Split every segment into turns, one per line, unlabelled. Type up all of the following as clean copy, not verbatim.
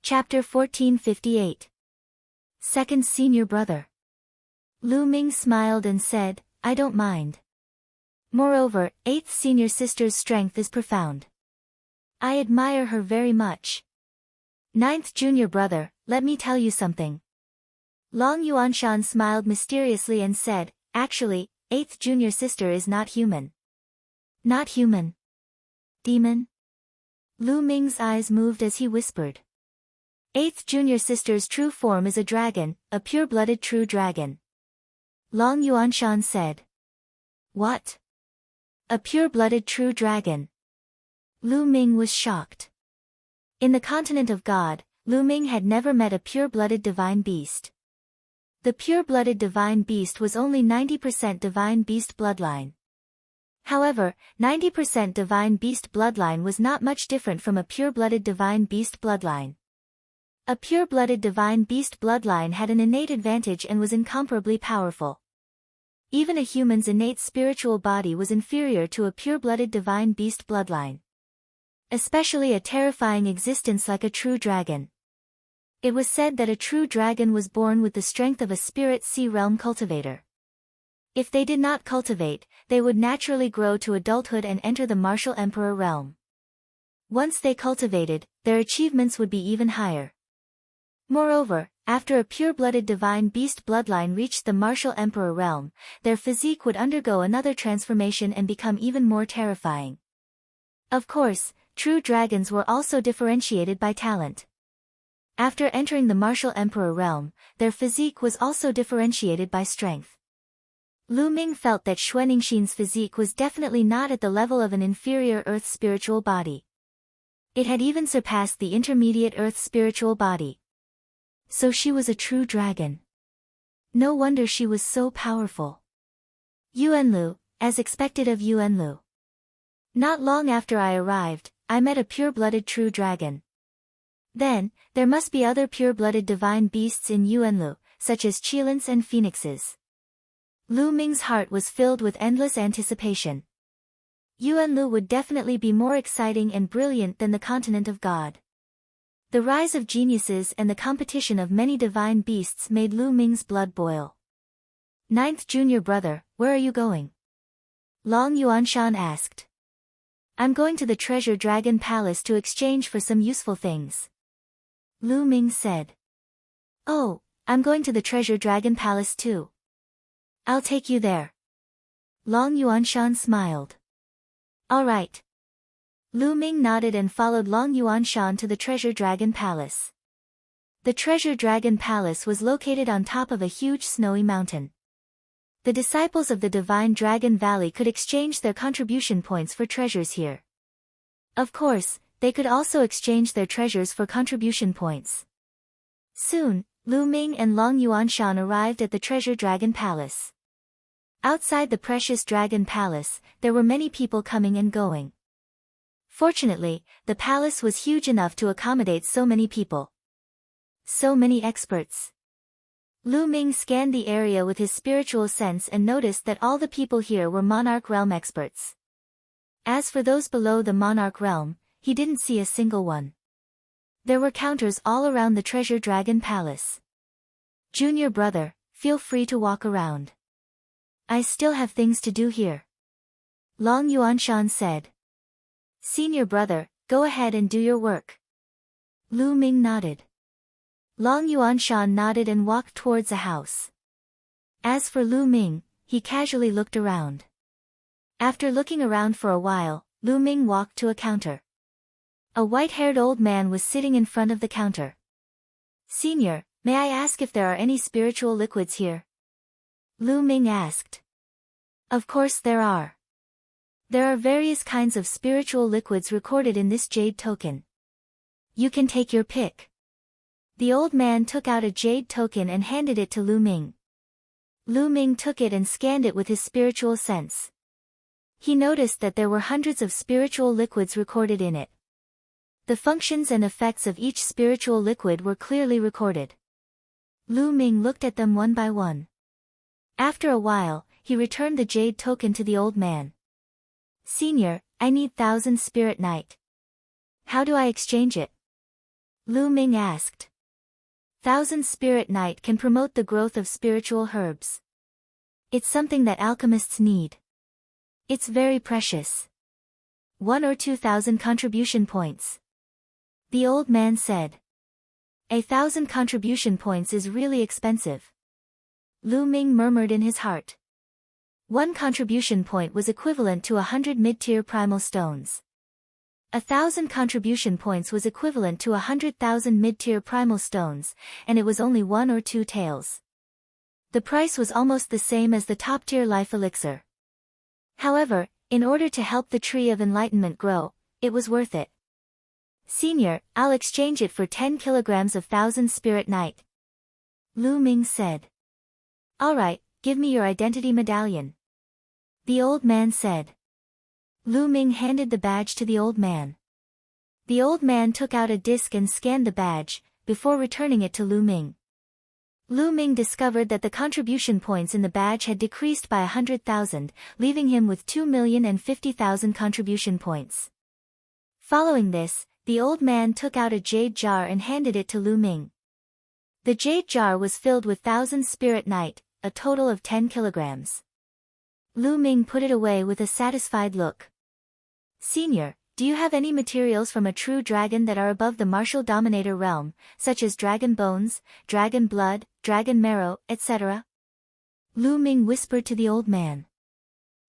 Chapter 1458. Second Senior Brother. Lu Ming smiled and said, I don't mind. Moreover, 8th Senior Sister's strength is profound. I admire her very much. 9th Junior Brother, let me tell you something. Long Yuanshan smiled mysteriously and said, actually, 8th Junior Sister is not human. Not human. Demon? Lu Ming's eyes moved as he whispered. 8th Junior Sister's true form is a dragon, a pure-blooded true dragon. Long Yuanshan said. What? A pure-blooded true dragon. Lu Ming was shocked. In the continent of God, Lu Ming had never met a pure-blooded divine beast. The pure-blooded divine beast was only 90% divine beast bloodline. However, 90% divine beast bloodline was not much different from a pure-blooded divine beast bloodline. A pure-blooded divine beast bloodline had an innate advantage and was incomparably powerful. Even a human's innate spiritual body was inferior to a pure-blooded divine beast bloodline. Especially a terrifying existence like a true dragon. It was said that a true dragon was born with the strength of a spirit sea realm cultivator. If they did not cultivate, they would naturally grow to adulthood and enter the martial emperor realm. Once they cultivated, their achievements would be even higher. Moreover, after a pure-blooded divine beast bloodline reached the martial emperor realm, their physique would undergo another transformation and become even more terrifying. Of course, true dragons were also differentiated by talent. After entering the martial emperor realm, their physique was also differentiated by strength. Lu Ming felt that Xuaningxin's physique was definitely not at the level of an inferior earth spiritual body. It had even surpassed the intermediate earth spiritual body. So she was a true dragon. No wonder she was so powerful. Yuanlu, as expected of Yuanlu. Not long after I arrived, I met a pure-blooded true dragon. Then, there must be other pure-blooded divine beasts in Yuanlu, such as Qilins and phoenixes. Lu Ming's heart was filled with endless anticipation. Yuanlu would definitely be more exciting and brilliant than the continent of God. The rise of geniuses and the competition of many divine beasts made Lu Ming's blood boil. 9th Junior Brother, where are you going? Long Yuanshan asked. I'm going to the Treasure Dragon Palace to exchange for some useful things. Lu Ming said. Oh, I'm going to the Treasure Dragon Palace too. I'll take you there. Long Yuanshan smiled. All right. Lu Ming nodded and followed Long Yuanshan to the Treasure Dragon Palace. The Treasure Dragon Palace was located on top of a huge snowy mountain. The disciples of the Divine Dragon Valley could exchange their contribution points for treasures here. Of course, they could also exchange their treasures for contribution points. Soon, Lu Ming and Long Yuanshan arrived at the Treasure Dragon Palace. Outside the Precious Dragon Palace, there were many people coming and going. Fortunately, the palace was huge enough to accommodate so many people. So many experts. Lu Ming scanned the area with his spiritual sense and noticed that all the people here were Monarch Realm experts. As for those below the Monarch Realm, he didn't see a single one. There were counters all around the Treasure Dragon Palace. Junior Brother, feel free to walk around. I still have things to do here. Long Yuanshan said. Senior Brother, go ahead and do your work. Lu Ming nodded. Long Yuanshan nodded and walked towards a house. As for Lu Ming, he casually looked around. After looking around for a while, Lu Ming walked to a counter. A white-haired old man was sitting in front of the counter. Senior, may I ask if there are any spiritual liquids here? Lu Ming asked. Of course there are. There are various kinds of spiritual liquids recorded in this jade token. You can take your pick. The old man took out a jade token and handed it to Lu Ming. Lu Ming took it and scanned it with his spiritual sense. He noticed that there were hundreds of spiritual liquids recorded in it. The functions and effects of each spiritual liquid were clearly recorded. Lu Ming looked at them one by one. After a while, he returned the jade token to the old man. Senior, I need 1000 Spirit Night. How do I exchange it? Lu Ming asked. Thousand Spirit Night can promote the growth of spiritual herbs. It's something that alchemists need. It's very precious. 1 or 2,000 contribution points. The old man said. 1,000 contribution points is really expensive. Lu Ming murmured in his heart. 1 contribution point was equivalent to 100 mid-tier primal stones. 1,000 contribution points was equivalent to 100,000 mid-tier primal stones, and it was only 1 or 2 taels. The price was almost the same as the top-tier life elixir. However, in order to help the tree of enlightenment grow, it was worth it. Senior, I'll exchange it for 10 kilograms of Thousand Spirit Night. Lu Ming said. Alright, give me your identity medallion. The old man said. Lu Ming handed the badge to the old man. The old man took out a disc and scanned the badge, before returning it to Lu Ming. Lu Ming discovered that the contribution points in the badge had decreased by 100,000, leaving him with 2,050,000 contribution points. Following this, the old man took out a jade jar and handed it to Lu Ming. The jade jar was filled with Thousand Spirit Night, a total of 10 kilograms. Lu Ming put it away with a satisfied look. Senior, do you have any materials from a true dragon that are above the martial dominator realm, such as dragon bones, dragon blood, dragon marrow, etc.? Lu Ming whispered to the old man.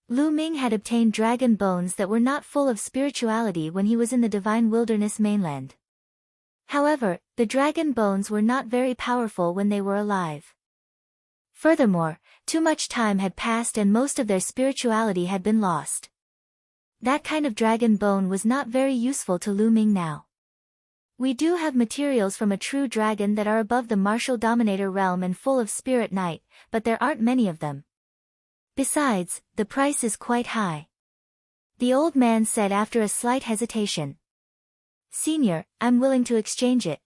Lu Ming had obtained dragon bones that were not full of spirituality when he was in the Divine Wilderness mainland. However, the dragon bones were not very powerful when they were alive. Furthermore, too much time had passed and most of their spirituality had been lost. That kind of dragon bone was not very useful to Lu Ming now. We do have materials from a true dragon that are above the martial dominator realm and full of Spirit Night, but there aren't many of them. Besides, the price is quite high. The old man said after a slight hesitation. Senior, I'm willing to exchange it.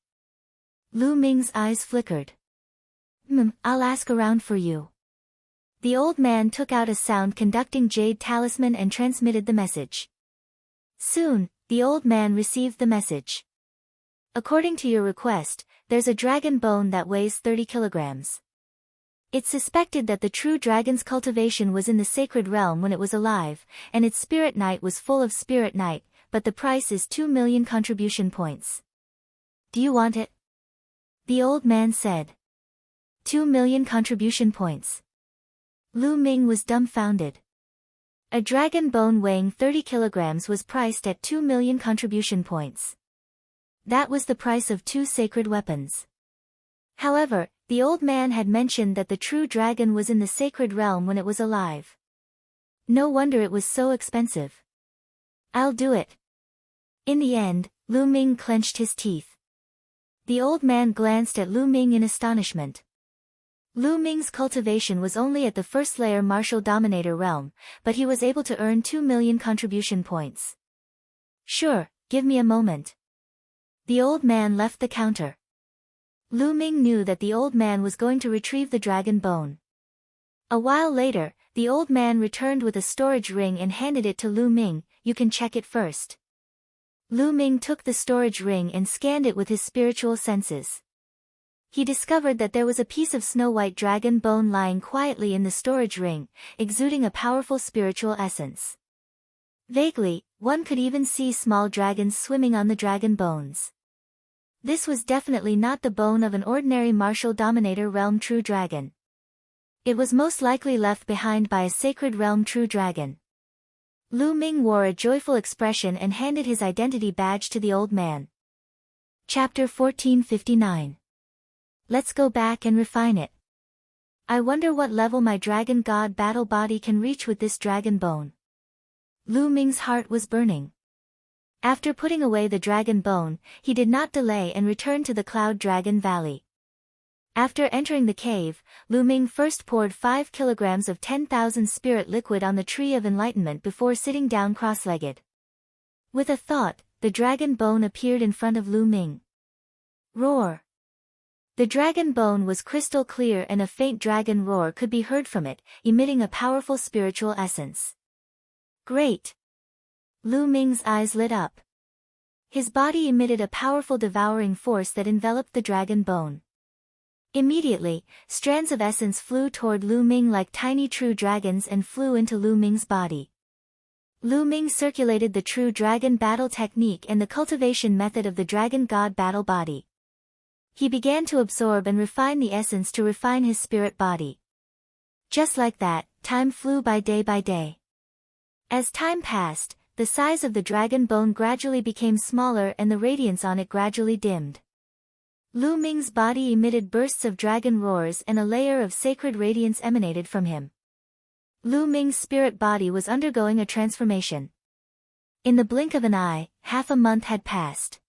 Lu Ming's eyes flickered. I'll ask around for you. The old man took out a sound-conducting jade talisman and transmitted the message. Soon, the old man received the message. According to your request, there's a dragon bone that weighs 30 kilograms. It's suspected that the true dragon's cultivation was in the sacred realm when it was alive, and its Spirit Night was full of Spirit Night, but the price is 2 million contribution points. Do you want it? The old man said. 2 million contribution points. Lu Ming was dumbfounded. A dragon bone weighing 30 kilograms was priced at 2 million contribution points. That was the price of 2 sacred weapons. However, the old man had mentioned that the true dragon was in the sacred realm when it was alive. No wonder it was so expensive. I'll do it. In the end, Lu Ming clenched his teeth. The old man glanced at Lu Ming in astonishment. Lu Ming's cultivation was only at the first layer martial dominator realm, but he was able to earn 2 million contribution points. Sure, give me a moment. The old man left the counter. Lu Ming knew that the old man was going to retrieve the dragon bone. A while later, the old man returned with a storage ring and handed it to Lu Ming. You can check it first. Lu Ming took the storage ring and scanned it with his spiritual senses. He discovered that there was a piece of snow-white dragon bone lying quietly in the storage ring, exuding a powerful spiritual essence. Vaguely, one could even see small dragons swimming on the dragon bones. This was definitely not the bone of an ordinary martial dominator realm true dragon. It was most likely left behind by a sacred realm true dragon. Lu Ming wore a joyful expression and handed his identity badge to the old man. Chapter 1459. Let's go back and refine it. I wonder what level my dragon god battle body can reach with this dragon bone. Lu Ming's heart was burning. After putting away the dragon bone, he did not delay and returned to the Cloud Dragon Valley. After entering the cave, Lu Ming first poured 5 kilograms of 10,000 spirit liquid on the Tree of Enlightenment before sitting down cross-legged. With a thought, the dragon bone appeared in front of Lu Ming. Roar! The dragon bone was crystal clear and a faint dragon roar could be heard from it, emitting a powerful spiritual essence. Great! Lu Ming's eyes lit up. His body emitted a powerful devouring force that enveloped the dragon bone. Immediately, strands of essence flew toward Lu Ming like tiny true dragons and flew into Lu Ming's body. Lu Ming circulated the true dragon battle technique and the cultivation method of the dragon god battle body. He began to absorb and refine the essence to refine his spirit body. Just like that, time flew by day by day. As time passed, the size of the dragon bone gradually became smaller and the radiance on it gradually dimmed. Lu Ming's body emitted bursts of dragon roars and a layer of sacred radiance emanated from him. Lu Ming's spirit body was undergoing a transformation. In the blink of an eye, half a month had passed.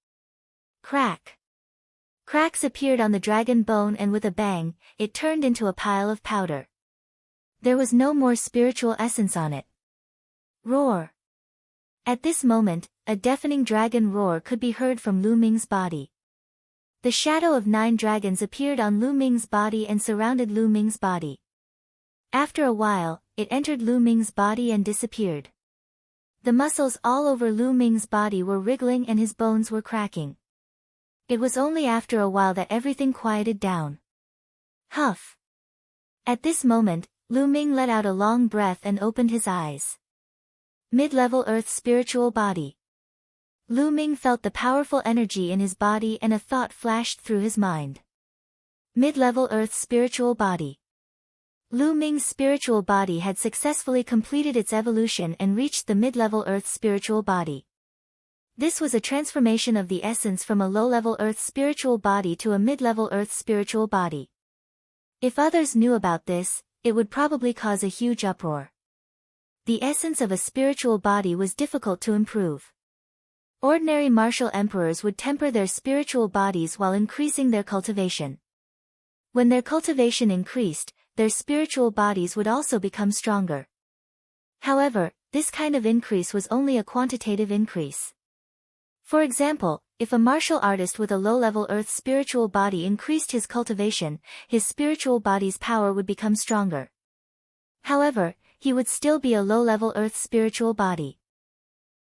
Crack! Cracks appeared on the dragon bone and with a bang, it turned into a pile of powder. There was no more spiritual essence on it. Roar! At this moment, a deafening dragon roar could be heard from Lu Ming's body. The shadow of 9 dragons appeared on Lu Ming's body and surrounded Lu Ming's body. After a while, it entered Lu Ming's body and disappeared. The muscles all over Lu Ming's body were wriggling and his bones were cracking. It was only after a while that everything quieted down. Huff! At this moment, Lu Ming let out a long breath and opened his eyes. Mid-level Earth spiritual body. Lu Ming felt the powerful energy in his body and a thought flashed through his mind. Mid-level Earth spiritual body. Lu Ming's spiritual body had successfully completed its evolution and reached the mid-level Earth spiritual body. This was a transformation of the essence from a low-level Earth spiritual body to a mid-level Earth spiritual body. If others knew about this, it would probably cause a huge uproar. The essence of a spiritual body was difficult to improve. Ordinary martial emperors would temper their spiritual bodies while increasing their cultivation. When their cultivation increased, their spiritual bodies would also become stronger. However, this kind of increase was only a quantitative increase. For example, if a martial artist with a low-level Earth spiritual body increased his cultivation, his spiritual body's power would become stronger. However, he would still be a low-level Earth spiritual body.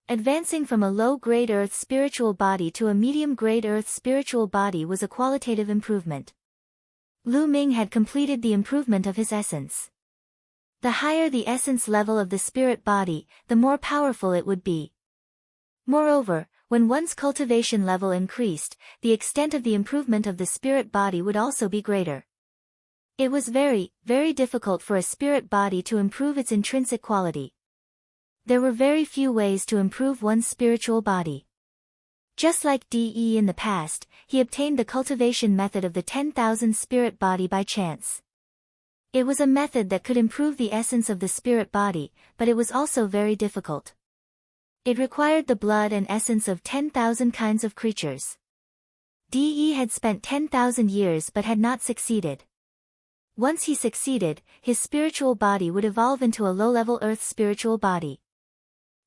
Advancing from a low-grade Earth spiritual body to a medium-grade Earth spiritual body was a qualitative improvement. Lu Ming had completed the improvement of his essence. The higher the essence level of the spirit body, the more powerful it would be. Moreover, when one's cultivation level increased, the extent of the improvement of the spirit body would also be greater. It was very, very difficult for a spirit body to improve its intrinsic quality. There were very few ways to improve one's spiritual body. Just like De in the past, he obtained the cultivation method of the 10,000 spirit body by chance. It was a method that could improve the essence of the spirit body, but it was also very difficult. It required the blood and essence of 10,000 kinds of creatures. De had spent 10,000 years but had not succeeded. Once he succeeded, his spiritual body would evolve into a low-level Earth spiritual body.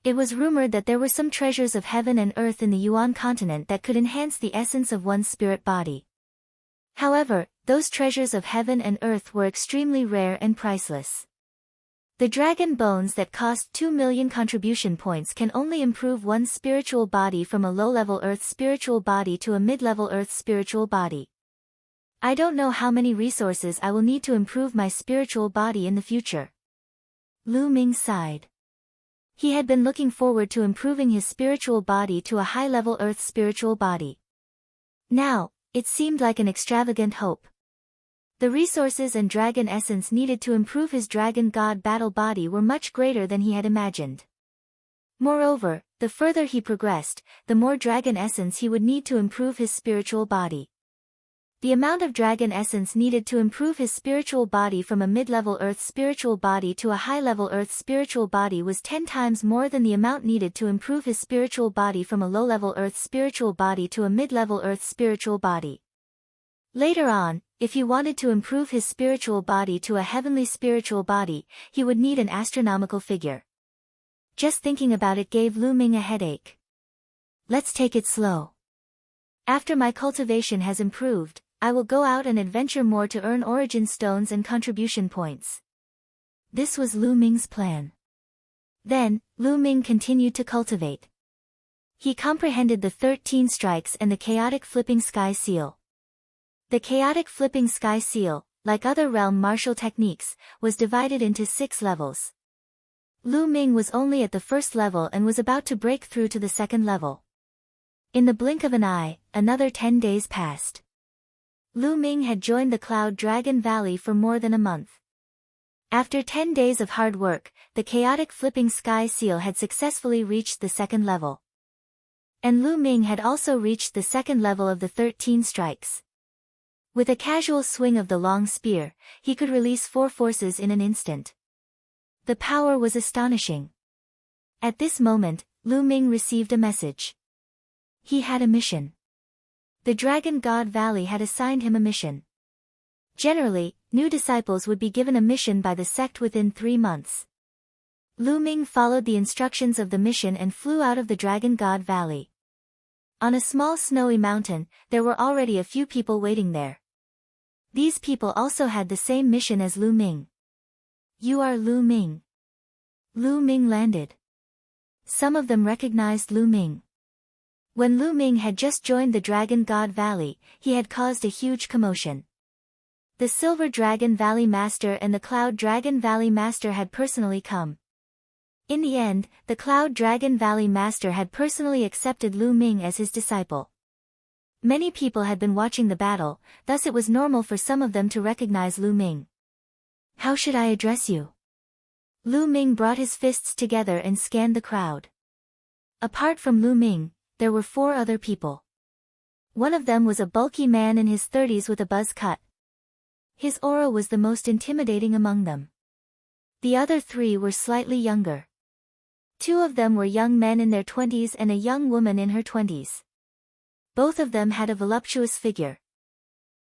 It was rumored that there were some treasures of heaven and earth in the Yuan continent that could enhance the essence of one's spirit body. However, those treasures of heaven and earth were extremely rare and priceless. The dragon bones that cost 2 million contribution points can only improve one's spiritual body from a low-level Earth spiritual body to a mid-level Earth spiritual body. I don't know how many resources I will need to improve my spiritual body in the future. Lu Ming sighed. He had been looking forward to improving his spiritual body to a high-level Earth spiritual body. Now, it seemed like an extravagant hope. The resources and dragon essence needed to improve his dragon god battle body were much greater than he had imagined. Moreover, the further he progressed, the more dragon essence he would need to improve his spiritual body. The amount of dragon essence needed to improve his spiritual body from a mid-level Earth spiritual body to a high-level Earth spiritual body was 10 times more than the amount needed to improve his spiritual body from a low-level Earth spiritual body to a mid-level Earth spiritual body. Later on, if he wanted to improve his spiritual body to a heavenly spiritual body, he would need an astronomical figure. Just thinking about it gave Lu Ming a headache. Let's take it slow. After my cultivation has improved, I will go out and adventure more to earn origin stones and contribution points. This was Lu Ming's plan. Then, Lu Ming continued to cultivate. He comprehended the 13 strikes and the chaotic flipping sky seal. The chaotic flipping sky seal, like other realm martial techniques, was divided into 6 levels. Lu Ming was only at the first level and was about to break through to the second level. In the blink of an eye, another 10 days passed. Lu Ming had joined the Cloud Dragon Valley for more than a month. After 10 days of hard work, the chaotic flipping sky seal had successfully reached the second level. And Lu Ming had also reached the second level of the 13 strikes. With a casual swing of the long spear, he could release 4 forces in an instant. The power was astonishing. At this moment, Lu Ming received a message. He had a mission. The Dragon God Valley had assigned him a mission. Generally, new disciples would be given a mission by the sect within 3 months. Lu Ming followed the instructions of the mission and flew out of the Dragon God Valley. On a small snowy mountain, there were already a few people waiting there. These people also had the same mission as Lu Ming. "You are Lu Ming." Lu Ming landed. Some of them recognized Lu Ming. When Lu Ming had just joined the Dragon God Valley, he had caused a huge commotion. The Silver Dragon Valley Master and the Cloud Dragon Valley Master had personally come. In the end, the Cloud Dragon Valley Master had personally accepted Lu Ming as his disciple. Many people had been watching the battle, thus it was normal for some of them to recognize Lu Ming. "How should I address you?" Lu Ming brought his fists together and scanned the crowd. Apart from Lu Ming, there were 4 other people. One of them was a bulky man in his 30s with a buzz cut. His aura was the most intimidating among them. The other 3 were slightly younger. 2 of them were young men in their 20s and a young woman in her 20s. Both of them had a voluptuous figure.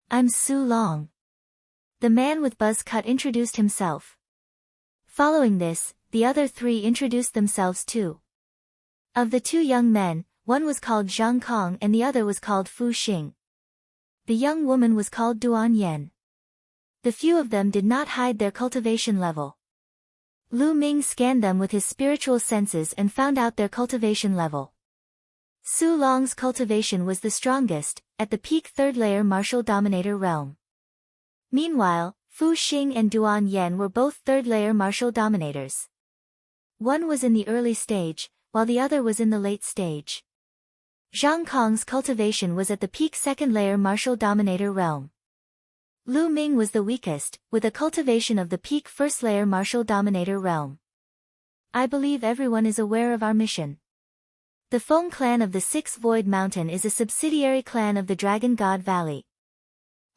"I'm Su Long." The man with buzz cut introduced himself. Following this, the other 3 introduced themselves too. Of the 2 young men, one was called Zhang Kong and the other was called Fu Xing. The young woman was called Duan Yen. The few of them did not hide their cultivation level. Lu Ming scanned them with his spiritual senses and found out their cultivation level. Su Long's cultivation was the strongest, at the peak 3rd layer martial dominator realm. Meanwhile, Fu Xing and Duan Yen were both 3rd layer martial dominators. One was in the early stage, while the other was in the late stage. Zhang Kong's cultivation was at the peak 2nd layer martial dominator realm. Lu Ming was the weakest, with a cultivation of the peak 1st layer martial dominator realm. "I believe everyone is aware of our mission. The Feng clan of the 6th Void Mountain is a subsidiary clan of the Dragon God Valley.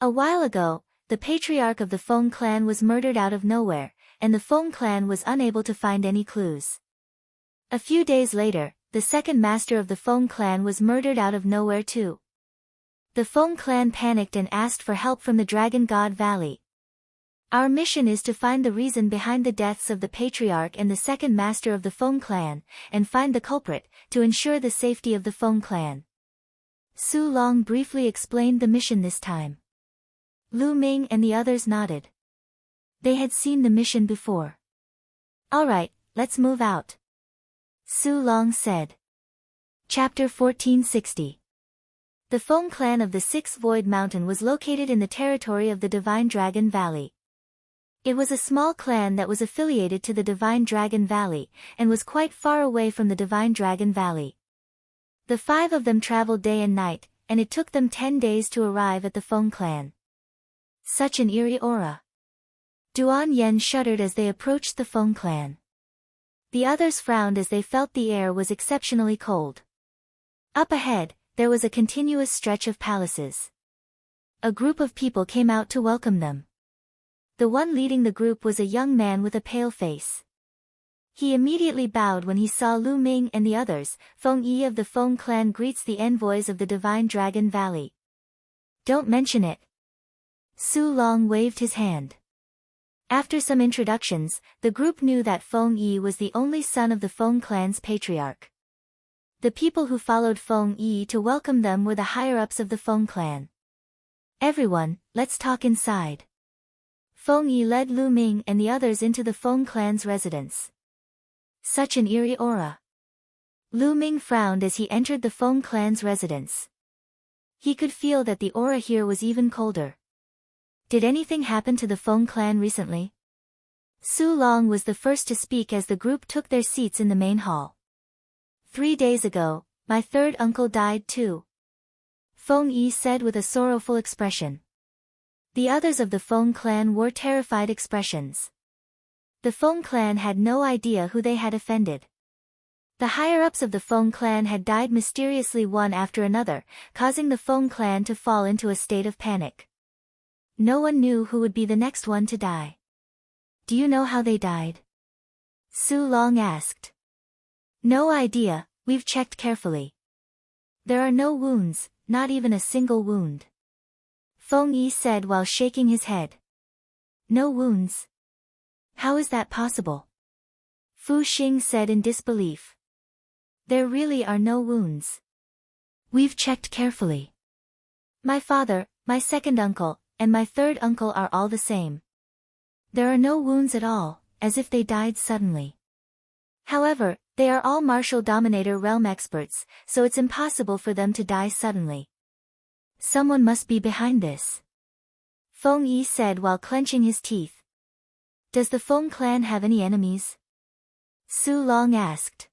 A while ago, the patriarch of the Feng clan was murdered out of nowhere, and the Feng clan was unable to find any clues. A few days later, the 2nd master of the Feng clan was murdered out of nowhere too. The Feng clan panicked and asked for help from the Dragon God Valley. Our mission is to find the reason behind the deaths of the patriarch and the 2nd master of the Feng clan, and find the culprit, to ensure the safety of the Feng clan." Su Long briefly explained the mission this time. Lu Ming and the others nodded. They had seen the mission before. "Alright, let's move out," Su Long said. Chapter 1460. The Feng clan of the 6th Void Mountain was located in the territory of the Divine Dragon Valley. It was a small clan that was affiliated to the Divine Dragon Valley, and was quite far away from the Divine Dragon Valley. The 5 of them traveled day and night, and it took them 10 days to arrive at the Feng clan. Such an eerie aura. Duan Yen shuddered as they approached the Feng clan. The others frowned as they felt the air was exceptionally cold. Up ahead, there was a continuous stretch of palaces. A group of people came out to welcome them. The one leading the group was a young man with a pale face. He immediately bowed when he saw Lu Ming and the others. "Feng Yi of the Feng clan greets the envoys of the Divine Dragon Valley." "Don't mention it." Su Long waved his hand. After some introductions, the group knew that Feng Yi was the only son of the Feng clan's patriarch. The people who followed Feng Yi to welcome them were the higher-ups of the Feng clan. "Everyone, let's talk inside." Feng Yi led Lu Ming and the others into the Feng clan's residence. Such an eerie aura. Lu Ming frowned as he entered the Feng clan's residence. He could feel that the aura here was even colder. Did anything happen to the Feng clan recently? Su Long was the first to speak as the group took their seats in the main hall. 3 days ago, my third uncle died too. Feng Yi said with a sorrowful expression. The others of the Feng clan wore terrified expressions. The Feng clan had no idea who they had offended. The higher-ups of the Feng clan had died mysteriously one after another, causing the Feng clan to fall into a state of panic. No one knew who would be the next one to die. Do you know how they died? Su Long asked. No idea, we've checked carefully. There are no wounds, not even a single wound. Feng Yi said while shaking his head. No wounds? How is that possible? Fu Xing said in disbelief. There really are no wounds. We've checked carefully. My father, my second uncle, and my third uncle are all the same. There are no wounds at all, as if they died suddenly. However, they are all martial dominator realm experts, so it's impossible for them to die suddenly. Someone must be behind this. Feng Yi said while clenching his teeth. Does the Feng clan have any enemies? Su Long asked.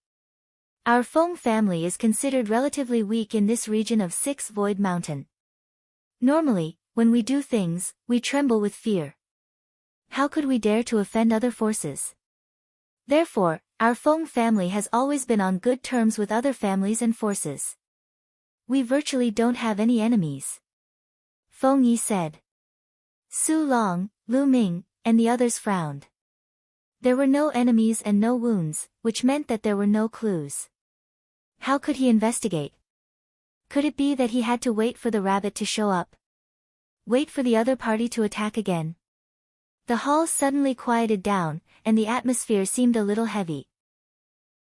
Our Feng family is considered relatively weak in this region of Six Void Mountain. Normally, when we do things, we tremble with fear. How could we dare to offend other forces? Therefore, our Feng family has always been on good terms with other families and forces. We virtually don't have any enemies. Feng Yi said. Su Long, Lu Ming, and the others frowned. There were no enemies and no wounds, which meant that there were no clues. How could he investigate? Could it be that he had to wait for the rabbit to show up? Wait for the other party to attack again? The hall suddenly quieted down, and the atmosphere seemed a little heavy.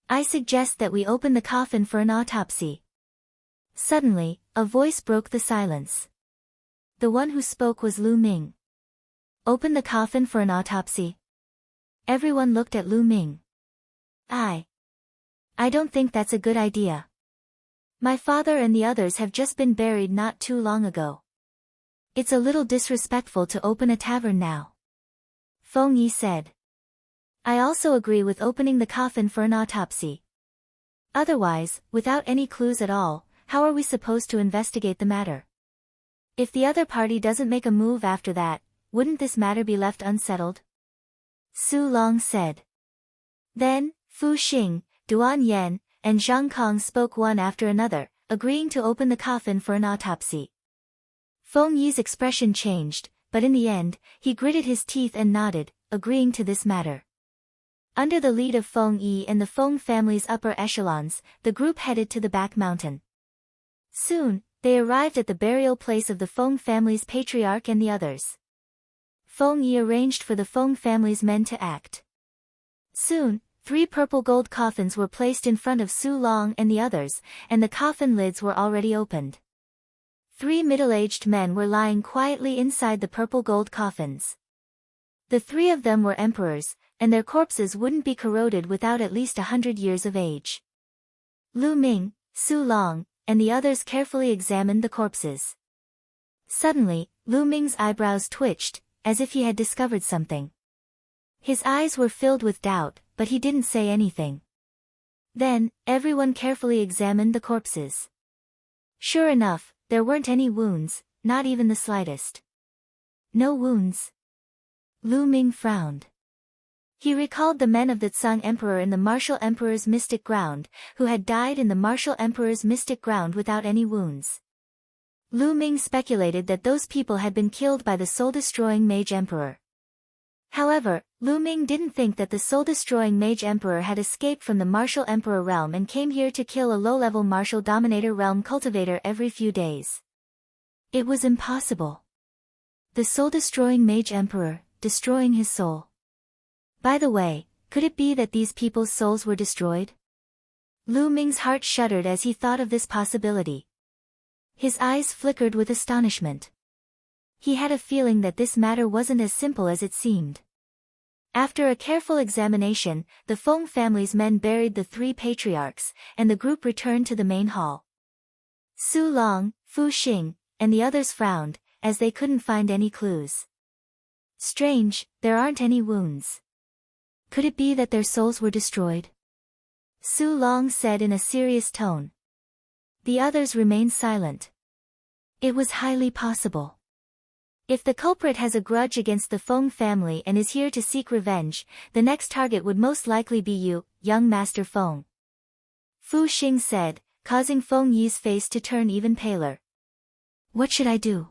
I suggest that we open the coffin for an autopsy. Suddenly, a voice broke the silence. The one who spoke was Lu Ming. Open the coffin for an autopsy? Everyone looked at Lu Ming. I don't think that's a good idea. My father and the others have just been buried not too long ago. It's a little disrespectful to open a tavern now. Feng Yi said. I also agree with opening the coffin for an autopsy. Otherwise, without any clues at all, how are we supposed to investigate the matter? If the other party doesn't make a move after that, wouldn't this matter be left unsettled? Su Long said. Then, Fu Xing, Duan Yan, and Zhang Kong spoke one after another, agreeing to open the coffin for an autopsy. Feng Yi's expression changed, but in the end, he gritted his teeth and nodded, agreeing to this matter. Under the lead of Feng Yi and the Feng family's upper echelons, the group headed to the back mountain. Soon, they arrived at the burial place of the Feng family's patriarch and the others. Feng Yi arranged for the Feng family's men to act. Soon, 3 purple gold coffins were placed in front of Su Long and the others, and the coffin lids were already opened. 3 middle-aged men were lying quietly inside the purple gold coffins. The 3 of them were emperors, and their corpses wouldn't be corroded without at least 100 years of age. Lu Ming, Su Long, and the others carefully examined the corpses. Suddenly, Lu Ming's eyebrows twitched, as if he had discovered something. His eyes were filled with doubt, but he didn't say anything. Then, everyone carefully examined the corpses. Sure enough, there weren't any wounds, not even the slightest. No wounds. Lu Ming frowned. He recalled the men of the Tsang Emperor in the Martial Emperor's mystic ground, who had died in the Martial Emperor's mystic ground without any wounds. Lu Ming speculated that those people had been killed by the soul-destroying Mage Emperor. However, Lu Ming didn't think that the soul-destroying Mage Emperor had escaped from the Martial Emperor realm and came here to kill a low-level Martial Dominator realm cultivator every few days. It was impossible. The soul-destroying Mage Emperor, destroying his soul. By the way, could it be that these people's souls were destroyed? Lu Ming's heart shuddered as he thought of this possibility. His eyes flickered with astonishment. He had a feeling that this matter wasn't as simple as it seemed. After a careful examination, the Feng family's men buried the three patriarchs, and the group returned to the main hall. Su Long, Fu Xing, and the others frowned, as they couldn't find any clues. Strange, there aren't any wounds. Could it be that their souls were destroyed? Su Long said in a serious tone. The others remained silent. It was highly possible. If the culprit has a grudge against the Feng family and is here to seek revenge, the next target would most likely be you, young Master Feng. Fu Xing said, causing Feng Yi's face to turn even paler. What should I do?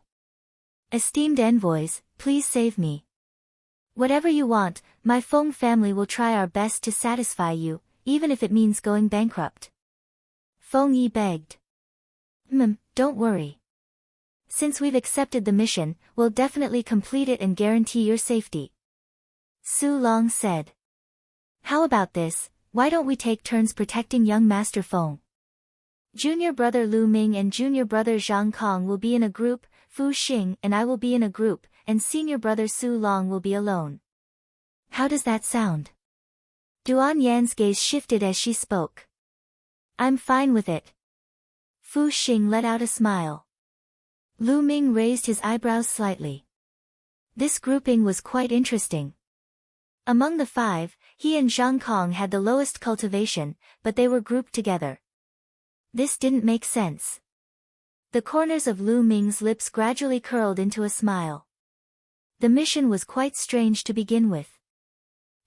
Esteemed envoys, please save me. Whatever you want, my Feng family will try our best to satisfy you, even if it means going bankrupt. Feng Yi begged. Don't worry. Since we've accepted the mission, we'll definitely complete it and guarantee your safety. Su Long said. How about this, why don't we take turns protecting young Master Feng? Junior brother Lu Ming and junior brother Zhang Kong will be in a group, Fu Xing and I will be in a group, and senior brother Su Long will be alone. How does that sound? Duan Yan's gaze shifted as she spoke. I'm fine with it. Fu Xing let out a smile. Lu Ming raised his eyebrows slightly. This grouping was quite interesting. Among the five, he and Zhang Kong had the lowest cultivation, but they were grouped together. This didn't make sense. The corners of Lu Ming's lips gradually curled into a smile. The mission was quite strange to begin with.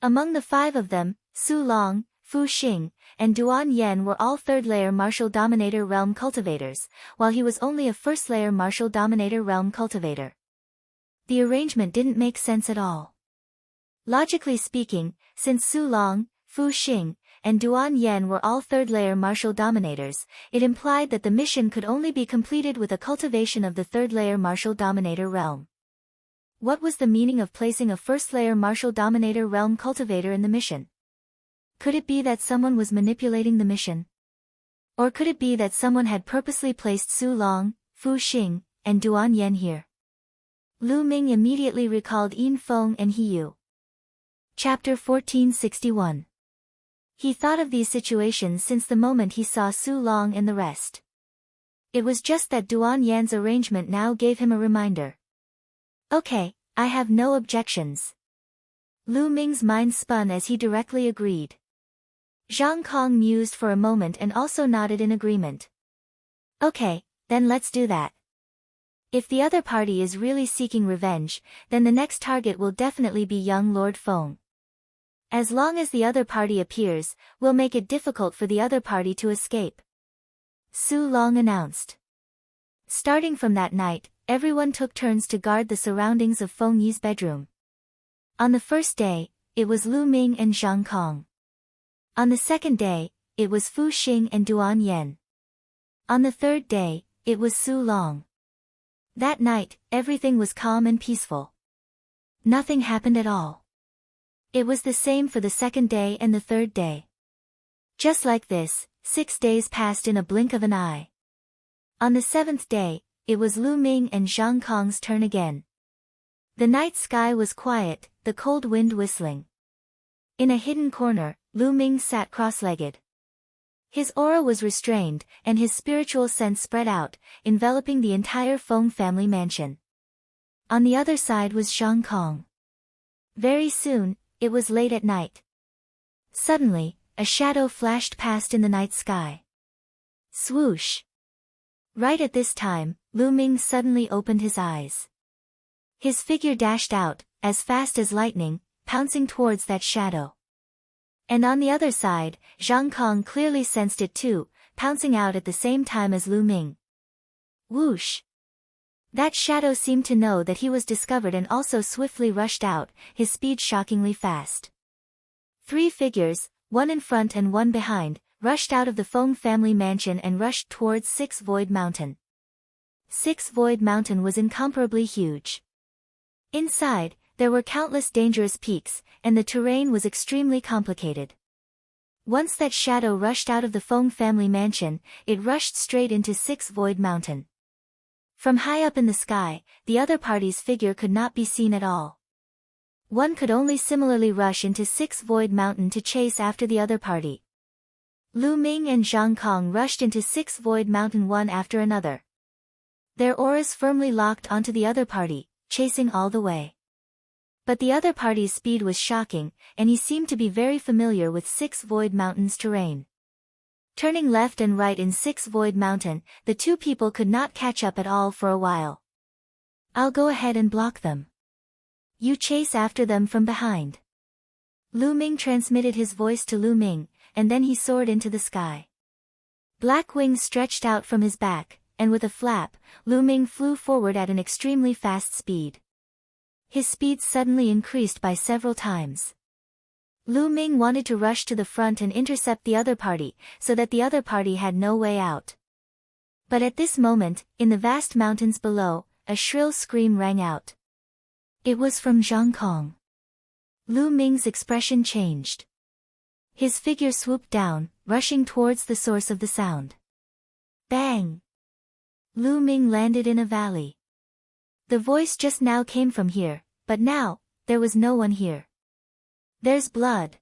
Among the five of them, Su Long, Fu Xing, and Duan Yan were all third-layer martial dominator realm cultivators, while he was only a first-layer martial dominator realm cultivator. The arrangement didn't make sense at all. Logically speaking, since Su Long, Fu Xing, and Duan Yan were all third-layer martial dominators, it implied that the mission could only be completed with a cultivation of the third-layer martial dominator realm. What was the meaning of placing a first-layer martial dominator realm cultivator in the mission? Could it be that someone was manipulating the mission? Or could it be that someone had purposely placed Su Long, Fu Xing, and Duan Yan here? Lu Ming immediately recalled Yin Feng and He Yu. Chapter 1461. He thought of these situations since the moment he saw Su Long and the rest. It was just that Duan Yan's arrangement now gave him a reminder. Okay, I have no objections. Lu Ming's mind spun as he directly agreed. Zhang Kong mused for a moment and also nodded in agreement. Okay, then let's do that. If the other party is really seeking revenge, then the next target will definitely be young Lord Feng. As long as the other party appears, we'll make it difficult for the other party to escape. Su Long announced. Starting from that night, everyone took turns to guard the surroundings of Feng Yi's bedroom. On the first day, it was Lu Ming and Zhang Kong. On the second day, it was Fu Xing and Duan Yan. On the third day, it was Su Long. That night, everything was calm and peaceful. Nothing happened at all. It was the same for the second day and the third day. Just like this, 6 days passed in a blink of an eye. On the seventh day, it was Lu Ming and Zhang Kong's turn again. The night sky was quiet, the cold wind whistling. In a hidden corner, Lu Ming sat cross-legged. His aura was restrained, and his spiritual sense spread out, enveloping the entire Feng family mansion. On the other side was Zhang Kong. Very soon, it was late at night. Suddenly, a shadow flashed past in the night sky. Swoosh! Right at this time, Lu Ming suddenly opened his eyes. His figure dashed out, as fast as lightning, pouncing towards that shadow. And on the other side, Zhang Kong clearly sensed it too, pouncing out at the same time as Lu Ming. Whoosh! That shadow seemed to know that he was discovered and also swiftly rushed out, his speed shockingly fast. 3 figures, one in front and one behind, rushed out of the Feng family mansion and rushed towards Six Void Mountain. Six Void Mountain was incomparably huge. Inside, there were countless dangerous peaks, and the terrain was extremely complicated. Once that shadow rushed out of the Feng family mansion, it rushed straight into Six Void Mountain. From high up in the sky, the other party's figure could not be seen at all. One could only similarly rush into 6 Void Mountain to chase after the other party. Lu Ming and Zhang Kong rushed into 6 Void Mountain one after another. Their auras firmly locked onto the other party, chasing all the way. But the other party's speed was shocking, and he seemed to be very familiar with 6 Void Mountain's terrain. Turning left and right in 6 Void Mountain, the two people could not catch up at all for a while. I'll go ahead and block them. You chase after them from behind. Lu Ming transmitted his voice to Lu Ming, and then he soared into the sky. Black wings stretched out from his back, and with a flap, Lu Ming flew forward at an extremely fast speed. His speed suddenly increased by several times. Lu Ming wanted to rush to the front and intercept the other party, so that the other party had no way out. But at this moment, in the vast mountains below, a shrill scream rang out. It was from Zhang Kong. Lu Ming's expression changed. His figure swooped down, rushing towards the source of the sound. Bang! Lu Ming landed in a valley. The voice just now came from here, but now, there was no one here. There's blood.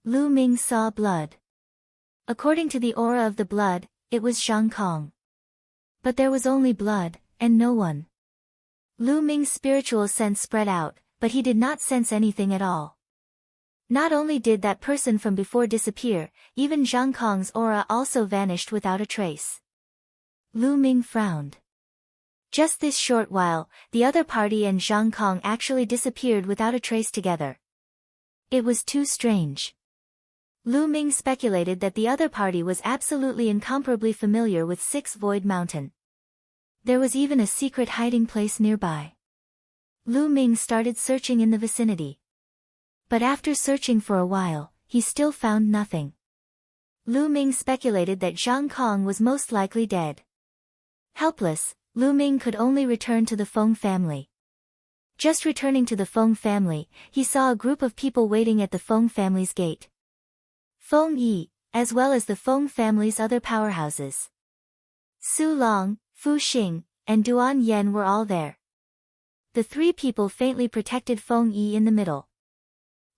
Lu Ming saw blood. According to the aura of the blood, it was Zhang Kong. But there was only blood, and no one. Lu Ming's spiritual sense spread out, but he did not sense anything at all. Not only did that person from before disappear, even Zhang Kong's aura also vanished without a trace. Lu Ming frowned. Just this short while, the other party and Zhang Kong actually disappeared without a trace together. It was too strange. Lu Ming speculated that the other party was absolutely incomparably familiar with 6 Void Mountain. There was even a secret hiding place nearby. Lu Ming started searching in the vicinity. But after searching for a while, he still found nothing. Lu Ming speculated that Zhang Kong was most likely dead. Helpless, Lu Ming could only return to the Feng family. Just returning to the Feng family, he saw a group of people waiting at the Feng family's gate. Feng Yi, as well as the Feng family's other powerhouses. Su Long, Fu Xing, and Duan Yen were all there. The three people faintly protected Feng Yi in the middle.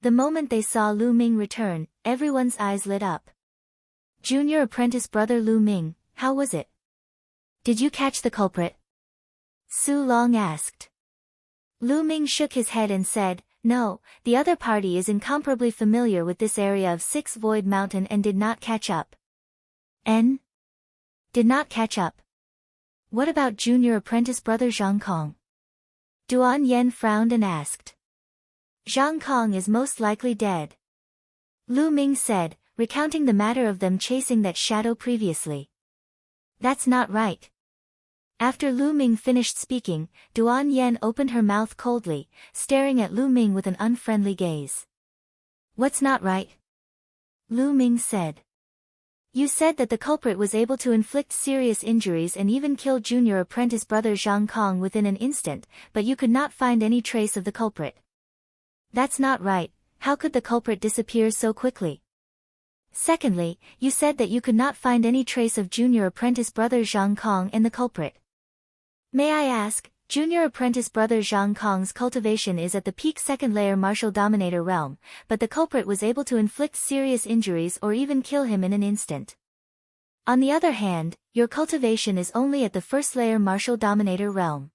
The moment they saw Lu Ming return, everyone's eyes lit up. Junior apprentice brother Lu Ming, how was it? Did you catch the culprit? Su Long asked. Lu Ming shook his head and said, no, the other party is incomparably familiar with this area of 6 Void Mountain and did not catch up. Did not catch up. What about junior apprentice brother Zhang Kong? Duan Yen frowned and asked. Zhang Kong is most likely dead. Lu Ming said, recounting the matter of them chasing that shadow previously. That's not right. After Lu Ming finished speaking, Duan Yen opened her mouth coldly, staring at Lu Ming with an unfriendly gaze. What's not right? Lu Ming said. You said that the culprit was able to inflict serious injuries and even kill junior apprentice brother Zhang Kong within an instant, but you could not find any trace of the culprit. That's not right. How could the culprit disappear so quickly? Secondly, you said that you could not find any trace of junior apprentice brother Zhang Kong and the culprit. May I ask, junior apprentice brother Zhang Kong's cultivation is at the peak 2nd layer martial dominator realm, but the culprit was able to inflict serious injuries or even kill him in an instant. On the other hand, your cultivation is only at the 1st layer martial dominator realm.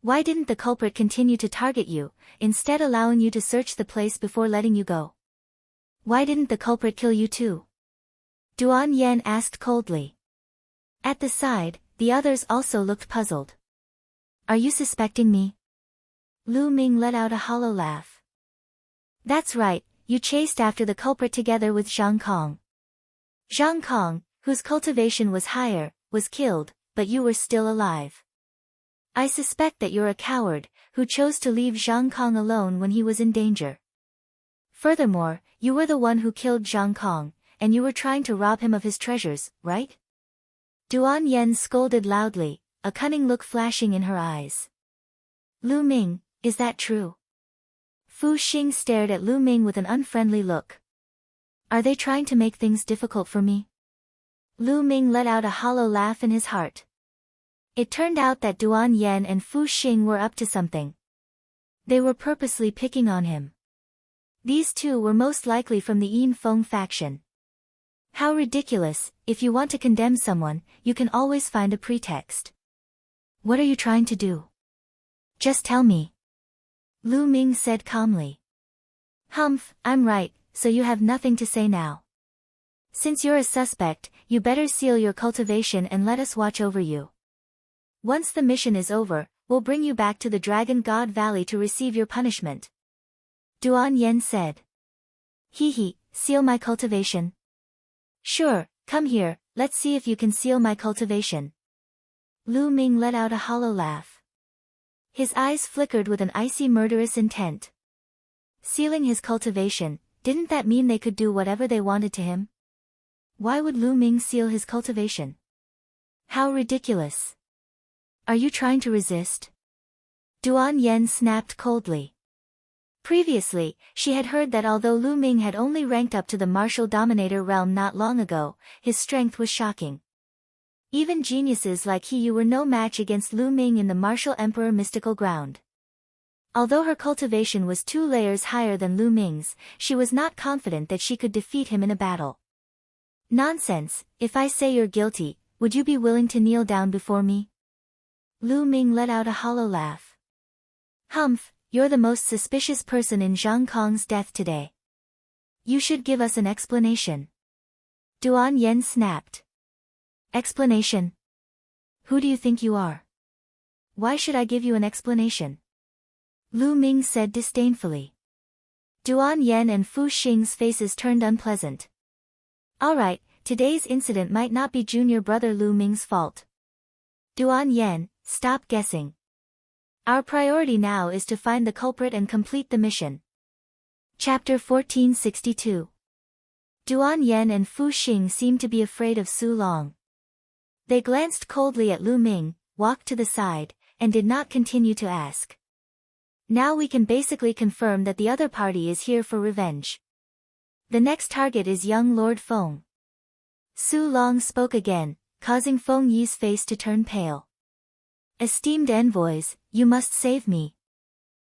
Why didn't the culprit continue to target you, instead allowing you to search the place before letting you go? Why didn't the culprit kill you too? Duan Yen asked coldly. At the side, the others also looked puzzled. Are you suspecting me? Lu Ming let out a hollow laugh. That's right, you chased after the culprit together with Zhang Kong. Zhang Kong, whose cultivation was higher, was killed, but you were still alive. I suspect that you're a coward, who chose to leave Zhang Kong alone when he was in danger. Furthermore, you were the one who killed Zhang Kong, and you were trying to rob him of his treasures, right? Duan Yen scolded loudly, a cunning look flashing in her eyes. Lu Ming, is that true? Fu Xing stared at Lu Ming with an unfriendly look. Are they trying to make things difficult for me? Lu Ming let out a hollow laugh in his heart. It turned out that Duan Yen and Fu Xing were up to something. They were purposely picking on him. These two were most likely from the Yin Feng faction. How ridiculous! If you want to condemn someone, you can always find a pretext. What are you trying to do? Just tell me. Lu Ming said calmly. Humph, I'm right, so you have nothing to say now. Since you're a suspect, you better seal your cultivation and let us watch over you. Once the mission is over, we'll bring you back to the Dragon God Valley to receive your punishment. Duan Yen said. Hee, seal my cultivation? Sure, come here, let's see if you can seal my cultivation. Lu Ming let out a hollow laugh. His eyes flickered with an icy murderous intent. Sealing his cultivation, didn't that mean they could do whatever they wanted to him? Why would Lu Ming seal his cultivation? How ridiculous. Are you trying to resist? Duan Yen snapped coldly. Previously, she had heard that although Lu Ming had only ranked up to the martial dominator realm not long ago, his strength was shocking. Even geniuses like He Yu were no match against Lu Ming in the martial emperor mystical ground. Although her cultivation was 2 layers higher than Lu Ming's, she was not confident that she could defeat him in a battle. Nonsense, if I say you're guilty, would you be willing to kneel down before me? Lu Ming let out a hollow laugh. Humph, you're the most suspicious person in Zhang Kong's death today. You should give us an explanation. Duan Yen snapped. Explanation? Who do you think you are? Why should I give you an explanation? Lu Ming said disdainfully. Duan Yen and Fu Xing's faces turned unpleasant. Alright, today's incident might not be junior brother Lu Ming's fault. Duan Yen, stop guessing. Our priority now is to find the culprit and complete the mission. Chapter 1462. Duan Yen and Fu Xing seemed to be afraid of Su Long. They glanced coldly at Lu Ming, walked to the side, and did not continue to ask. Now we can basically confirm that the other party is here for revenge. The next target is young Lord Feng. Su Long spoke again, causing Feng Yi's face to turn pale. Esteemed envoys, you must save me.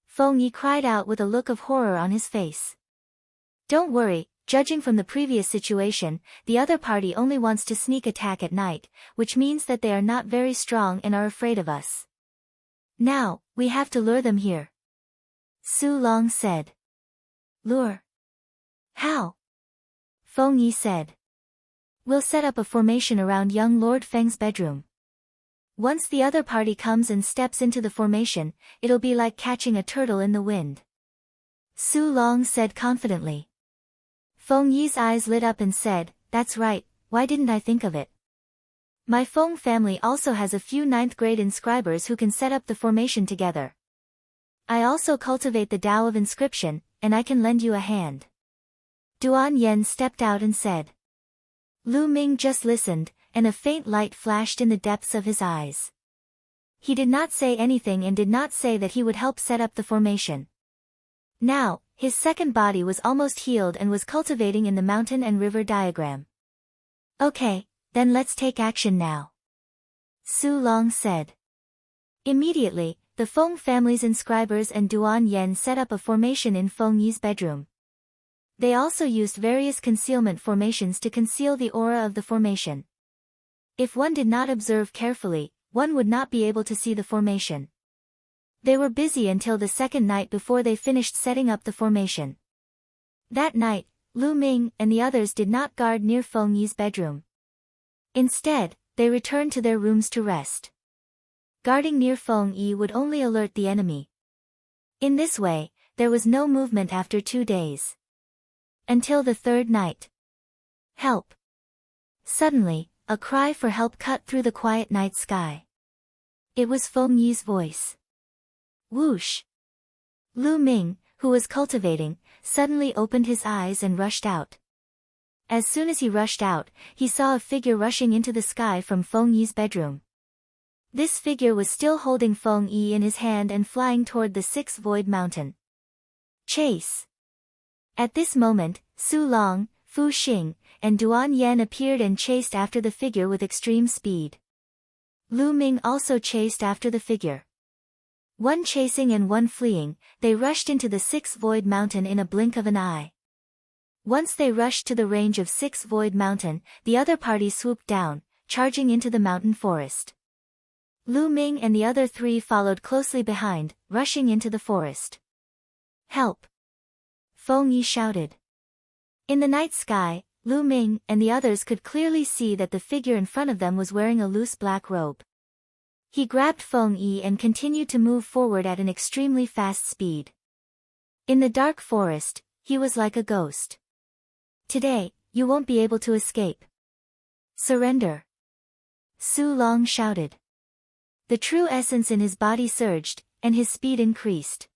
Feng Yi cried out with a look of horror on his face. Don't worry, judging from the previous situation, the other party only wants to sneak attack at night, which means that they are not very strong and are afraid of us. Now, we have to lure them here. Su Long said. Lure? How? Feng Yi said. We'll set up a formation around young Lord Feng's bedroom. Once the other party comes and steps into the formation, it'll be like catching a turtle in the wind. Su Long said confidently. Feng Yi's eyes lit up and said, That's right, why didn't I think of it? My Feng family also has a few 9th grade inscribers who can set up the formation together. I also cultivate the Tao of inscription, and I can lend you a hand. Duan Yen stepped out and said. Lu Ming just listened, and a faint light flashed in the depths of his eyes. He did not say anything and did not say that he would help set up the formation. Now, his second body was almost healed and was cultivating in the mountain and river diagram. Okay, then let's take action now. Su Long said. Immediately, the Feng family's inscribers and Duan Yen set up a formation in Feng Yi's bedroom. They also used various concealment formations to conceal the aura of the formation. If one did not observe carefully, one would not be able to see the formation. They were busy until the second night before they finished setting up the formation. That night, Lu Ming and the others did not guard near Feng Yi's bedroom. Instead, they returned to their rooms to rest. Guarding near Feng Yi would only alert the enemy. In this way, there was no movement after 2 days. Until the third night. Help! Suddenly, a cry for help cut through the quiet night sky. It was Feng Yi's voice. Whoosh! Lu Ming, who was cultivating, suddenly opened his eyes and rushed out. As soon as he rushed out, he saw a figure rushing into the sky from Feng Yi's bedroom. This figure was still holding Feng Yi in his hand and flying toward the 6th Void Mountain. Chase! At this moment, Su Long, Fu Xing, and Duan Yen appeared and chased after the figure with extreme speed. Lu Ming also chased after the figure. One chasing and one fleeing, they rushed into the 6 Void Mountain in a blink of an eye. Once they rushed to the range of 6 Void Mountain, the other party swooped down, charging into the mountain forest. Lu Ming and the other 3 followed closely behind, rushing into the forest. Help! Feng Yi shouted. In the night sky, Lu Ming and the others could clearly see that the figure in front of them was wearing a loose black robe. He grabbed Feng Yi and continued to move forward at an extremely fast speed. In the dark forest, he was like a ghost. Today, you won't be able to escape. Surrender! Su Long shouted. The true essence in his body surged, and his speed increased.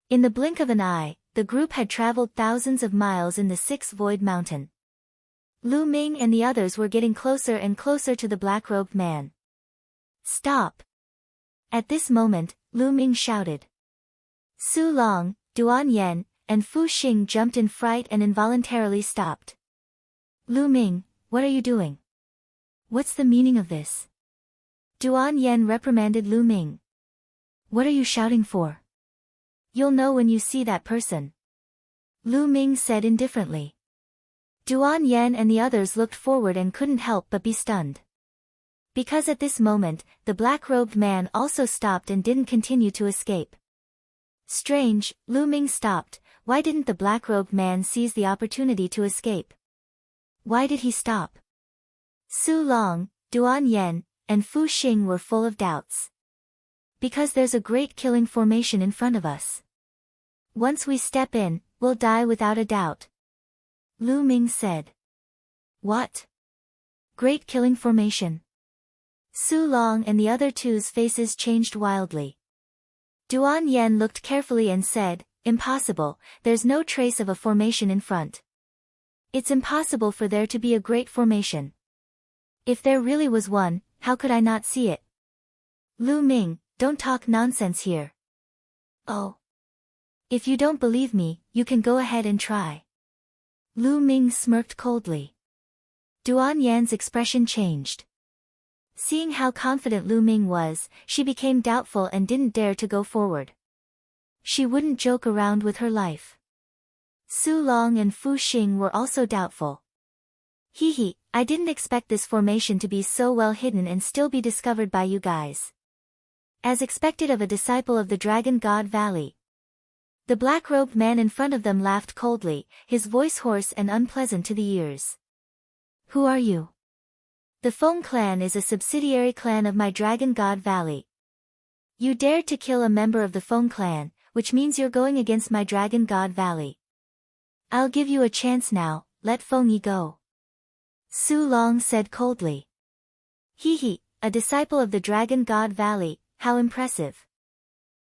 In the blink of an eye, the group had traveled thousands of miles in the 6 Void Mountain. Lu Ming and the others were getting closer and closer to the black-robed man. Stop! At this moment, Lu Ming shouted. Su Long, Duan Yen, and Fu Xing jumped in fright and involuntarily stopped. Lu Ming, what are you doing? What's the meaning of this? Duan Yen reprimanded Lu Ming. What are you shouting for? You'll know when you see that person. Lu Ming said indifferently. Duan Yen and the others looked forward and couldn't help but be stunned. Because at this moment, the black-robed man also stopped and didn't continue to escape. Strange, Lu Ming stopped. Why didn't the black-robed man seize the opportunity to escape? Why did he stop? Su Long, Duan Yen, and Fu Xing were full of doubts. Because there's a great killing formation in front of us. Once we step in, we'll die without a doubt. Lu Ming said. What? Great killing formation. Su Long and the other 2's faces changed wildly. Duan Yen looked carefully and said, Impossible, there's no trace of a formation in front. It's impossible for there to be a great formation. If there really was one, how could I not see it? Lu Ming, don't talk nonsense here. Oh. If you don't believe me, you can go ahead and try. Lu Ming smirked coldly. Duan Yan's expression changed. Seeing how confident Lu Ming was, she became doubtful and didn't dare to go forward. She wouldn't joke around with her life. Su Long and Fu Xing were also doubtful. Hee, I didn't expect this formation to be so well hidden and still be discovered by you guys. As expected of a disciple of the Dragon God Valley. The black-robed man in front of them laughed coldly, his voice hoarse and unpleasant to the ears. Who are you? The Feng clan is a subsidiary clan of my Dragon God Valley. You dared to kill a member of the Feng clan, which means you're going against my Dragon God Valley. I'll give you a chance now, let Feng Yi go. Su Long said coldly. Hee, a disciple of the Dragon God Valley, how impressive.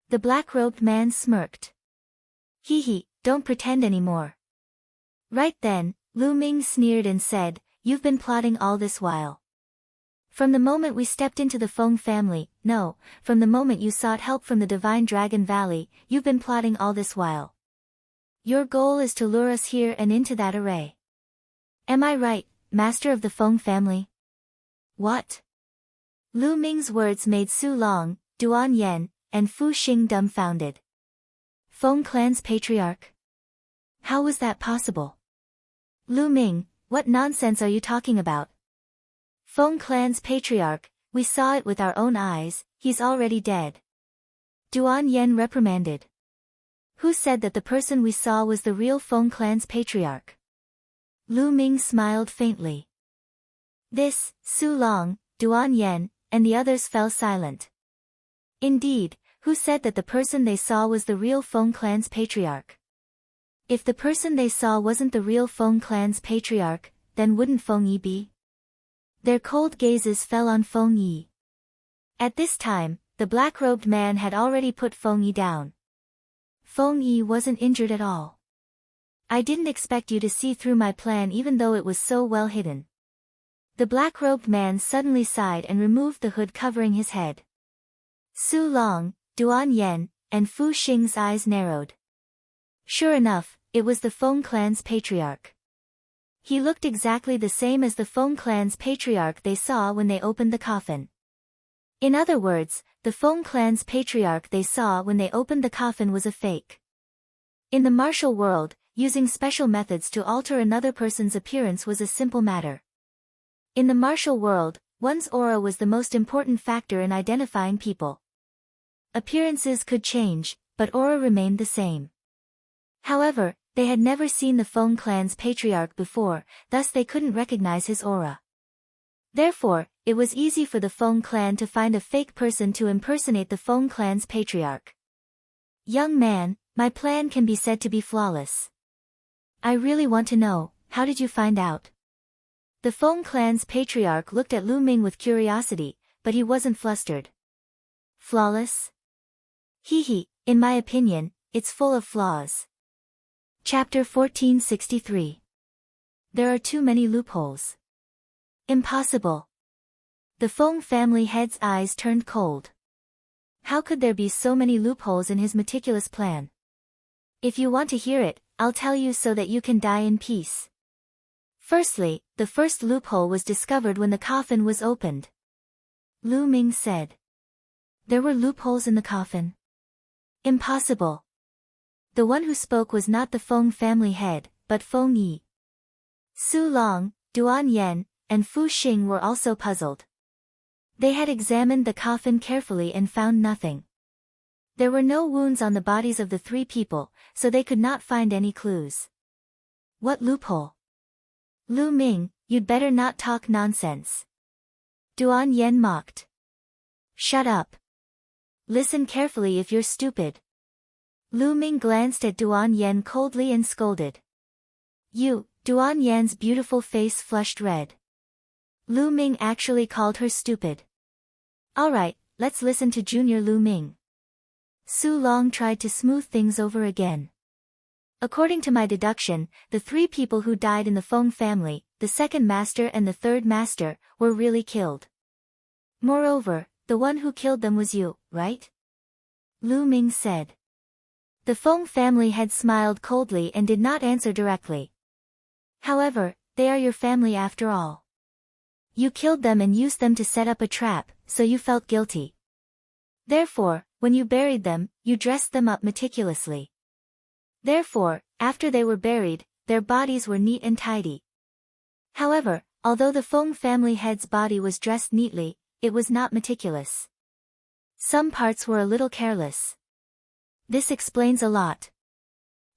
The black-robed man smirked. Hee, don't pretend anymore. Right then, Lu Ming sneered and said, You've been plotting all this while. From the moment we stepped into the Feng family, no, from the moment you sought help from the Divine Dragon Valley, you've been plotting all this while. Your goal is to lure us here and into that array. Am I right, Master of the Feng family? What? Lu Ming's words made Su Long, Duan Yen, and Fu Xing dumbfounded. Feng clan's patriarch? How was that possible? Lu Ming, what nonsense are you talking about? Feng clan's patriarch, we saw it with our own eyes, he's already dead. Duan Yen reprimanded. Who said that the person we saw was the real Feng clan's patriarch? Lu Ming smiled faintly. This, Su Long, Duan Yen, and the others fell silent. Indeed, who said that the person they saw was the real Feng clan's patriarch? If the person they saw wasn't the real Feng clan's patriarch, then wouldn't Feng Yi be? Their cold gazes fell on Feng Yi. At this time, the black-robed man had already put Feng Yi down. Feng Yi wasn't injured at all. I didn't expect you to see through my plan even though it was so well hidden. The black-robed man suddenly sighed and removed the hood covering his head. Su Long, Duan Yen, and Fu Xing's eyes narrowed. Sure enough, it was the Feng clan's patriarch. He looked exactly the same as the Feng clan's patriarch they saw when they opened the coffin. In other words, the Feng clan's patriarch they saw when they opened the coffin was a fake. In the martial world, using special methods to alter another person's appearance was a simple matter. In the martial world, one's aura was the most important factor in identifying people. Appearances could change, but aura remained the same. However, they had never seen the Feng clan's patriarch before, thus they couldn't recognize his aura. Therefore, it was easy for the Feng clan to find a fake person to impersonate the Feng clan's patriarch. Young man, my plan can be said to be flawless. I really want to know, how did you find out? The Feng clan's patriarch looked at Lu Ming with curiosity, but he wasn't flustered. Flawless? Hee, in my opinion, it's full of flaws. Chapter 1463. There are too many loopholes. Impossible. The Feng family head's eyes turned cold. How could there be so many loopholes in his meticulous plan? If you want to hear it, I'll tell you so that you can die in peace. Firstly, the first loophole was discovered when the coffin was opened. Lu Ming said. There were loopholes in the coffin? Impossible. The one who spoke was not the Feng family head, but Feng Yi. Su Long, Duan Yen, and Fu Xing were also puzzled. They had examined the coffin carefully and found nothing. There were no wounds on the bodies of the three people, so they could not find any clues. What loophole? Lu Ming, you'd better not talk nonsense. Duan Yen mocked. Shut up. Listen carefully if you're stupid. Lu Ming glanced at Duan Yen coldly and scolded. Duan Yan's beautiful face flushed red. Lu Ming actually called her stupid. Alright, let's listen to Junior Lu Ming. Su Long tried to smooth things over again. According to my deduction, the three people who died in the Feng family, the second master and the third master, were really killed. Moreover, the one who killed them was you, right? Lu Ming said. The Feng family head smiled coldly and did not answer directly. However, they are your family after all. You killed them and used them to set up a trap, so you felt guilty. Therefore, when you buried them, you dressed them up meticulously. Therefore, after they were buried, their bodies were neat and tidy. However, although the Feng family head's body was dressed neatly, it was not meticulous. Some parts were a little careless. This explains a lot.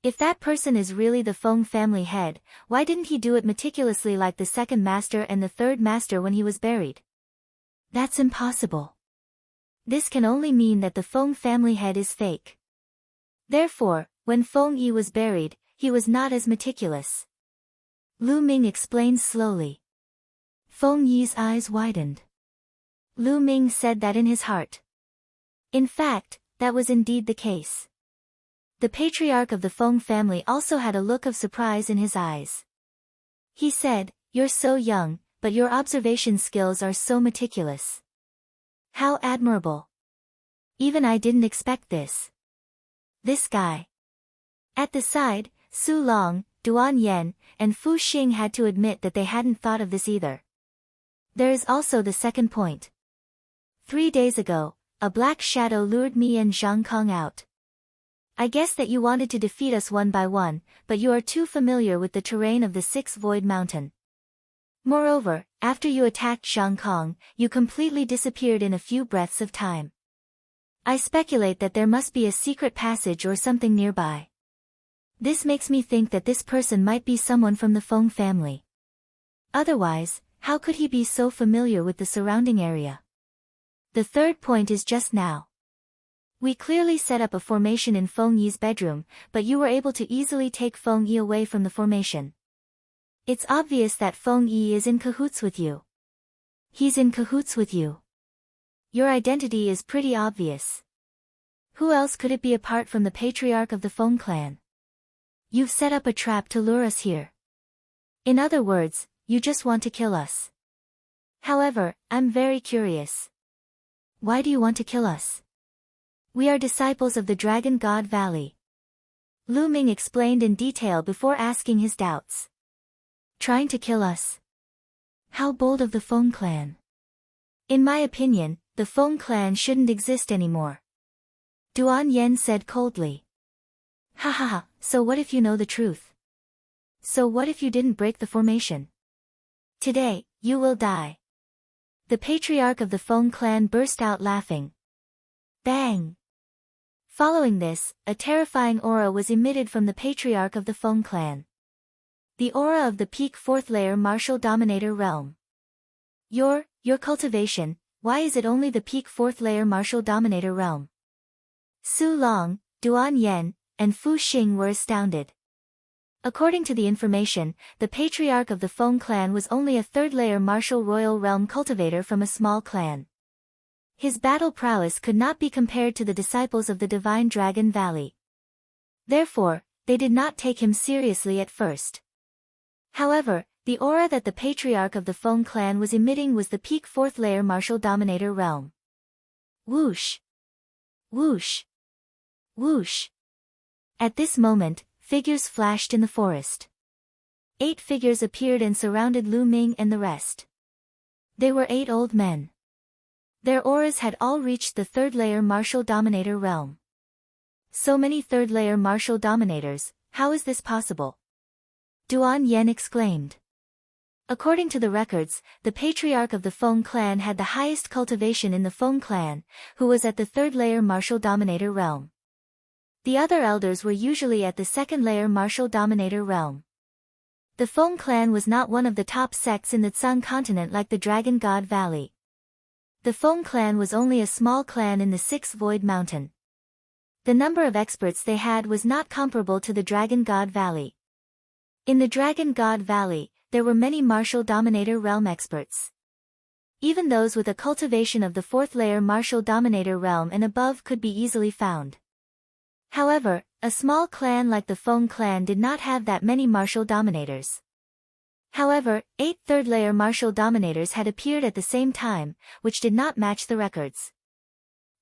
If that person is really the Feng family head, why didn't he do it meticulously like the second master and the third master when he was buried? That's impossible. This can only mean that the Feng family head is fake. Therefore, when Feng Yi was buried, he was not as meticulous. Lu Ming explained slowly. Feng Yi's eyes widened. Lu Ming said that in his heart. In fact, that was indeed the case. The patriarch of the Feng family also had a look of surprise in his eyes. He said, "You're so young, but your observation skills are so meticulous. How admirable. Even I didn't expect this. This guy." At the side, Su Long, Duan Yen, and Fu Xing had to admit that they hadn't thought of this either. There is also the second point. 3 days ago, a black shadow lured me and Zhang Kong out. I guess that you wanted to defeat us one by one, but you are too familiar with the terrain of the Sixth Void Mountain. Moreover, after you attacked Zhang Kong, you completely disappeared in a few breaths of time. I speculate that there must be a secret passage or something nearby. This makes me think that this person might be someone from the Feng family. Otherwise, how could he be so familiar with the surrounding area? The third point is just now. We clearly set up a formation in Feng Yi's bedroom, but you were able to easily take Feng Yi away from the formation. It's obvious that Feng Yi is in cahoots with you. He's in cahoots with you. Your identity is pretty obvious. Who else could it be apart from the patriarch of the Feng clan? You've set up a trap to lure us here. In other words, you just want to kill us. However, I'm very curious. Why do you want to kill us? We are disciples of the Dragon God Valley. Lu Ming explained in detail before asking his doubts. Trying to kill us? How bold of the Feng clan. In my opinion, the Feng clan shouldn't exist anymore. Duan Yen said coldly. Ha ha ha, so what if you know the truth? So what if you didn't break the formation? Today, you will die. The patriarch of the Feng clan burst out laughing. Bang! Following this, a terrifying aura was emitted from the patriarch of the Feng clan. The aura of the peak 4th layer martial dominator realm. Your cultivation, why is it only the peak 4th layer martial dominator realm? Su Long, Duan Yen, and Fu Xing were astounded. According to the information, the patriarch of the Feng clan was only a 3rd layer martial royal realm cultivator from a small clan. His battle prowess could not be compared to the disciples of the Divine Dragon Valley. Therefore, they did not take him seriously at first. However, the aura that the patriarch of the Feng clan was emitting was the peak 4th layer martial dominator realm. Whoosh! Whoosh! Whoosh! At this moment, figures flashed in the forest. 8 figures appeared and surrounded Lu Ming and the rest. They were 8 old men. Their auras had all reached the 3rd layer martial dominator realm. So many 3rd layer martial dominators, how is this possible? Duan Yen exclaimed. According to the records, the patriarch of the Feng clan had the highest cultivation in the Feng clan, who was at the 3rd layer martial dominator realm. The other elders were usually at the 2nd layer martial dominator realm. The Feng clan was not one of the top sects in the Tsang continent like the Dragon God Valley. The Feng clan was only a small clan in the 6th Void Mountain. The number of experts they had was not comparable to the Dragon God Valley. In the Dragon God Valley, there were many martial dominator realm experts. Even those with a cultivation of the 4th layer martial dominator realm and above could be easily found. However, a small clan like the Feng clan did not have that many martial dominators. However, 8 3rd layer martial dominators had appeared at the same time, which did not match the records.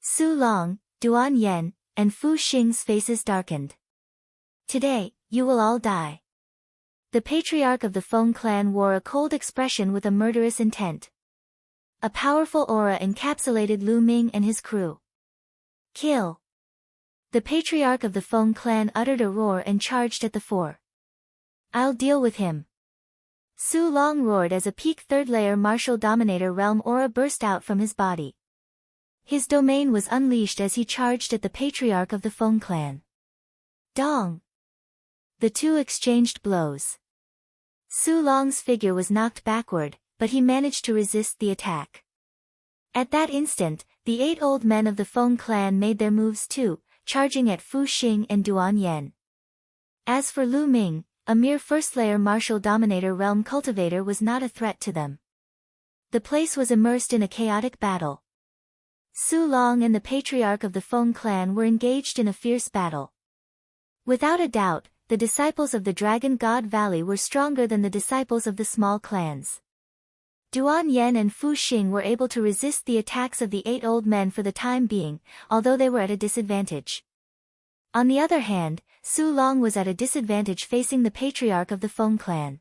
Su Long, Duan Yen, and Fu Xing's faces darkened. Today, you will all die. The patriarch of the Feng clan wore a cold expression with a murderous intent. A powerful aura encapsulated Lu Ming and his crew. Kill! The patriarch of the Feng clan uttered a roar and charged at the 4. I'll deal with him. Su Long roared as a peak 3rd layer martial dominator realm aura burst out from his body. His domain was unleashed as he charged at the patriarch of the Feng clan. Dong! The two exchanged blows. Su Long's figure was knocked backward, but he managed to resist the attack. At that instant, the 8 old men of the Feng clan made their moves too, charging at Fu Xing and Duan Yen. As for Lu Ming, a mere 1st layer martial dominator realm cultivator was not a threat to them. The place was immersed in a chaotic battle. Su Long and the patriarch of the Feng clan were engaged in a fierce battle. Without a doubt, the disciples of the Dragon God Valley were stronger than the disciples of the small clans. Duan Yen and Fu Xing were able to resist the attacks of the 8 old men for the time being, although they were at a disadvantage. On the other hand, Su Long was at a disadvantage facing the patriarch of the Feng clan.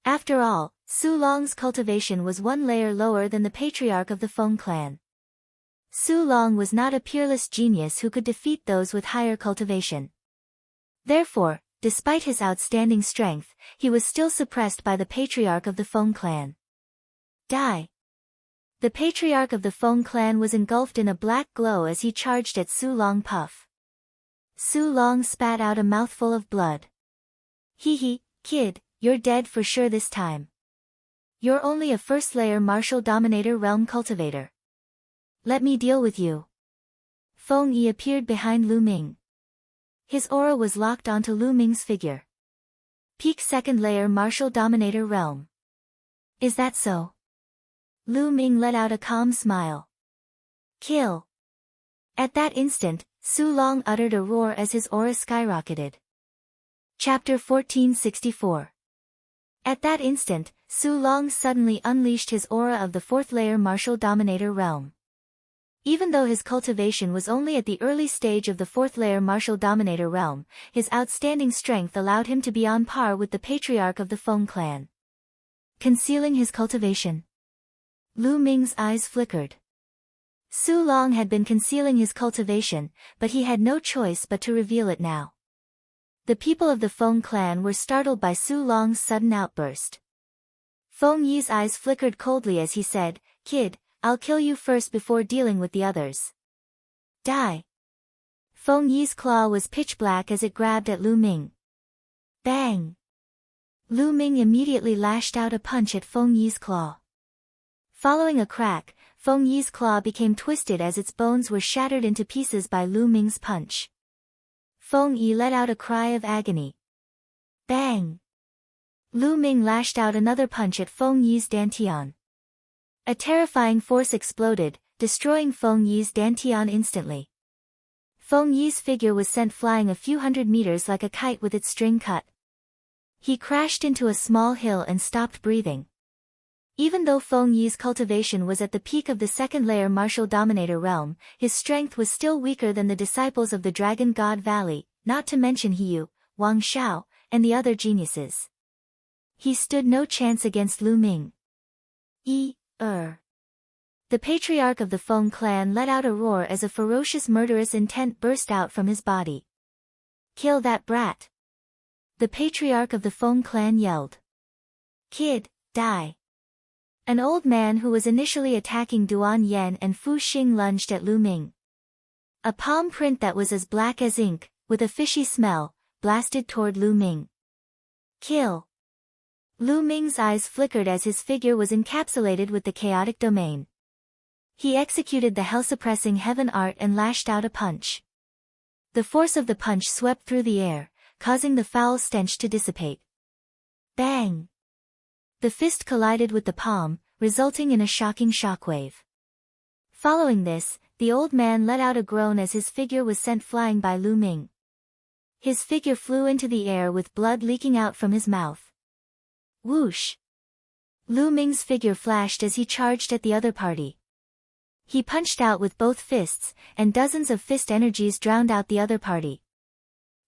After all, Su Long's cultivation was 1 layer lower than the patriarch of the Feng clan. Su Long was not a peerless genius who could defeat those with higher cultivation. Therefore, despite his outstanding strength, he was still suppressed by the patriarch of the Feng clan. Die! The patriarch of the Feng clan was engulfed in a black glow as he charged at Su Long Puff. Su Long spat out a mouthful of blood. Hee hee, kid, you're dead for sure this time. You're only a 1st layer martial dominator realm cultivator. Let me deal with you. Feng Yi appeared behind Lu Ming. His aura was locked onto Lu Ming's figure. Peak 2nd layer martial dominator realm. Is that so? Lu Ming let out a calm smile. Kill! At that instant, Su Long uttered a roar as his aura skyrocketed. Chapter 1464. At that instant, Su Long suddenly unleashed his aura of the 4th layer martial dominator realm. Even though his cultivation was only at the early stage of the 4th layer martial dominator realm, his outstanding strength allowed him to be on par with the patriarch of the Feng clan. Concealing his cultivation. Lu Ming's eyes flickered. Su Long had been concealing his cultivation, but he had no choice but to reveal it now. The people of the Feng clan were startled by Su Long's sudden outburst. Feng Yi's eyes flickered coldly as he said, "Kid, I'll kill you first before dealing with the others." Die. Feng Yi's claw was pitch black as it grabbed at Lu Ming. Bang! Lu Ming immediately lashed out a punch at Feng Yi's claw. Following a crack, Feng Yi's claw became twisted as its bones were shattered into pieces by Lu Ming's punch. Feng Yi let out a cry of agony. Bang! Lu Ming lashed out another punch at Feng Yi's dantian. A terrifying force exploded, destroying Feng Yi's dantian instantly. Feng Yi's figure was sent flying a few hundred meters like a kite with its string cut. He crashed into a small hill and stopped breathing. Even though Feng Yi's cultivation was at the peak of the second-layer martial dominator realm, his strength was still weaker than the disciples of the Dragon God Valley, not to mention Hiyu, Wang Xiao, and the other geniuses. He stood no chance against Lu Ming. The patriarch of the Feng clan let out a roar as a ferocious murderous intent burst out from his body. Kill that brat! The patriarch of the Feng clan yelled. Kid, die! An old man who was initially attacking Duan Yen and Fu Xing lunged at Lu Ming. A palm print that was as black as ink, with a fishy smell, blasted toward Lu Ming. Kill! Lu Ming's eyes flickered as his figure was encapsulated with the chaotic domain. He executed the hell-suppressing heaven art and lashed out a punch. The force of the punch swept through the air, causing the foul stench to dissipate. Bang! The fist collided with the palm, resulting in a shocking shockwave. Following this, the old man let out a groan as his figure was sent flying by Lu Ming. His figure flew into the air with blood leaking out from his mouth. Whoosh! Lu Ming's figure flashed as he charged at the other party. He punched out with both fists, and dozens of fist energies drowned out the other party.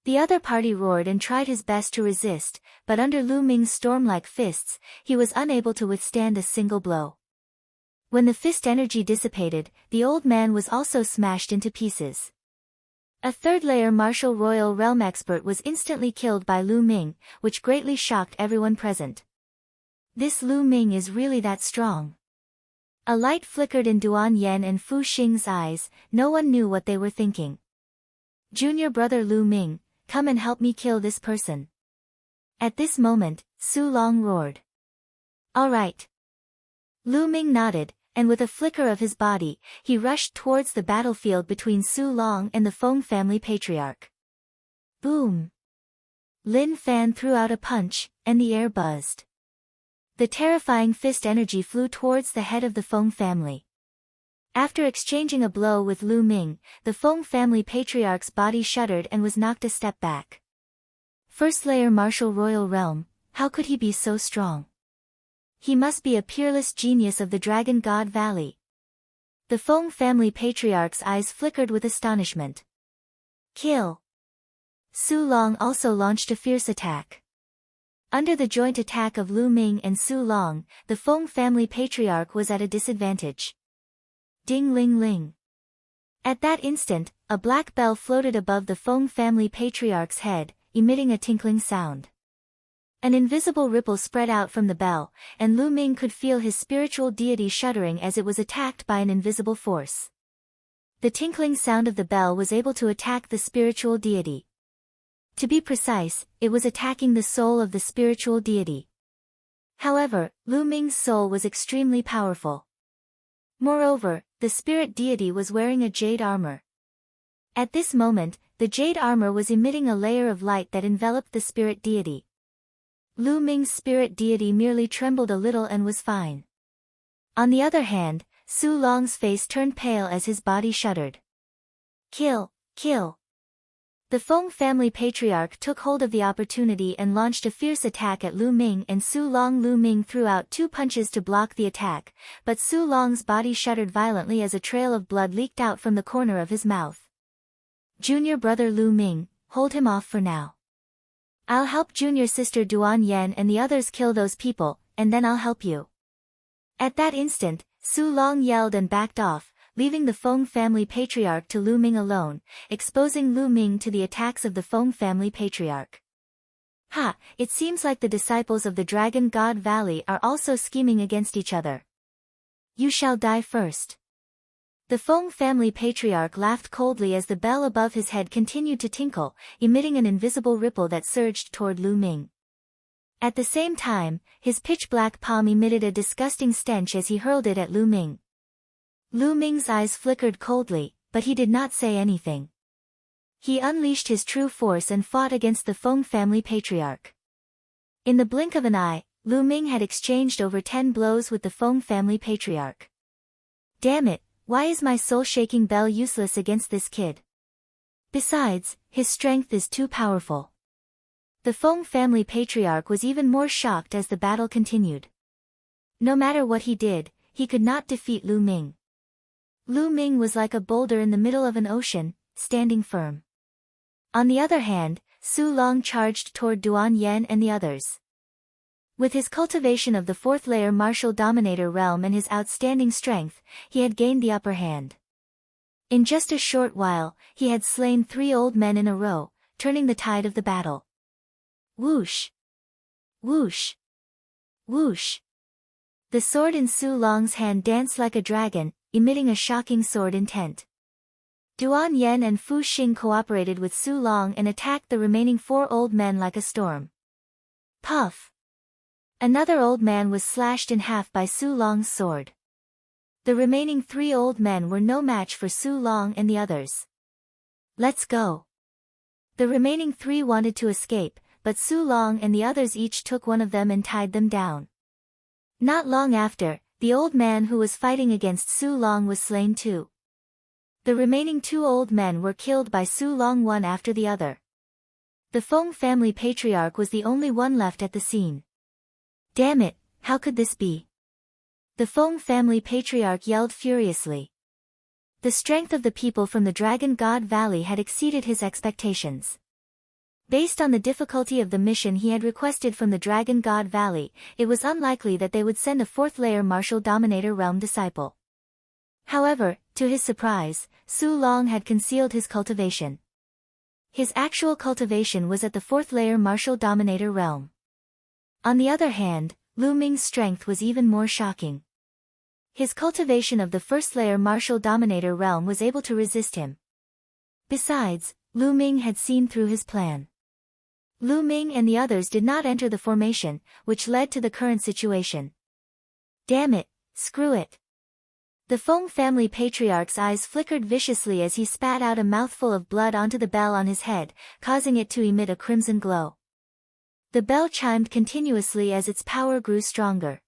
The other party roared and tried his best to resist, but under Lu Ming's storm-like fists, he was unable to withstand a single blow. When the fist energy dissipated, the old man was also smashed into pieces. A third-layer martial royal realm expert was instantly killed by Lu Ming, which greatly shocked everyone present. This Lu Ming is really that strong. A light flickered in Duan Yen and Fu Xing's eyes, no one knew what they were thinking. Junior brother Lu Ming, come and help me kill this person. At this moment, Su Long roared. All right. Lu Ming nodded, and with a flicker of his body, he rushed towards the battlefield between Su Long and the Feng family patriarch. Boom! Lin Fan threw out a punch, and the air buzzed. The terrifying fist energy flew towards the head of the Feng family. After exchanging a blow with Lu Ming, the Feng family patriarch's body shuddered and was knocked a step back. First-layer martial royal realm, how could he be so strong? He must be a peerless genius of the Dragon God Valley. The Feng family patriarch's eyes flickered with astonishment. Kill! Su Long also launched a fierce attack. Under the joint attack of Lu Ming and Su Long, the Feng family patriarch was at a disadvantage. Ding-ling-ling. At that instant, a black bell floated above the Feng family patriarch's head, emitting a tinkling sound. An invisible ripple spread out from the bell, and Lu Ming could feel his spiritual deity shuddering as it was attacked by an invisible force. The tinkling sound of the bell was able to attack the spiritual deity. To be precise, it was attacking the soul of the spiritual deity. However, Lu Ming's soul was extremely powerful. Moreover, the spirit deity was wearing a jade armor. At this moment, the jade armor was emitting a layer of light that enveloped the spirit deity. Lu Ming's spirit deity merely trembled a little and was fine. On the other hand, Su Long's face turned pale as his body shuddered. Kill, kill! The Feng family patriarch took hold of the opportunity and launched a fierce attack at Lu Ming and Su Long. Lu Ming threw out 2 punches to block the attack, but Su Long's body shuddered violently as a trail of blood leaked out from the corner of his mouth. Junior brother Lu Ming, hold him off for now. I'll help junior sister Duan Yen and the others kill those people, and then I'll help you. At that instant, Su Long yelled and backed off, leaving the Feng family patriarch to Lu Ming alone, exposing Lu Ming to the attacks of the Feng family patriarch. Ha, it seems like the disciples of the Dragon God Valley are also scheming against each other. You shall die first. The Feng family patriarch laughed coldly as the bell above his head continued to tinkle, emitting an invisible ripple that surged toward Lu Ming. At the same time, his pitch-black palm emitted a disgusting stench as he hurled it at Lu Ming. Lu Ming's eyes flickered coldly, but he did not say anything. He unleashed his true force and fought against the Feng family patriarch. In the blink of an eye, Lu Ming had exchanged over 10 blows with the Feng family patriarch. Damn it, why is my soul-shaking bell useless against this kid? Besides, his strength is too powerful. The Feng family patriarch was even more shocked as the battle continued. No matter what he did, he could not defeat Lu Ming. Lu Ming was like a boulder in the middle of an ocean, standing firm. On the other hand, Su Long charged toward Duan Yen and the others. With his cultivation of the 4th-layer martial dominator realm and his outstanding strength, he had gained the upper hand. In just a short while, he had slain 3 old men in a row, turning the tide of the battle. Whoosh! Whoosh! Whoosh! The sword in Su Long's hand danced like a dragon, emitting a shocking sword intent. Duan Yen and Fu Xing cooperated with Su Long and attacked the remaining 4 old men like a storm. Puff! Another old man was slashed in half by Su Long's sword. The remaining 3 old men were no match for Su Long and the others. Let's go. The remaining 3 wanted to escape, but Su Long and the others each took one of them and tied them down. Not long after, the old man who was fighting against Su Long was slain too. The remaining 2 old men were killed by Su Long one after the other. The Feng family patriarch was the only one left at the scene. Damn it, how could this be? The Feng family patriarch yelled furiously. The strength of the people from the Dragon God Valley had exceeded his expectations. Based on the difficulty of the mission he had requested from the Dragon God Valley, it was unlikely that they would send a 4th-layer martial dominator realm disciple. However, to his surprise, Su Long had concealed his cultivation. His actual cultivation was at the 4th-layer martial dominator realm. On the other hand, Lu Ming's strength was even more shocking. His cultivation of the 1st-layer martial dominator realm was able to resist him. Besides, Lu Ming had seen through his plan. Lu Ming and the others did not enter the formation, which led to the current situation. Damn it, screw it. The Feng family patriarch's eyes flickered viciously as he spat out a mouthful of blood onto the bell on his head, causing it to emit a crimson glow. The bell chimed continuously as its power grew stronger.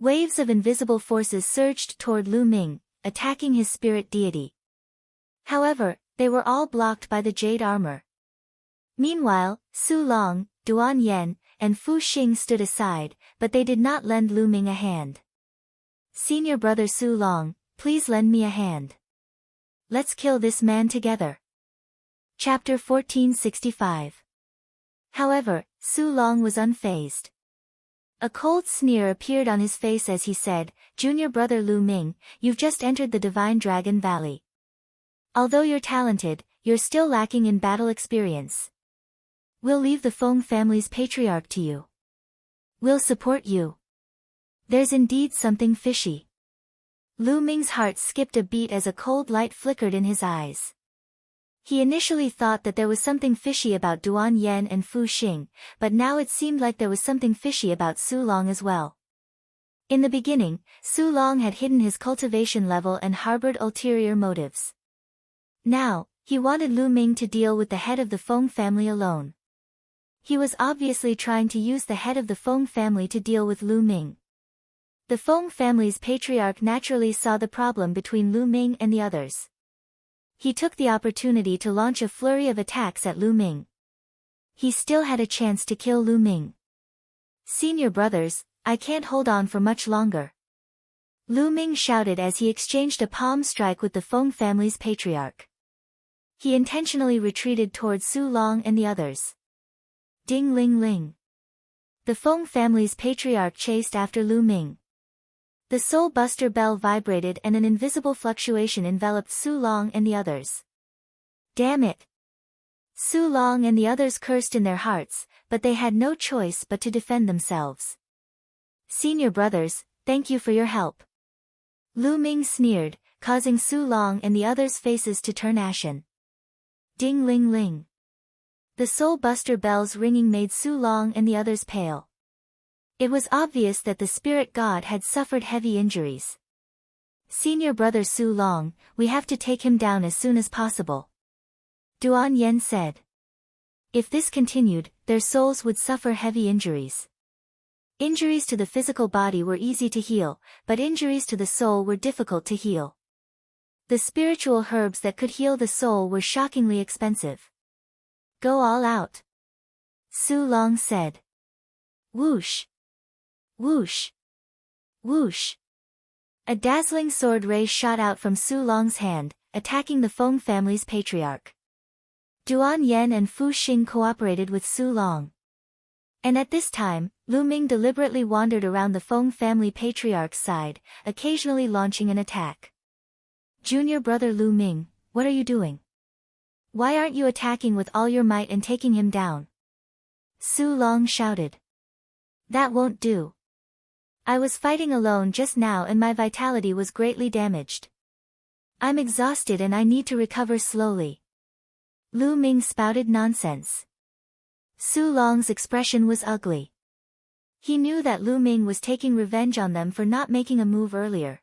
Waves of invisible forces surged toward Lu Ming, attacking his spirit deity. However, they were all blocked by the jade armor. Meanwhile, Su Long, Duan Yen, and Fu Xing stood aside, but they did not lend Lu Ming a hand. Senior brother Su Long, please lend me a hand. Let's kill this man together. Chapter 1465. However, Su Long was unfazed. A cold sneer appeared on his face as he said, Junior brother Lu Ming, you've just entered the Divine Dragon Valley. Although you're talented, you're still lacking in battle experience. We'll leave the Feng family's patriarch to you. We'll support you. There's indeed something fishy. Lu Ming's heart skipped a beat as a cold light flickered in his eyes. He initially thought that there was something fishy about Duan Yen and Fu Xing, but now it seemed like there was something fishy about Su Long as well. In the beginning, Su Long had hidden his cultivation level and harbored ulterior motives. Now, he wanted Lu Ming to deal with the head of the Feng family alone. He was obviously trying to use the head of the Feng family to deal with Lu Ming. The Feng family's patriarch naturally saw the problem between Lu Ming and the others. He took the opportunity to launch a flurry of attacks at Lu Ming. He still had a chance to kill Lu Ming. Senior brothers, I can't hold on for much longer. Lu Ming shouted as he exchanged a palm strike with the Feng family's patriarch. He intentionally retreated towards Su Long and the others. Ding ling ling. The Feng family's patriarch chased after Lu Ming. The soul buster bell vibrated and an invisible fluctuation enveloped Su Long and the others. Damn it! Su Long and the others cursed in their hearts, but they had no choice but to defend themselves. Senior brothers, thank you for your help. Lu Ming sneered, causing Su Long and the others' faces to turn ashen. Ding ling ling. The soul buster bell's ringing made Su Long and the others pale. It was obvious that the spirit god had suffered heavy injuries. Senior brother Su Long, we have to take him down as soon as possible. Duan Yen said. If this continued, their souls would suffer heavy injuries. Injuries to the physical body were easy to heal, but injuries to the soul were difficult to heal. The spiritual herbs that could heal the soul were shockingly expensive. Go all out. Su Long said. Whoosh! Whoosh! Whoosh! A dazzling sword ray shot out from Su Long's hand, attacking the Feng family's patriarch. Duan Yen and Fu Xing cooperated with Su Long. And at this time, Lu Ming deliberately wandered around the Feng family patriarch's side, occasionally launching an attack. Junior brother Lu Ming, what are you doing? Why aren't you attacking with all your might and taking him down? Su Long shouted. That won't do. I was fighting alone just now and my vitality was greatly damaged. I'm exhausted and I need to recover slowly. Lu Ming spouted nonsense. Su Long's expression was ugly. He knew that Lu Ming was taking revenge on them for not making a move earlier.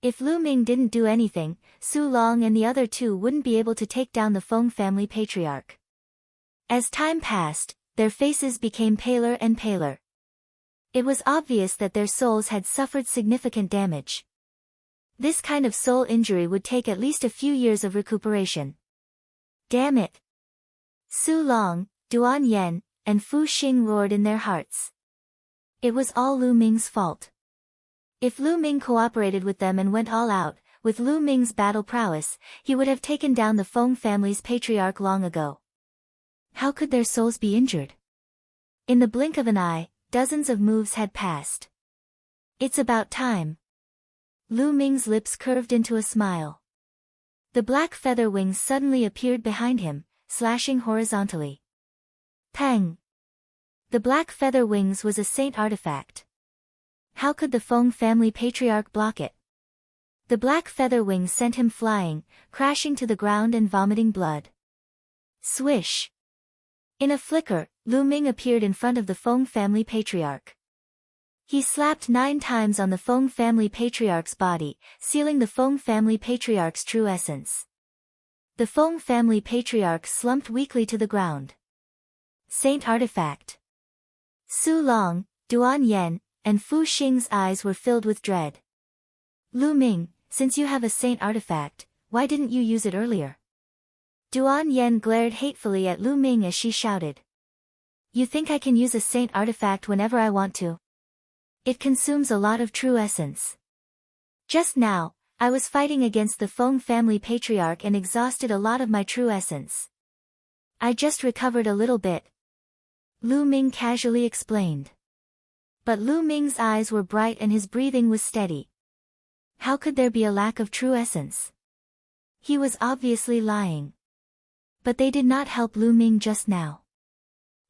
If Lu Ming didn't do anything, Su Long and the other two wouldn't be able to take down the Feng family patriarch. As time passed, their faces became paler and paler. It was obvious that their souls had suffered significant damage. This kind of soul injury would take at least a few years of recuperation. Damn it! Su Long, Duan Yen, and Fu Xing roared in their hearts. It was all Lu Ming's fault. If Lu Ming cooperated with them and went all out, with Lu Ming's battle prowess, he would have taken down the Feng family's patriarch long ago. How could their souls be injured? In the blink of an eye, dozens of moves had passed. It's about time. Lu Ming's lips curved into a smile. The black feather wings suddenly appeared behind him, slashing horizontally. Pang! The black feather wings was a saint artifact. How could the Feng family patriarch block it? The black feather wings sent him flying, crashing to the ground and vomiting blood. Swish! In a flicker, Lu Ming appeared in front of the Feng family patriarch. He slapped 9 times on the Feng family patriarch's body, sealing the Feng family patriarch's true essence. The Feng family patriarch slumped weakly to the ground. Saint artifact. Su Long, Duan Yen, and Fu Xing's eyes were filled with dread. Lu Ming, since you have a saint artifact, why didn't you use it earlier? Duan Yen glared hatefully at Lu Ming as she shouted. You think I can use a saint artifact whenever I want to? It consumes a lot of true essence. Just now, I was fighting against the Feng family patriarch and exhausted a lot of my true essence. I just recovered a little bit. Lu Ming casually explained. But Lu Ming's eyes were bright and his breathing was steady. How could there be a lack of true essence? He was obviously lying. But they did not help Lu Ming just now.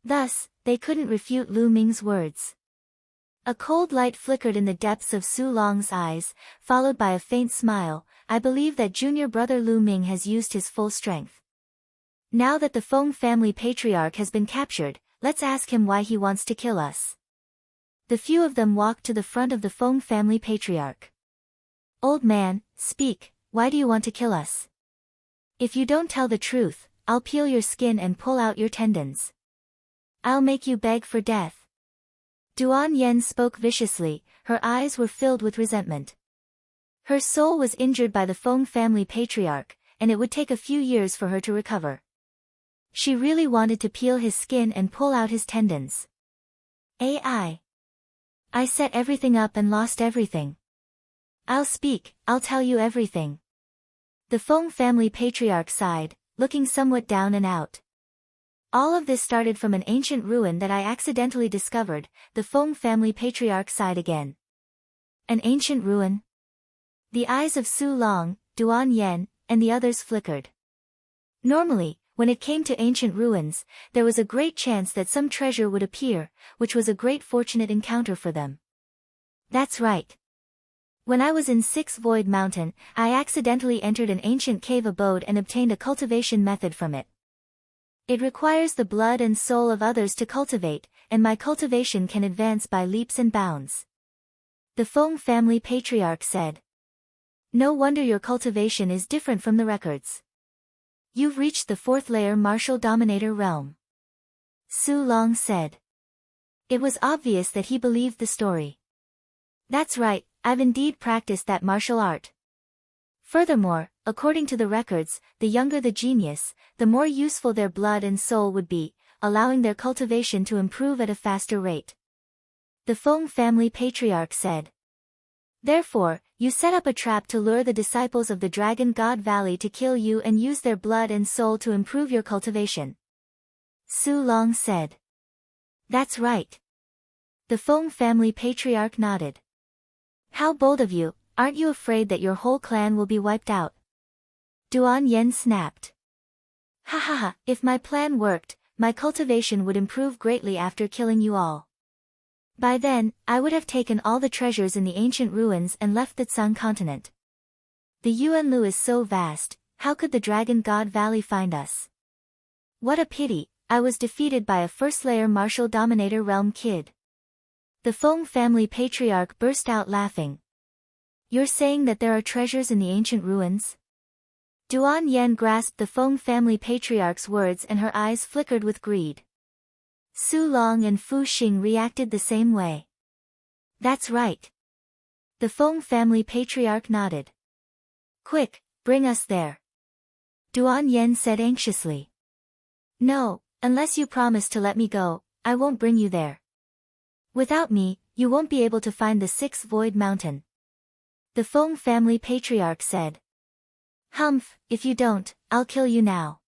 Thus, they couldn't refute Lu Ming's words. A cold light flickered in the depths of Su Long's eyes, followed by a faint smile. I believe that junior brother Lu Ming has used his full strength. Now that the Feng family patriarch has been captured, let's ask him why he wants to kill us. The few of them walked to the front of the Feng family patriarch. Old man, speak, why do you want to kill us? If you don't tell the truth, I'll peel your skin and pull out your tendons. I'll make you beg for death. Duan Yen spoke viciously, her eyes were filled with resentment. Her soul was injured by the Feng family patriarch, and it would take a few years for her to recover. She really wanted to peel his skin and pull out his tendons. I set everything up and lost everything. I'll speak, I'll tell you everything. The Feng family patriarch sighed, looking somewhat down and out. All of this started from an ancient ruin that I accidentally discovered. The Feng family patriarch sighed again. An ancient ruin? The eyes of Su Long, Duan Yen, and the others flickered. Normally, when it came to ancient ruins, there was a great chance that some treasure would appear, which was a great fortunate encounter for them. That's right. When I was in Six Void Mountain, I accidentally entered an ancient cave abode and obtained a cultivation method from it. It requires the blood and soul of others to cultivate, and my cultivation can advance by leaps and bounds. The Feng family patriarch said. No wonder your cultivation is different from the records. You've reached the 4th layer martial dominator realm. Su Long said. It was obvious that he believed the story. That's right, I've indeed practiced that martial art. Furthermore, according to the records, the younger the genius, the more useful their blood and soul would be, allowing their cultivation to improve at a faster rate. The Feng family patriarch said. Therefore, you set up a trap to lure the disciples of the Dragon God Valley to kill you and use their blood and soul to improve your cultivation. Su Long said. That's right. The Feng family patriarch nodded. How bold of you, aren't you afraid that your whole clan will be wiped out? Duan Yen snapped. Ha ha ha, if my plan worked, my cultivation would improve greatly after killing you all. By then, I would have taken all the treasures in the ancient ruins and left the Tsang continent. The Yuanlu is so vast, how could the Dragon God Valley find us? What a pity, I was defeated by a 1st layer martial dominator realm kid. The Feng family patriarch burst out laughing. You're saying that there are treasures in the ancient ruins? Duan Yen grasped the Feng family patriarch's words and her eyes flickered with greed. Su Long and Fu Xing reacted the same way. That's right. The Feng family patriarch nodded. Quick, bring us there. Duan Yen said anxiously. No, unless you promise to let me go, I won't bring you there. Without me, you won't be able to find the 6th Void Mountain. The Feng family patriarch said. Humph, if you don't, I'll kill you now.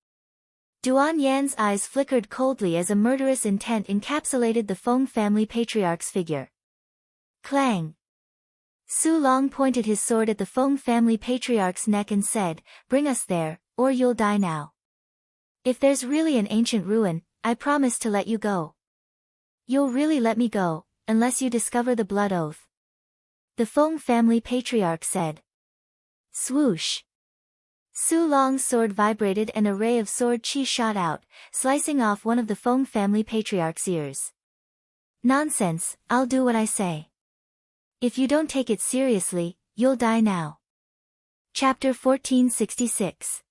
Duan Yan's eyes flickered coldly as a murderous intent encapsulated the Feng family patriarch's figure. Clang! Su Long pointed his sword at the Feng family patriarch's neck and said, Bring us there, or you'll die now. If there's really an ancient ruin, I promise to let you go. You'll really let me go, unless you discover the blood oath. The Feng family patriarch said. Swoosh! Su Long's sword vibrated and a ray of sword chi shot out, slicing off one of the Feng family patriarch's ears. Nonsense, I'll do what I say. If you don't take it seriously, you'll die now. Chapter 1466.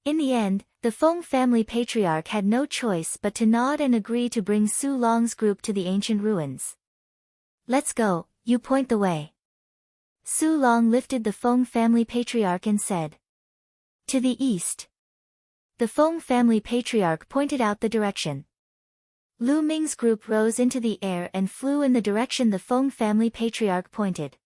In the end, the Feng family patriarch had no choice but to nod and agree to bring Su Long's group to the ancient ruins. Let's go, you point the way. Su Long lifted the Feng family patriarch and said. To the east. The Feng family patriarch pointed out the direction. Lu Ming's group rose into the air and flew in the direction the Feng family patriarch pointed.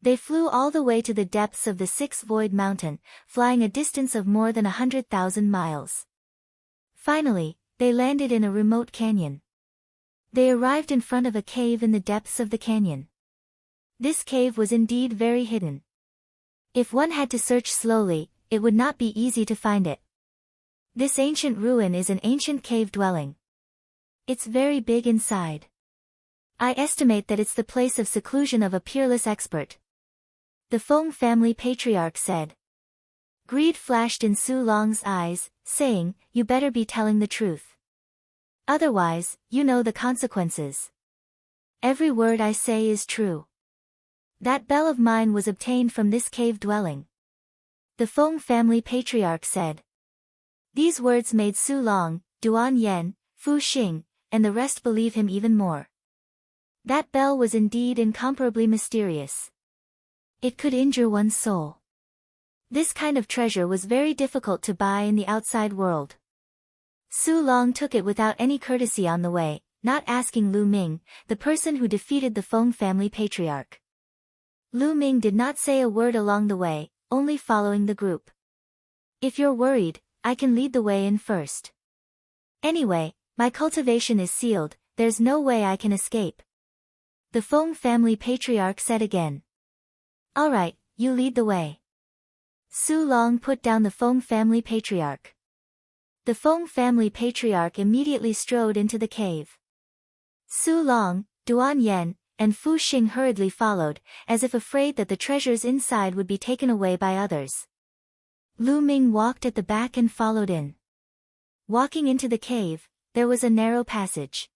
They flew all the way to the depths of the 6th Void Mountain, flying a distance of more than 100,000 miles. Finally, they landed in a remote canyon. They arrived in front of a cave in the depths of the canyon. This cave was indeed very hidden. If one had to search slowly, it would not be easy to find it. This ancient ruin is an ancient cave dwelling. It's very big inside. I estimate that it's the place of seclusion of a peerless expert. The Feng family patriarch said. Greed flashed in Su Long's eyes, saying, You better be telling the truth. Otherwise, you know the consequences. Every word I say is true. That bell of mine was obtained from this cave dwelling. The Feng family patriarch said. These words made Su Long, Duan Yen, Fu Xing, and the rest believe him even more. That bell was indeed incomparably mysterious. It could injure one's soul. This kind of treasure was very difficult to buy in the outside world. Su Long took it without any courtesy on the way, not asking Lu Ming, the person who defeated the Feng family patriarch. Lu Ming did not say a word along the way, only following the group. If you're worried, I can lead the way in first. Anyway, my cultivation is sealed, there's no way I can escape. The Feng family patriarch said again. Alright, you lead the way. Su Long put down the Feng family patriarch. The Feng family patriarch immediately strode into the cave. Su Long, Duan Yen, and Fu Xing hurriedly followed, as if afraid that the treasures inside would be taken away by others. Lu Ming walked at the back and followed in. Walking into the cave, there was a narrow passage.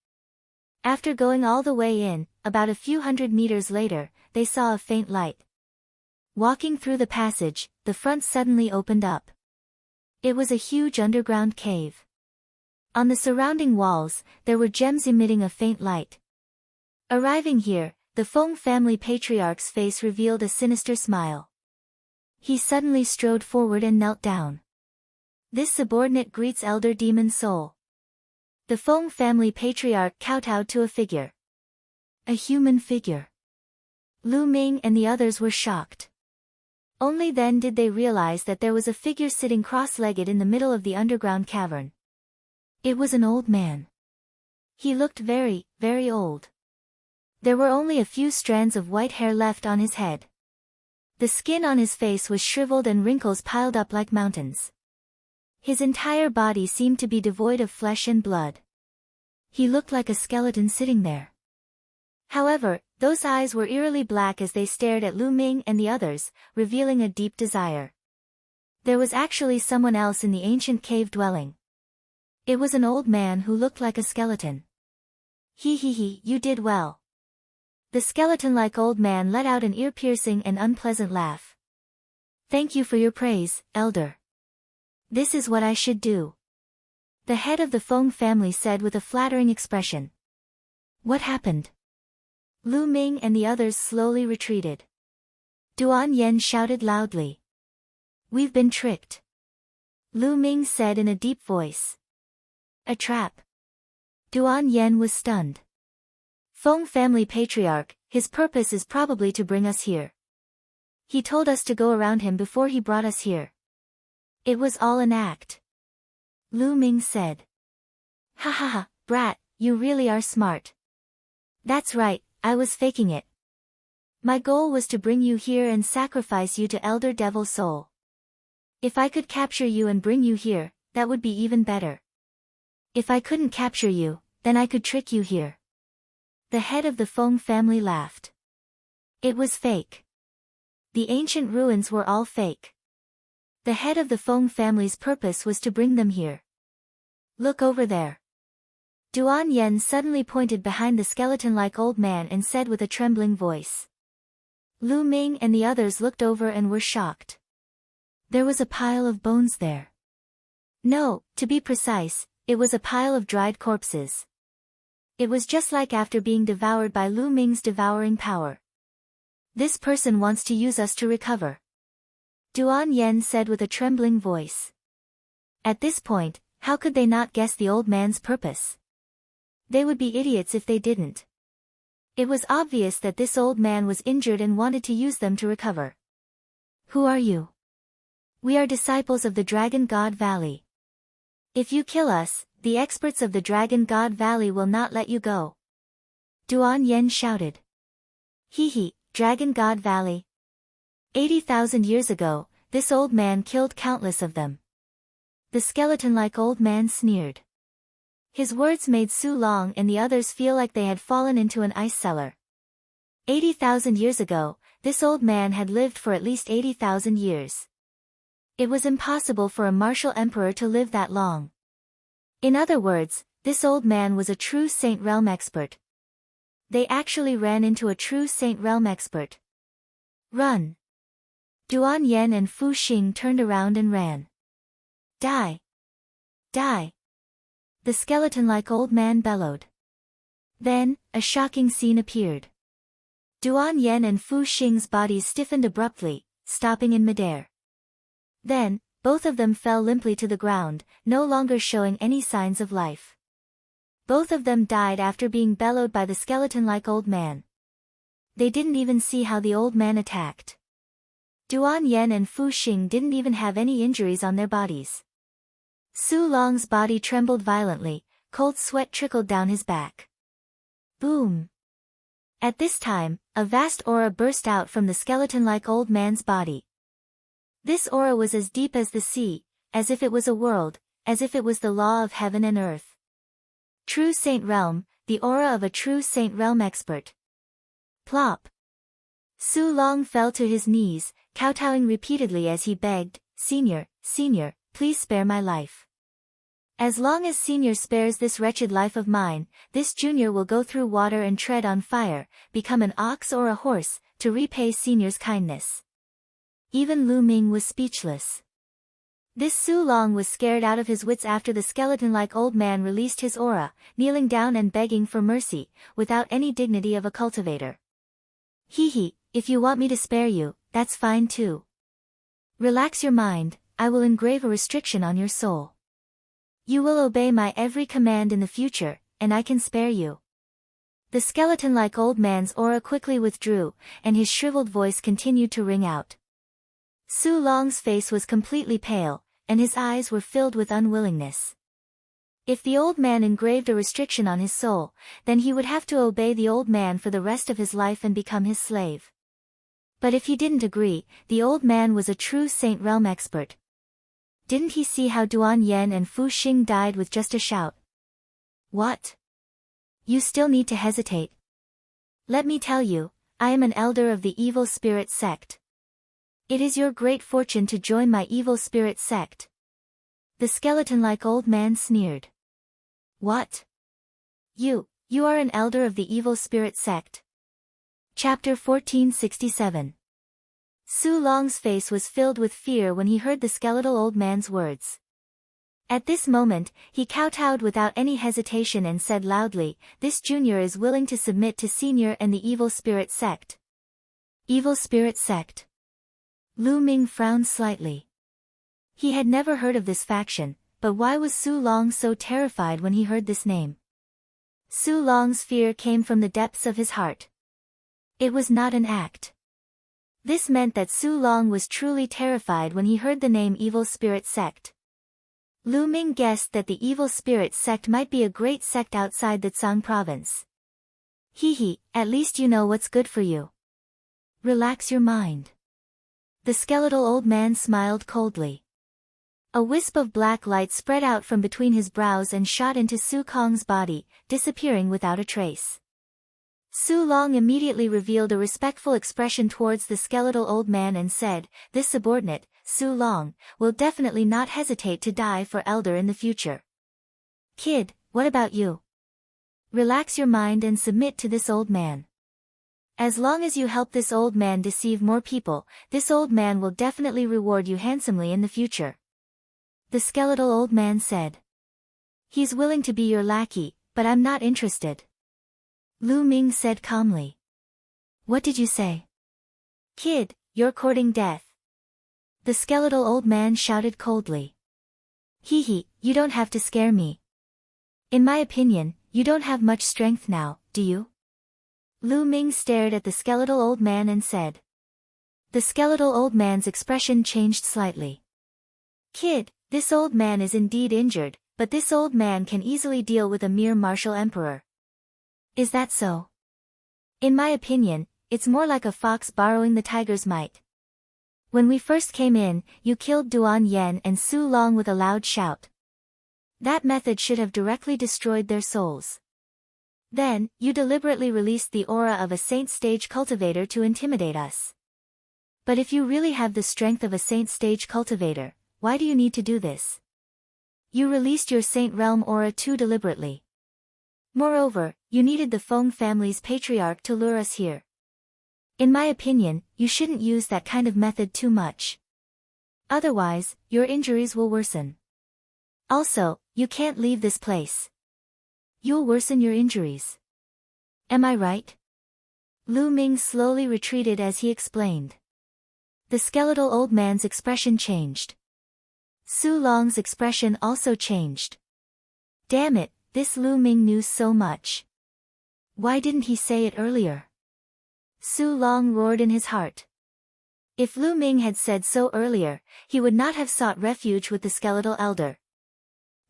After going all the way in, about a few hundred meters later, they saw a faint light. Walking through the passage, the front suddenly opened up. It was a huge underground cave. On the surrounding walls, there were gems emitting a faint light. Arriving here, the Feng family patriarch's face revealed a sinister smile. He suddenly strode forward and knelt down. This subordinate greets elder demon soul. The Feng family patriarch kowtowed to a figure. A human figure. Lu Ming and the others were shocked. Only then did they realize that there was a figure sitting cross-legged in the middle of the underground cavern. It was an old man. He looked very, very old. There were only a few strands of white hair left on his head. The skin on his face was shriveled and wrinkles piled up like mountains. His entire body seemed to be devoid of flesh and blood. He looked like a skeleton sitting there. However, those eyes were eerily black as they stared at Lu Ming and the others, revealing a deep desire. There was actually someone else in the ancient cave dwelling. It was an old man who looked like a skeleton. He, you did well. The skeleton-like old man let out an ear-piercing and unpleasant laugh. Thank you for your praise, elder. This is what I should do. The head of the Feng family said with a flattering expression. What happened? Lu Ming and the others slowly retreated. Duan Yen shouted loudly. We've been tricked. Lu Ming said in a deep voice. A trap. Duan Yen was stunned. Feng family patriarch, his purpose is probably to bring us here. He told us to go around him before he brought us here. It was all an act. Lu Ming said. Ha ha ha, brat, you really are smart. That's right, I was faking it. My goal was to bring you here and sacrifice you to Elder Devil Soul. If I could capture you and bring you here, that would be even better. If I couldn't capture you, then I could trick you here. The head of the Feng family laughed. It was fake. The ancient ruins were all fake. The head of the Feng family's purpose was to bring them here. Look over there. Duan Yen suddenly pointed behind the skeleton-like old man and said with a trembling voice. Lu Ming and the others looked over and were shocked. There was a pile of bones there. No, to be precise, it was a pile of dried corpses. It was just like after being devoured by Lu Ming's devouring power. This person wants to use us to recover. Duan Yen said with a trembling voice. At this point, how could they not guess the old man's purpose? They would be idiots if they didn't. It was obvious that this old man was injured and wanted to use them to recover. Who are you? We are disciples of the Dragon God Valley. If you kill us, the experts of the Dragon God Valley will not let you go. Duan Yen shouted. Dragon God Valley. 80,000 years ago, this old man killed countless of them. The skeleton-like old man sneered. His words made Su Long and the others feel like they had fallen into an ice cellar. 80,000 years ago, this old man had lived for at least 80,000 years. It was impossible for a martial emperor to live that long. In other words, this old man was a true Saint Realm expert. They actually ran into a true Saint Realm expert. Run! Duan Yen and Fu Xing turned around and ran. Die! Die! The skeleton-like old man bellowed. Then, a shocking scene appeared. Duan Yen and Fu Xing's bodies stiffened abruptly, stopping in midair. Then, both of them fell limply to the ground, no longer showing any signs of life. Both of them died after being bellowed by the skeleton-like old man. They didn't even see how the old man attacked. Duan Yen and Fu Xing didn't even have any injuries on their bodies. Su Long's body trembled violently, cold sweat trickled down his back. Boom! At this time, a vast aura burst out from the skeleton-like old man's body. This aura was as deep as the sea, as if it was a world, as if it was the law of heaven and earth. True Saint Realm, the aura of a true Saint Realm expert. Plop. Su Long fell to his knees, kowtowing repeatedly as he begged, Senior, Senior, please spare my life. As long as Senior spares this wretched life of mine, this Junior will go through water and tread on fire, become an ox or a horse, to repay Senior's kindness. Even Lu Ming was speechless. This Su Long was scared out of his wits after the skeleton-like old man released his aura, kneeling down and begging for mercy, without any dignity of a cultivator. Hee, if you want me to spare you, that's fine too. Relax your mind, I will engrave a restriction on your soul. You will obey my every command in the future, and I can spare you. The skeleton-like old man's aura quickly withdrew, and his shriveled voice continued to ring out. Su Long's face was completely pale, and his eyes were filled with unwillingness. If the old man engraved a restriction on his soul, then he would have to obey the old man for the rest of his life and become his slave. But if he didn't agree, the old man was a true Saint Realm expert. Didn't he see how Duan Yen and Fu Xing died with just a shout? What? You still need to hesitate. Let me tell you, I am an elder of the evil spirit sect. It is your great fortune to join my evil spirit sect. The skeleton-like old man sneered. What? You are an elder of the evil spirit sect. Chapter 1467. Su Long's face was filled with fear when he heard the skeletal old man's words. At this moment, he kowtowed without any hesitation and said loudly, This Junior is willing to submit to Senior and the evil spirit sect. Evil spirit sect. Lu Ming frowned slightly. He had never heard of this faction, but why was Su Long so terrified when he heard this name? Su Long's fear came from the depths of his heart. It was not an act. This meant that Su Long was truly terrified when he heard the name Evil Spirit Sect. Lu Ming guessed that the Evil Spirit Sect might be a great sect outside the Tsang province. Hee, at least you know what's good for you. Relax your mind. The skeletal old man smiled coldly. A wisp of black light spread out from between his brows and shot into Su Kong's body, disappearing without a trace. Su Long immediately revealed a respectful expression towards the skeletal old man and said, This subordinate, Su Long, will definitely not hesitate to die for elder in the future. Kid, what about you? Relax your mind and submit to this old man. As long as you help this old man deceive more people, this old man will definitely reward you handsomely in the future. The skeletal old man said. He's willing to be your lackey, but I'm not interested. Lu Ming said calmly. What did you say? Kid, you're courting death. The skeletal old man shouted coldly. Hee, you don't have to scare me. In my opinion, you don't have much strength now, do you? Lu Ming stared at the skeletal old man and said. The skeletal old man's expression changed slightly. Kid, this old man is indeed injured, but this old man can easily deal with a mere martial emperor. Is that so? In my opinion, it's more like a fox borrowing the tiger's might. When we first came in, you killed Duan Yen and Su Long with a loud shout. That method should have directly destroyed their souls. Then, you deliberately released the aura of a saint stage cultivator to intimidate us. But if you really have the strength of a saint stage cultivator, why do you need to do this? You released your saint realm aura too deliberately. Moreover, you needed the Feng family's patriarch to lure us here. In my opinion, you shouldn't use that kind of method too much. Otherwise, your injuries will worsen. Also, you can't leave this place. You'll worsen your injuries. Am I right? Lu Ming slowly retreated as he explained. The skeletal old man's expression changed. Su Long's expression also changed. Damn it, this Lu Ming knew so much. Why didn't he say it earlier? Su Long roared in his heart. If Lu Ming had said so earlier, he would not have sought refuge with the skeletal elder.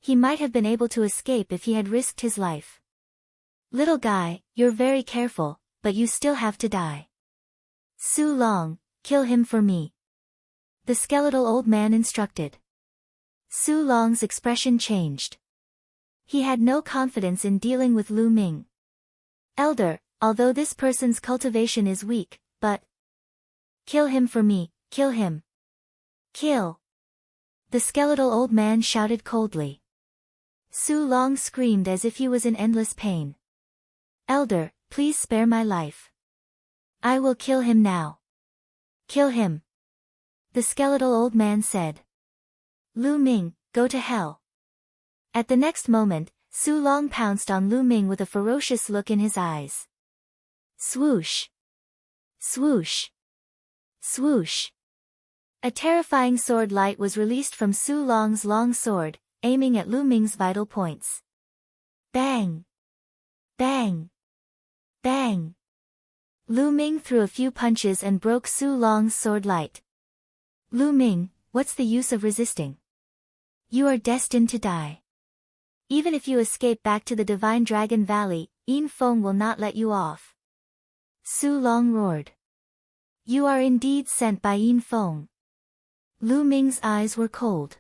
He might have been able to escape if he had risked his life. Little guy, you're very careful, but you still have to die. Su Long, kill him for me. The skeletal old man instructed. Su Long's expression changed. He had no confidence in dealing with Lu Ming. Elder, although this person's cultivation is weak, but... Kill him for me, kill him. Kill. The skeletal old man shouted coldly. Su Long screamed as if he was in endless pain. Elder, please spare my life. I will kill him now. Kill him. The skeletal old man said. Lu Ming, go to hell. At the next moment, Su Long pounced on Lu Ming with a ferocious look in his eyes. Swoosh. Swoosh. Swoosh. A terrifying sword light was released from Su Long's long sword, aiming at Lu Ming's vital points. Bang! Bang! Bang! Lu Ming threw a few punches and broke Su Long's sword light. Lu Ming, what's the use of resisting? You are destined to die. Even if you escape back to the Divine Dragon Valley, Yin Feng will not let you off. Su Long roared. You are indeed sent by Yin Feng. Lu Ming's eyes were cold.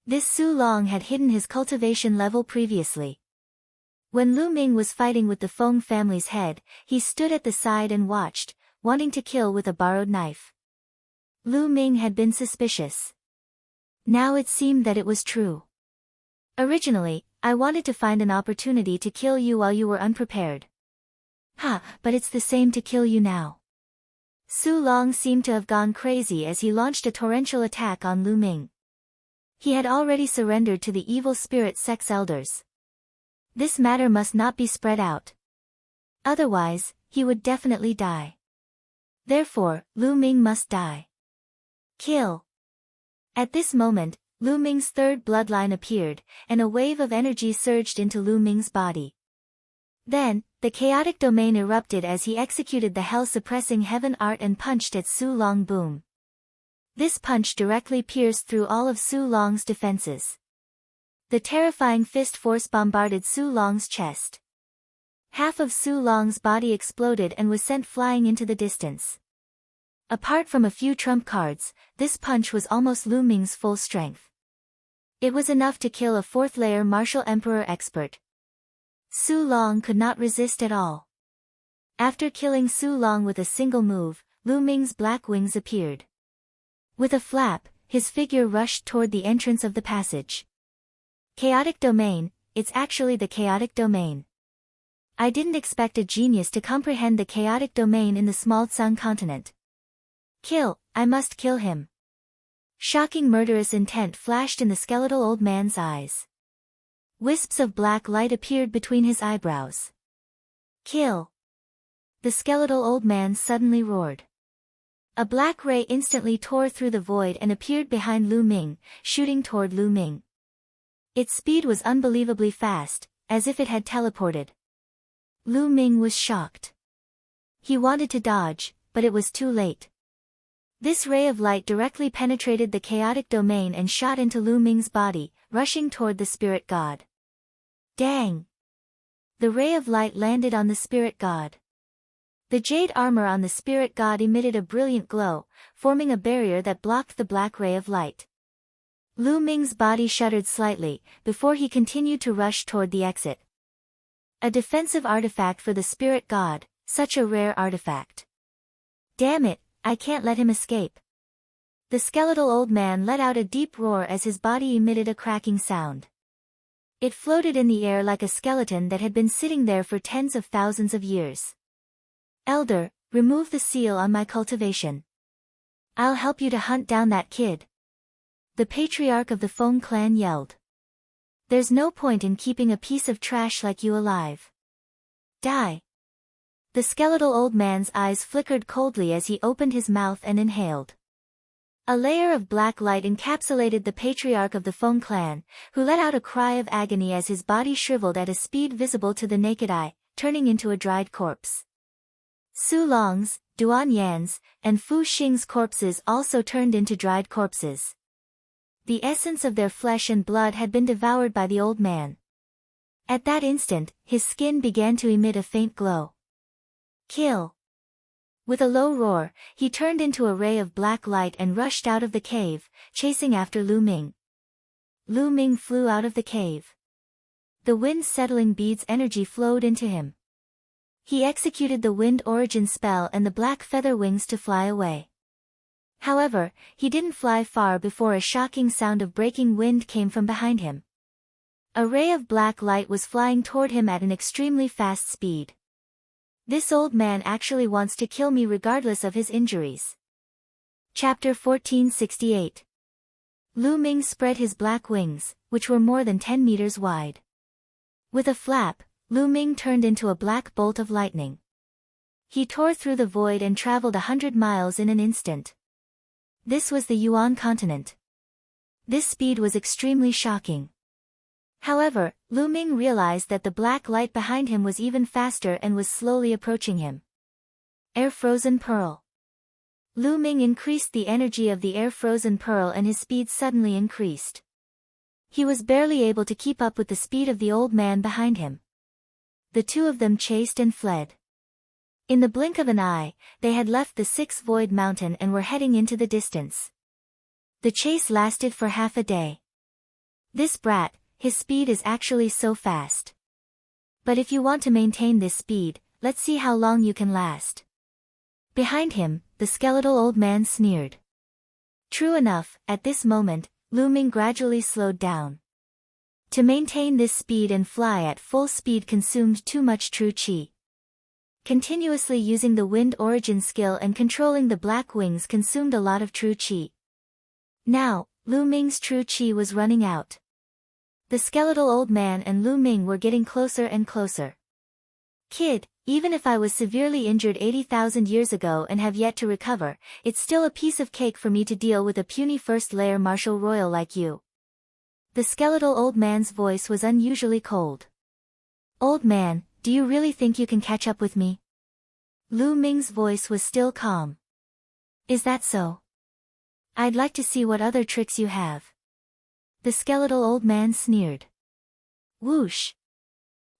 This Su Long had hidden his cultivation level previously. When Lu Ming was fighting with the Feng family's head, he stood at the side and watched, wanting to kill with a borrowed knife. Lu Ming had been suspicious. Now it seemed that it was true. Originally, I wanted to find an opportunity to kill you while you were unprepared. But it's the same to kill you now. Su Long seemed to have gone crazy as he launched a torrential attack on Lu Ming. He had already surrendered to the evil spirit sex elders. This matter must not be spread out. Otherwise, he would definitely die. Therefore, Lu Ming must die. Kill. At this moment, Lu Ming's third bloodline appeared, and a wave of energy surged into Lu Ming's body. Then, the chaotic domain erupted as he executed the hell-suppressing heaven art and punched at Su Long. Boom. This punch directly pierced through all of Su Long's defenses. The terrifying fist force bombarded Su Long's chest. Half of Su Long's body exploded and was sent flying into the distance. Apart from a few trump cards, this punch was almost Lu Ming's full strength. It was enough to kill a fourth-layer martial emperor expert. Su Long could not resist at all. After killing Su Long with a single move, Lu Ming's black wings appeared. With a flap, his figure rushed toward the entrance of the passage. Chaotic domain, it's actually the chaotic domain. I didn't expect a genius to comprehend the chaotic domain in the small Tsang continent. Kill, I must kill him. Shocking murderous intent flashed in the skeletal old man's eyes. Wisps of black light appeared between his eyebrows. Kill. The skeletal old man suddenly roared. A black ray instantly tore through the void and appeared behind Lu Ming, shooting toward Lu Ming. Its speed was unbelievably fast, as if it had teleported. Lu Ming was shocked. He wanted to dodge, but it was too late. This ray of light directly penetrated the chaotic domain and shot into Lu Ming's body, rushing toward the spirit god. Dang! The ray of light landed on the spirit god. The jade armor on the spirit god emitted a brilliant glow, forming a barrier that blocked the black ray of light. Lu Ming's body shuddered slightly, before he continued to rush toward the exit. A defensive artifact for the spirit god, such a rare artifact. Damn it, I can't let him escape. The skeletal old man let out a deep roar as his body emitted a cracking sound. It floated in the air like a skeleton that had been sitting there for tens of thousands of years. Elder, remove the seal on my cultivation. I'll help you to hunt down that kid. The patriarch of the Feng clan yelled. There's no point in keeping a piece of trash like you alive. Die. The skeletal old man's eyes flickered coldly as he opened his mouth and inhaled. A layer of black light encapsulated the patriarch of the Feng clan, who let out a cry of agony as his body shriveled at a speed visible to the naked eye, turning into a dried corpse. Su Long's, Duan Yan's, and Fu Xing's corpses also turned into dried corpses. The essence of their flesh and blood had been devoured by the old man. At that instant, his skin began to emit a faint glow. Kill! With a low roar, he turned into a ray of black light and rushed out of the cave, chasing after Lu Ming. Lu Ming flew out of the cave. The wind settling bead's energy flowed into him. He executed the wind origin spell and the black feather wings to fly away. However, he didn't fly far before a shocking sound of breaking wind came from behind him. A ray of black light was flying toward him at an extremely fast speed. This old man actually wants to kill me regardless of his injuries. Chapter 1468. Lu Ming spread his black wings, which were more than 10 meters wide. With a flap, Lu Ming turned into a black bolt of lightning. He tore through the void and traveled 100 miles in an instant. This was the Yuan continent. This speed was extremely shocking. However, Lu Ming realized that the black light behind him was even faster and was slowly approaching him. Air-frozen pearl. Lu Ming increased the energy of the air-frozen pearl and his speed suddenly increased. He was barely able to keep up with the speed of the old man behind him. The two of them chased and fled. In the blink of an eye, they had left the Sixth Void Mountain and were heading into the distance. The chase lasted for half a day. This brat, his speed is actually so fast. But if you want to maintain this speed, let's see how long you can last. Behind him, the skeletal old man sneered. True enough, at this moment, Lu Ming gradually slowed down. To maintain this speed and fly at full speed consumed too much true qi. Continuously using the wind origin skill and controlling the black wings consumed a lot of true qi. Now, Lu Ming's true qi was running out. The skeletal old man and Lu Ming were getting closer and closer. Kid, even if I was severely injured 80,000 years ago and have yet to recover, it's still a piece of cake for me to deal with a puny first-layer martial royal like you. The skeletal old man's voice was unusually cold. Old man, do you really think you can catch up with me? Lu Ming's voice was still calm. Is that so? I'd like to see what other tricks you have. The skeletal old man sneered. Whoosh!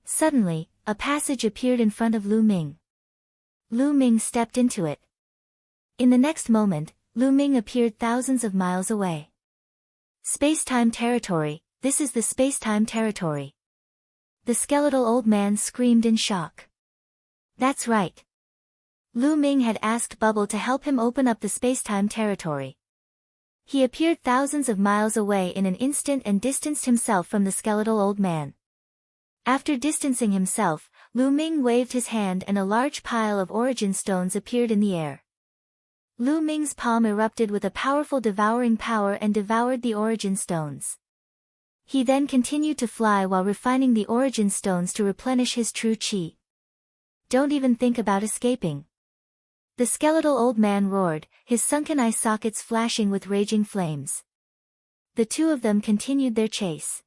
Suddenly, a passage appeared in front of Lu Ming. Lu Ming stepped into it. In the next moment, Lu Ming appeared thousands of miles away. Space-time territory, this is the space-time territory. The skeletal old man screamed in shock. That's right. Lu Ming had asked Bubble to help him open up the space-time territory. He appeared thousands of miles away in an instant and distanced himself from the skeletal old man. After distancing himself, Lu Ming waved his hand and a large pile of origin stones appeared in the air. Lu Ming's palm erupted with a powerful devouring power and devoured the origin stones. He then continued to fly while refining the origin stones to replenish his true qi. Don't even think about escaping. The skeletal old man roared, his sunken eye sockets flashing with raging flames. The two of them continued their chase.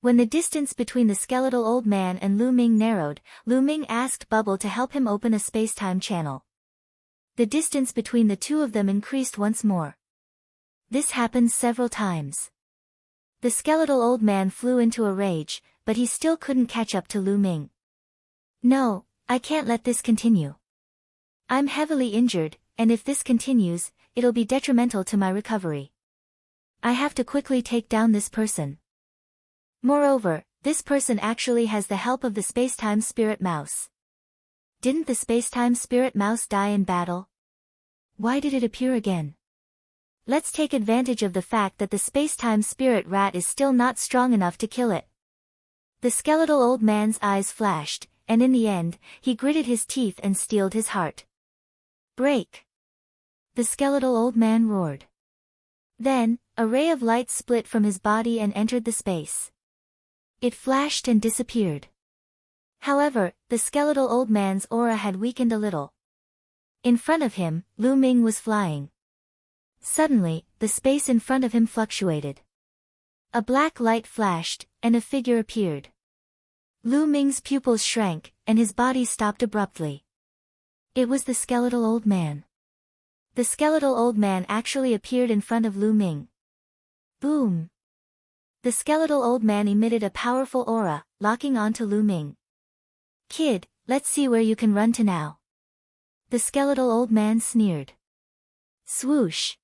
When the distance between the skeletal old man and Lu Ming narrowed, Lu Ming asked Bubble to help him open a space-time channel. The distance between the two of them increased once more. This happened several times. The skeletal old man flew into a rage, but he still couldn't catch up to Lu Ming. No, I can't let this continue. I'm heavily injured, and if this continues, it'll be detrimental to my recovery. I have to quickly take down this person. Moreover, this person actually has the help of the space-time spirit mouse. Didn't the space-time spirit mouse die in battle? Why did it appear again? Let's take advantage of the fact that the space-time spirit rat is still not strong enough to kill it. The skeletal old man's eyes flashed, and in the end, he gritted his teeth and steeled his heart. Break! The skeletal old man roared. Then, a ray of light split from his body and entered the space. It flashed and disappeared. However, the skeletal old man's aura had weakened a little. In front of him, Lu Ming was flying. Suddenly, the space in front of him fluctuated. A black light flashed, and a figure appeared. Lu Ming's pupils shrank, and his body stopped abruptly. It was the skeletal old man. The skeletal old man actually appeared in front of Lu Ming. Boom! The skeletal old man emitted a powerful aura, locking onto Lu Ming. Kid, let's see where you can run to now. The skeletal old man sneered. Swoosh!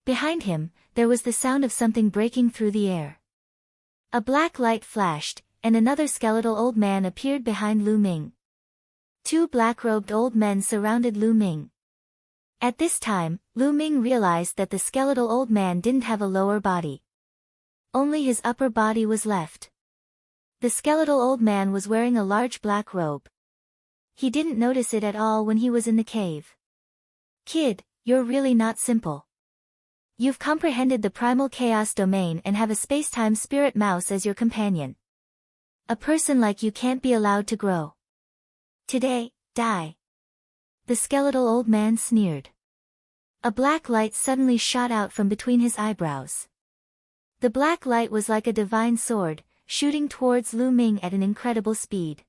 Behind him, there was the sound of something breaking through the air. A black light flashed, and another skeletal old man appeared behind Lu Ming. Two black-robed old men surrounded Lu Ming. At this time, Lu Ming realized that the skeletal old man didn't have a lower body. Only his upper body was left. The skeletal old man was wearing a large black robe. He didn't notice it at all when he was in the cave. Kid, you're really not simple. You've comprehended the primal chaos domain and have a space-time spirit mouse as your companion. A person like you can't be allowed to grow. Today, die. The skeletal old man sneered. A black light suddenly shot out from between his eyebrows. The black light was like a divine sword, shooting towards Lu Ming at an incredible speed.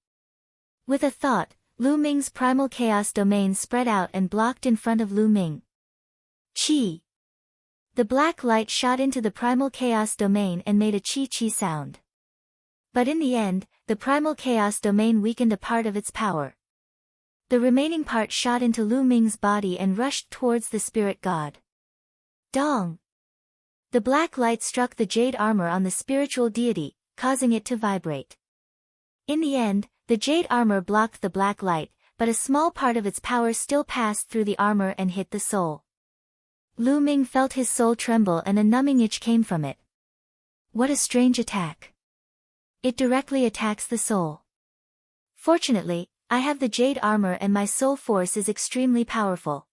With a thought, Lu Ming's primal chaos domain spread out and blocked in front of Lu Ming. Chi! The black light shot into the primal chaos domain and made a chi-chi sound. But in the end, the primal chaos domain weakened a part of its power. The remaining part shot into Lu Ming's body and rushed towards the spirit god. Dong! The black light struck the jade armor on the spiritual deity, causing it to vibrate. In the end, the jade armor blocked the black light, but a small part of its power still passed through the armor and hit the soul. Lu Ming felt his soul tremble and a numbing itch came from it. What a strange attack. It directly attacks the soul. Fortunately, I have the jade armor and my soul force is extremely powerful.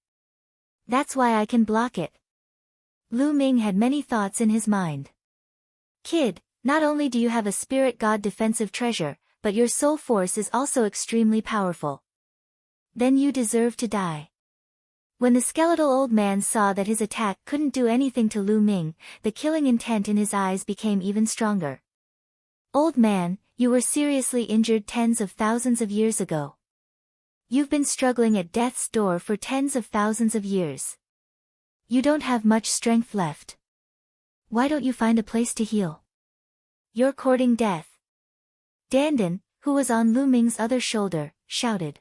That's why I can block it. Lu Ming had many thoughts in his mind. Kid, not only do you have a spirit god defensive treasure, but your soul force is also extremely powerful. Then you deserve to die. When the skeletal old man saw that his attack couldn't do anything to Lu Ming, the killing intent in his eyes became even stronger. Old man, you were seriously injured tens of thousands of years ago. You've been struggling at death's door for tens of thousands of years. You don't have much strength left. Why don't you find a place to heal? You're courting death. Dandan, who was on Lu Ming's other shoulder, shouted.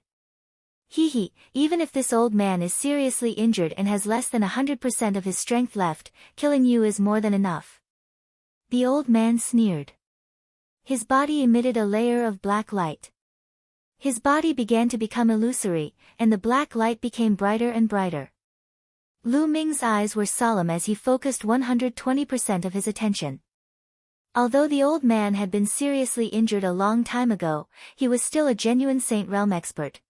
Hee, even if this old man is seriously injured and has less than 100% of his strength left, killing you is more than enough. The old man sneered. His body emitted a layer of black light. His body began to become illusory, and the black light became brighter and brighter. Lu Ming's eyes were solemn as he focused 120% of his attention. Although the old man had been seriously injured a long time ago, he was still a genuine Saint Realm expert.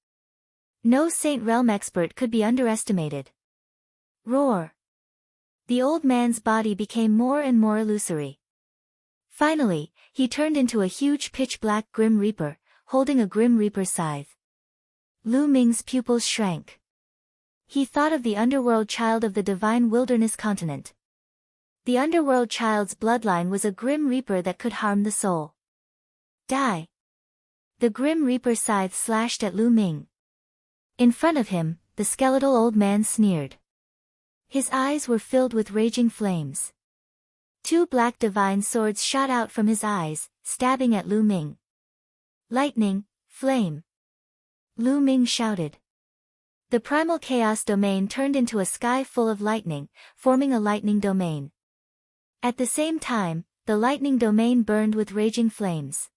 No Saint Realm expert could be underestimated. Roar! The old man's body became more and more illusory. Finally, he turned into a huge pitch-black Grim Reaper, holding a Grim Reaper scythe. Lu Ming's pupils shrank. He thought of the underworld child of the divine wilderness continent. The underworld child's bloodline was a Grim Reaper that could harm the soul. Die! The Grim Reaper scythe slashed at Lu Ming. In front of him, the skeletal old man sneered. His eyes were filled with raging flames. Two black divine swords shot out from his eyes, stabbing at Lu Ming. Lightning, flame! Lu Ming shouted. The primal chaos domain turned into a sky full of lightning, forming a lightning domain. At the same time, the lightning domain burned with raging flames.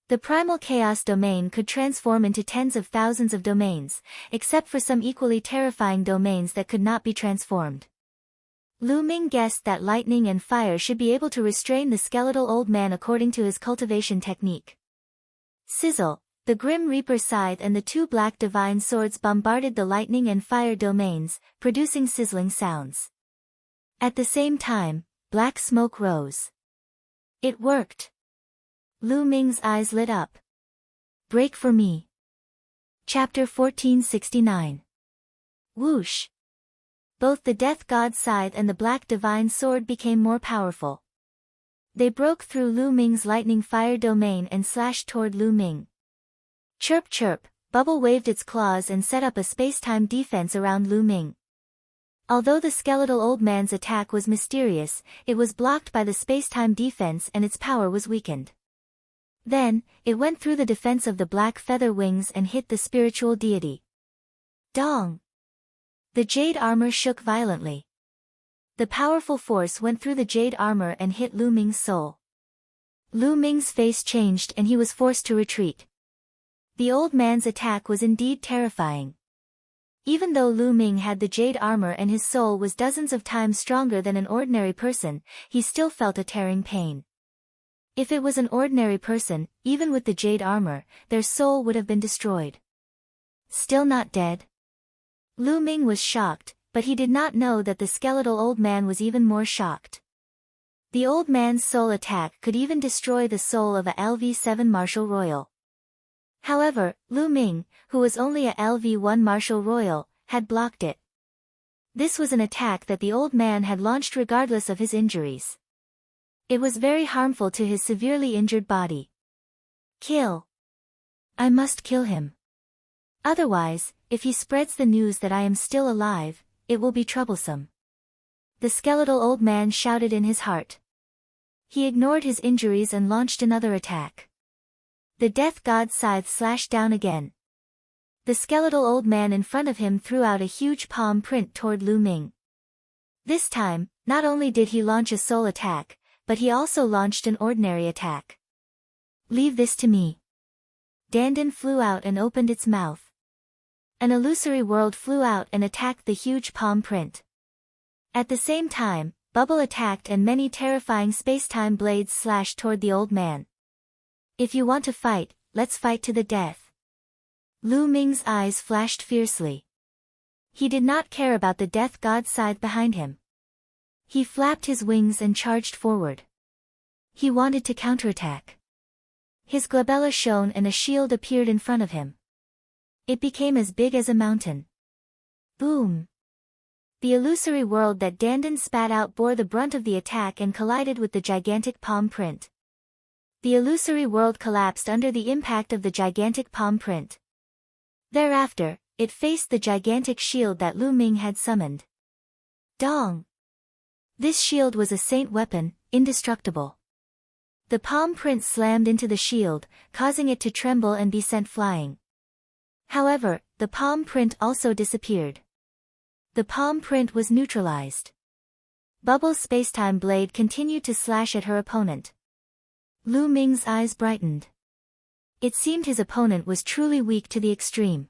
The primal chaos domain could transform into tens of thousands of domains, except for some equally terrifying domains that could not be transformed. Lu Ming guessed that lightning and fire should be able to restrain the skeletal old man according to his cultivation technique. Sizzle, the Grim Reaper scythe and the two black divine swords bombarded the lightning and fire domains, producing sizzling sounds. At the same time, black smoke rose. It worked. Lu Ming's eyes lit up. Break for me. Chapter 1469. Whoosh! Both the Death God Scythe and the Black Divine Sword became more powerful. They broke through Lu Ming's lightning fire domain and slashed toward Lu Ming. Chirp chirp, Bubble waved its claws and set up a space-time defense around Lu Ming. Although the skeletal old man's attack was mysterious, it was blocked by the space-time defense and its power was weakened. Then, it went through the defense of the black feather wings and hit the spiritual deity. Dong! The jade armor shook violently. The powerful force went through the jade armor and hit Lu Ming's soul. Lu Ming's face changed and he was forced to retreat. The old man's attack was indeed terrifying. Even though Lu Ming had the jade armor and his soul was dozens of times stronger than an ordinary person, he still felt a tearing pain. If it was an ordinary person, even with the jade armor, their soul would have been destroyed. Still not dead? Lu Ming was shocked, but he did not know that the skeletal old man was even more shocked. The old man's soul attack could even destroy the soul of a LV7 Marshal Royal. However, Lu Ming, who was only a LV1 Marshal Royal, had blocked it. This was an attack that the old man had launched regardless of his injuries. It was very harmful to his severely injured body. Kill! I must kill him. Otherwise, if he spreads the news that I am still alive, it will be troublesome. The skeletal old man shouted in his heart. He ignored his injuries and launched another attack. The death god's scythe slashed down again. The skeletal old man in front of him threw out a huge palm print toward Lu Ming. This time, not only did he launch a soul attack, but he also launched an ordinary attack. Leave this to me. Dandan flew out and opened its mouth. An illusory world flew out and attacked the huge palm print. At the same time, Bubble attacked and many terrifying space-time blades slashed toward the old man. If you want to fight, let's fight to the death. Lu Ming's eyes flashed fiercely. He did not care about the death god's scythe behind him. He flapped his wings and charged forward. He wanted to counterattack. His glabella shone and a shield appeared in front of him. It became as big as a mountain. Boom! The illusory world that Dandan spat out bore the brunt of the attack and collided with the gigantic palm print. The illusory world collapsed under the impact of the gigantic palm print. Thereafter, it faced the gigantic shield that Lu Ming had summoned. Dong! This shield was a saint weapon, indestructible. The palm print slammed into the shield, causing it to tremble and be sent flying. However, the palm print also disappeared. The palm print was neutralized. Bubble's spacetime blade continued to slash at her opponent. Lu Ming's eyes brightened. It seemed his opponent was truly weak to the extreme.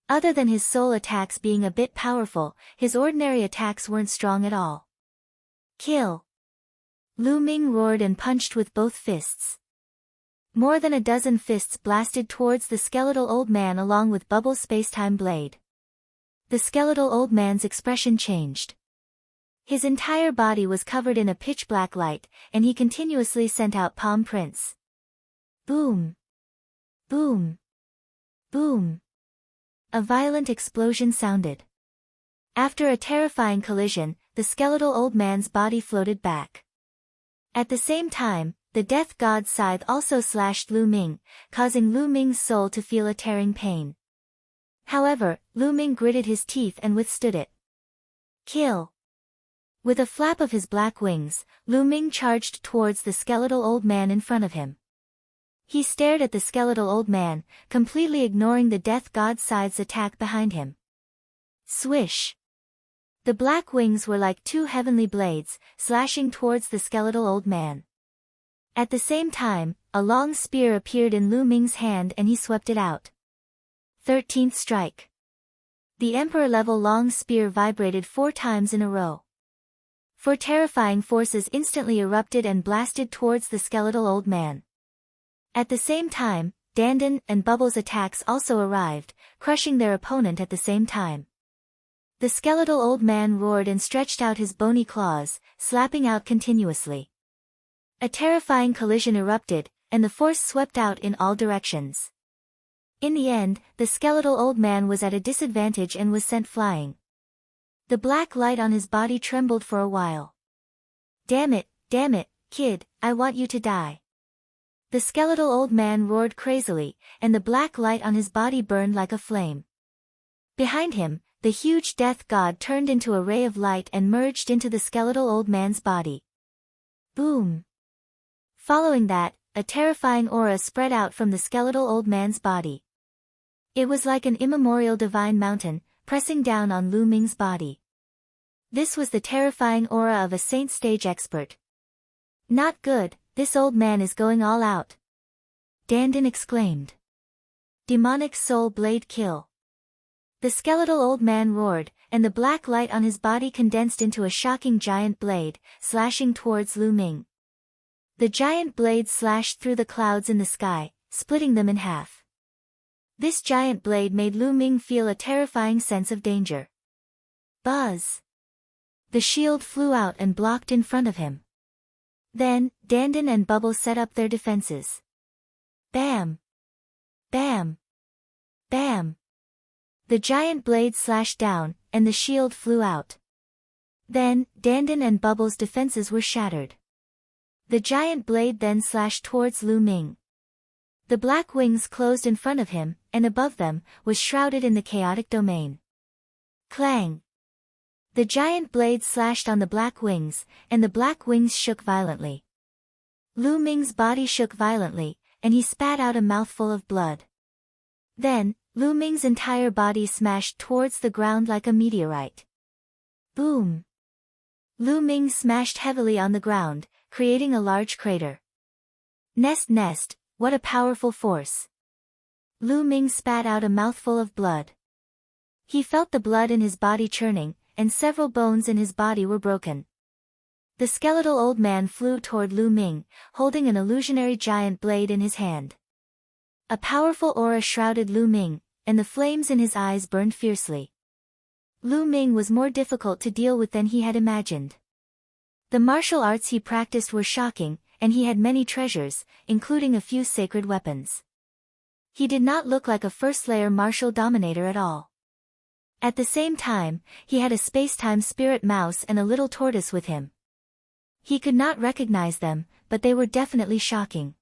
Other than his soul attacks being a bit powerful, his ordinary attacks weren't strong at all. Kill! Lu Ming roared and punched with both fists. More than a dozen fists blasted towards the skeletal old man along with Bubble's spacetime blade. The skeletal old man's expression changed. His entire body was covered in a pitch-black light, and he continuously sent out palm prints. Boom! Boom! Boom! A violent explosion sounded. After a terrifying collision, the skeletal old man's body floated back. At the same time, the death god's scythe also slashed Lu Ming, causing Lu Ming's soul to feel a tearing pain. However, Lu Ming gritted his teeth and withstood it. Kill! With a flap of his black wings, Lu Ming charged towards the skeletal old man in front of him. He stared at the skeletal old man, completely ignoring the death god's scythe's attack behind him. Swish! The black wings were like two heavenly blades, slashing towards the skeletal old man. At the same time, a long spear appeared in Lu Ming's hand and he swept it out. 13th strike. The emperor-level long spear vibrated 4 times in a row. 4 terrifying forces instantly erupted and blasted towards the skeletal old man. At the same time, Dandan and Bubble's attacks also arrived, crushing their opponent at the same time. The skeletal old man roared and stretched out his bony claws, slapping out continuously. A terrifying collision erupted, and the force swept out in all directions. In the end, the skeletal old man was at a disadvantage and was sent flying. The black light on his body trembled for a while. Damn it, kid, I want you to die. The skeletal old man roared crazily, and the black light on his body burned like a flame. Behind him, the huge death god turned into a ray of light and merged into the skeletal old man's body. Boom! Following that, a terrifying aura spread out from the skeletal old man's body. It was like an immemorial divine mountain, pressing down on Lu Ming's body. This was the terrifying aura of a saint stage expert. Not good, this old man is going all out. Dandin exclaimed. Demonic soul blade kill. The skeletal old man roared, and the black light on his body condensed into a shocking giant blade, slashing towards Lu Ming. The giant blade slashed through the clouds in the sky, splitting them in half. This giant blade made Lu Ming feel a terrifying sense of danger. Buzz! The shield flew out and blocked in front of him. Then, Dandin and Bubble set up their defenses. Bam! Bam! Bam! The giant blade slashed down, and the shield flew out. Then, Dandin and Bubble's defenses were shattered. The giant blade then slashed towards Lu Ming. The black wings closed in front of him, and above them, was shrouded in the chaotic domain. Clang! The giant blade slashed on the black wings, and the black wings shook violently. Lu Ming's body shook violently, and he spat out a mouthful of blood. Then, Lu Ming's entire body smashed towards the ground like a meteorite. Boom! Lu Ming smashed heavily on the ground, creating a large crater. Nest, what a powerful force! Lu Ming spat out a mouthful of blood. He felt the blood in his body churning, and several bones in his body were broken. The skeletal old man flew toward Lu Ming, holding an illusionary giant blade in his hand. A powerful aura shrouded Lu Ming, and the flames in his eyes burned fiercely. Lu Ming was more difficult to deal with than he had imagined. The martial arts he practiced were shocking, and he had many treasures, including a few sacred weapons. He did not look like a first-layer martial dominator at all. At the same time, he had a space-time spirit mouse and a little tortoise with him. He could not recognize them, but they were definitely shocking.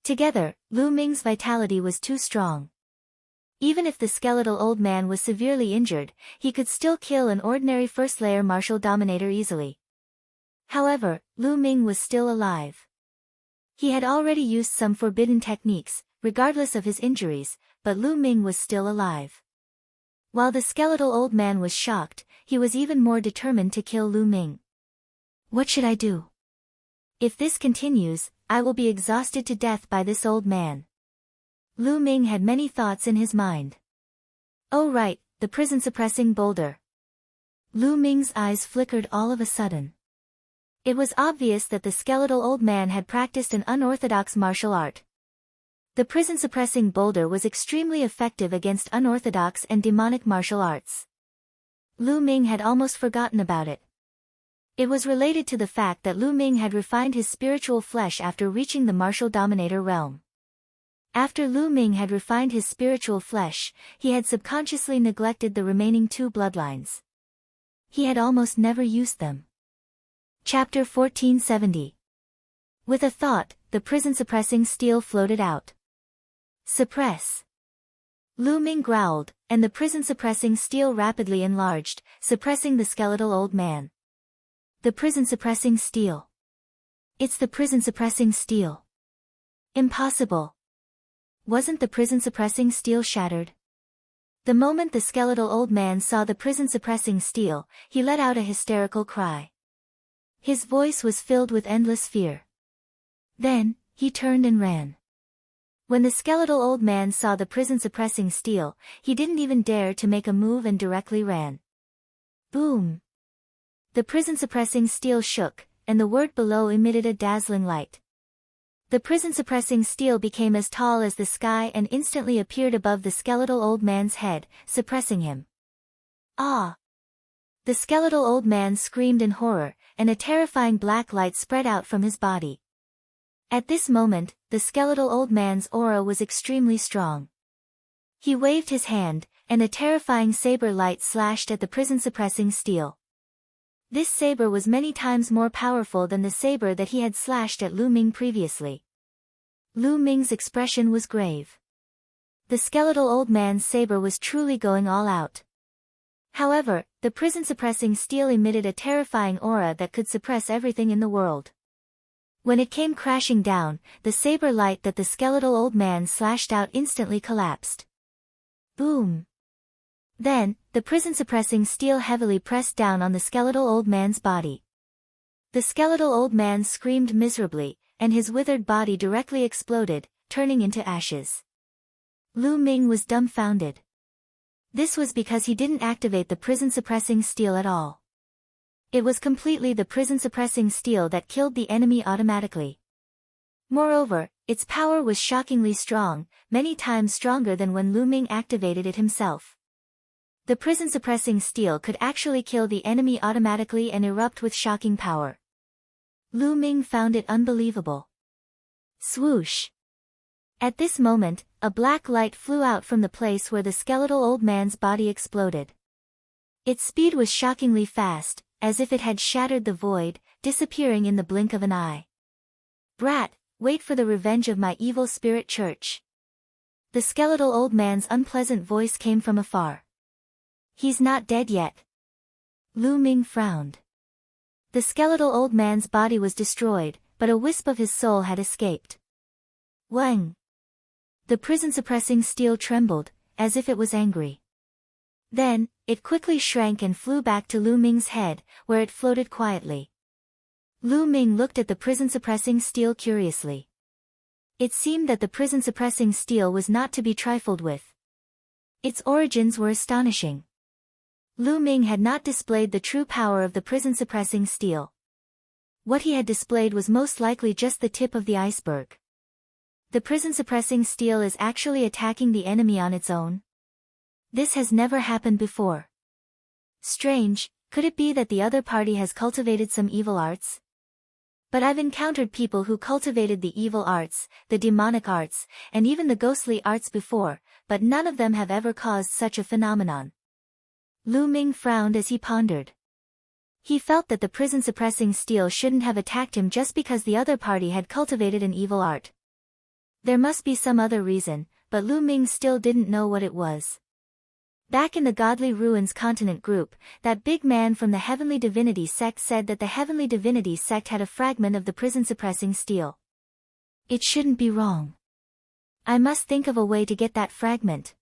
Together, Lu Ming's vitality was too strong. Even if the skeletal old man was severely injured, he could still kill an ordinary first-layer martial dominator easily. However, Lu Ming was still alive. He had already used some forbidden techniques, regardless of his injuries, but Lu Ming was still alive. While the skeletal old man was shocked, he was even more determined to kill Lu Ming. What should I do? If this continues, I will be exhausted to death by this old man. Lu Ming had many thoughts in his mind. Oh right, the prison-suppressing boulder. Lu Ming's eyes flickered all of a sudden. It was obvious that the skeletal old man had practiced an unorthodox martial art. The prison-suppressing boulder was extremely effective against unorthodox and demonic martial arts. Lu Ming had almost forgotten about it. It was related to the fact that Lu Ming had refined his spiritual flesh after reaching the martial dominator realm. After Lu Ming had refined his spiritual flesh, he had subconsciously neglected the remaining two bloodlines. He had almost never used them. Chapter 1470. With a thought, the prison-suppressing steel floated out. Suppress. Lu Ming growled, and the prison-suppressing steel rapidly enlarged, suppressing the skeletal old man. The prison-suppressing steel. It's the prison-suppressing steel. Impossible. Wasn't the prison-suppressing steel shattered? The moment the skeletal old man saw the prison-suppressing steel, he let out a hysterical cry. His voice was filled with endless fear. Then, he turned and ran. When the skeletal old man saw the prison-suppressing steel, he didn't even dare to make a move and directly ran. Boom! The prison-suppressing steel shook, and the word below emitted a dazzling light. The prison-suppressing steel became as tall as the sky and instantly appeared above the skeletal old man's head, suppressing him. Ah! The skeletal old man screamed in horror, and a terrifying black light spread out from his body. At this moment, the skeletal old man's aura was extremely strong. He waved his hand, and a terrifying saber light slashed at the prison-suppressing steel. This saber was many times more powerful than the saber that he had slashed at Lu Ming previously. Lu Ming's expression was grave. The skeletal old man's saber was truly going all out. However, the prison-suppressing steel emitted a terrifying aura that could suppress everything in the world. When it came crashing down, the saber light that the skeletal old man slashed out instantly collapsed. Boom! Then, the prison-suppressing steel heavily pressed down on the skeletal old man's body. The skeletal old man screamed miserably, and his withered body directly exploded, turning into ashes. Lu Ming was dumbfounded. This was because he didn't activate the prison-suppressing steel at all. It was completely the prison-suppressing steel that killed the enemy automatically. Moreover, its power was shockingly strong, many times stronger than when Lu Ming activated it himself. The prison-suppressing steel could actually kill the enemy automatically and erupt with shocking power. Lu Ming found it unbelievable. Swoosh! At this moment, a black light flew out from the place where the skeletal old man's body exploded. Its speed was shockingly fast, as if it had shattered the void, disappearing in the blink of an eye. Brat, wait for the revenge of my evil spirit church. The skeletal old man's unpleasant voice came from afar. He's not dead yet. Lu Ming frowned. The skeletal old man's body was destroyed, but a wisp of his soul had escaped. Wang! The prison-suppressing steel trembled, as if it was angry. Then, it quickly shrank and flew back to Lu Ming's head, where it floated quietly. Lu Ming looked at the prison-suppressing steel curiously. It seemed that the prison-suppressing steel was not to be trifled with. Its origins were astonishing. Lu Ming had not displayed the true power of the prison-suppressing steel. What he had displayed was most likely just the tip of the iceberg. The prison-suppressing steel is actually attacking the enemy on its own? This has never happened before. Strange, could it be that the other party has cultivated some evil arts? But I've encountered people who cultivated the evil arts, the demonic arts, and even the ghostly arts before, but none of them have ever caused such a phenomenon. Lu Ming frowned as he pondered. He felt that the prison-suppressing steel shouldn't have attacked him just because the other party had cultivated an evil art. There must be some other reason, but Lu Ming still didn't know what it was. Back in the Godly Ruins Continent group, that big man from the Heavenly Divinity sect said that the Heavenly Divinity sect had a fragment of the prison-suppressing steel. It shouldn't be wrong. I must think of a way to get that fragment.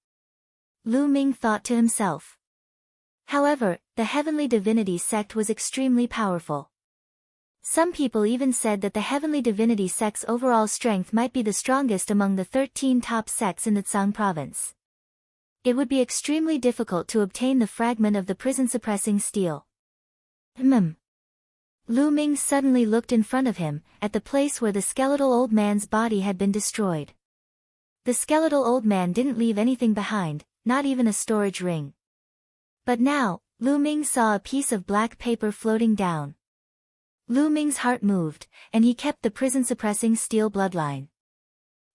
Lu Ming thought to himself. However, the Heavenly Divinity sect was extremely powerful. Some people even said that the Heavenly Divinity sect's overall strength might be the strongest among the 13 top sects in the Tsang province. It would be extremely difficult to obtain the fragment of the prison-suppressing steel. Lu Ming suddenly looked in front of him, at the place where the skeletal old man's body had been destroyed. The skeletal old man didn't leave anything behind, not even a storage ring. But now, Lu Ming saw a piece of black paper floating down. Lu Ming's heart moved, and he kept the prison-suppressing steel bloodline.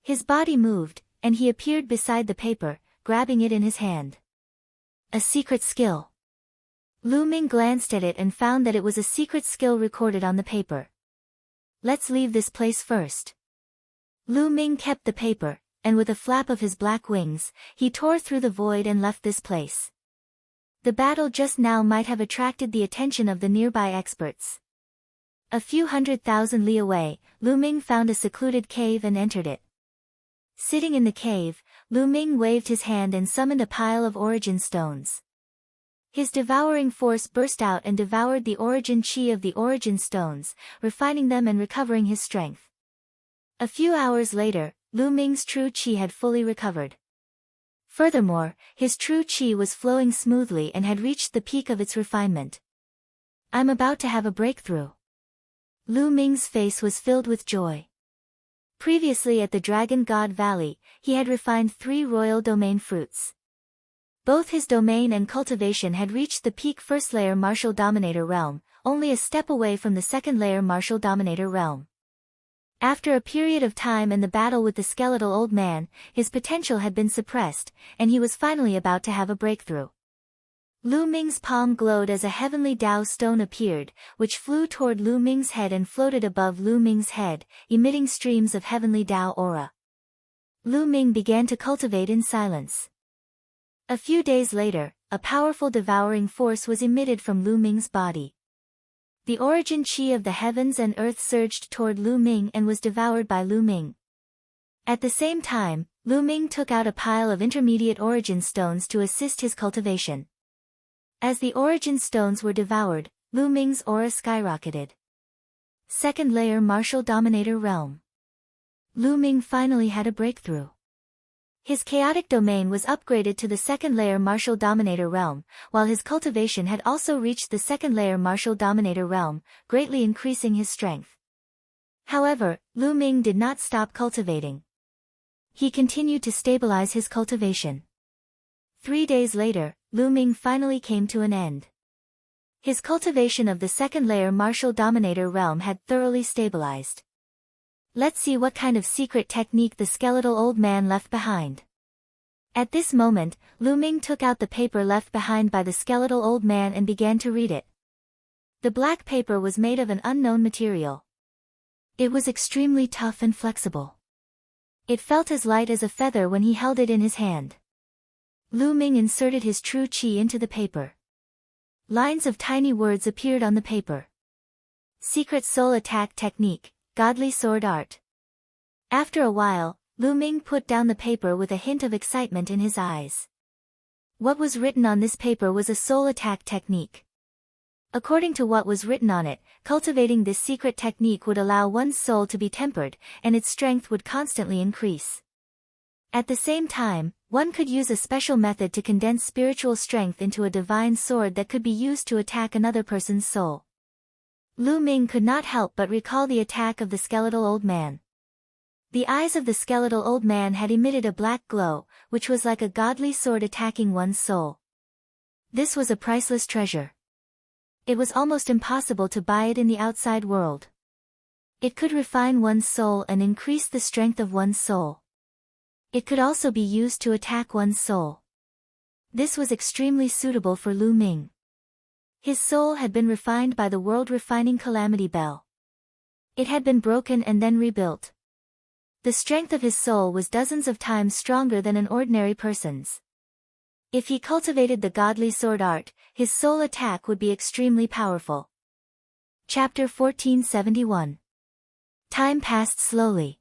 His body moved, and he appeared beside the paper, grabbing it in his hand. A secret skill. Lu Ming glanced at it and found that it was a secret skill recorded on the paper. Let's leave this place first. Lu Ming kept the paper, and with a flap of his black wings, he tore through the void and left this place. The battle just now might have attracted the attention of the nearby experts. A few 100,000 li away, Lu Ming found a secluded cave and entered it. Sitting in the cave, Lu Ming waved his hand and summoned a pile of origin stones. His devouring force burst out and devoured the origin chi of the origin stones, refining them and recovering his strength. A few hours later, Lu Ming's true chi had fully recovered. Furthermore, his true chi was flowing smoothly and had reached the peak of its refinement. I'm about to have a breakthrough. Lu Ming's face was filled with joy. Previously at the Dragon God Valley, he had refined 3 royal domain fruits. Both his domain and cultivation had reached the peak first layer martial dominator realm, only a step away from the second layer martial dominator realm. After a period of time and the battle with the skeletal old man, his potential had been suppressed, and he was finally about to have a breakthrough. Lu Ming's palm glowed as a heavenly Dao stone appeared, which flew toward Lu Ming's head and floated above Lu Ming's head, emitting streams of heavenly Dao aura. Lu Ming began to cultivate in silence. A few days later, a powerful devouring force was emitted from Lu Ming's body. The origin chi of the heavens and earth surged toward Lu Ming and was devoured by Lu Ming. At the same time, Lu Ming took out a pile of intermediate origin stones to assist his cultivation. As the origin stones were devoured, Lu Ming's aura skyrocketed. Second layer Martial Dominator Realm. Lu Ming finally had a breakthrough. His chaotic domain was upgraded to the second layer Martial Dominator Realm, while his cultivation had also reached the second layer Martial Dominator Realm, greatly increasing his strength. However, Lu Ming did not stop cultivating. He continued to stabilize his cultivation. 3 days later, Lu Ming finally came to an end. His cultivation of the second layer Martial Dominator Realm had thoroughly stabilized. Let's see what kind of secret technique the skeletal old man left behind. At this moment, Lu Ming took out the paper left behind by the skeletal old man and began to read it. The black paper was made of an unknown material. It was extremely tough and flexible. It felt as light as a feather when he held it in his hand. Lu Ming inserted his true qi into the paper. Lines of tiny words appeared on the paper. Secret Soul Attack Technique, Godly Sword Art. After a while, Lu Ming put down the paper with a hint of excitement in his eyes. What was written on this paper was a soul attack technique. According to what was written on it, cultivating this secret technique would allow one's soul to be tempered, and its strength would constantly increase. At the same time, one could use a special method to condense spiritual strength into a divine sword that could be used to attack another person's soul. Lu Ming could not help but recall the attack of the skeletal old man. The eyes of the skeletal old man had emitted a black glow, which was like a godly sword attacking one's soul. This was a priceless treasure. It was almost impossible to buy it in the outside world. It could refine one's soul and increase the strength of one's soul. It could also be used to attack one's soul. This was extremely suitable for Lu Ming. His soul had been refined by the world-refining calamity bell. It had been broken and then rebuilt. The strength of his soul was dozens of times stronger than an ordinary person's. If he cultivated the godly sword art, his soul attack would be extremely powerful. Chapter 1471. Time passed slowly.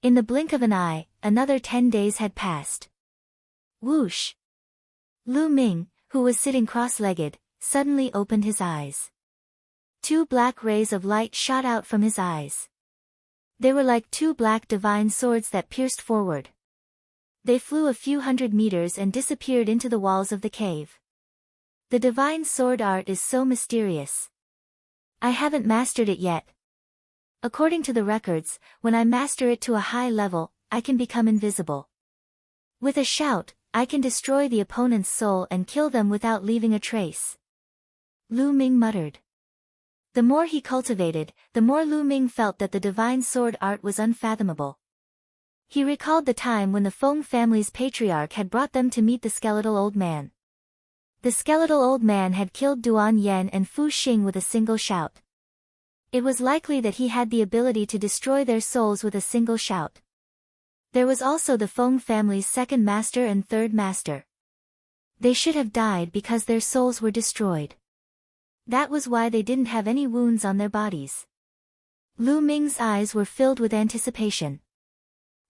In the blink of an eye, another 10 days had passed. Whoosh! Lu Ming, who was sitting cross-legged, suddenly opened his eyes. 2 black rays of light shot out from his eyes. They were like 2 black divine swords that pierced forward. They flew a few hundred meters and disappeared into the walls of the cave. The divine sword art is so mysterious. I haven't mastered it yet. According to the records, when I master it to a high level, I can become invisible. With a shout, I can destroy the opponent's soul and kill them without leaving a trace. Lu Ming muttered. The more he cultivated, the more Lu Ming felt that the divine sword art was unfathomable. He recalled the time when the Feng family's patriarch had brought them to meet the skeletal old man. The skeletal old man had killed Duan Yen and Fu Xing with a single shout. It was likely that he had the ability to destroy their souls with a single shout. There was also the Feng family's second master and third master. They should have died because their souls were destroyed. That was why they didn't have any wounds on their bodies. Lu Ming's eyes were filled with anticipation.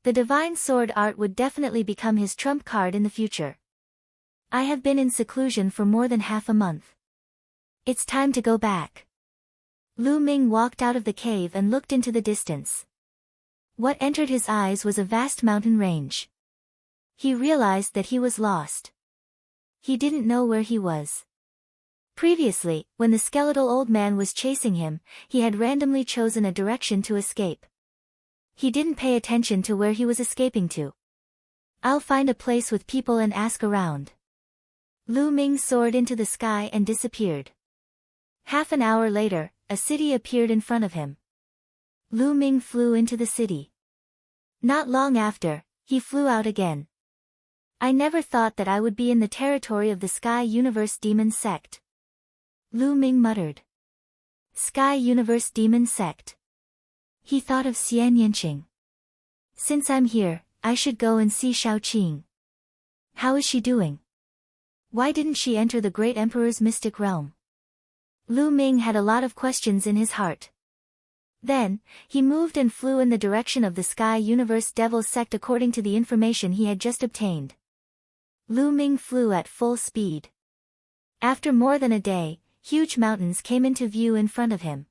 The divine sword art would definitely become his trump card in the future. I have been in seclusion for more than half a month. It's time to go back. Lu Ming walked out of the cave and looked into the distance. What entered his eyes was a vast mountain range. He realized that he was lost. He didn't know where he was. Previously, when the skeletal old man was chasing him, he had randomly chosen a direction to escape. He didn't pay attention to where he was escaping to. I'll find a place with people and ask around. Lu Ming soared into the sky and disappeared. Half an hour later, a city appeared in front of him. Lu Ming flew into the city. Not long after, he flew out again. I never thought that I would be in the territory of the Sky Universe Demon Sect. Lu Ming muttered. Sky Universe Demon Sect. He thought of Xian Yanqing. Since I'm here, I should go and see Shaoqing. How is she doing? Why didn't she enter the Great Emperor's mystic realm? Lu Ming had a lot of questions in his heart. Then, he moved and flew in the direction of the Sky Universe Devil's sect according to the information he had just obtained. Lu Ming flew at full speed. After more than a day, huge mountains came into view in front of him.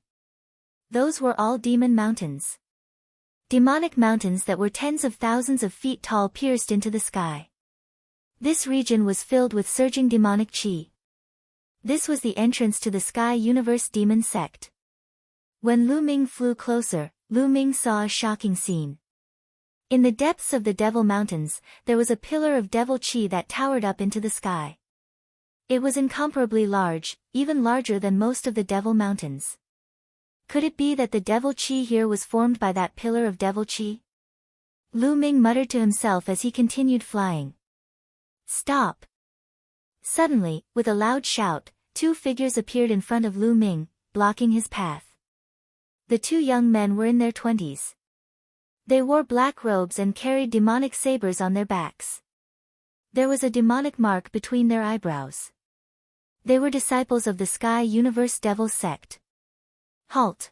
Those were all demon mountains. Demonic mountains that were tens of thousands of feet tall pierced into the sky. This region was filled with surging demonic chi. This was the entrance to the Sky Universe Demon Sect. When Lu Ming flew closer, Lu Ming saw a shocking scene. In the depths of the Devil Mountains, there was a pillar of devil chi that towered up into the sky. It was incomparably large, even larger than most of the Devil Mountains. Could it be that the devil chi here was formed by that pillar of devil chi? Lu Ming muttered to himself as he continued flying. Stop! Suddenly, with a loud shout, two figures appeared in front of Lu Ming, blocking his path. The two young men were in their 20s. They wore black robes and carried demonic sabers on their backs. There was a demonic mark between their eyebrows. They were disciples of the Sky Universe Devil Sect. Halt!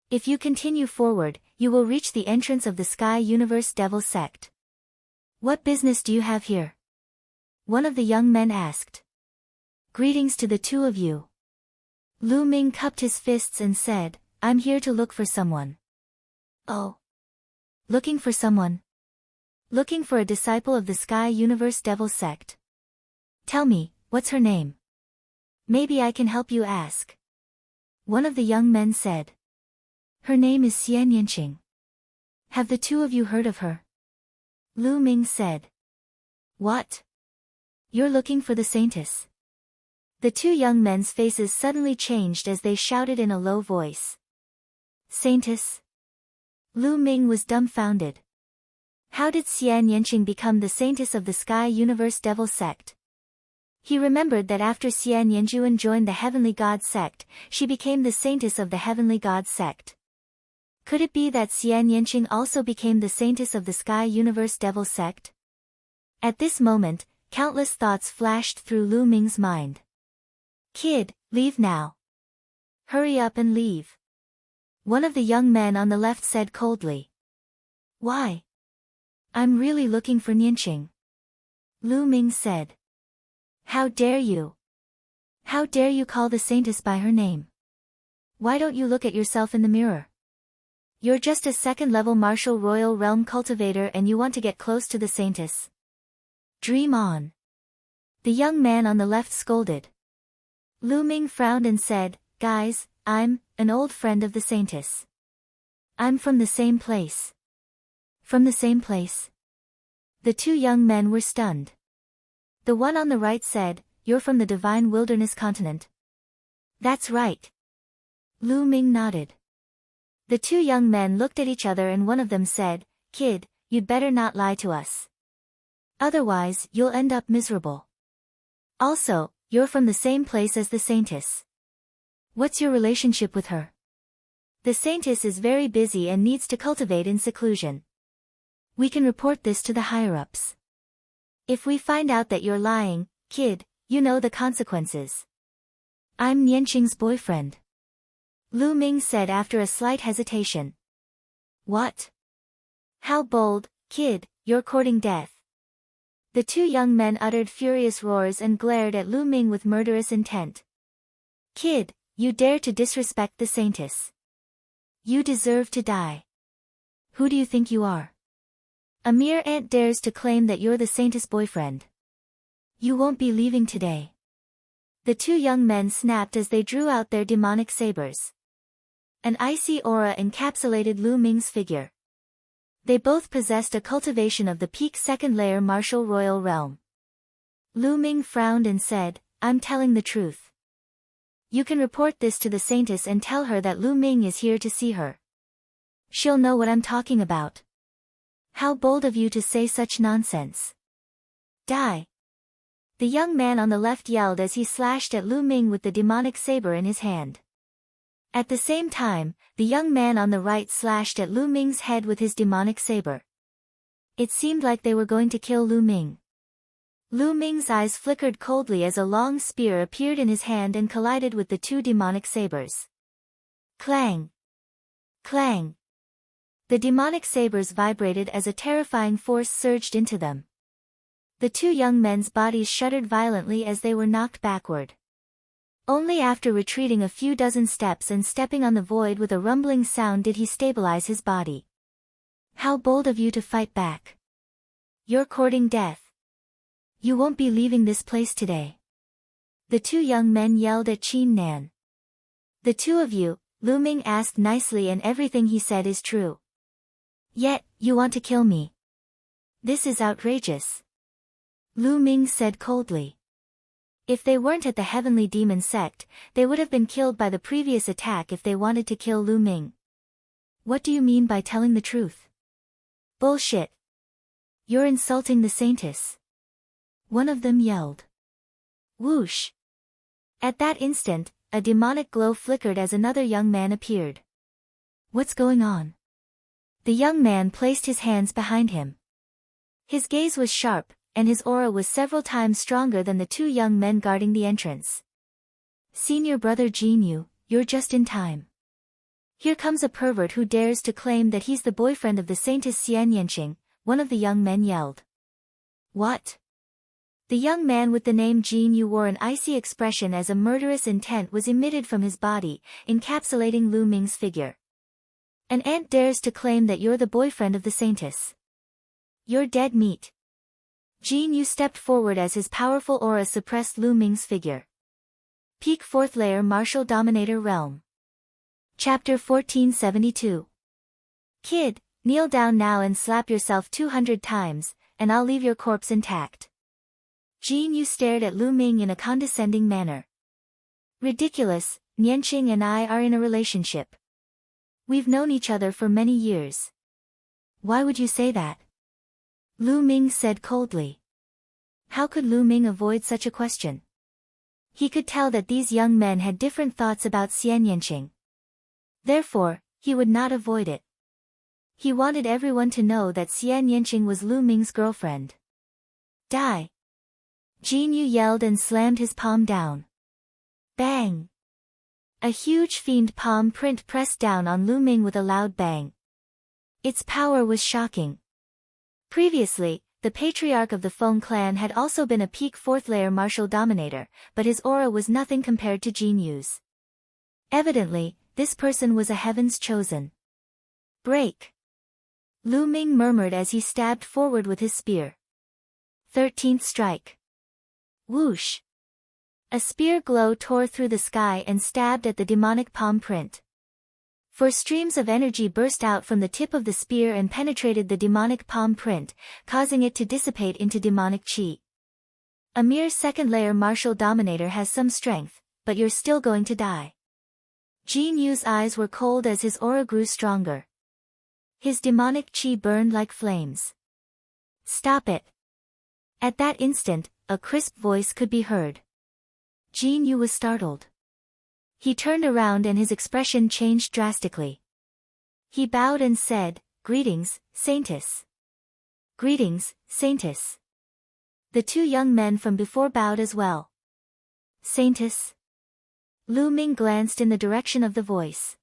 If you continue forward, you will reach the entrance of the Sky Universe Devil Sect. What business do you have here? One of the young men asked. Greetings to the two of you. Lu Ming cupped his fists and said, I'm here to look for someone. Oh. Looking for someone? Looking for a disciple of the Sky Universe Devil Sect. Tell me, what's her name? Maybe I can help you ask. One of the young men said. Her name is Xian Yanqing. Have the two of you heard of her? Lu Ming said. What? You're looking for the saintess? The two young men's faces suddenly changed as they shouted in a low voice. Saintess? Lu Ming was dumbfounded. How did Xian Yanqing become the saintess of the Sky Universe Devil Sect? He remembered that after Xian Yanjuan joined the Heavenly God Sect, she became the saintess of the Heavenly God Sect. Could it be that Xian Yanqing also became the saintess of the Sky Universe Devil Sect? At this moment, countless thoughts flashed through Lu Ming's mind. Kid, leave now. Hurry up and leave. One of the young men on the left said coldly. Why? I'm really looking for Nianqing. Lu Ming said. How dare you? How dare you call the saintess by her name? Why don't you look at yourself in the mirror? You're just a second-level martial royal realm cultivator and you want to get close to the saintess. Dream on. The young man on the left scolded. Lu Ming frowned and said, Guys, I'm an old friend of the saintess. I'm from the same place. From the same place? The two young men were stunned. The one on the right said, You're from the Divine Wilderness continent. That's right. Lu Ming nodded. The two young men looked at each other and one of them said, Kid, you'd better not lie to us. Otherwise, you'll end up miserable. Also, you're from the same place as the saintess. What's your relationship with her? The saintess is very busy and needs to cultivate in seclusion. We can report this to the higher-ups. If we find out that you're lying, kid, you know the consequences. I'm Nianqing's boyfriend. Lu Ming said after a slight hesitation. What? How bold, kid, you're courting death. The two young men uttered furious roars and glared at Lu Ming with murderous intent. Kid, you dare to disrespect the saintess. You deserve to die. Who do you think you are? A mere ant dares to claim that you're the saintess' boyfriend. You won't be leaving today. The two young men snapped as they drew out their demonic sabers. An icy aura encapsulated Lu Ming's figure. They both possessed a cultivation of the peak second-layer martial royal realm. Lu Ming frowned and said, I'm telling the truth. You can report this to the saintess and tell her that Lu Ming is here to see her. She'll know what I'm talking about. How bold of you to say such nonsense. Die. The young man on the left yelled as he slashed at Lu Ming with the demonic saber in his hand. At the same time, the young man on the right slashed at Lu Ming's head with his demonic saber. It seemed like they were going to kill Lu Ming. Lu Ming's eyes flickered coldly as a long spear appeared in his hand and collided with the two demonic sabers. Clang! Clang! The demonic sabers vibrated as a terrifying force surged into them. The two young men's bodies shuddered violently as they were knocked backward. Only after retreating a few dozen steps and stepping on the void with a rumbling sound did he stabilize his body. How bold of you to fight back. You're courting death. You won't be leaving this place today. The two young men yelled at Qin Nan. The two of you, Lu Ming asked nicely, and everything he said is true. Yet, you want to kill me. This is outrageous. Lu Ming said coldly. If they weren't at the Heavenly Demon Sect, they would have been killed by the previous attack if they wanted to kill Lu Ming. What do you mean by telling the truth? Bullshit. You're insulting the Saintess. One of them yelled. Whoosh. At that instant, a demonic glow flickered as another young man appeared. What's going on? The young man placed his hands behind him. His gaze was sharp, and his aura was several times stronger than the two young men guarding the entrance. Senior brother Jinyu, you're just in time. Here comes a pervert who dares to claim that he's the boyfriend of the Saintess Xian Yanqing, one of the young men yelled. What? The young man with the name Jinyu wore an icy expression as a murderous intent was emitted from his body, encapsulating Lu Ming's figure. An ant dares to claim that you're the boyfriend of the Saintess. You're dead meat. Jinyu stepped forward as his powerful aura suppressed Lu Ming's figure. Peak 4th Layer Martial Dominator Realm. Chapter 1472. Kid, kneel down now and slap yourself 200 times, and I'll leave your corpse intact. Jinyu stared at Lu Ming in a condescending manner. Ridiculous, Nianqing and I are in a relationship. We've known each other for many years. Why would you say that? Lu Ming said coldly. How could Lu Ming avoid such a question? He could tell that these young men had different thoughts about Xian Yanqing. Therefore, he would not avoid it. He wanted everyone to know that Xian Yanqing was Lu Ming's girlfriend. Die! Jinyu yelled and slammed his palm down. Bang! A huge fiend palm print pressed down on Lu Ming with a loud bang. Its power was shocking. Previously, the patriarch of the Feng clan had also been a peak 4th layer martial dominator, but his aura was nothing compared to Jinyu's. Evidently, this person was a heaven's chosen. Break! Lu Ming murmured as he stabbed forward with his spear. 13th strike. Whoosh! A spear glow tore through the sky and stabbed at the demonic palm print. Four streams of energy burst out from the tip of the spear and penetrated the demonic palm print, causing it to dissipate into demonic chi. A mere 2nd layer martial dominator has some strength, but you're still going to die. Jinyu's eyes were cold as his aura grew stronger. His demonic chi burned like flames. Stop it! At that instant, a crisp voice could be heard. Jinyu was startled. He turned around and his expression changed drastically. He bowed and said, Greetings, Saintess. Greetings, Saintess. The two young men from before bowed as well. Saintess? Lu Ming glanced in the direction of the voice.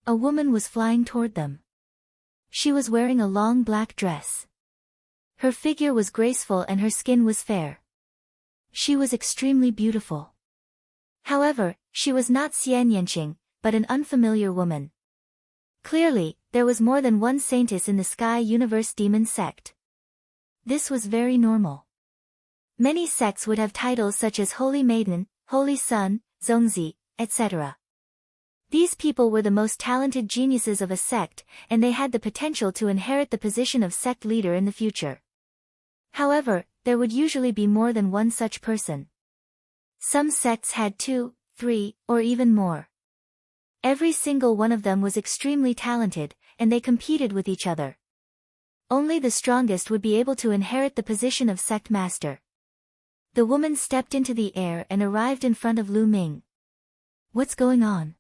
A woman was flying toward them. She was wearing a long black dress. Her figure was graceful and her skin was fair. She was extremely beautiful. However, she was not Xian Yanqing, but an unfamiliar woman. Clearly, there was more than one Saintess in the Sky Universe Demon Sect. This was very normal. Many sects would have titles such as Holy Maiden, Holy Sun, Zongzi, etc. These people were the most talented geniuses of a sect, and they had the potential to inherit the position of sect leader in the future. However, there would usually be more than one such person. Some sects had 2, 3, or even more. Every single one of them was extremely talented, and they competed with each other. Only the strongest would be able to inherit the position of sect master. The woman stepped into the air and arrived in front of Lu Ming. What's going on?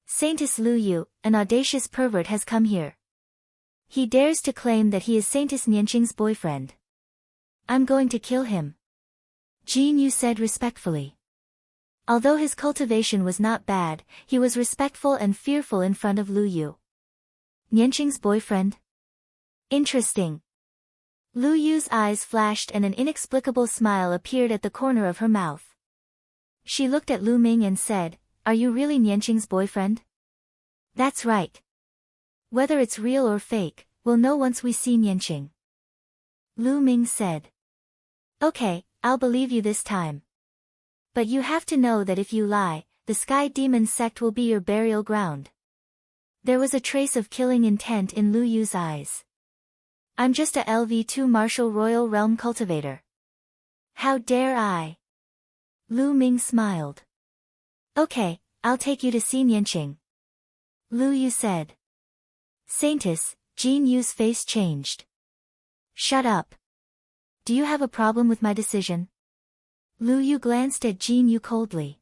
Saintess Lu Yu, an audacious pervert, has come here. He dares to claim that he is Saintess Nianqing's boyfriend. I'm going to kill him. Jinyu said respectfully. Although his cultivation was not bad, he was respectful and fearful in front of Lu Yu. Nianqing's boyfriend? Interesting. Lu Yu's eyes flashed and an inexplicable smile appeared at the corner of her mouth. She looked at Lu Ming and said, "Are you really Nianqing's boyfriend?" "That's right. Whether it's real or fake, we'll know once we see Nianqing," Lu Ming said. "Okay, I'll believe you this time. But you have to know that if you lie, the Sky Demon sect will be your burial ground." There was a trace of killing intent in Lu Yu's eyes. "I'm just a LV2 Martial Royal Realm cultivator. How dare I?" Lu Ming smiled. "Okay, I'll take you to see Nianqing," Lu Yu said. Saintess, Jin Yu's face changed. "Shut up. Do you have a problem with my decision?" Lu Yu glanced at Jin Yu coldly.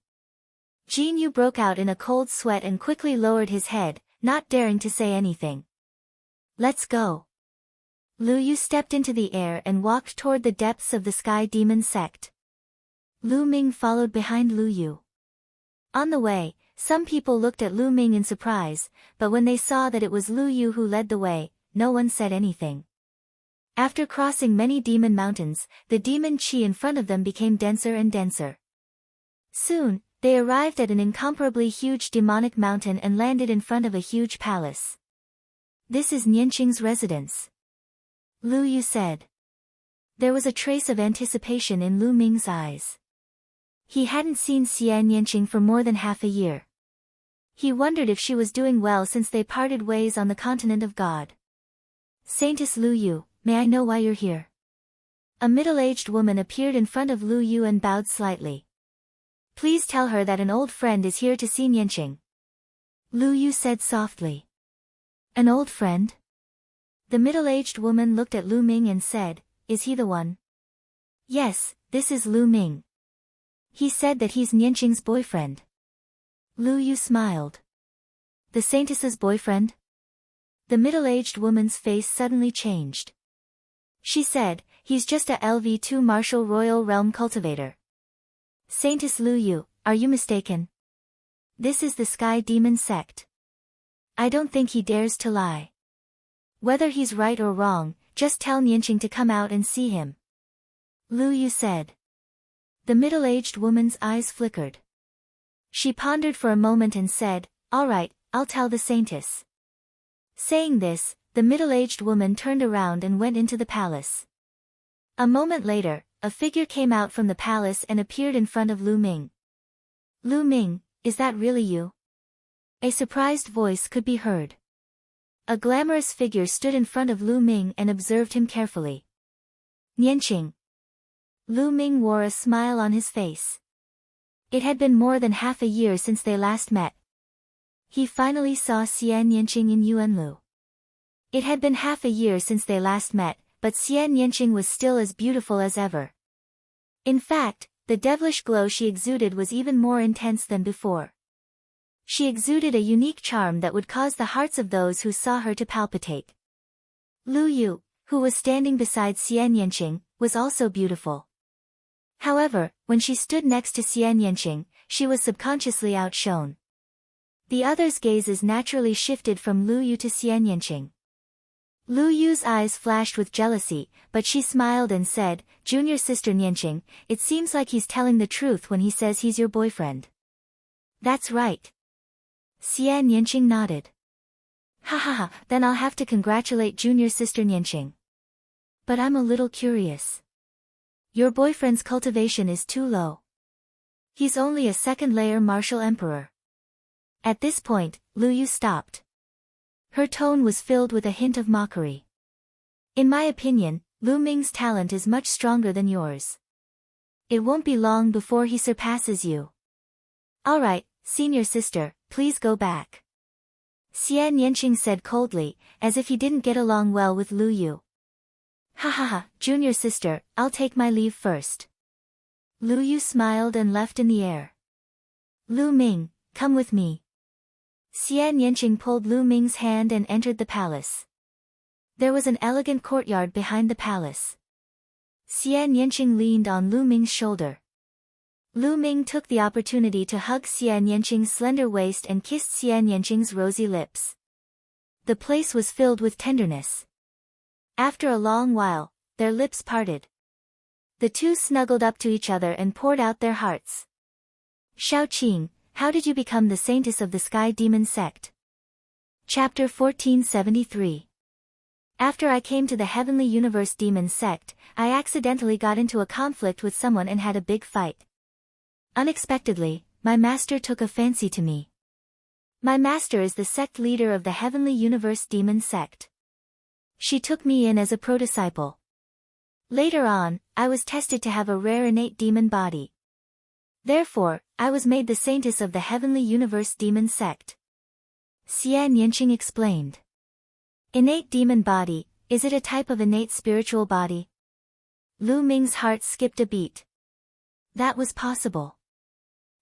Jin Yu broke out in a cold sweat and quickly lowered his head, not daring to say anything. "Let's go." Lu Yu stepped into the air and walked toward the depths of the Sky Demon sect. Lu Ming followed behind Lu Yu. On the way, some people looked at Lu Ming in surprise, but when they saw that it was Lu Yu who led the way, no one said anything. After crossing many demon mountains, the demon chi in front of them became denser and denser. Soon, they arrived at an incomparably huge demonic mountain and landed in front of a huge palace. "This is Nianqing's residence," Lu Yu said. There was a trace of anticipation in Lu Ming's eyes. He hadn't seen Xian Nianqing for more than half a year. He wondered if she was doing well since they parted ways on the continent of God. "Saintess Lu Yu, may I know why you're here?" A middle-aged woman appeared in front of Lu Yu and bowed slightly. "Please tell her that an old friend is here to see Nianqing," Lu Yu said softly. "An old friend?" The middle-aged woman looked at Lu Ming and said, "Is he the one?" "Yes, this is Lu Ming. He said that he's Nianqing's boyfriend." Lu Yu smiled. "The saintess's boyfriend?" The middle-aged woman's face suddenly changed. She said, "He's just a LV2 Martial Royal Realm cultivator." "Saintess Lu Yu, are you mistaken? This is the Sky Demon sect. I don't think he dares to lie. Whether he's right or wrong, just tell Nianqing to come out and see him," Lu Yu said. The middle-aged woman's eyes flickered. She pondered for a moment and said, "All right, I'll tell the saintess." Saying this, the middle-aged woman turned around and went into the palace. A moment later, a figure came out from the palace and appeared in front of Lu Ming. "Lu Ming, is that really you?" A surprised voice could be heard. A glamorous figure stood in front of Lu Ming and observed him carefully. "Nianqing." Lu Ming wore a smile on his face. It had been more than half a year since they last met. He finally saw Xian Nianqing in Yuanlu. It had been half a year since they last met, but Xian Nianqing was still as beautiful as ever. In fact, the devilish glow she exuded was even more intense than before. She exuded a unique charm that would cause the hearts of those who saw her to palpitate. Lu Yu, who was standing beside Xian Nianqing, was also beautiful. However, when she stood next to Xian Nianqing, she was subconsciously outshone. The others' gazes naturally shifted from Lu Yu to Xian Nianqing. Lu Yu's eyes flashed with jealousy, but she smiled and said, "Junior sister Nianqing, it seems like he's telling the truth when he says he's your boyfriend." "That's right." Xian Nianqing nodded. "Ha ha ha, then I'll have to congratulate junior sister Nianqing. But I'm a little curious. Your boyfriend's cultivation is too low. He's only a second-layer martial emperor." At this point, Lu Yu stopped. Her tone was filled with a hint of mockery. "In my opinion, Lu Ming's talent is much stronger than yours. It won't be long before he surpasses you. All right, senior sister, please go back," Xian Nianqing said coldly, as if he didn't get along well with Lu Yu. "Ha ha ha, junior sister, I'll take my leave first." Lu Yu smiled and left in the air. "Lu Ming, come with me." Xian Nianqing pulled Lu Ming's hand and entered the palace. There was an elegant courtyard behind the palace. Xian Nianqing leaned on Lu Ming's shoulder. Lu Ming took the opportunity to hug Xian Yanqing's slender waist and kissed Xian Yanqing's rosy lips. The place was filled with tenderness. After a long while, their lips parted. The two snuggled up to each other and poured out their hearts. Shaoqing, how did you become the saintess of the Sky Demon sect? Chapter 1473. After I came to the Heavenly Universe Demon sect, I accidentally got into a conflict with someone and had a big fight. Unexpectedly, my master took a fancy to me. My master is the sect leader of the Heavenly Universe Demon sect. She took me in as a pro-disciple. Later on, I was tested to have a rare innate demon body. Therefore, I was made the saintess of the Heavenly Universe Demon sect. Xian Yanqing explained. Innate demon body, is it a type of innate spiritual body? Lu Ming's heart skipped a beat. That was possible.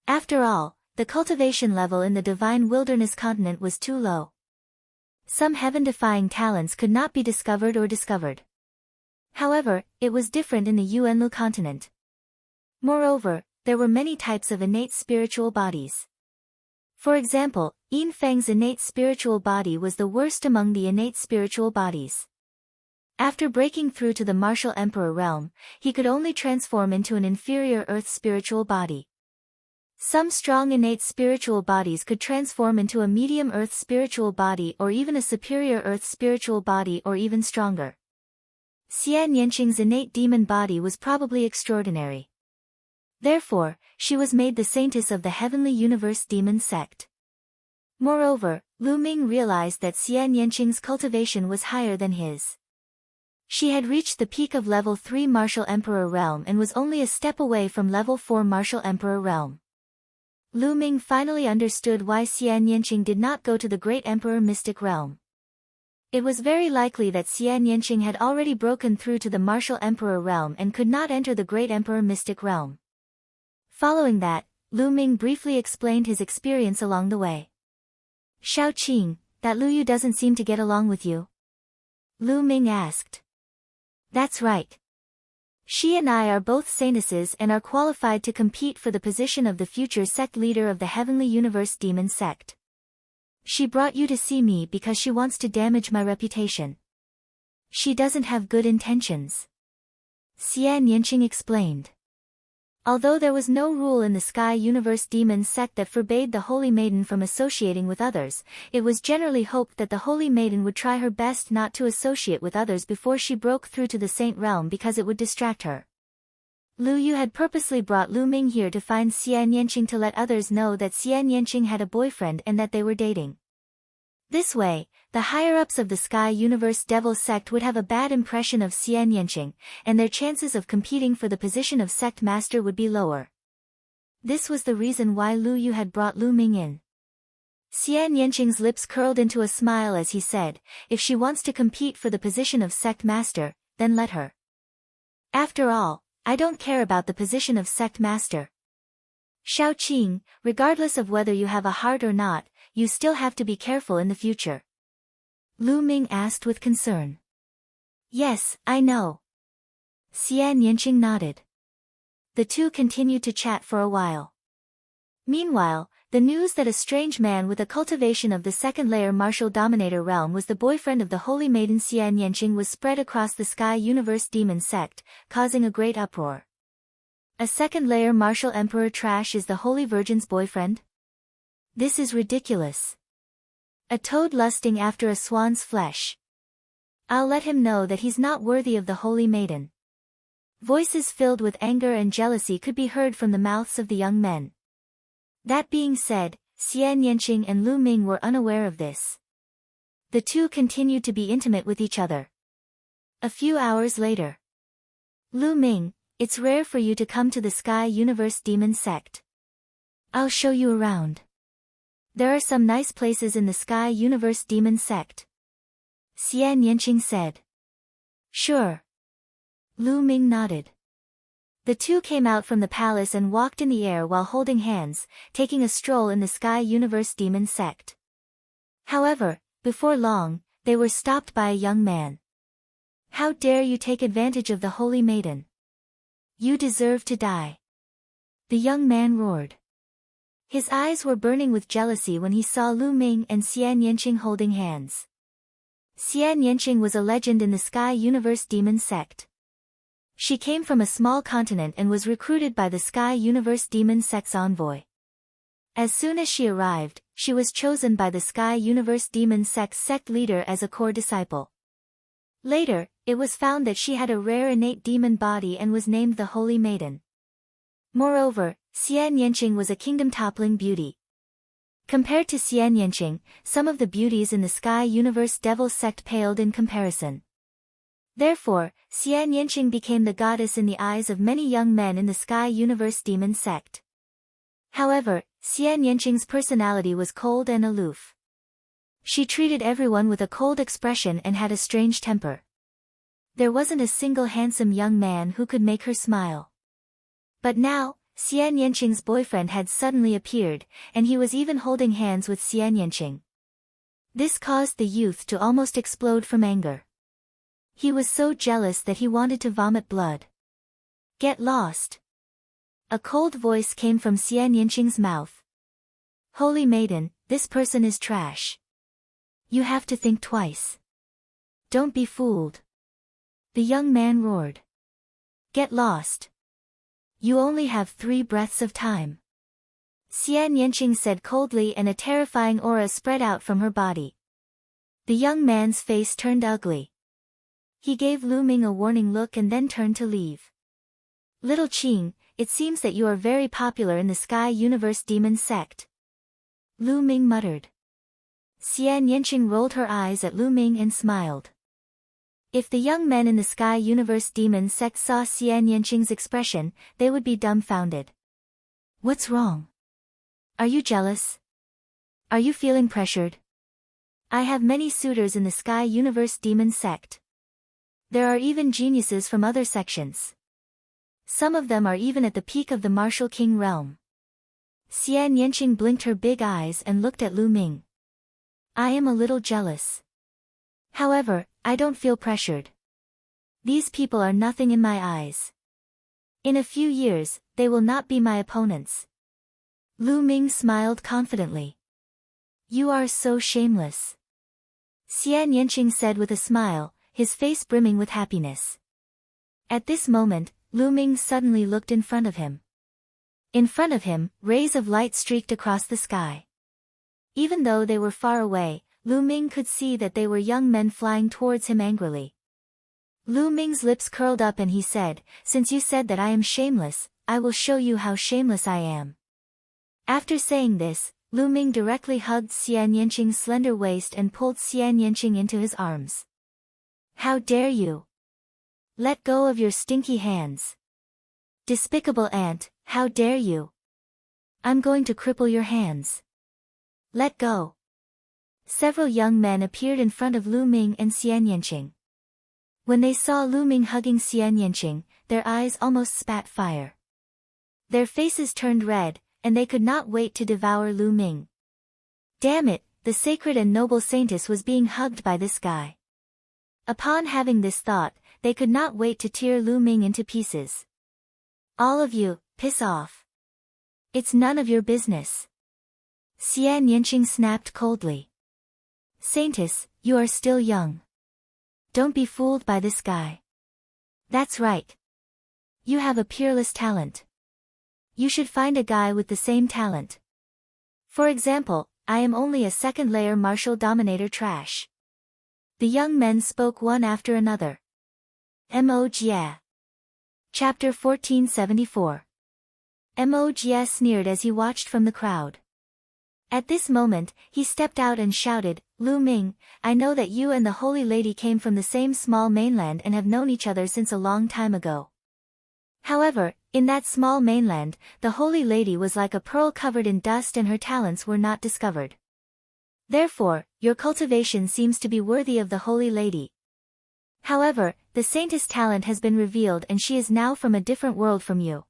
After all, the cultivation level in the Divine Wilderness continent was too low. Some heaven-defying talents could not be discovered or discovered. However, it was different in the Yuanlu continent. Moreover, there were many types of innate spiritual bodies. For example, Yin Feng's innate spiritual body was the worst among the innate spiritual bodies. After breaking through to the martial emperor realm, he could only transform into an inferior earth spiritual body. Some strong innate spiritual bodies could transform into a medium earth spiritual body or even a superior earth spiritual body or even stronger. Xian Yanqing's innate demon body was probably extraordinary. Therefore, she was made the saintess of the Heavenly Universe Demon sect. Moreover, Lu Ming realized that Xian Yanqing's cultivation was higher than his. She had reached the peak of level 3 Martial Emperor realm and was only a step away from level 4 Martial Emperor realm. Lu Ming finally understood why Xian Yanqing did not go to the Great Emperor Mystic realm. It was very likely that Xian Yanqing had already broken through to the Martial Emperor realm and could not enter the Great Emperor Mystic realm. Following that, Lu Ming briefly explained his experience along the way. Shaoqing, that Lu Yu doesn't seem to get along with you? Lu Ming asked. That's right. She and I are both saintesses and are qualified to compete for the position of the future sect leader of the Heavenly Universe Demon sect. She brought you to see me because she wants to damage my reputation. She doesn't have good intentions. Xian Yanqing explained. Although there was no rule in the Sky Universe Demon sect that forbade the Holy Maiden from associating with others, it was generally hoped that the Holy Maiden would try her best not to associate with others before she broke through to the Saint realm because it would distract her. Lu Yu had purposely brought Lu Ming here to find Xian Yanqing to let others know that Xian Yanqing had a boyfriend and that they were dating. This way, the higher-ups of the Sky Universe Devil sect would have a bad impression of Xian Yanqing, and their chances of competing for the position of sect master would be lower. This was the reason why Lu Yu had brought Lu Ming in. Xian Yanqing's lips curled into a smile as he said, if she wants to compete for the position of sect master, then let her. After all, I don't care about the position of sect master. Shaoqing, regardless of whether you have a heart or not, you still have to be careful in the future. Lu Ming asked with concern. Yes, I know. Xian Yanqing nodded. The two continued to chat for a while. Meanwhile, the news that a strange man with a cultivation of the second-layer martial dominator realm was the boyfriend of the Holy Maiden Xian Yanqing was spread across the Sky Universe Demon sect, causing a great uproar. A second-layer martial emperor trash is the Holy Virgin's boyfriend? This is ridiculous. A toad lusting after a swan's flesh. I'll let him know that he's not worthy of the Holy Maiden. Voices filled with anger and jealousy could be heard from the mouths of the young men. That being said, Xian Yanqing and Lu Ming were unaware of this. The two continued to be intimate with each other. A few hours later. Lu Ming, it's rare for you to come to the Sky Universe Demon sect. I'll show you around. There are some nice places in the Sky Universe Demon sect. Xian Yanqing said. Sure. Lu Ming nodded. The two came out from the palace and walked in the air while holding hands, taking a stroll in the Sky Universe Demon sect. However, before long, they were stopped by a young man. How dare you take advantage of the Holy Maiden? You deserve to die. The young man roared. His eyes were burning with jealousy when he saw Lu Ming and Xian Yanqing holding hands. Xian Yanqing was a legend in the Sky Universe Demon sect. She came from a small continent and was recruited by the Sky Universe Demon sect's envoy. As soon as she arrived, she was chosen by the Sky Universe Demon sect's sect leader as a core disciple. Later, it was found that she had a rare innate demon body and was named the Holy Maiden. Moreover, Xian Yanqing was a kingdom-toppling beauty. Compared to Xian Yanqing, some of the beauties in the Sky Universe Devil sect paled in comparison. Therefore, Xian Yanqing became the goddess in the eyes of many young men in the Sky Universe Demon sect. However, Xian Yanqing's personality was cold and aloof. She treated everyone with a cold expression and had a strange temper. There wasn't a single handsome young man who could make her smile. But now, Xian Yanqing's boyfriend had suddenly appeared, and he was even holding hands with Xian Yanqing. This caused the youth to almost explode from anger. He was so jealous that he wanted to vomit blood. Get lost. A cold voice came from Xian Yanqing's mouth. Holy Maiden, this person is trash. You have to think twice. Don't be fooled. The young man roared. Get lost. You only have 3 breaths of time. Xian Yanqing said coldly, and a terrifying aura spread out from her body. The young man's face turned ugly. He gave Lu Ming a warning look and then turned to leave. Little Qing, it seems that you are very popular in the Sky Universe Demon sect. Lu Ming muttered. Xian Yanqing rolled her eyes at Lu Ming and smiled. If the young men in the Sky Universe Demon sect saw Xian Yanqing's expression, they would be dumbfounded. What's wrong? Are you jealous? Are you feeling pressured? I have many suitors in the Sky Universe Demon sect. There are even geniuses from other sections. Some of them are even at the peak of the Martial King realm. Xian Yanqing blinked her big eyes and looked at Lu Ming. I am a little jealous. However, I don't feel pressured. These people are nothing in my eyes. In a few years, they will not be my opponents. Lu Ming smiled confidently. You are so shameless. Xian Yanqing said with a smile, his face brimming with happiness. At this moment, Lu Ming suddenly looked in front of him. In front of him, rays of light streaked across the sky. Even though they were far away, Lu Ming could see that they were young men flying towards him angrily. Lu Ming's lips curled up and he said, Since you said that I am shameless, I will show you how shameless I am. After saying this, Lu Ming directly hugged Xian Yanqing's slender waist and pulled Xian Yanqing into his arms. How dare you? Let go of your stinky hands. Despicable ant, how dare you? I'm going to cripple your hands. Let go. Several young men appeared in front of Lu Ming and Xian Yanqing. When they saw Lu Ming hugging Xian Yanqing, their eyes almost spat fire. Their faces turned red, and they could not wait to devour Lu Ming. Damn it, the sacred and noble saintess was being hugged by this guy. Upon having this thought, they could not wait to tear Lu Ming into pieces. All of you, piss off. It's none of your business. Xian Yanqing snapped coldly. Saintess, you are still young. Don't be fooled by this guy. That's right. You have a peerless talent. You should find a guy with the same talent. For example, I am only a second-layer martial dominator trash. The young men spoke one after another. Mo-Jia. Chapter 1474. Mo-Jia sneered as he watched from the crowd. At this moment, he stepped out and shouted, Lu Ming, I know that you and the Holy Lady came from the same small mainland and have known each other since a long time ago. However, in that small mainland, the Holy Lady was like a pearl covered in dust and her talents were not discovered. Therefore, your cultivation seems to be worthy of the Holy Lady. However, the Saintess' talent has been revealed and she is now from a different world from you.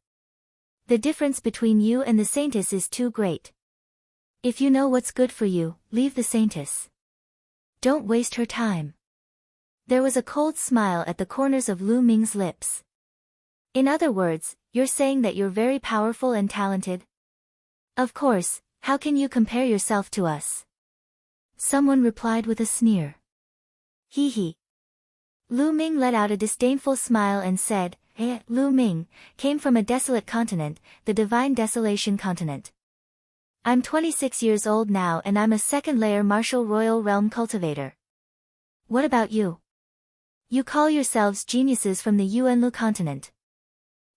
The difference between you and the Saintess is too great. If you know what's good for you, leave the Saintess. Don't waste her time. There was a cold smile at the corners of Lu Ming's lips. In other words, you're saying that you're very powerful and talented? Of course, how can you compare yourself to us? Someone replied with a sneer. Hee hee. Lu Ming let out a disdainful smile and said, Lu Ming, came from a desolate continent, the divine desolation continent. I'm 26 years old now and I'm a second-layer martial royal realm cultivator. What about you? You call yourselves geniuses from the Yuanlu continent.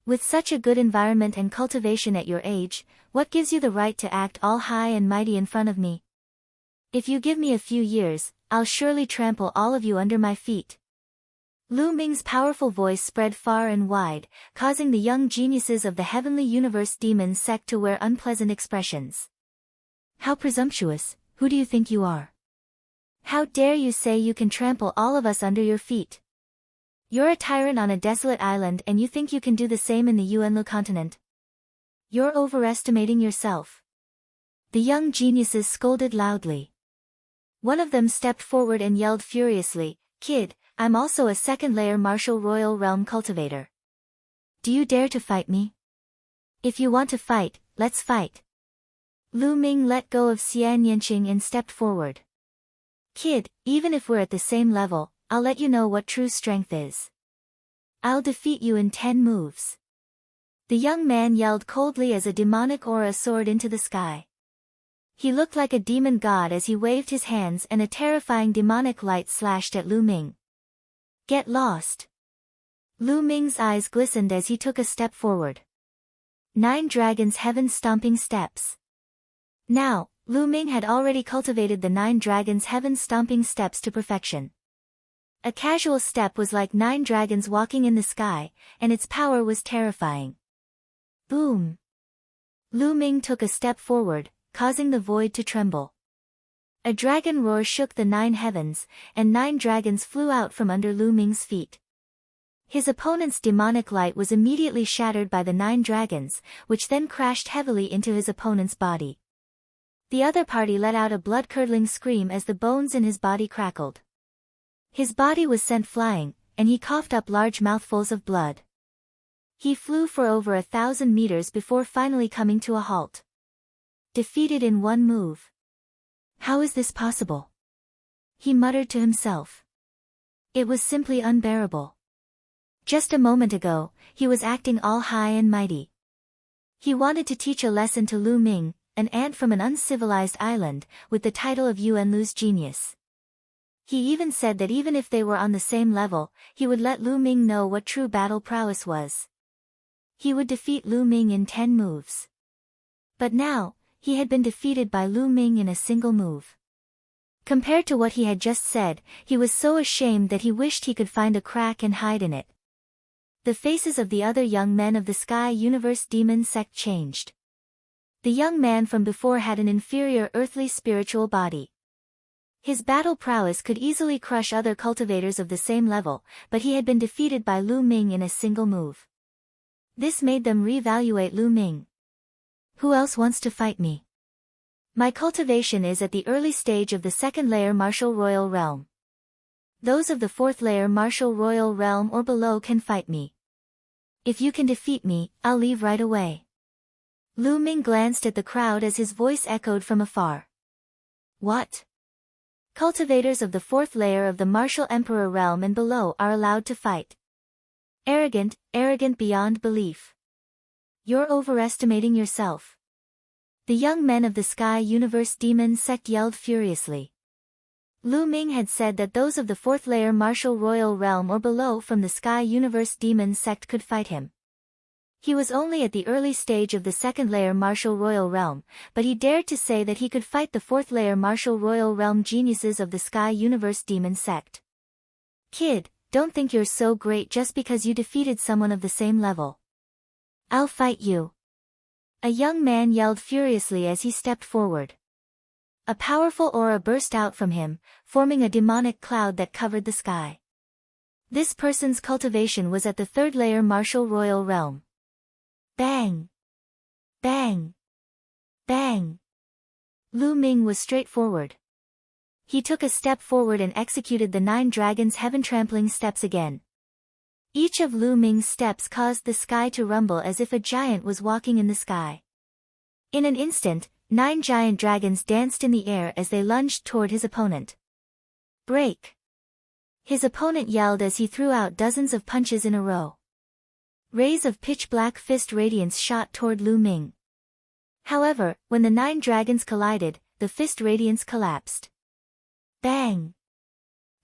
With such a good environment and cultivation at your age, what gives you the right to act all high and mighty in front of me? If you give me a few years, I'll surely trample all of you under my feet. Lu Ming's powerful voice spread far and wide, causing the young geniuses of the Heavenly Universe Demon sect to wear unpleasant expressions. How presumptuous, who do you think you are? How dare you say you can trample all of us under your feet? You're a tyrant on a desolate island and you think you can do the same in the Yuanlu continent? You're overestimating yourself. The young geniuses scolded loudly. One of them stepped forward and yelled furiously, Kid, I'm also a second-layer martial royal realm cultivator. Do you dare to fight me? If you want to fight, let's fight. Lu Ming let go of Xian Yanqing and stepped forward. Kid, even if we're at the same level, I'll let you know what true strength is. I'll defeat you in 10 moves. The young man yelled coldly as a demonic aura soared into the sky. He looked like a demon god as he waved his hands and a terrifying demonic light slashed at Lu Ming. Get lost. Lu Ming's eyes glistened as he took a step forward. 9 dragons heaven-stomping steps. Now, Lu Ming had already cultivated the 9 dragons heaven-stomping steps to perfection. A casual step was like 9 dragons walking in the sky, and its power was terrifying. Boom! Lu Ming took a step forward, causing the void to tremble. A dragon roar shook the 9 heavens, and 9 dragons flew out from under Lu Ming's feet. His opponent's demonic light was immediately shattered by the 9 dragons, which then crashed heavily into his opponent's body. The other party let out a blood-curdling scream as the bones in his body crackled. His body was sent flying, and he coughed up large mouthfuls of blood. He flew for over 1,000 meters before finally coming to a halt. Defeated in 1 move. How is this possible? He muttered to himself. It was simply unbearable. Just a moment ago, he was acting all high and mighty. He wanted to teach a lesson to Lu Ming, an ant from an uncivilized island, with the title of Yuanlu's genius. He even said that even if they were on the same level, he would let Lu Ming know what true battle prowess was. He would defeat Lu Ming in 10 moves. But now, he had been defeated by Lu Ming in a single move. Compared to what he had just said, he was so ashamed that he wished he could find a crack and hide in it. The faces of the other young men of the Sky Universe Demon sect changed. The young man from before had an inferior earthly spiritual body. His battle prowess could easily crush other cultivators of the same level, but he had been defeated by Lu Ming in a single move. This made them reevaluate Lu Ming. Who else wants to fight me? My cultivation is at the early stage of the 2nd layer martial royal realm. Those of the 4th layer martial royal realm or below can fight me. If you can defeat me, I'll leave right away. Lu Ming glanced at the crowd as his voice echoed from afar. What? Cultivators of the 4th layer of the martial emperor realm and below are allowed to fight. Arrogant, arrogant beyond belief. You're overestimating yourself. The young men of the Sky Universe Demon sect yelled furiously. Lu Ming had said that those of the 4th layer martial royal realm or below from the Sky Universe Demon sect could fight him. He was only at the early stage of the 2nd layer martial royal realm, but he dared to say that he could fight the 4th layer martial royal realm geniuses of the Sky Universe Demon sect. Kid, don't think you're so great just because you defeated someone of the same level. I'll fight you. A young man yelled furiously as he stepped forward. A powerful aura burst out from him, forming a demonic cloud that covered the sky. This person's cultivation was at the 3rd layer martial royal realm. Bang! Bang! Bang! Lu Ming was straightforward. He took a step forward and executed the 9 dragons heaven trampling steps again. Each of Lu Ming's steps caused the sky to rumble as if a giant was walking in the sky. In an instant, 9 giant dragons danced in the air as they lunged toward his opponent. Break! His opponent yelled as he threw out dozens of punches in a row. Rays of pitch-black fist radiance shot toward Lu Ming. However, when the 9 dragons collided, the fist radiance collapsed. Bang!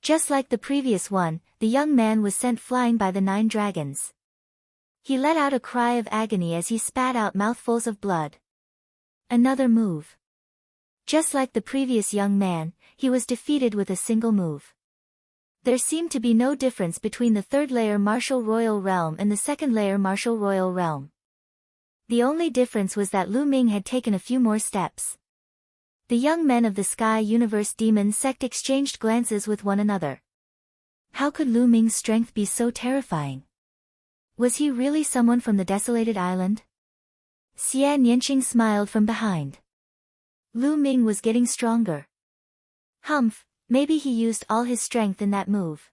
Just like the previous one, the young man was sent flying by the 9 dragons. He let out a cry of agony as he spat out mouthfuls of blood. Another move. Just like the previous young man, he was defeated with a single move. There seemed to be no difference between the 3rd layer Martial Royal Realm and the 2nd layer Martial Royal Realm. The only difference was that Lu Ming had taken a few more steps. The young men of the Sky Universe Demon Sect exchanged glances with one another. How could Lu Ming's strength be so terrifying? Was he really someone from the desolated island? Xie Nianqing smiled from behind. Lu Ming was getting stronger. Humph, maybe he used all his strength in that move.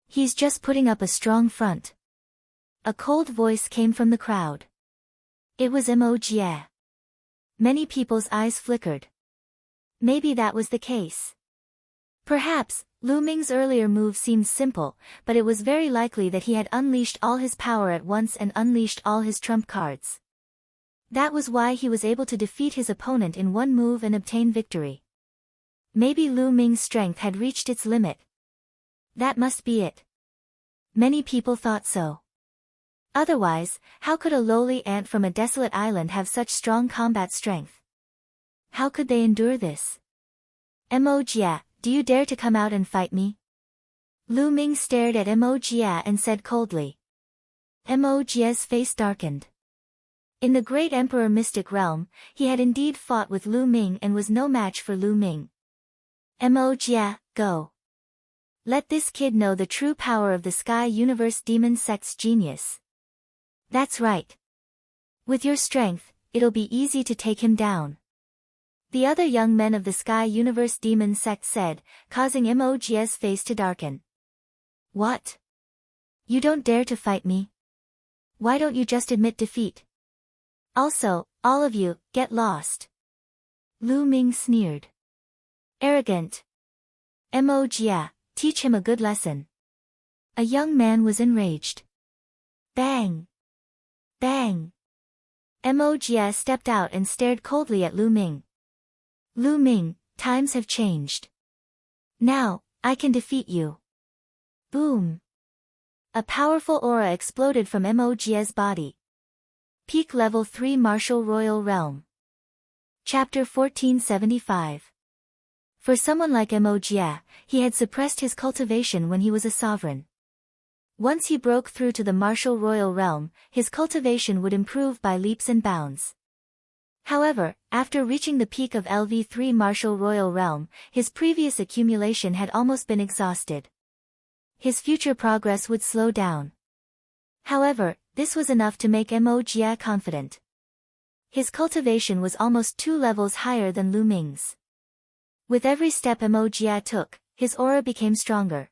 He's just putting up a strong front. A cold voice came from the crowd. It was Mo Jie. Many people's eyes flickered. Maybe that was the case. Perhaps, Lu Ming's earlier move seemed simple, but it was very likely that he had unleashed all his power at once and unleashed all his trump cards. That was why he was able to defeat his opponent in one move and obtain victory. Maybe Lu Ming's strength had reached its limit. That must be it. Many people thought so. Otherwise, how could a lowly ant from a desolate island have such strong combat strength? How could they endure this? Mo Jie, do you dare to come out and fight me? Lu Ming stared at Mo Jie and said coldly. Mo Jie's face darkened. In the Great Emperor Mystic Realm, he had indeed fought with Lu Ming and was no match for Lu Ming. Mo Jie, go. Let this kid know the true power of the Sky Universe Demon Sect's genius. That's right. With your strength, it'll be easy to take him down. The other young men of the Sky Universe Demon Sect said, causing Mo Jie's face to darken. What? You don't dare to fight me? Why don't you just admit defeat? Also, all of you, get lost. Lu Ming sneered. Arrogant. Mo Jie, teach him a good lesson. A young man was enraged. Bang! Bang! Mo Jie stepped out and stared coldly at Lu Ming. Lu Ming, times have changed. Now, I can defeat you. Boom! A powerful aura exploded from Mo Jie's body. Peak Level 3 Martial Royal Realm. Chapter 1475. For someone like Mo Jie, he had suppressed his cultivation when he was a sovereign. Once he broke through to the Martial Royal Realm, his cultivation would improve by leaps and bounds. However, after reaching the peak of LV3 Martial Royal Realm, his previous accumulation had almost been exhausted. His future progress would slow down. However, this was enough to make Mo Jie confident. His cultivation was almost 2 levels higher than Lu Ming's. With every step Mo Jie took, his aura became stronger.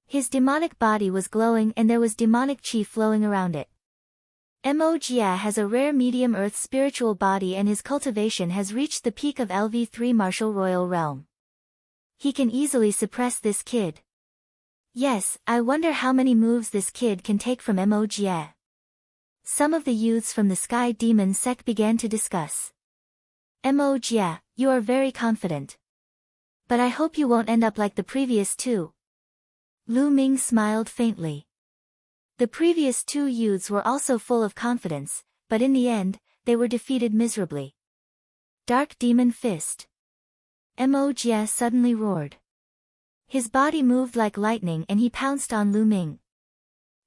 His demonic body was glowing and there was demonic chi flowing around it. Mo Jie has a rare medium earth spiritual body and his cultivation has reached the peak of LV3 Martial Royal Realm. He can easily suppress this kid. Yes, I wonder how many moves this kid can take from Mo Jie. Some of the youths from the Sky Demon Sect began to discuss. Mo Jie, you are very confident. But I hope you won't end up like the previous two. Lu Ming smiled faintly. The previous 2 youths were also full of confidence, but in the end, they were defeated miserably. Dark Demon Fist. Mo Jie suddenly roared. His body moved like lightning and he pounced on Lu Ming.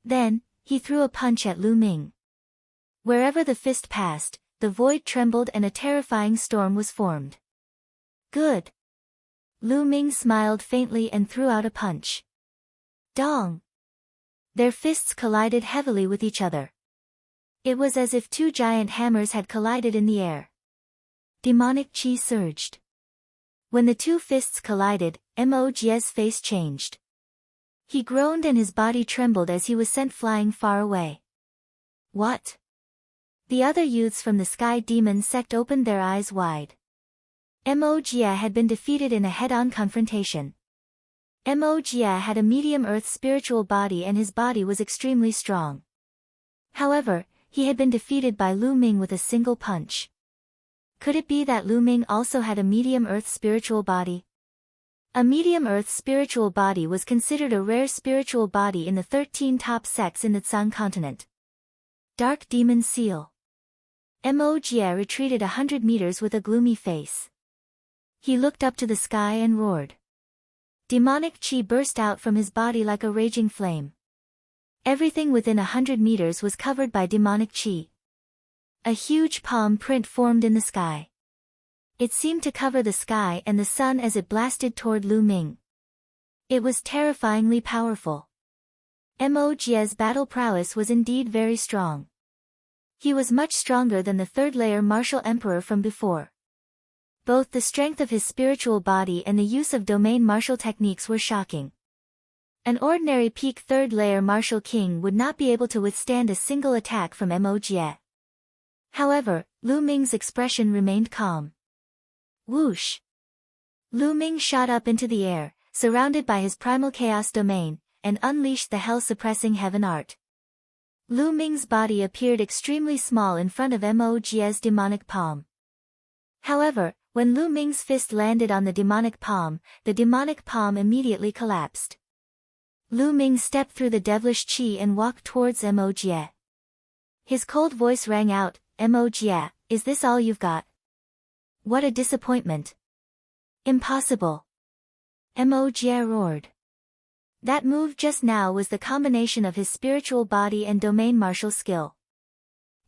Then, he threw a punch at Lu Ming. Wherever the fist passed, the void trembled and a terrifying storm was formed. Good. Lu Ming smiled faintly and threw out a punch. Dong! Their fists collided heavily with each other. It was as if 2 giant hammers had collided in the air. Demonic chi surged. When the 2 fists collided, Mo Jie's face changed. He groaned and his body trembled as he was sent flying far away. What? The other youths from the Sky Demon sect opened their eyes wide. Mogia had been defeated in a head-on confrontation. Mogia had a medium earth spiritual body and his body was extremely strong. However, he had been defeated by Lu Ming with a single punch. Could it be that Lu Ming also had a medium earth spiritual body? A medium earth spiritual body was considered a rare spiritual body in the 13 top sects in the Tsang continent. Dark Demon Seal. Mogia retreated 100 meters with a gloomy face. He looked up to the sky and roared. Demonic chi burst out from his body like a raging flame. Everything within 100 meters was covered by demonic chi. A huge palm print formed in the sky. It seemed to cover the sky and the sun as it blasted toward Lu Ming. It was terrifyingly powerful. Mogia's battle prowess was indeed very strong. He was much stronger than the third-layer martial emperor from before. Both the strength of his spiritual body and the use of domain martial techniques were shocking. An ordinary peak third-layer martial king would not be able to withstand a single attack from Mogia. However, Lu Ming's expression remained calm. Whoosh! Lu Ming shot up into the air, surrounded by his primal chaos domain, and unleashed the hell-suppressing heaven art. Lu Ming's body appeared extremely small in front of Mogia's demonic palm. However, when Lu Ming's fist landed on the demonic palm immediately collapsed. Lu Ming stepped through the devilish chi and walked towards Mogia. His cold voice rang out, "Mogia, is this all you've got? What a disappointment. Impossible." Mogia roared. That move just now was the combination of his spiritual body and domain martial skill.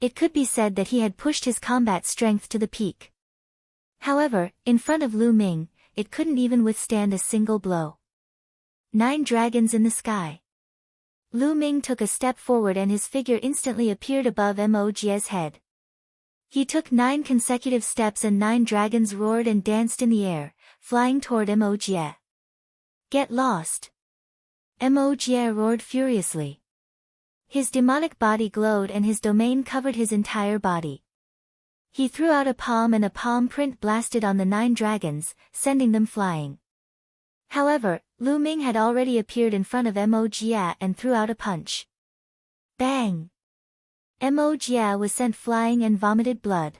It could be said that he had pushed his combat strength to the peak. However, in front of Lu Ming, it couldn't even withstand a single blow. 9 dragons in the sky. Lu Ming took a step forward and his figure instantly appeared above Mogia's head. He took 9 consecutive steps and 9 dragons roared and danced in the air, flying toward Mogia. "Get lost!" Mogia roared furiously. His demonic body glowed and his domain covered his entire body. He threw out a palm and a palm print blasted on the 9 dragons, sending them flying. However, Lu Ming had already appeared in front of Mogia and threw out a punch. Bang! Mogia was sent flying and vomited blood.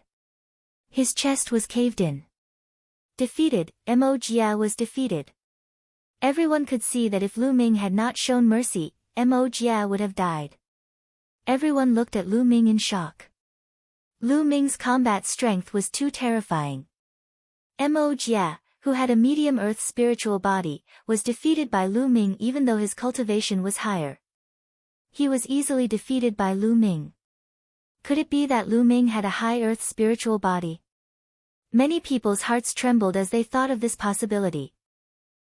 His chest was caved in. Defeated, Mogia was defeated. Everyone could see that if Lu Ming had not shown mercy, Mogia would have died. Everyone looked at Lu Ming in shock. Lu Ming's combat strength was too terrifying. Mogia, who had a medium earth spiritual body, was defeated by Lu Ming even though his cultivation was higher. He was easily defeated by Lu Ming. Could it be that Lu Ming had a high earth spiritual body? Many people's hearts trembled as they thought of this possibility.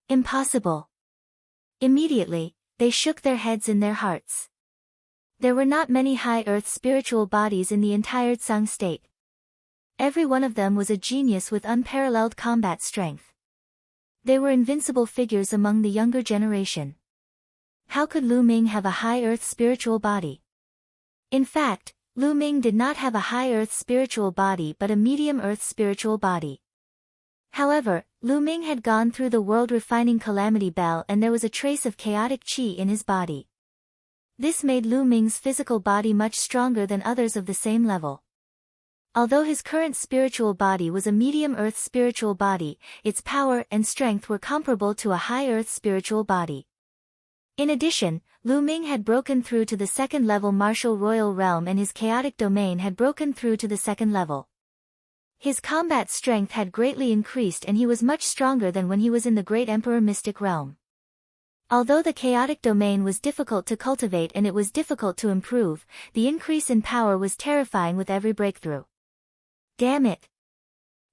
Impossible. Immediately, they shook their heads in their hearts. There were not many high earth spiritual bodies in the entire Tsang state. Every one of them was a genius with unparalleled combat strength. They were invincible figures among the younger generation. How could Lu Ming have a high earth spiritual body? In fact, Lu Ming did not have a high earth spiritual body but a medium earth spiritual body. However, Lu Ming had gone through the world-refining calamity bell and there was a trace of chaotic chi in his body. This made Lu Ming's physical body much stronger than others of the same level. Although his current spiritual body was a medium earth spiritual body, its power and strength were comparable to a high earth spiritual body. In addition, Lu Ming had broken through to the second-level martial royal realm and his chaotic domain had broken through to the second level. His combat strength had greatly increased and he was much stronger than when he was in the Great Emperor Mystic Realm. Although the chaotic domain was difficult to cultivate and it was difficult to improve, the increase in power was terrifying with every breakthrough. Damn it!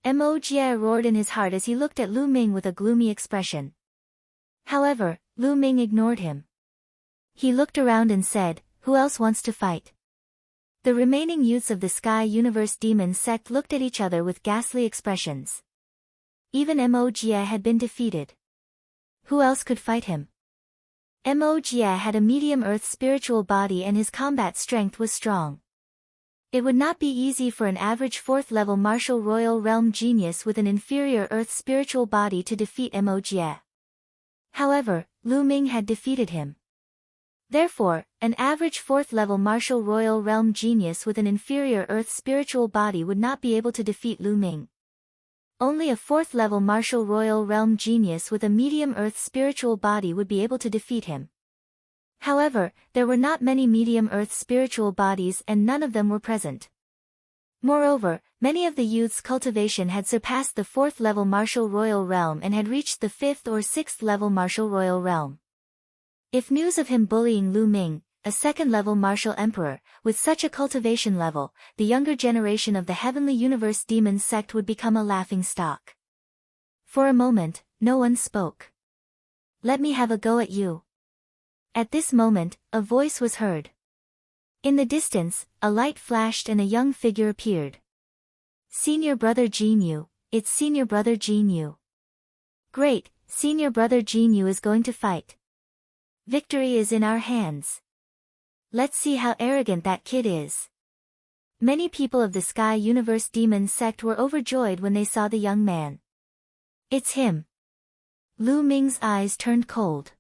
Mogia roared in his heart as he looked at Lu Ming with a gloomy expression. However, Lu Ming ignored him. He looked around and said, "Who else wants to fight?" The remaining youths of the Sky Universe Demon sect looked at each other with ghastly expressions. Even Mogia had been defeated. Who else could fight him? Emojie had a medium earth spiritual body and his combat strength was strong. It would not be easy for an average 4th level martial royal realm genius with an inferior earth spiritual body to defeat Emojie. However, Lu Ming had defeated him. Therefore, an average 4th level martial royal realm genius with an inferior earth spiritual body would not be able to defeat Lu Ming. Only a 4th level martial royal realm genius with a medium earth spiritual body would be able to defeat him. However, there were not many medium earth spiritual bodies and none of them were present. Moreover, many of the youth's cultivation had surpassed the 4th level martial royal realm and had reached the 5th or 6th level martial royal realm. If news of him bullying Lu Ming, a 2nd level martial emperor, with such a cultivation level, the younger generation of the Heavenly Universe Demon sect would become a laughing stock. For a moment, no one spoke. "Let me have a go at you." At this moment, a voice was heard. In the distance, a light flashed and a young figure appeared. "Senior brother Jin Yu, it's senior brother Jin Yu." "Great, senior brother Jin Yu is going to fight. Victory is in our hands. Let's see how arrogant that kid is." Many people of the Sky Universe Demon sect were overjoyed when they saw the young man. "It's him." Lu Ming's eyes turned cold.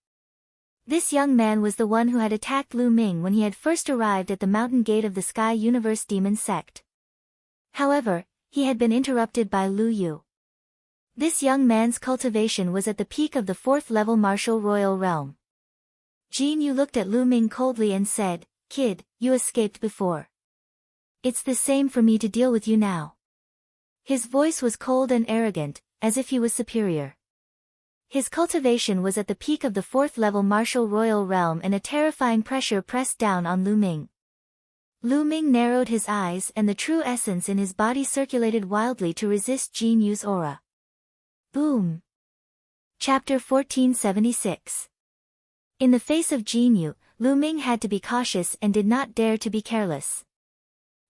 This young man was the one who had attacked Lu Ming when he had first arrived at the mountain gate of the Sky Universe Demon sect. However, he had been interrupted by Lu Yu. This young man's cultivation was at the peak of the 4th level martial royal realm. Jin Yu looked at Lu Ming coldly and said, "Kid, you escaped before. It's the same for me to deal with you now." His voice was cold and arrogant, as if he was superior. His cultivation was at the peak of the 4th level martial royal realm and a terrifying pressure pressed down on Lu Ming. Lu Ming narrowed his eyes and the true essence in his body circulated wildly to resist Jin Yu's aura. Boom! Chapter 1476. In the face of Jin Yu, Lu Ming had to be cautious and did not dare to be careless.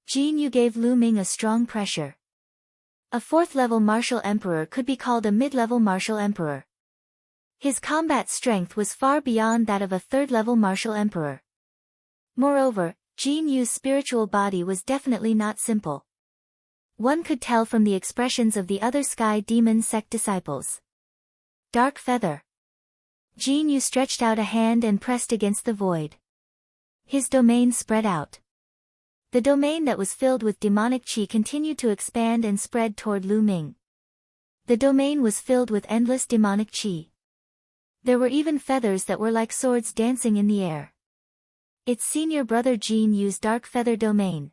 Jin Yu gave Lu Ming a strong pressure. A 4th level martial emperor could be called a mid-level martial emperor. His combat strength was far beyond that of a 3rd level martial emperor. Moreover, Jin Yu's spiritual body was definitely not simple. One could tell from the expressions of the other Sky Demon sect disciples. Dark feather. Jin Yu stretched out a hand and pressed against the void. His domain spread out. The domain that was filled with demonic chi continued to expand and spread toward Lu Ming. The domain was filled with endless demonic chi. There were even feathers that were like swords dancing in the air. It's senior brother Jin Yu's dark feather domain.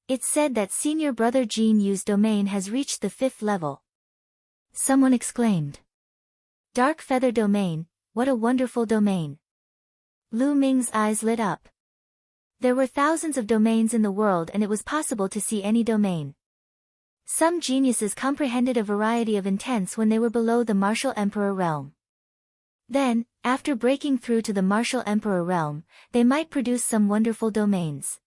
It's said that senior brother Jin Yu's domain has reached the 5th level. Someone exclaimed. Dark feather domain, what a wonderful domain. Lu Ming's eyes lit up. There were thousands of domains in the world and it was possible to see any domain. Some geniuses comprehended a variety of intents when they were below the martial emperor realm. Then, after breaking through to the martial emperor realm, they might produce some wonderful domains.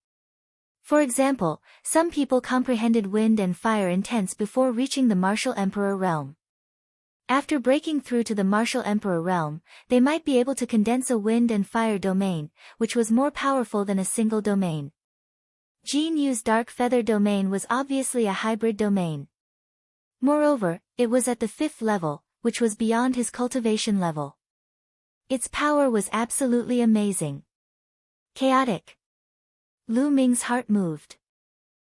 For example, some people comprehended wind and fire intents before reaching the martial emperor realm. After breaking through to the martial emperor realm, they might be able to condense a wind and fire domain, which was more powerful than a single domain. Jin Yu's dark feather domain was obviously a hybrid domain. Moreover, it was at the 5th level, which was beyond his cultivation level. Its power was absolutely amazing. Chaotic. Lu Ming's heart moved.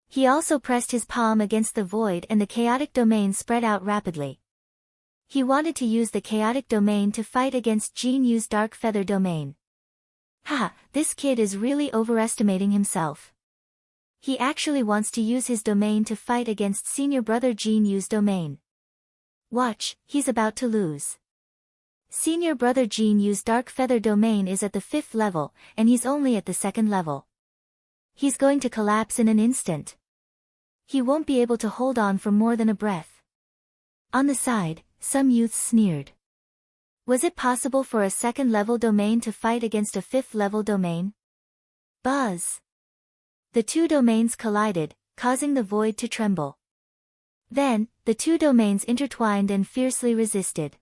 He also pressed his palm against the void and the chaotic domain spread out rapidly. He wanted to use the chaotic domain to fight against Jin Yu's dark feather domain. Haha, this kid is really overestimating himself. He actually wants to use his domain to fight against senior brother Jin Yu's domain. Watch, he's about to lose. Senior brother Jin Yu's dark feather domain is at the 5th level, and he's only at the 2nd level. He's going to collapse in an instant. He won't be able to hold on for more than a breath. On the side, some youths sneered. Was it possible for a 2nd level domain to fight against a 5th level domain? Buzz! The two domains collided, causing the void to tremble. Then, the two domains intertwined and fiercely resisted.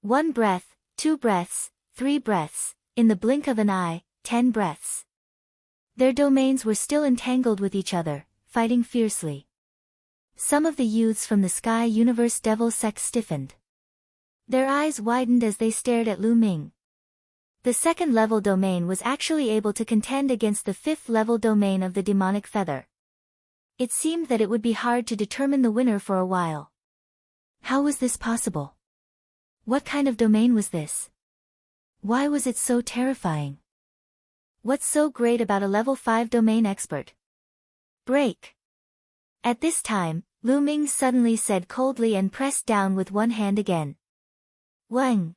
1 breath, 2 breaths, 3 breaths, in the blink of an eye, 10 breaths. Their domains were still entangled with each other, fighting fiercely. Some of the youths from the Sky Universe Devil sect stiffened. Their eyes widened as they stared at Lu Ming. The second-level domain was actually able to contend against the fifth-level domain of the demonic feather. It seemed that it would be hard to determine the winner for a while. How was this possible? What kind of domain was this? Why was it so terrifying? What's so great about a level 5 domain expert? Break. At this time, Lu Ming suddenly said coldly and pressed down with one hand again. Wang.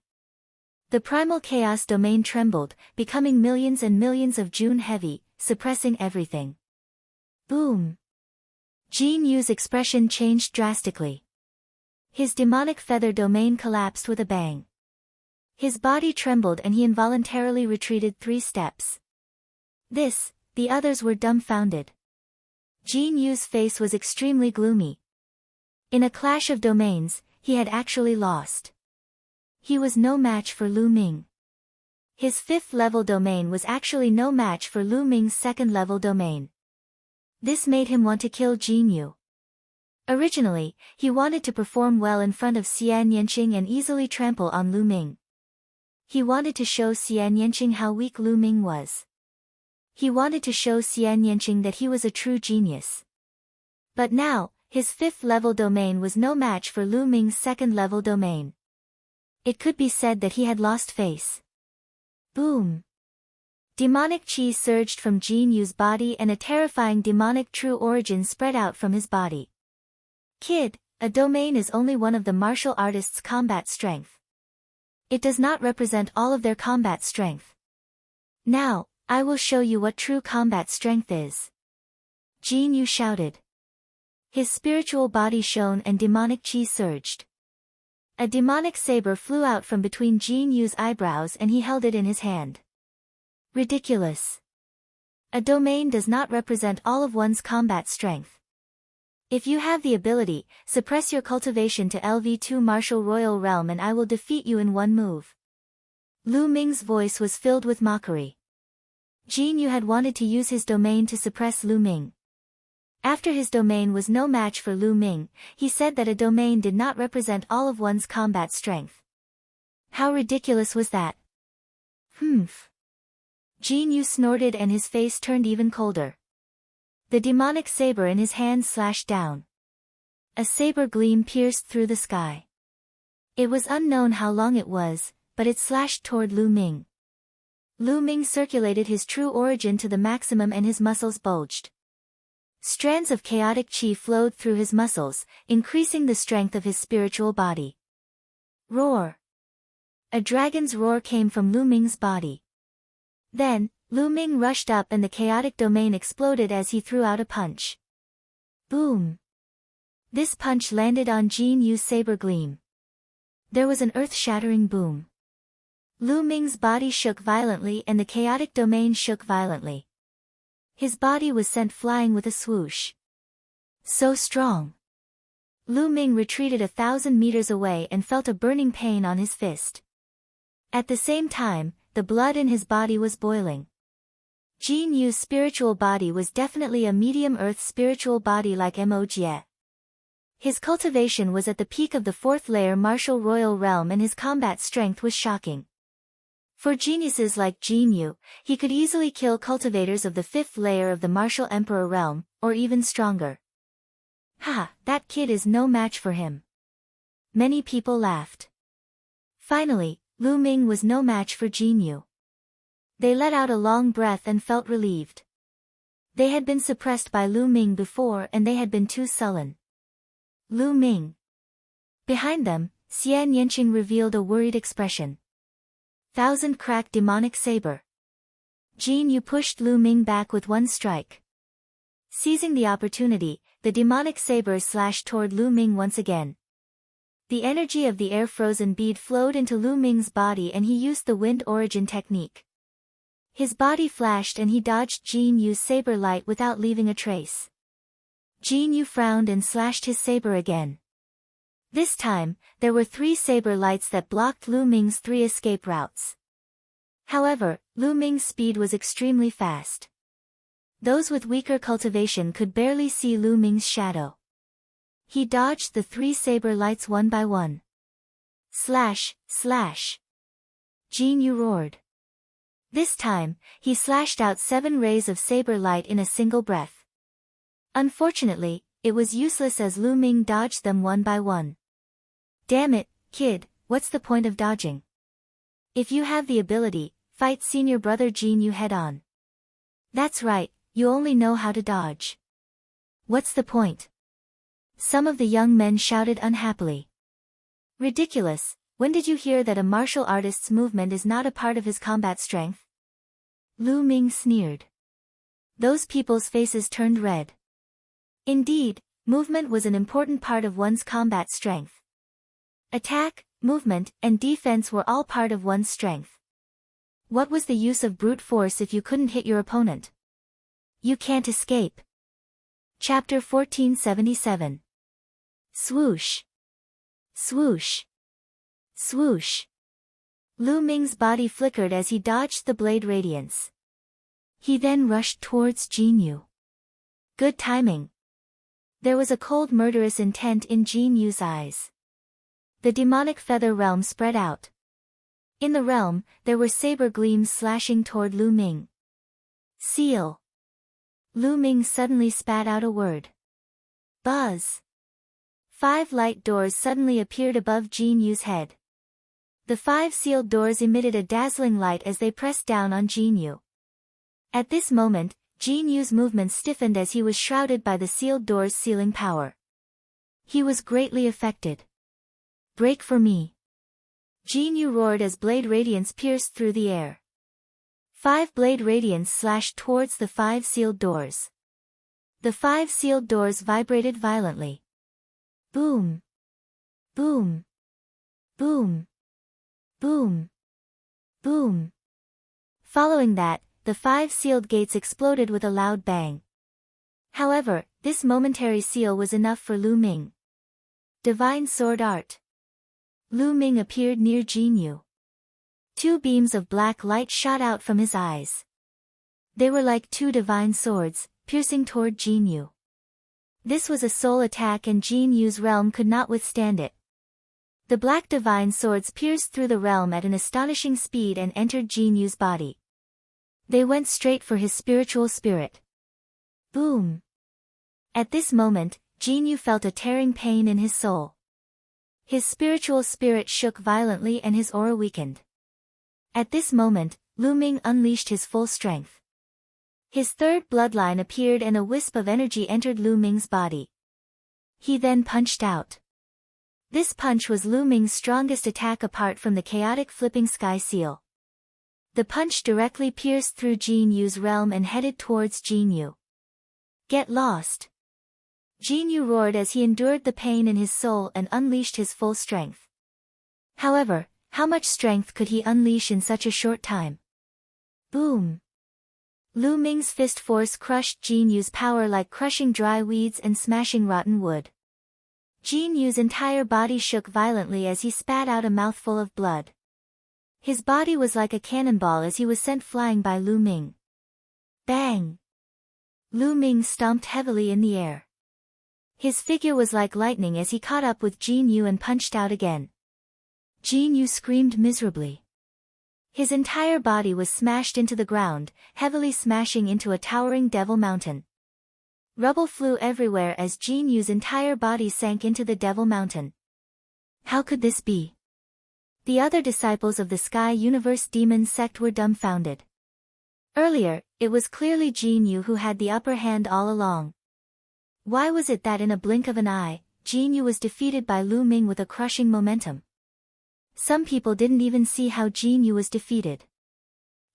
The primal chaos domain trembled, becoming millions and millions of June heavy, suppressing everything. Boom. Jin Yu's expression changed drastically. His demonic feather domain collapsed with a bang. His body trembled and he involuntarily retreated 3 steps. The others were dumbfounded. Jin Yu's face was extremely gloomy. In a clash of domains, he had actually lost. He was no match for Lu Ming. His 5th-level domain was actually no match for Lu Ming's 2nd-level domain. This made him want to kill Jin Yu. Originally, he wanted to perform well in front of Xian Yanqing and easily trample on Lu Ming. He wanted to show Xian Yanqing how weak Lu Ming was. He wanted to show Xian Yanqing that he was a true genius. But now, his 5th-level domain was no match for Lu Ming's 2nd-level domain. It could be said that he had lost face. Boom. Demonic chi surged from Jin Yu's body and a terrifying demonic true origin spread out from his body. Kid, a domain is only one of the martial artist's combat strength. It does not represent all of their combat strength. Now, I will show you what true combat strength is. Jin Yu shouted. His spiritual body shone and demonic chi surged. A demonic saber flew out from between Jin Yu's eyebrows and he held it in his hand. Ridiculous. A domain does not represent all of one's combat strength. If you have the ability, suppress your cultivation to LV2 Martial Royal Realm and I will defeat you in one move. Lu Ming's voice was filled with mockery. Jin Yu had wanted to use his domain to suppress Lu Ming. After his domain was no match for Lu Ming, he said that a domain did not represent all of one's combat strength. How ridiculous was that? Humph. Jin Yu snorted and his face turned even colder. The demonic saber in his hand slashed down. A saber gleam pierced through the sky. It was unknown how long it was, but it slashed toward Lu Ming. Lu Ming circulated his true origin to the maximum and his muscles bulged. Strands of chaotic chi flowed through his muscles, increasing the strength of his spiritual body. Roar! A dragon's roar came from Lu Ming's body. Then, Lu Ming rushed up and the chaotic domain exploded as he threw out a punch. Boom! This punch landed on Jin Yu's saber gleam. There was an earth-shattering boom. Lu Ming's body shook violently and the chaotic domain shook violently. His body was sent flying with a swoosh. So strong. Lu Ming retreated 1,000 meters away and felt a burning pain on his fist. At the same time, the blood in his body was boiling. Jin Yu's spiritual body was definitely a medium earth spiritual body like Mo Jie. His cultivation was at the peak of the 4th layer martial royal realm and his combat strength was shocking. For geniuses like Jin Yu, he could easily kill cultivators of the 5th layer of the martial emperor realm, or even stronger. Ha, that kid is no match for him. Many people laughed. Finally, Lu Ming was no match for Jin Yu. They let out a long breath and felt relieved. They had been suppressed by Lu Ming before and they had been too sullen. Lu Ming. Behind them, Xian Yanqing revealed a worried expression. 1,000 crack demonic saber. Jin Yu pushed Lu Ming back with one strike. Seizing the opportunity, the demonic saber slashed toward Lu Ming once again. The energy of the air-frozen bead flowed into Lu Ming's body and he used the wind origin technique. His body flashed and he dodged Jin Yu's saber light without leaving a trace. Jin Yu frowned and slashed his saber again. This time, there were 3 saber lights that blocked Lu Ming's 3 escape routes. However, Lu Ming's speed was extremely fast. Those with weaker cultivation could barely see Lu Ming's shadow. He dodged the 3 saber lights one by one. Slash, slash. Jin Yu roared. This time, he slashed out 7 rays of saber light in a single breath. Unfortunately, it was useless as Lu Ming dodged them one by one. Damn it, kid, what's the point of dodging? If you have the ability, fight senior brother Jin Yu head on. That's right, you only know how to dodge. What's the point? Some of the young men shouted unhappily. Ridiculous, when did you hear that a martial artist's movement is not a part of his combat strength? Lu Ming sneered. Those people's faces turned red. Indeed, movement was an important part of one's combat strength. Attack, movement, and defense were all part of one's strength. What was the use of brute force if you couldn't hit your opponent? You can't escape. Chapter 1477. Swoosh. Swoosh. Swoosh. Lu Ming's body flickered as he dodged the blade radiance. He then rushed towards Jin Yu. Good timing. There was a cold murderous intent in Jin Yu's eyes. The demonic feather realm spread out. In the realm, there were saber gleams slashing toward Lu Ming. Seal. Lu Ming suddenly spat out a word. Buzz. 5 light doors suddenly appeared above Jin Yu's head. The 5 sealed doors emitted a dazzling light as they pressed down on Jin Yu. At this moment, Jin Yu's movements stiffened as he was shrouded by the sealed doors' sealing power. He was greatly affected. Break for me. Jin Yu roared as blade radiance pierced through the air. 5 blade radiance slashed towards the 5 sealed doors. The 5 sealed doors vibrated violently. Boom. Boom. Boom. Boom. Boom. Following that, the 5 sealed gates exploded with a loud bang. However, this momentary seal was enough for Lu Ming. Divine Sword Art. Lu Ming appeared near Jin Yu. 2 beams of black light shot out from his eyes. They were like 2 divine swords, piercing toward Jin Yu. This was a soul attack and Jin Yu's realm could not withstand it. The black divine swords pierced through the realm at an astonishing speed and entered Jin Yu's body. They went straight for his spiritual spirit. Boom. At this moment, Jin Yu felt a tearing pain in his soul. His spiritual spirit shook violently and his aura weakened. At this moment, Lu Ming unleashed his full strength. His 3rd bloodline appeared and a wisp of energy entered Lu Ming's body. He then punched out. This punch was Lu Ming's strongest attack apart from the chaotic flipping sky seal. The punch directly pierced through Jin Yu's realm and headed towards Jin Yu. Get lost. Jin Yu roared as he endured the pain in his soul and unleashed his full strength. However, how much strength could he unleash in such a short time? Boom. Lu Ming's fist force crushed Jin Yu's power like crushing dry weeds and smashing rotten wood. Jin Yu's entire body shook violently as he spat out a mouthful of blood. His body was like a cannonball as he was sent flying by Lu Ming. Bang! Lu Ming stomped heavily in the air. His figure was like lightning as he caught up with Jin Yu and punched out again. Jin Yu screamed miserably. His entire body was smashed into the ground, heavily smashing into a towering devil mountain. Rubble flew everywhere as Jin Yu's entire body sank into the Devil Mountain. How could this be? The other disciples of the Sky Universe Demon sect were dumbfounded. Earlier, it was clearly Jin Yu who had the upper hand all along. Why was it that in a blink of an eye, Jin Yu was defeated by Lu Ming with a crushing momentum? Some people didn't even see how Jin Yu was defeated.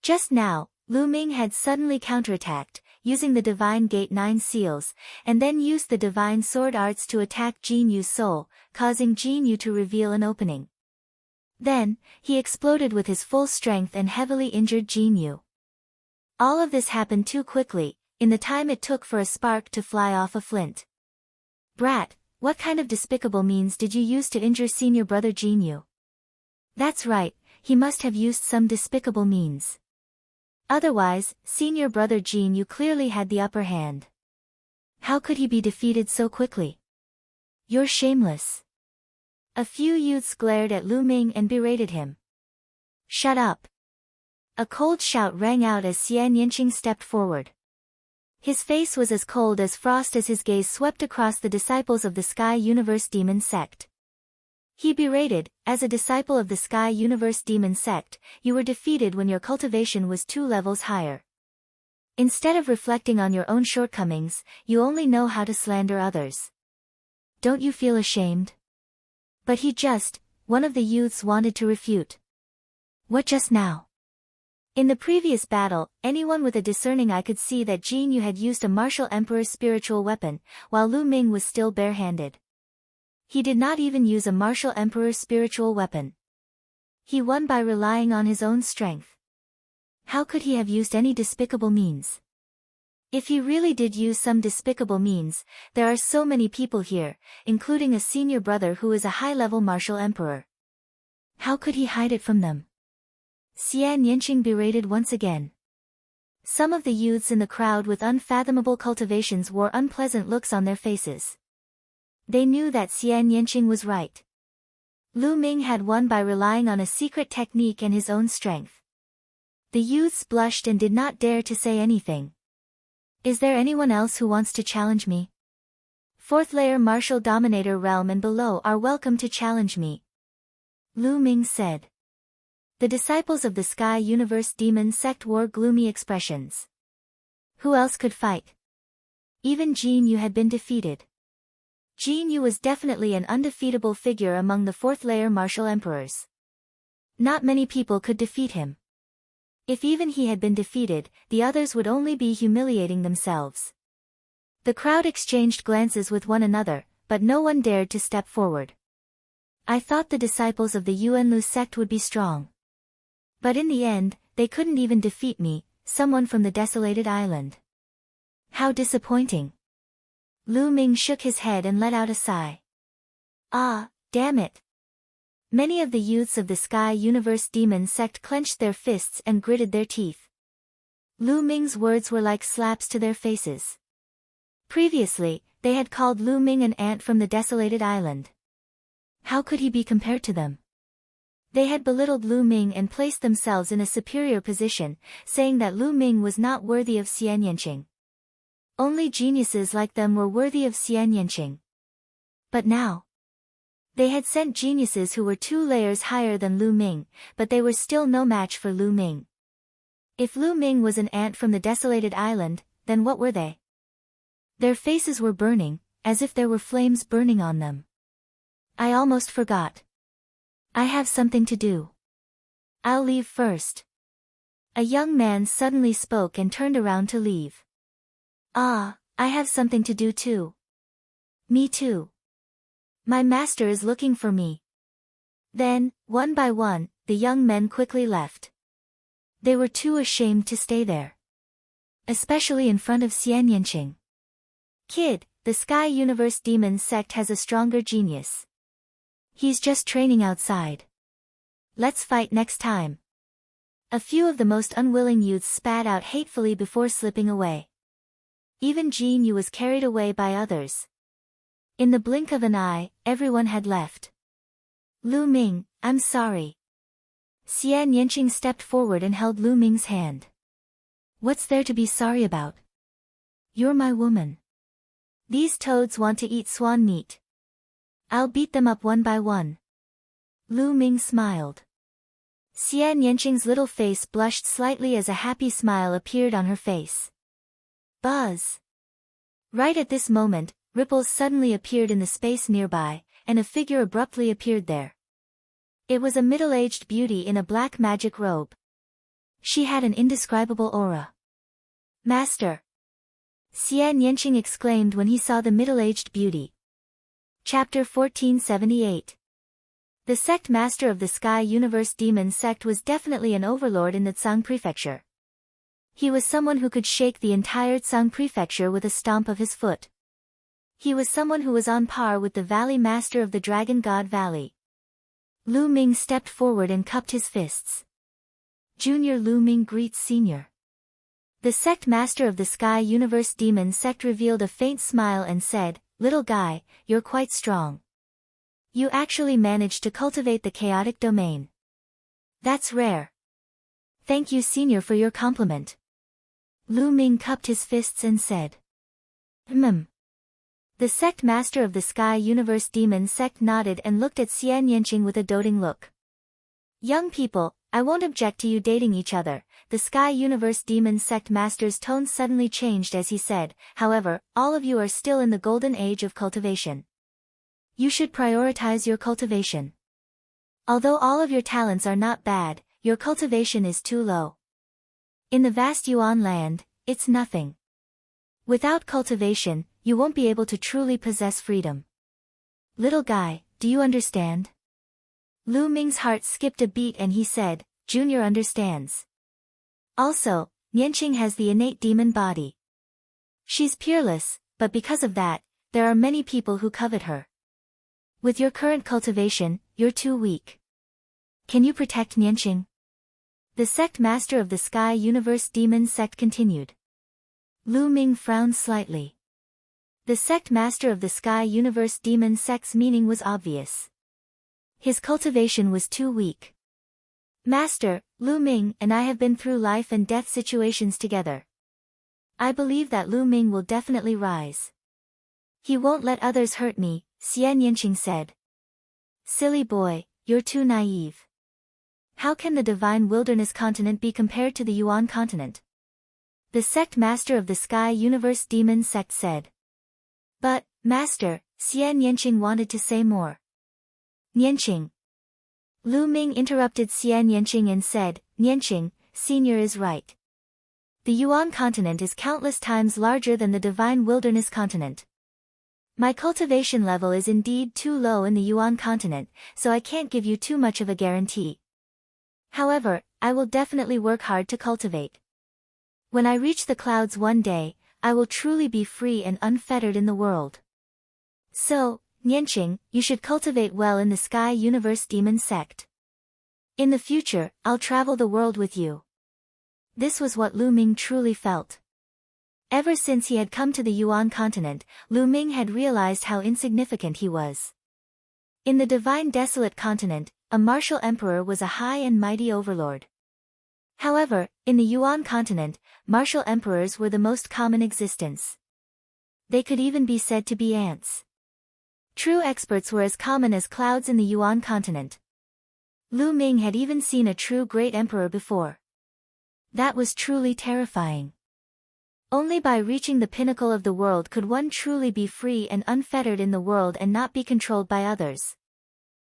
Just now, Lu Ming had suddenly counterattacked, using the Divine Gate 9 seals, and then used the Divine Sword Arts to attack Jin Yu's soul, causing Jin Yu to reveal an opening. Then, he exploded with his full strength and heavily injured Jin Yu. All of this happened too quickly, in the time it took for a spark to fly off a flint. Brat, what kind of despicable means did you use to injure senior brother Jin Yu? That's right, he must have used some despicable means. Otherwise, senior brother Jin Yu clearly had the upper hand. How could he be defeated so quickly? You're shameless. A few youths glared at Lu Ming and berated him. Shut up. A cold shout rang out as Xian Yanqing stepped forward. His face was as cold as frost as his gaze swept across the disciples of the Sky Universe Demon Sect. He berated, as a disciple of the Sky Universe Demon Sect, you were defeated when your cultivation was 2 levels higher. Instead of reflecting on your own shortcomings, you only know how to slander others. Don't you feel ashamed? But one of the youths wanted to refute. What just now? In the previous battle, anyone with a discerning eye could see that Jin Yu had used a martial emperor's spiritual weapon, while Lu Ming was still barehanded. He did not even use a martial emperor's spiritual weapon. He won by relying on his own strength. How could he have used any despicable means? If he really did use some despicable means, there are so many people here, including a senior brother who is a high-level martial emperor. How could he hide it from them? Xian Yanqing berated once again. Some of the youths in the crowd with unfathomable cultivations wore unpleasant looks on their faces. They knew that Xian Yanqing was right. Lu Ming had won by relying on a secret technique and his own strength. The youths blushed and did not dare to say anything. Is there anyone else who wants to challenge me? 4th layer martial dominator realm and below are welcome to challenge me. Lu Ming said. The disciples of the Sky Universe Demon Sect wore gloomy expressions. Who else could fight? Even Jin Yu had been defeated. Jin Yu was definitely an undefeatable figure among the 4th layer martial emperors. Not many people could defeat him. If even he had been defeated, the others would only be humiliating themselves. The crowd exchanged glances with one another, but no one dared to step forward. I thought the disciples of the Yuanlu sect would be strong. But in the end, they couldn't even defeat me, someone from the desolated island. How disappointing. Lu Ming shook his head and let out a sigh. Ah, damn it. Many of the youths of the Sky Universe Demon Sect clenched their fists and gritted their teeth. Lu Ming's words were like slaps to their faces. Previously, they had called Lu Ming an ant from the desolated island. How could he be compared to them? They had belittled Lu Ming and placed themselves in a superior position, saying that Lu Ming was not worthy of Xian Yanqing. Only geniuses like them were worthy of Xian Yanqing. But now, they had sent geniuses who were 2 layers higher than Lu Ming, but they were still no match for Lu Ming. If Lu Ming was an ant from the desolated island, then what were they? Their faces were burning, as if there were flames burning on them. I almost forgot. I have something to do. I'll leave first. A young man suddenly spoke and turned around to leave. Ah, I have something to do too. Me too. My master is looking for me. Then, one by one, the young men quickly left. They were too ashamed to stay there. Especially in front of Xian Yanqing. Kid, the Sky Universe Demon Sect has a stronger genius. He's just training outside. Let's fight next time. A few of the most unwilling youths spat out hatefully before slipping away. Even Jin Yu was carried away by others. In the blink of an eye, everyone had left. Lu Ming, I'm sorry. Xian Yanqing stepped forward and held Lu Ming's hand. What's there to be sorry about? You're my woman. These toads want to eat swan meat. I'll beat them up one by one. Lu Ming smiled. Xian Yanqing's little face blushed slightly as a happy smile appeared on her face. Buzz! Right at this moment, ripples suddenly appeared in the space nearby, and a figure abruptly appeared there. It was a middle-aged beauty in a black magic robe. She had an indescribable aura. Master! Xian Yanqing exclaimed when he saw the middle-aged beauty. Chapter 1478. The sect master of the Sky Universe Demon Sect was definitely an overlord in the Tsang Prefecture. He was someone who could shake the entire Tsang Prefecture with a stomp of his foot. He was someone who was on par with the Valley Master of the Dragon God Valley. Lu Ming stepped forward and cupped his fists. Junior Lu Ming greets Senior. The sect master of the Sky Universe Demon sect revealed a faint smile and said, "Little guy, you're quite strong. You actually managed to cultivate the chaotic domain. That's rare. Thank you Senior for your compliment." Lu Ming cupped his fists and said. The sect master of the Sky Universe Demon sect nodded and looked at Xian Yanqing with a doting look. "Young people, I won't object to you dating each other." The Sky Universe Demon sect master's tone suddenly changed as he said, "However, all of you are still in the golden age of cultivation. You should prioritize your cultivation. Although all of your talents are not bad, your cultivation is too low. In the vast Yuan land, it's nothing. Without cultivation, you won't be able to truly possess freedom. Little guy, do you understand?" Lu Ming's heart skipped a beat and he said, "Junior understands. Also, Nianqing has the innate demon body. She's peerless, but because of that, there are many people who covet her. With your current cultivation, you're too weak. Can you protect Nianqing?" The sect master of the Sky Universe Demon sect continued. Lu Ming frowned slightly. The sect master of the Sky Universe Demon sect's meaning was obvious. His cultivation was too weak. "Master, Lu Ming and I have been through life and death situations together. I believe that Lu Ming will definitely rise. He won't let others hurt me," Xian Yanqing said. "Silly boy, you're too naive. How can the divine wilderness continent be compared to the Yuan continent?" The sect master of the Sky Universe Demon sect said. "But, Master," Xian Yanqing wanted to say more. "Nianqing." Lu Ming interrupted Xian Yanqing and said, "Nianqing, Senior is right. The Yuan continent is countless times larger than the divine wilderness continent. My cultivation level is indeed too low in the Yuan continent, so I can't give you too much of a guarantee. However, I will definitely work hard to cultivate. When I reach the clouds one day, I will truly be free and unfettered in the world. So, Nianqing, you should cultivate well in the Sky Universe Demon sect. In the future, I'll travel the world with you." This was what Lu Ming truly felt. Ever since he had come to the Yuan continent, Lu Ming had realized how insignificant he was. In the divine desolate continent, a martial emperor was a high and mighty overlord. However, in the Yuan continent, martial emperors were the most common existence. They could even be said to be ants. True experts were as common as clouds in the Yuan continent. Lu Ming had even seen a true great emperor before. That was truly terrifying. Only by reaching the pinnacle of the world could one truly be free and unfettered in the world and not be controlled by others.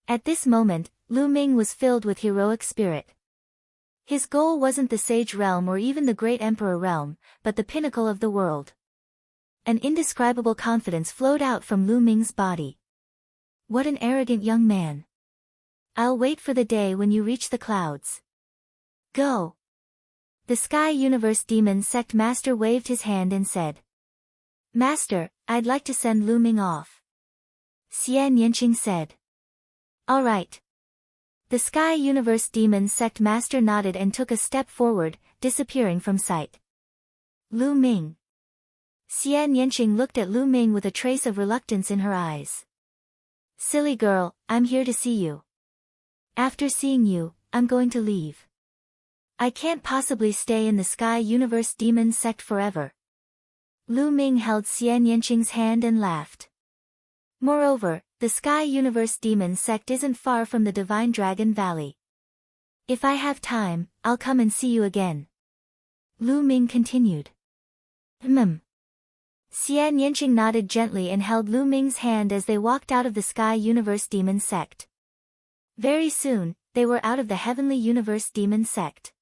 At this moment, Lu Ming was filled with heroic spirit. His goal wasn't the Sage Realm or even the Great Emperor Realm, but the pinnacle of the world. An indescribable confidence flowed out from Lu Ming's body. What an arrogant young man. I'll wait for the day when you reach the clouds. Go. The Sky Universe Demon sect master waved his hand and said. Master, I'd like to send Lu Ming off. Xian Yanqing said. All right. The Sky Universe Demon sect master nodded and took a step forward, disappearing from sight. Lu Ming. Xian Yanqing looked at Lu Ming with a trace of reluctance in her eyes. Silly girl, I'm here to see you. After seeing you, I'm going to leave. I can't possibly stay in the Sky Universe Demon sect forever. Lu Ming held Xian Yanqing's hand and laughed. Moreover, the Sky Universe Demon sect isn't far from the Divine Dragon Valley. If I have time, I'll come and see you again. Lu Ming continued. Xian Yanqing nodded gently and held Lu Ming's hand as they walked out of the Sky Universe Demon sect. Very soon, they were out of the Heavenly Universe Demon sect.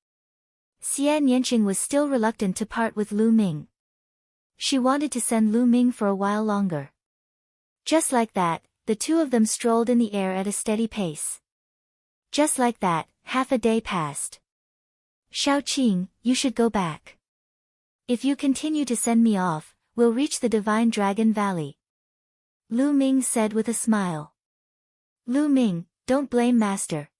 Xian Yanqing was still reluctant to part with Lu Ming. She wanted to send Lu Ming for a while longer. Just like that, the two of them strolled in the air at a steady pace. Just like that, half a day passed. Shaoqing, you should go back. If you continue to send me off, we'll reach the Divine Dragon Valley. Lu Ming said with a smile. Lu Ming, don't blame master.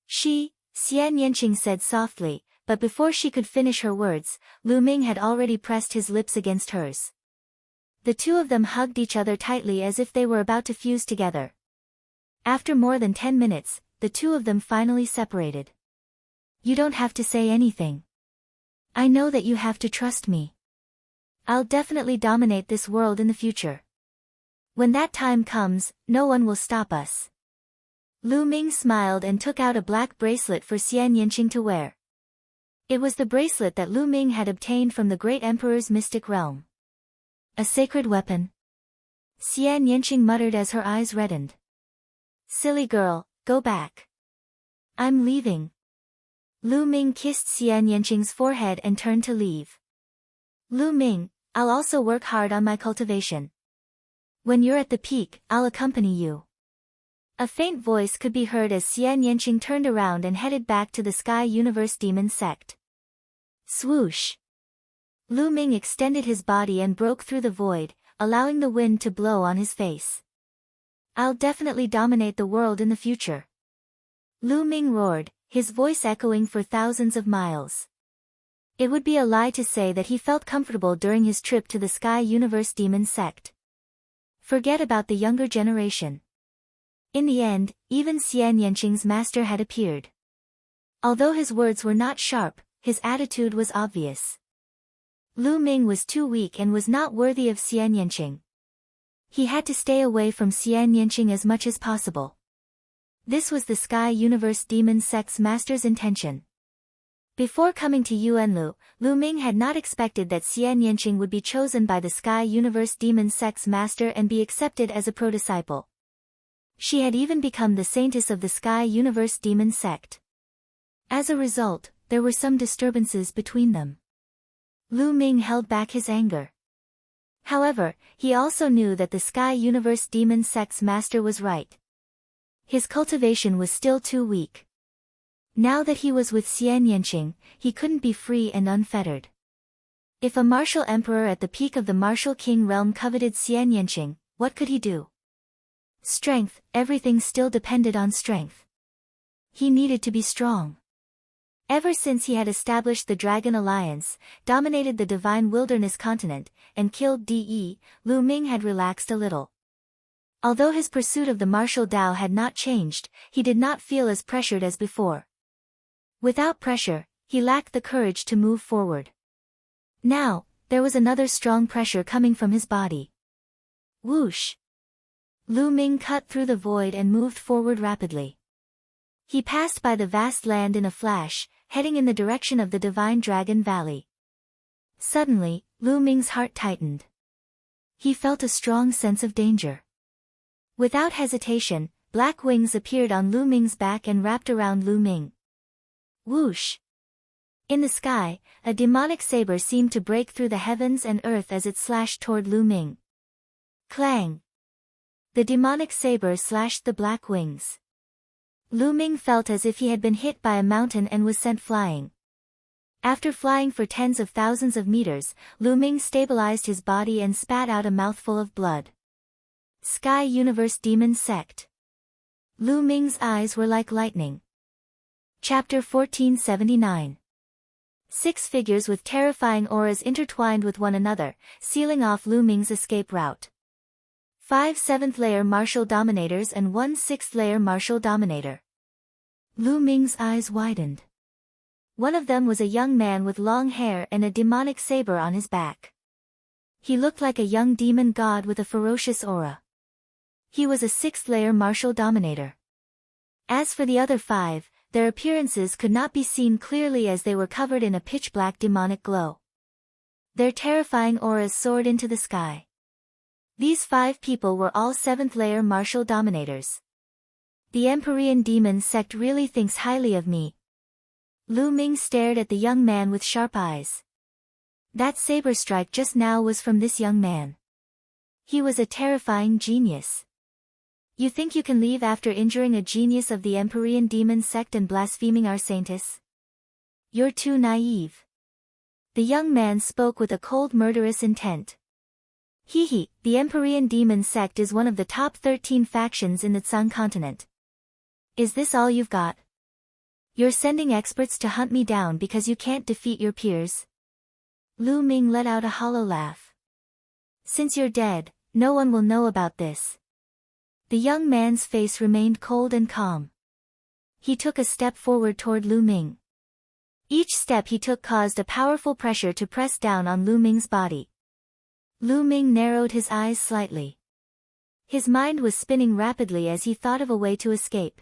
Xian Yanqing said softly, but before she could finish her words, Lu Ming had already pressed his lips against hers. The two of them hugged each other tightly as if they were about to fuse together. After more than 10 minutes, the two of them finally separated. You don't have to say anything. I know that you have to trust me. I'll definitely dominate this world in the future. When that time comes, no one will stop us. Lu Ming smiled and took out a black bracelet for Xian Yanqing to wear. It was the bracelet that Lu Ming had obtained from the great emperor's mystic realm. A sacred weapon? Xian Yanqing muttered as her eyes reddened. Silly girl, go back. I'm leaving. Lu Ming kissed Xian Yanqing's forehead and turned to leave. Lu Ming, I'll also work hard on my cultivation. When you're at the peak, I'll accompany you. A faint voice could be heard as Xian Yanqing turned around and headed back to the Sky Universe Demon Sect. Swoosh! Lu Ming extended his body and broke through the void, allowing the wind to blow on his face. I'll definitely dominate the world in the future. Lu Ming roared, his voice echoing for thousands of miles. It would be a lie to say that he felt comfortable during his trip to the Sky Universe Demon Sect. Forget about the younger generation. In the end, even Xian Yanqing's master had appeared. Although his words were not sharp, his attitude was obvious. Lu Ming was too weak and was not worthy of Xian Yanqing. He had to stay away from Xian Yanqing as much as possible. This was the Sky Universe Demon Sect's master's intention. Before coming to Yuanlu, Lu Ming had not expected that Xian Yanqing would be chosen by the Sky Universe Demon Sect's master and be accepted as a pro-disciple. She had even become the saintess of the Sky Universe Demon Sect. As a result, there were some disturbances between them. Lu Ming held back his anger. However, he also knew that the Sky Universe Demon Sect's master was right. His cultivation was still too weak. Now that he was with Xian Yanqing, he couldn't be free and unfettered. If a martial emperor at the peak of the martial king realm coveted Xian Yanqing, what could he do? Strength, everything still depended on strength. He needed to be strong. Ever since he had established the Dragon Alliance, dominated the Divine Wilderness continent, and killed De, Lu Ming had relaxed a little. Although his pursuit of the martial Tao had not changed, he did not feel as pressured as before. Without pressure, he lacked the courage to move forward. Now, there was another strong pressure coming from his body. Whoosh! Lu Ming cut through the void and moved forward rapidly. He passed by the vast land in a flash, heading in the direction of the Divine Dragon Valley. Suddenly, Lu Ming's heart tightened. He felt a strong sense of danger. Without hesitation, black wings appeared on Lu Ming's back and wrapped around Lu Ming. Whoosh! In the sky, a demonic saber seemed to break through the heavens and earth as it slashed toward Lu Ming. Clang! The demonic saber slashed the black wings. Lu Ming felt as if he had been hit by a mountain and was sent flying. After flying for tens of thousands of meters, Lu Ming stabilized his body and spat out a mouthful of blood. Sky Universe Demon Sect. Lu Ming's eyes were like lightning. Chapter 1479. 6 figures with terrifying auras intertwined with one another, sealing off Lu Ming's escape route. 5 7th-layer martial dominators and 1 6th-layer martial dominator. Lu Ming's eyes widened. One of them was a young man with long hair and a demonic saber on his back. He looked like a young demon god with a ferocious aura. He was a 6th-layer martial dominator. As for the other 5, their appearances could not be seen clearly as they were covered in a pitch-black demonic glow. Their terrifying auras soared into the sky. These 5 people were all 7th-layer martial dominators. The Empyrean Demon Sect really thinks highly of me. Lu Ming stared at the young man with sharp eyes. That saber strike just now was from this young man. He was a terrifying genius. You think you can leave after injuring a genius of the Empyrean Demon Sect and blaspheming our saintess? You're too naive. The young man spoke with a cold murderous intent. The Empyrean Demon Sect is one of the top 13 factions in the Tsang continent. Is this all you've got? You're sending experts to hunt me down because you can't defeat your peers? Lu Ming let out a hollow laugh. Since you're dead, no one will know about this. The young man's face remained cold and calm. He took a step forward toward Lu Ming. Each step he took caused a powerful pressure to press down on Lu Ming's body. Lu Ming narrowed his eyes slightly. His mind was spinning rapidly as he thought of a way to escape.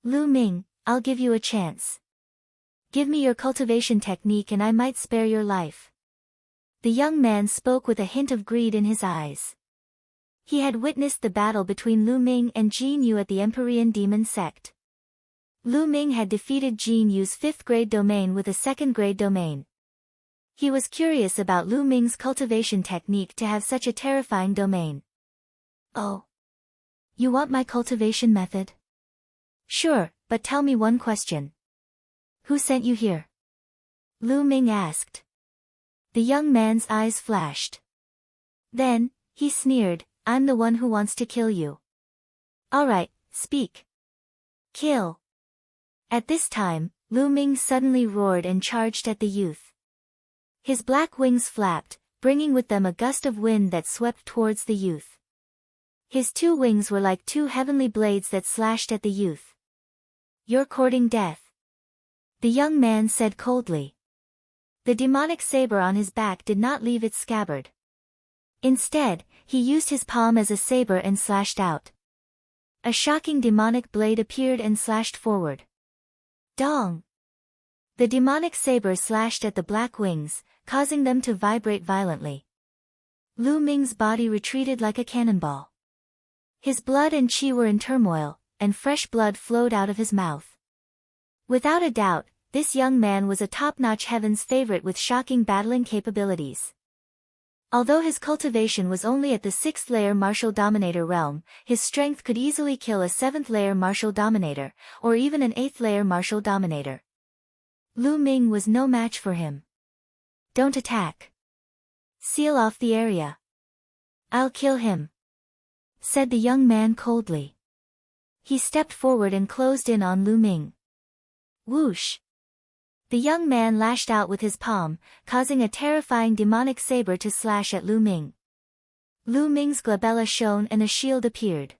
Lu Ming, I'll give you a chance. Give me your cultivation technique and I might spare your life. The young man spoke with a hint of greed in his eyes. He had witnessed the battle between Lu Ming and Jin Yu at the Empyrean Demon Sect. Lu Ming had defeated Jin Yu's 5th grade domain with a 2nd grade domain. He was curious about Lu Ming's cultivation technique to have such a terrifying domain. Oh. You want my cultivation method? Sure, but tell me one question. Who sent you here? Lu Ming asked. The young man's eyes flashed. Then, he sneered, I'm the one who wants to kill you. Alright, speak. Kill. At this time, Lu Ming suddenly roared and charged at the youth. His black wings flapped, bringing with them a gust of wind that swept towards the youth. His 2 wings were like 2 heavenly blades that slashed at the youth. You're courting death. The young man said coldly. The demonic saber on his back did not leave its scabbard. Instead, he used his palm as a saber and slashed out. A shocking demonic blade appeared and slashed forward. Dong! The demonic saber slashed at the black wings, causing them to vibrate violently. Lu Ming's body retreated like a cannonball. His blood and qi were in turmoil, and fresh blood flowed out of his mouth. Without a doubt, this young man was a top-notch heaven's favorite with shocking battling capabilities. Although his cultivation was only at the 6th layer martial dominator realm, his strength could easily kill a 7th layer martial dominator, or even an 8th layer martial dominator. Lu Ming was no match for him. Don't attack. Seal off the area. I'll kill him, said the young man coldly. He stepped forward and closed in on Lu Ming. Whoosh! The young man lashed out with his palm, causing a terrifying demonic saber to slash at Lu Ming. Lu Ming's glabella shone and a shield appeared.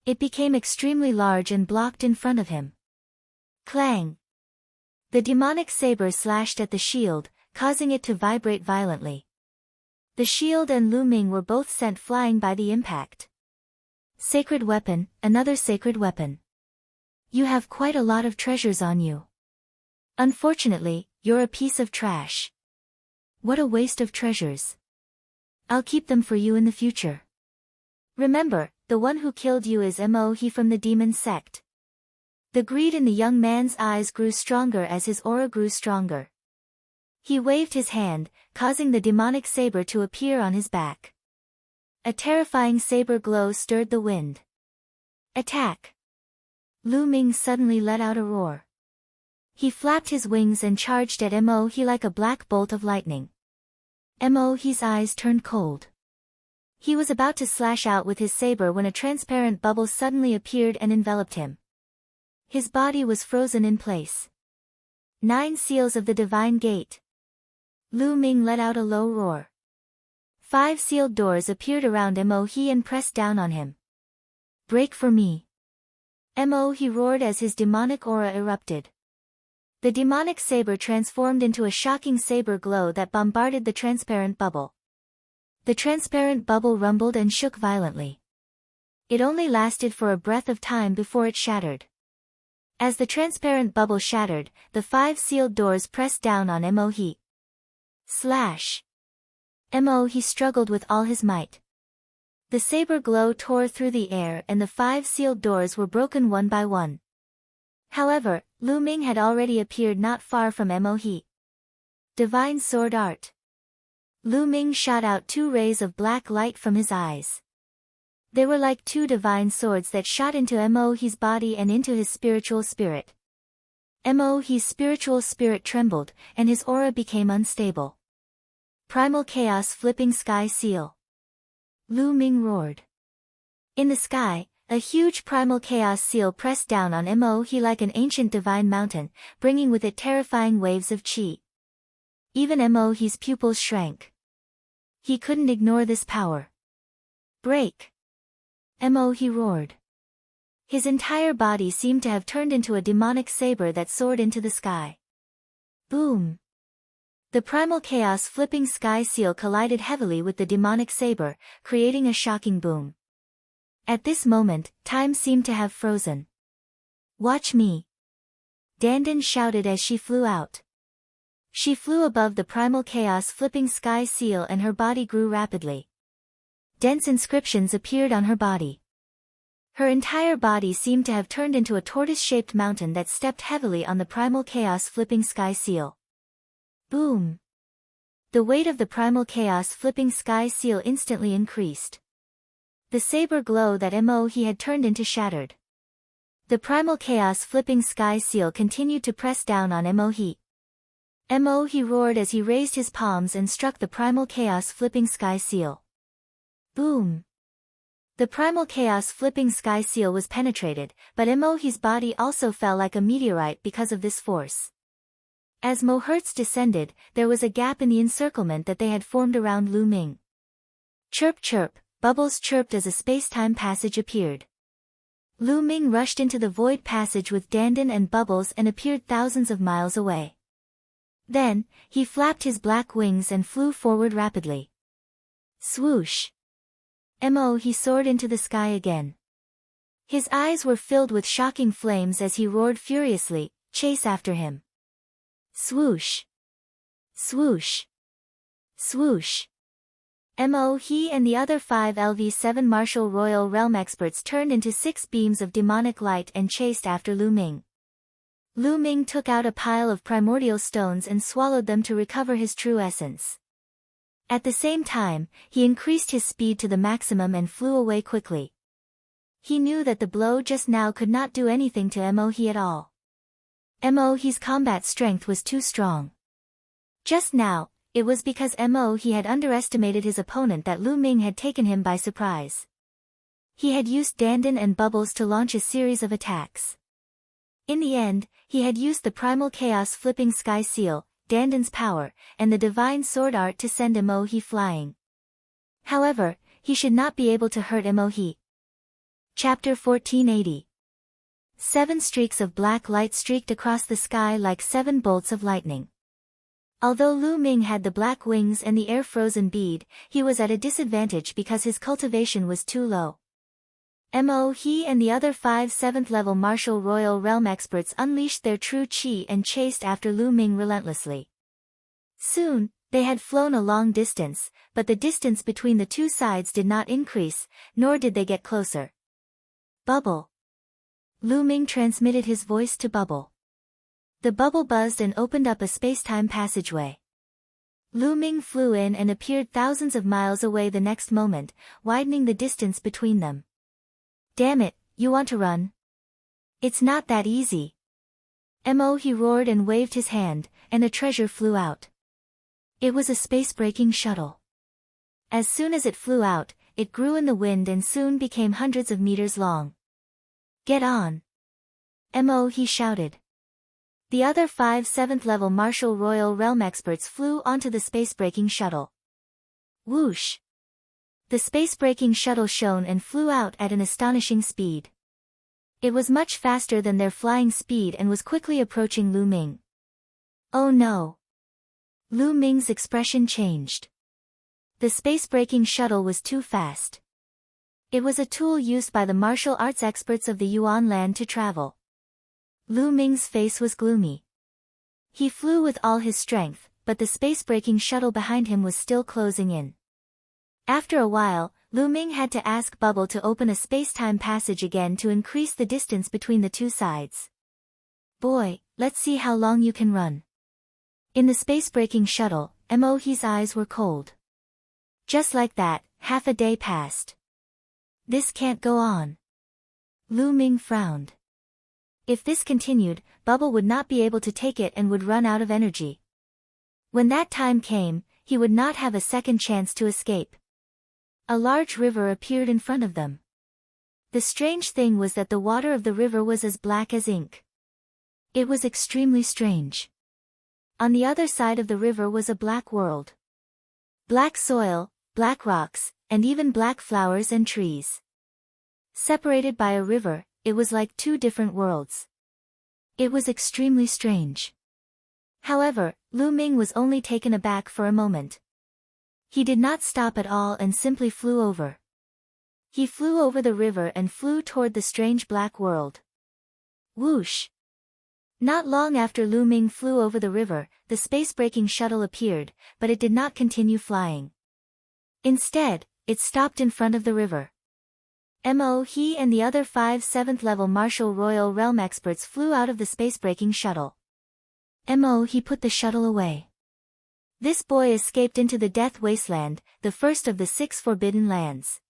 It became extremely large and blocked in front of him. Clang! The demonic saber slashed at the shield, causing it to vibrate violently. The shield and Lu Ming were both sent flying by the impact. Sacred weapon, another sacred weapon. You have quite a lot of treasures on you. Unfortunately, you're a piece of trash. What a waste of treasures. I'll keep them for you in the future. Remember, the one who killed you is Mo-he from the demon sect. The greed in the young man's eyes grew stronger as his aura grew stronger. He waved his hand, causing the demonic saber to appear on his back. A terrifying saber glow stirred the wind. Attack! Lu Ming suddenly let out a roar. He flapped his wings and charged at Mo-he like a black bolt of lightning. Mo-he's eyes turned cold. He was about to slash out with his saber when a transparent bubble suddenly appeared and enveloped him. His body was frozen in place. 9 seals of the divine gate. Lu Ming let out a low roar. 5 sealed doors appeared around Mo-he and pressed down on him. Break for me. Mo-he roared as his demonic aura erupted. The demonic saber transformed into a shocking saber glow that bombarded the transparent bubble. The transparent bubble rumbled and shook violently. It only lasted for a breath of time before it shattered. As the transparent bubble shattered, the 5 sealed doors pressed down on Mo-he. Slash! Mo-he struggled with all his might. The saber glow tore through the air and the 5 sealed doors were broken one by one. However, Lu Ming had already appeared not far from Mo-he. Divine Sword Art. Lu Ming shot out 2 rays of black light from his eyes. They were like 2 divine swords that shot into Mo-he's body and into his spiritual spirit. Mo-he's spiritual spirit trembled, and his aura became unstable. Primal Chaos Flipping Sky Seal. Lu Ming roared. In the sky, A huge primal chaos seal pressed down on Mo He like an ancient divine mountain, bringing with it terrifying waves of chi. Even Mo He's pupils shrank. He couldn't ignore this power. Break! Mo He roared. His entire body seemed to have turned into a demonic saber that soared into the sky. Boom! The primal chaos flipping sky seal collided heavily with the demonic saber, creating a shocking boom. At this moment, time seemed to have frozen. Watch me! Dandan shouted as she flew out. She flew above the primal chaos flipping sky seal and her body grew rapidly. Dense inscriptions appeared on her body. Her entire body seemed to have turned into a tortoise-shaped mountain that stepped heavily on the primal chaos flipping sky seal. Boom! The weight of the primal chaos flipping sky seal instantly increased. The saber glow that Mo He had turned into shattered. The primal chaos flipping sky seal continued to press down on Mo He. Mo He roared as he raised his palms and struck the primal chaos flipping sky seal. Boom! The primal chaos flipping sky seal was penetrated, but Mo He's body also fell like a meteorite because of this force. As Mo Hertz descended, there was a gap in the encirclement that they had formed around Lu Ming. Chirp chirp, bubbles chirped as a space-time passage appeared. Lu Ming rushed into the void passage with Dandan and Bubbles and appeared thousands of miles away. Then, he flapped his black wings and flew forward rapidly. Swoosh! Mo He soared into the sky again. His eyes were filled with shocking flames as he roared furiously, chase after him. Swoosh! Swoosh! Swoosh! Mo He and the other 5 LV7 Martial Royal Realm experts turned into 6 beams of demonic light and chased after Lu Ming. Lu Ming took out a pile of primordial stones and swallowed them to recover his true essence. At the same time, he increased his speed to the maximum and flew away quickly. He knew that the blow just now could not do anything to Mo He at all. Mo He's combat strength was too strong. Just now, it was because Mo He had underestimated his opponent that Lu Ming had taken him by surprise. He had used Dandan and Bubbles to launch a series of attacks. In the end, he had used the primal chaos flipping sky seal, Dandan's power, and the divine sword art to send Mo He flying. However, he should not be able to hurt Mo He. Chapter 1480. 7 streaks of black light streaked across the sky like 7 bolts of lightning. Although Lu Ming had the black wings and the air-frozen bead, he was at a disadvantage because his cultivation was too low. Mo He and the other 5 7th-level Martial Royal Realm experts unleashed their true chi and chased after Lu Ming relentlessly. Soon, they had flown a long distance, but the distance between the two sides did not increase, nor did they get closer. Bubble! Lu Ming transmitted his voice to Bubble. The bubble buzzed and opened up a space-time passageway. Lu Ming flew in and appeared thousands of miles away the next moment, widening the distance between them. Damn it, you want to run? It's not that easy. Mo He roared and waved his hand, and a treasure flew out. It was a space-breaking shuttle. As soon as it flew out, it grew in the wind and soon became hundreds of meters long. Get on! Mo He shouted. The other 5 7th-level Martial Royal Realm experts flew onto the space-breaking shuttle. Whoosh! The space-breaking shuttle shone and flew out at an astonishing speed. It was much faster than their flying speed and was quickly approaching Lu Ming. Oh no! Lu Ming's expression changed. The space-breaking shuttle was too fast. It was a tool used by the martial arts experts of the Yuan land to travel. Lu Ming's face was gloomy. He flew with all his strength, but the space-breaking shuttle behind him was still closing in. After a while, Lu Ming had to ask Bubble to open a space-time passage again to increase the distance between the two sides. Boy, let's see how long you can run. In the space-breaking shuttle, Mo He's eyes were cold. Just like that, half a day passed. This can't go on. Lu Ming frowned. If this continued, Bubble would not be able to take it and would run out of energy. When that time came, he would not have a second chance to escape. A large river appeared in front of them. The strange thing was that the water of the river was as black as ink. It was extremely strange. On the other side of the river was a black world. Black soil, black rocks, and even black flowers and trees. Separated by a river, it was like two different worlds. It was extremely strange. However, Lu Ming was only taken aback for a moment. He did not stop at all and simply flew over. He flew over the river and flew toward the strange black world. Whoosh! Not long after Lu Ming flew over the river, the space-breaking shuttle appeared, but it did not continue flying. Instead, it stopped in front of the river. He and the other 5 7th-level Martial Royal Realm experts flew out of the space-breaking shuttle. He put the shuttle away. This boy escaped into the Death Wasteland, the first of the 6 forbidden lands.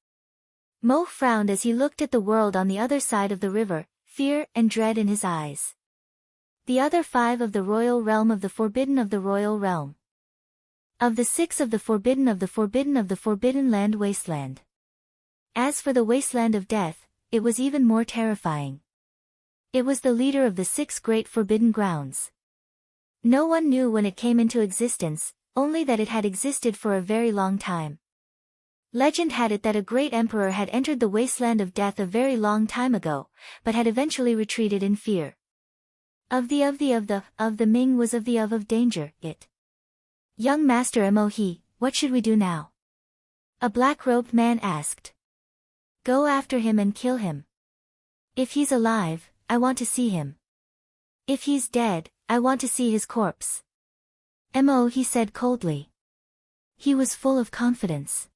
Mo frowned as he looked at the world on the other side of the river, fear and dread in his eyes. The other 5 of the Royal Realm of the Forbidden of the Royal Realm. Of the 6 of the Forbidden of the Forbidden of the Forbidden Land Wasteland. As for the Wasteland of Death, it was even more terrifying. It was the leader of the 6 great forbidden grounds. No one knew when it came into existence, only that it had existed for a very long time. Legend had it that a great emperor had entered the Wasteland of Death a very long time ago, but had eventually retreated in fear. Of the Ming was of danger, it. Young Master Mohi, what should we do now? A black-robed man asked. Go after him and kill him. If he's alive, I want to see him. If he's dead, I want to see his corpse. He said coldly. He was full of confidence.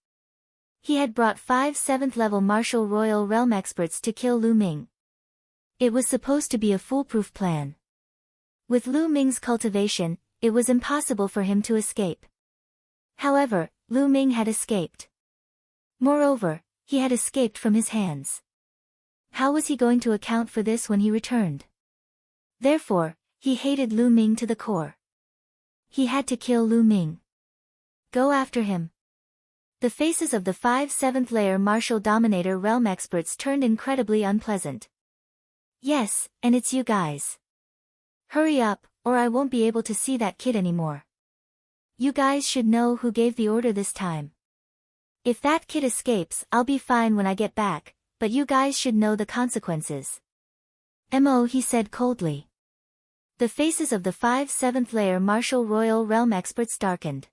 He had brought 5 7th-level Martial Royal Realm experts to kill Lu Ming. It was supposed to be a foolproof plan. With Lu Ming's cultivation, it was impossible for him to escape. However, Lu Ming had escaped. Moreover, he had escaped from his hands. How was he going to account for this when he returned? Therefore, he hated Lu Ming to the core. He had to kill Lu Ming. Go after him. The faces of the 5 7th-layer Martial Dominator Realm experts turned incredibly unpleasant. Yes, and it's you guys. Hurry up, or I won't be able to see that kid anymore. You guys should know who gave the order this time. If that kid escapes, I'll be fine when I get back, but you guys should know the consequences. He said coldly. The faces of the 5 7th-layer Martial Royal Realm experts darkened.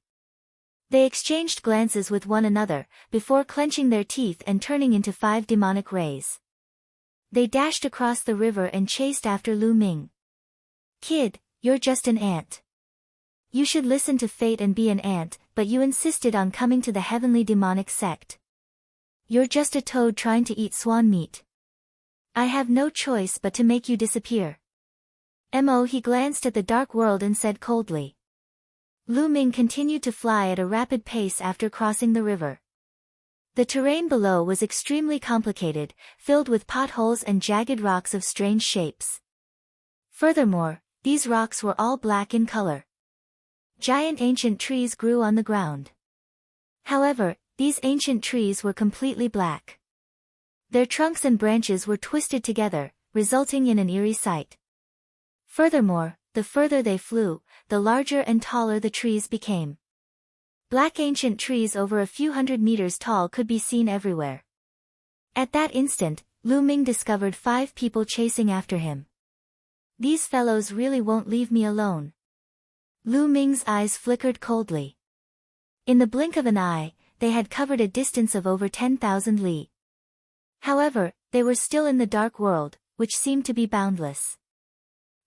They exchanged glances with one another, before clenching their teeth and turning into 5 demonic rays. They dashed across the river and chased after Lu Ming. Kid, you're just an ant. You should listen to fate and be an ant, but you insisted on coming to the heavenly demonic sect. You're just a toad trying to eat swan meat. I have no choice but to make you disappear. He glanced at the dark world and said coldly. Lu Ming continued to fly at a rapid pace after crossing the river. The terrain below was extremely complicated, filled with potholes and jagged rocks of strange shapes. Furthermore, these rocks were all black in color. Giant ancient trees grew on the ground. However, these ancient trees were completely black. Their trunks and branches were twisted together, resulting in an eerie sight. Furthermore, the further they flew, the larger and taller the trees became. Black ancient trees over a few hundred meters tall could be seen everywhere. At that instant, Lu Ming discovered 5 people chasing after him. These fellows really won't leave me alone. Lu Ming's eyes flickered coldly. In the blink of an eye, they had covered a distance of over 10,000 li. However, they were still in the dark world, which seemed to be boundless.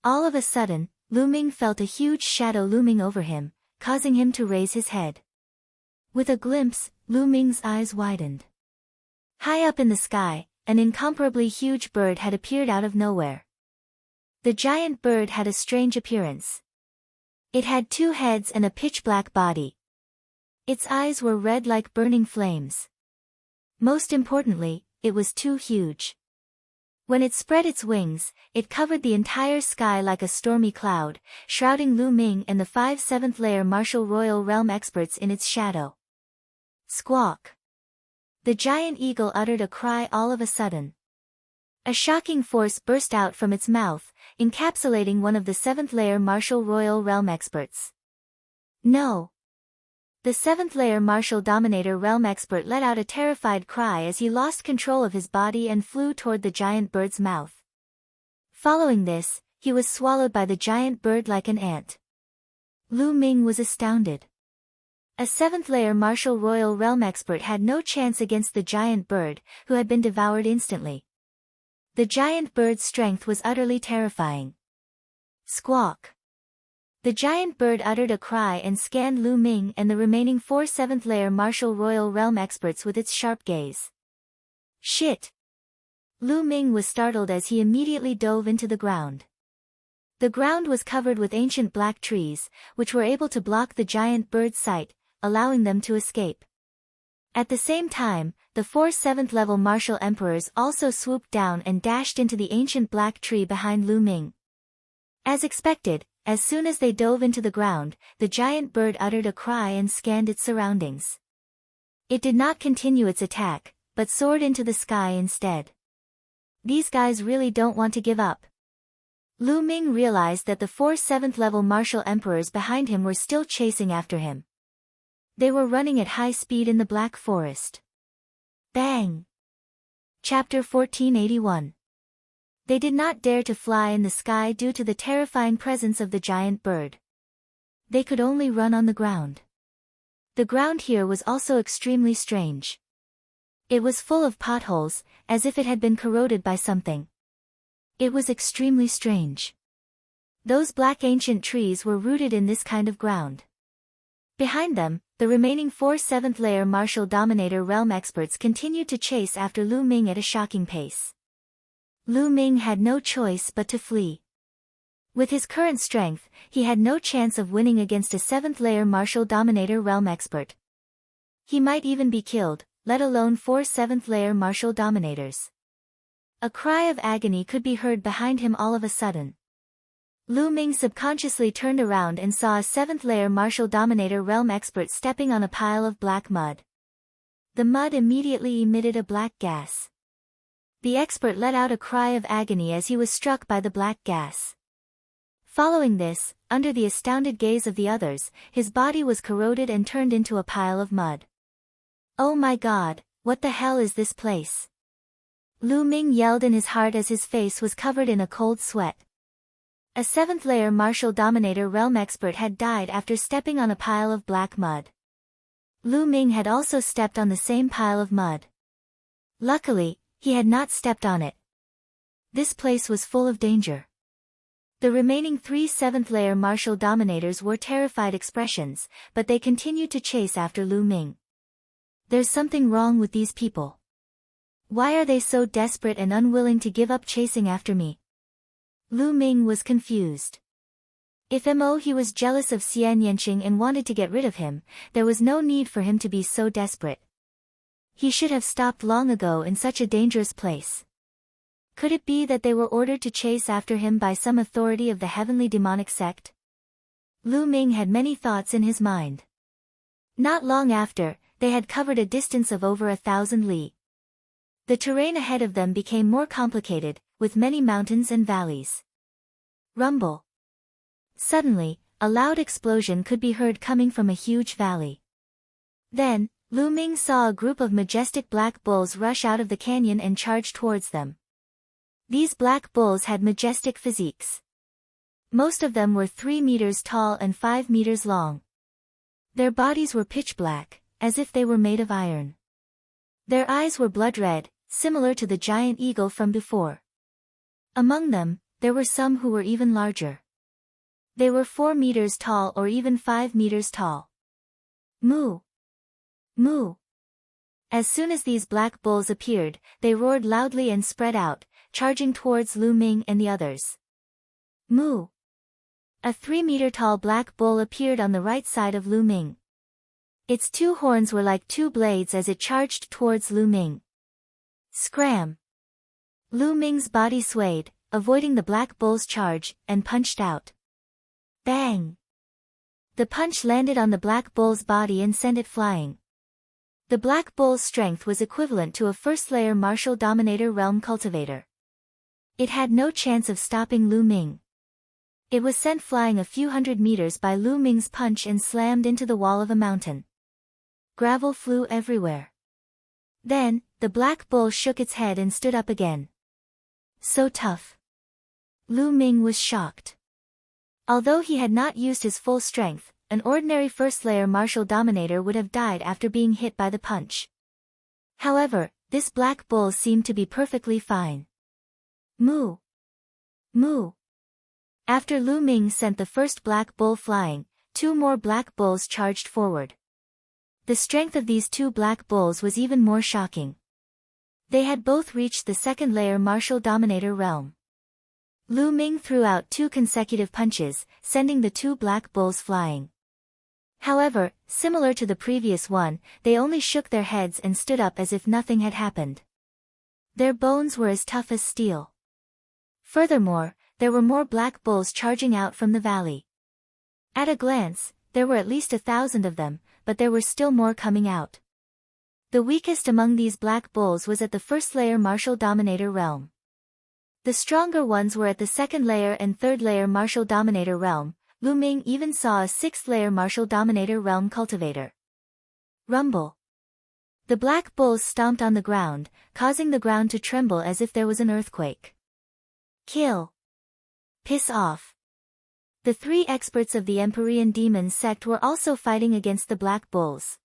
All of a sudden, Lu Ming felt a huge shadow looming over him, causing him to raise his head. With a glimpse, Lu Ming's eyes widened. High up in the sky, an incomparably huge bird had appeared out of nowhere. The giant bird had a strange appearance. It had 2 heads and a pitch-black body. Its eyes were red like burning flames. Most importantly, it was too huge. When it spread its wings, it covered the entire sky like a stormy cloud, shrouding Lu Ming and the 5 7th-layer Martial Royal Realm experts in its shadow. Squawk! The giant eagle uttered a cry all of a sudden. A shocking force burst out from its mouth, encapsulating one of the 7th-layer Martial Royal Realm experts. No! The 7th-layer Martial Dominator Realm expert let out a terrified cry as he lost control of his body and flew toward the giant bird's mouth. Following this, he was swallowed by the giant bird like an ant. Lu Ming was astounded. A 7th-layer Martial Royal Realm expert had no chance against the giant bird, who had been devoured instantly. The giant bird's strength was utterly terrifying. Squawk! The giant bird uttered a cry and scanned Lu Ming and the remaining 4 7th-layer Martial Royal Realm experts with its sharp gaze. Shit! Lu Ming was startled as he immediately dove into the ground. The ground was covered with ancient black trees, which were able to block the giant bird's sight, allowing them to escape. At the same time, the 4 7th-level martial emperors also swooped down and dashed into the ancient black tree behind Lu Ming. As expected, as soon as they dove into the ground, the giant bird uttered a cry and scanned its surroundings. It did not continue its attack, but soared into the sky instead. These guys really don't want to give up. Lu Ming realized that the 4 7th-level martial emperors behind him were still chasing after him. They were running at high speed in the Black Forest. Bang! Chapter 1481. They did not dare to fly in the sky due to the terrifying presence of the giant bird. They could only run on the ground. The ground here was also extremely strange. It was full of potholes, as if it had been corroded by something. It was extremely strange. Those black ancient trees were rooted in this kind of ground. Behind them, the remaining 4 7th-layer Martial Dominator Realm experts continued to chase after Lu Ming at a shocking pace. Lu Ming had no choice but to flee. With his current strength, he had no chance of winning against a 7th-layer Martial Dominator Realm expert. He might even be killed, let alone 4 7th-layer Martial Dominators. A cry of agony could be heard behind him all of a sudden. Lu Ming subconsciously turned around and saw a 7th-layer Martial Dominator Realm expert stepping on a pile of black mud. The mud immediately emitted a black gas. The expert let out a cry of agony as he was struck by the black gas. Following this, under the astounded gaze of the others, his body was corroded and turned into a pile of mud. Oh my god, what the hell is this place? Lu Ming yelled in his heart as his face was covered in a cold sweat. A 7th-layer Martial Dominator Realm expert had died after stepping on a pile of black mud. Lu Ming had also stepped on the same pile of mud. Luckily, he had not stepped on it. This place was full of danger. The remaining 3 7th-layer Martial Dominators wore terrified expressions, but they continued to chase after Lu Ming. There's something wrong with these people. Why are they so desperate and unwilling to give up chasing after me? Lu Ming was confused. If he was jealous of Xian Yanqing and wanted to get rid of him, there was no need for him to be so desperate. He should have stopped long ago in such a dangerous place. Could it be that they were ordered to chase after him by some authority of the heavenly demonic sect? Lu Ming had many thoughts in his mind. Not long after, they had covered a distance of over 1,000 li. The terrain ahead of them became more complicated, with many mountains and valleys. Rumble. Suddenly, a loud explosion could be heard coming from a huge valley. Then, Lu Ming saw a group of majestic black bulls rush out of the canyon and charge towards them. These black bulls had majestic physiques. Most of them were 3 meters tall and 5 meters long. Their bodies were pitch black, as if they were made of iron. Their eyes were blood red, similar to the giant eagle from before. Among them, there were some who were even larger. They were 4 meters tall or even 5 meters tall. Moo! Moo! As soon as these black bulls appeared, they roared loudly and spread out, charging towards Lu Ming and the others. Moo! A 3-meter-tall black bull appeared on the right side of Lu Ming. Its 2 horns were like 2 blades as it charged towards Lu Ming. Scram! Lu Ming's body swayed, avoiding the black bull's charge, and punched out. Bang! The punch landed on the black bull's body and sent it flying. The black bull's strength was equivalent to a first-layer Martial Dominator Realm cultivator. It had no chance of stopping Lu Ming. It was sent flying a few hundred meters by Lu Ming's punch and slammed into the wall of a mountain. Gravel flew everywhere. Then, the black bull shook its head and stood up again. So tough. Lu Ming was shocked. Although he had not used his full strength, an ordinary first-layer martial dominator would have died after being hit by the punch. However, this black bull seemed to be perfectly fine. Moo! Moo! After Lu Ming sent the first black bull flying, 2 more black bulls charged forward. The strength of these 2 black bulls was even more shocking. They had both reached the second-layer martial dominator realm. Lu Ming threw out 2 consecutive punches, sending the 2 black bulls flying. However, similar to the previous one, they only shook their heads and stood up as if nothing had happened. Their bones were as tough as steel. Furthermore, there were more black bulls charging out from the valley. At a glance, there were at least 1,000 of them, but there were still more coming out. The weakest among these black bulls was at the first-layer martial dominator realm. The stronger ones were at the second-layer and third-layer martial dominator realm. Lu Ming even saw a 6th-layer martial dominator realm cultivator. Rumble. The black bulls stomped on the ground, causing the ground to tremble as if there was an earthquake. Kill. Piss off. The 3 experts of the Empyrean demon sect were also fighting against the black bulls.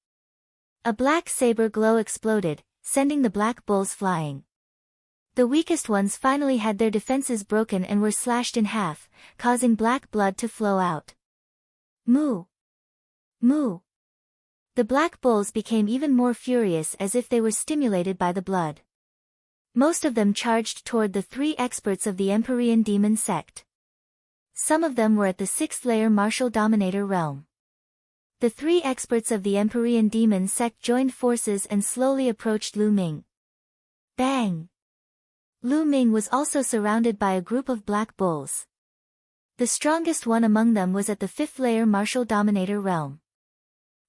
A black saber glow exploded, sending the black bulls flying. The weakest ones finally had their defenses broken and were slashed in half, causing black blood to flow out. Moo! Moo! The black bulls became even more furious as if they were stimulated by the blood. Most of them charged toward the 3 experts of the Empyrean demon sect. Some of them were at the 6th-layer martial dominator realm. The 3 experts of the Empyrean demon sect joined forces and slowly approached Lu Ming. Bang! Lu Ming was also surrounded by a group of black bulls. The strongest one among them was at the 5th-layer martial dominator realm.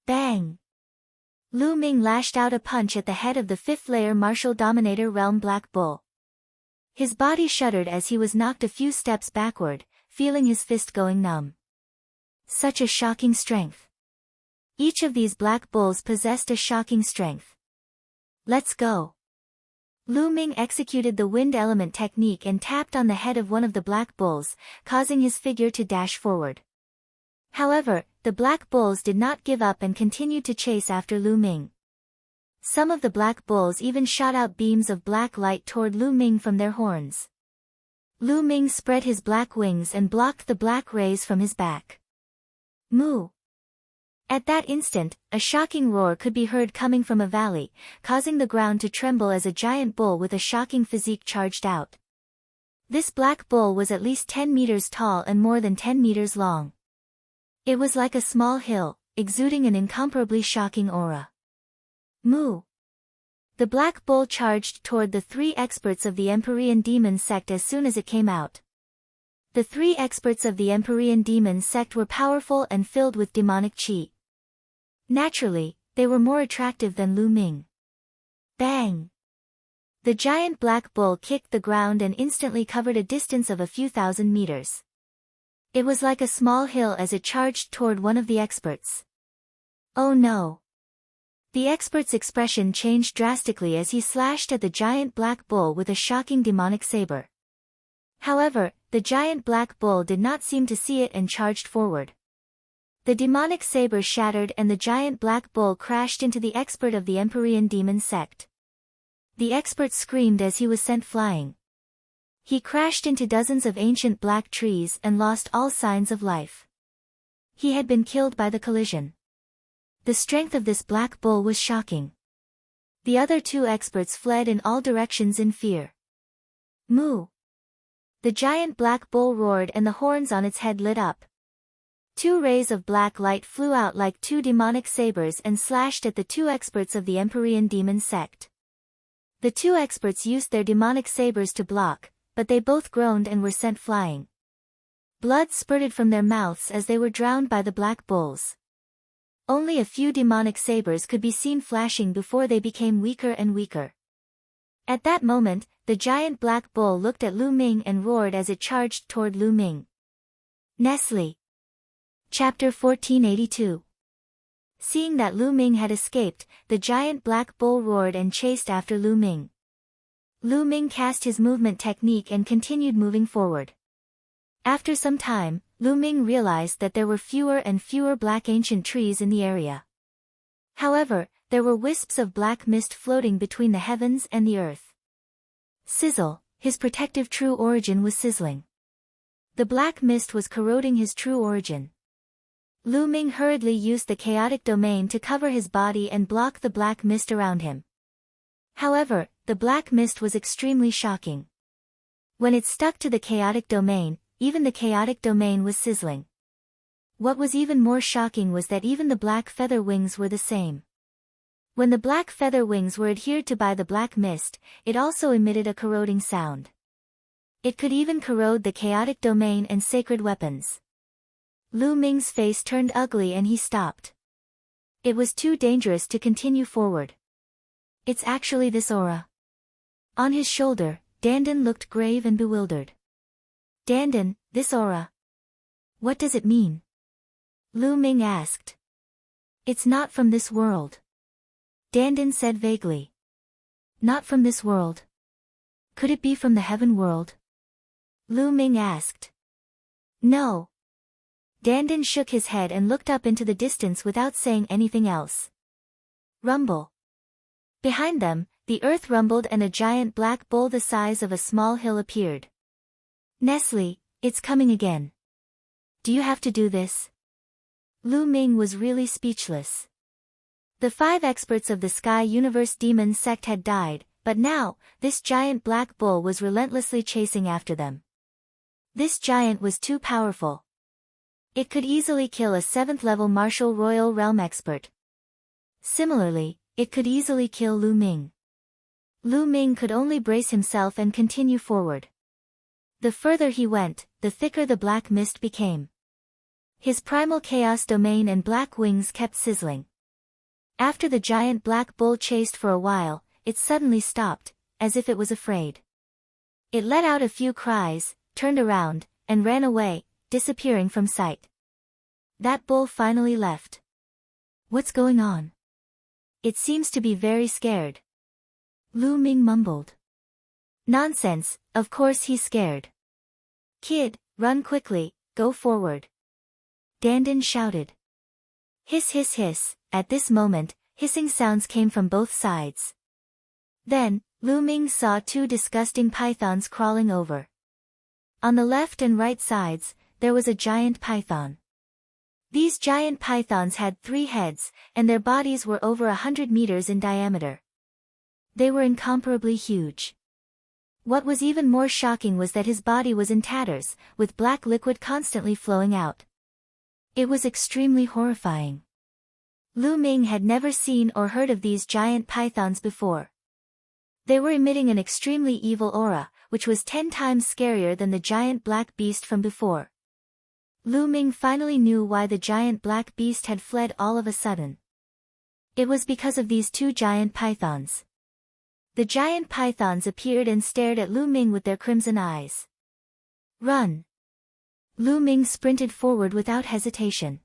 Bang! Lu Ming lashed out a punch at the head of the 5th-layer martial dominator realm black bull. His body shuddered as he was knocked a few steps backward, feeling his fist going numb. Such a shocking strength. Each of these black bulls possessed a shocking strength. Let's go. Lu Ming executed the wind element technique and tapped on the head of one of the black bulls, causing his figure to dash forward. However, the black bulls did not give up and continued to chase after Lu Ming. Some of the black bulls even shot out beams of black light toward Lu Ming from their horns. Lu Ming spread his black wings and blocked the black rays from his back. Moo! At that instant, a shocking roar could be heard coming from a valley, causing the ground to tremble as a giant bull with a shocking physique charged out. This black bull was at least 10 meters tall and more than 10 meters long. It was like a small hill, exuding an incomparably shocking aura. Moo! The black bull charged toward the 3 experts of the Empyrean demon sect as soon as it came out. The 3 experts of the Empyrean demon sect were powerful and filled with demonic chi. Naturally, they were more attractive than Lu Ming. Bang! The giant black bull kicked the ground and instantly covered a distance of a few thousand meters. It was like a small hill as it charged toward one of the experts. Oh no! The expert's expression changed drastically as he slashed at the giant black bull with a shocking demonic saber. However, the giant black bull did not seem to see it and charged forward. The demonic saber shattered and the giant black bull crashed into the expert of the Empyrean demon sect. The expert screamed as he was sent flying. He crashed into dozens of ancient black trees and lost all signs of life. He had been killed by the collision. The strength of this black bull was shocking. The other 2 experts fled in all directions in fear. Moo! The giant black bull roared and the horns on its head lit up. 2 rays of black light flew out like 2 demonic sabers and slashed at the 2 experts of the Empyrean demon sect. The 2 experts used their demonic sabers to block, but they both groaned and were sent flying. Blood spurted from their mouths as they were drowned by the black bulls. Only a few demonic sabers could be seen flashing before they became weaker and weaker. At that moment, the giant black bull looked at Lu Ming and roared as it charged toward Lu Ming. Nestle. Chapter 1482. Seeing that Lu Ming had escaped, the giant black bull roared and chased after Lu Ming. Lu Ming cast his movement technique and continued moving forward. After some time, Lu Ming realized that there were fewer and fewer black ancient trees in the area. However, there were wisps of black mist floating between the heavens and the earth. Sizzle, his protective true origin was sizzling. The black mist was corroding his true origin. Lu Ming hurriedly used the chaotic domain to cover his body and block the black mist around him. However, the black mist was extremely shocking. When it stuck to the chaotic domain, even the chaotic domain was sizzling. What was even more shocking was that even the black feather wings were the same. When the black feather wings were adhered to by the black mist, it also emitted a corroding sound. It could even corrode the chaotic domain and sacred weapons. Lu Ming's face turned ugly and he stopped. It was too dangerous to continue forward. It's actually this aura. On his shoulder, Dandan looked grave and bewildered. Dandan, this aura. What does it mean? Lu Ming asked. It's not from this world. Dandan said vaguely. Not from this world. Could it be from the heaven world? Lu Ming asked. No. Dandan shook his head and looked up into the distance without saying anything else. Rumble. Behind them, the earth rumbled and a giant black bull the size of a small hill appeared. Nestle, it's coming again. Do you have to do this? Lu Ming was really speechless. The 5 experts of the Sky Universe Demon sect had died, but now, this giant black bull was relentlessly chasing after them. This giant was too powerful. It could easily kill a 7th-level Martial Royal Realm expert. Similarly, it could easily kill Lu Ming. Lu Ming could only brace himself and continue forward. The further he went, the thicker the black mist became. His primal chaos domain and black wings kept sizzling. After the giant black bull chased for a while, it suddenly stopped, as if it was afraid. It let out a few cries, turned around, and ran away, disappearing from sight. That bull finally left. What's going on? It seems to be very scared. Lu Ming mumbled. Nonsense, of course he's scared. Kid, run quickly, go forward. Dandan shouted. Hiss hiss hiss, at this moment, hissing sounds came from both sides. Then, Lu Ming saw 2 disgusting pythons crawling over. On the left and right sides, there was a giant python. These giant pythons had 3 heads, and their bodies were over 100 meters in diameter. They were incomparably huge. What was even more shocking was that his body was in tatters, with black liquid constantly flowing out. It was extremely horrifying. Lu Ming had never seen or heard of these giant pythons before. They were emitting an extremely evil aura, which was 10 times scarier than the giant black beast from before. Lu Ming finally knew why the giant black beast had fled all of a sudden. It was because of these 2 giant pythons. The giant pythons appeared and stared at Lu Ming with their crimson eyes. Run! Lu Ming sprinted forward without hesitation.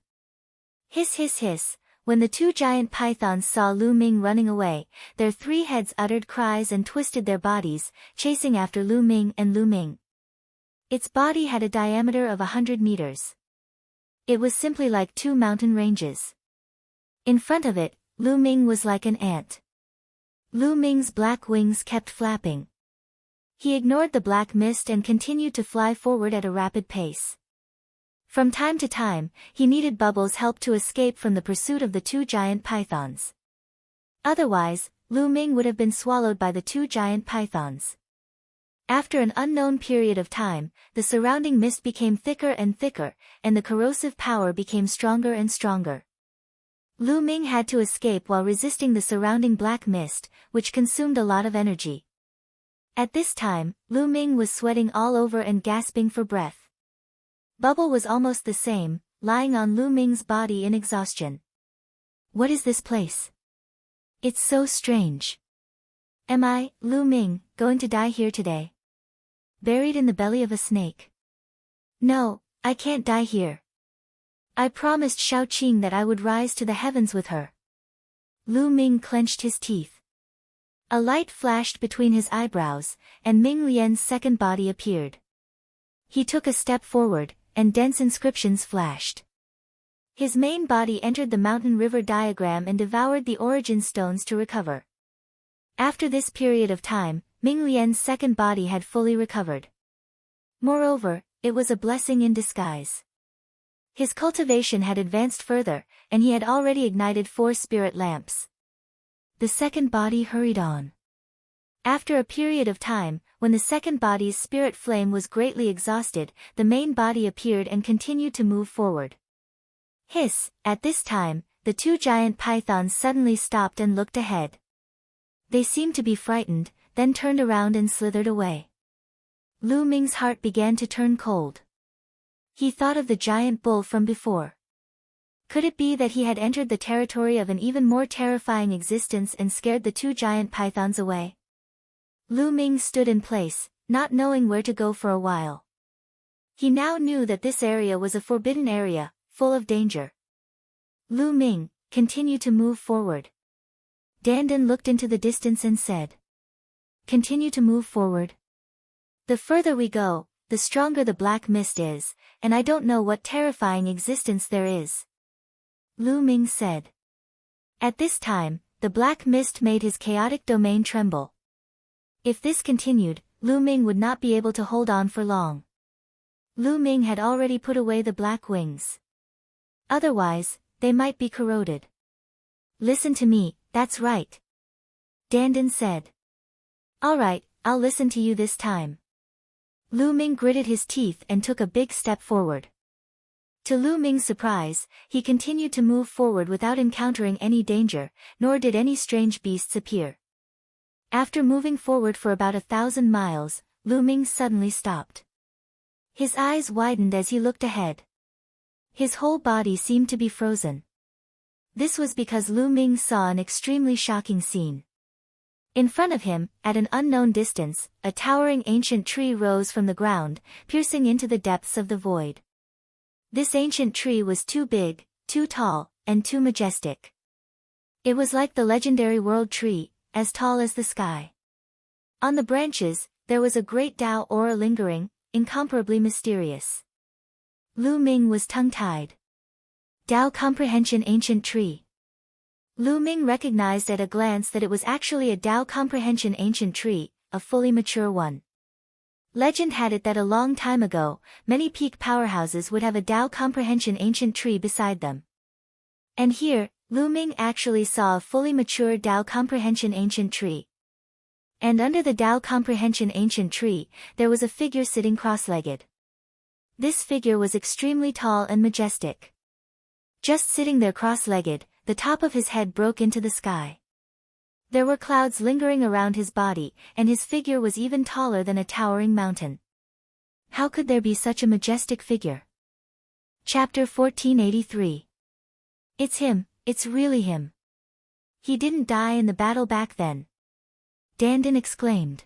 Hiss hiss hiss, when the 2 giant pythons saw Lu Ming running away, their 3 heads uttered cries and twisted their bodies, chasing after Lu Ming and Lu Ming. Its body had a diameter of 100 meters. It was simply like 2 mountain ranges. In front of it, Lu Ming was like an ant. Lu Ming's black wings kept flapping. He ignored the black mist and continued to fly forward at a rapid pace. From time to time, he needed Bubbles' help to escape from the pursuit of the 2 giant pythons. Otherwise, Lu Ming would have been swallowed by the 2 giant pythons. After an unknown period of time, the surrounding mist became thicker and thicker, and the corrosive power became stronger and stronger. Lu Ming had to escape while resisting the surrounding black mist, which consumed a lot of energy. At this time, Lu Ming was sweating all over and gasping for breath. Bubble was almost the same, lying on Lu Ming's body in exhaustion. What is this place? It's so strange. Am I, Lu Ming, going to die here today? Buried in the belly of a snake? No, I can't die here. I promised Shaoqing that I would rise to the heavens with her. Lu Ming clenched his teeth. A light flashed between his eyebrows, and Ming Lian's second body appeared. He took a step forward, and dense inscriptions flashed. His main body entered the mountain-river diagram and devoured the origin stones to recover. After this period of time, Ming Lian's second body had fully recovered. Moreover, it was a blessing in disguise. His cultivation had advanced further, and he had already ignited 4 spirit lamps. The second body hurried on. After a period of time, when the second body's spirit flame was greatly exhausted, the main body appeared and continued to move forward. Hiss! At this time, the 2 giant pythons suddenly stopped and looked ahead. They seemed to be frightened, then turned around and slithered away. Lu Ming's heart began to turn cold. He thought of the giant bull from before. Could it be that he had entered the territory of an even more terrifying existence and scared the 2 giant pythons away? Lu Ming stood in place, not knowing where to go for a while. He now knew that this area was a forbidden area, full of danger. Lu Ming, continue to move forward. Dandan looked into the distance and said. Continue to move forward. The further we go, the stronger the black mist is, and I don't know what terrifying existence there is. Lu Ming said. At this time, the black mist made his chaotic domain tremble. If this continued, Lu Ming would not be able to hold on for long. Lu Ming had already put away the black wings. Otherwise, they might be corroded. Listen to me, that's right. Dandan said. All right, I'll listen to you this time. Lu Ming gritted his teeth and took a big step forward. To Lu Ming's surprise, he continued to move forward without encountering any danger, nor did any strange beasts appear. After moving forward for about 1,000 miles, Lu Ming suddenly stopped. His eyes widened as he looked ahead. His whole body seemed to be frozen. This was because Lu Ming saw an extremely shocking scene. In front of him, at an unknown distance, a towering ancient tree rose from the ground, piercing into the depths of the void. This ancient tree was too big, too tall, and too majestic. It was like the legendary world tree, as tall as the sky. On the branches, there was a great Tao aura lingering, incomparably mysterious. Lu Ming was tongue-tied. Tao comprehension ancient tree. Lu Ming recognized at a glance that it was actually a Tao comprehension ancient tree, a fully mature one. Legend had it that a long time ago, many peak powerhouses would have a Tao comprehension ancient tree beside them. And here, Lu Ming actually saw a fully mature Tao comprehension ancient tree. And under the Tao comprehension ancient tree, there was a figure sitting cross-legged. This figure was extremely tall and majestic. Just sitting there cross-legged, the top of his head broke into the sky. There were clouds lingering around his body, and his figure was even taller than a towering mountain. How could there be such a majestic figure? Chapter 1483. It's him, it's really him. He didn't die in the battle back then. Dandan exclaimed.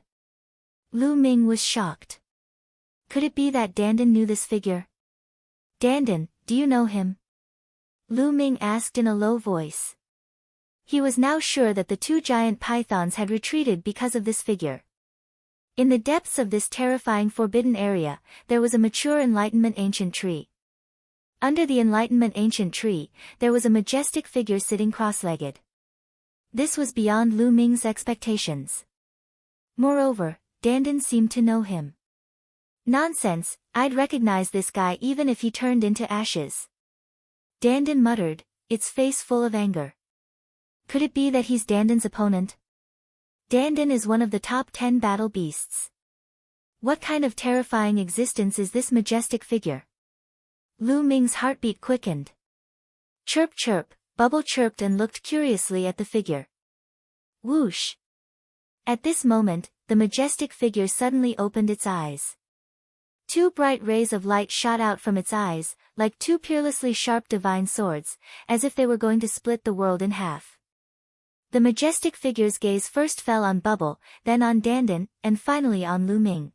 Lu Ming was shocked. Could it be that Dandan knew this figure? Dandan, do you know him? Lu Ming asked in a low voice. He was now sure that the 2 giant pythons had retreated because of this figure. In the depths of this terrifying forbidden area, there was a mature enlightenment ancient tree. Under the enlightenment ancient tree, there was a majestic figure sitting cross-legged. This was beyond Lu Ming's expectations. Moreover, Dandan seemed to know him. Nonsense, I'd recognize this guy even if he turned into ashes. Dandan muttered, its face full of anger. Could it be that he's Dandan's opponent? Dandan is one of the top 10 battle beasts. What kind of terrifying existence is this majestic figure? Lu Ming's heartbeat quickened. Chirp chirp, Bubble chirped and looked curiously at the figure. Whoosh! At this moment, the majestic figure suddenly opened its eyes. 2 bright rays of light shot out from its eyes, like 2 peerlessly sharp divine swords, as if they were going to split the world in half. The majestic figure's gaze first fell on Bubble, then on Dandan, and finally on Lu Ming.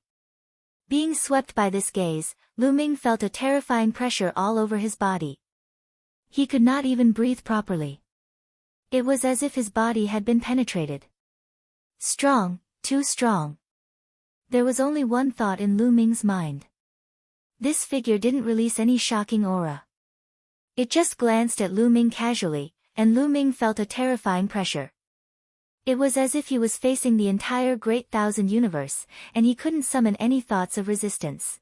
Being swept by this gaze, Lu Ming felt a terrifying pressure all over his body. He could not even breathe properly. It was as if his body had been penetrated. Strong, too strong. There was only one thought in Lu Ming's mind. This figure didn't release any shocking aura. It just glanced at Lu Ming casually, and Lu Ming felt a terrifying pressure. It was as if he was facing the entire Great Thousand Universe, and he couldn't summon any thoughts of resistance.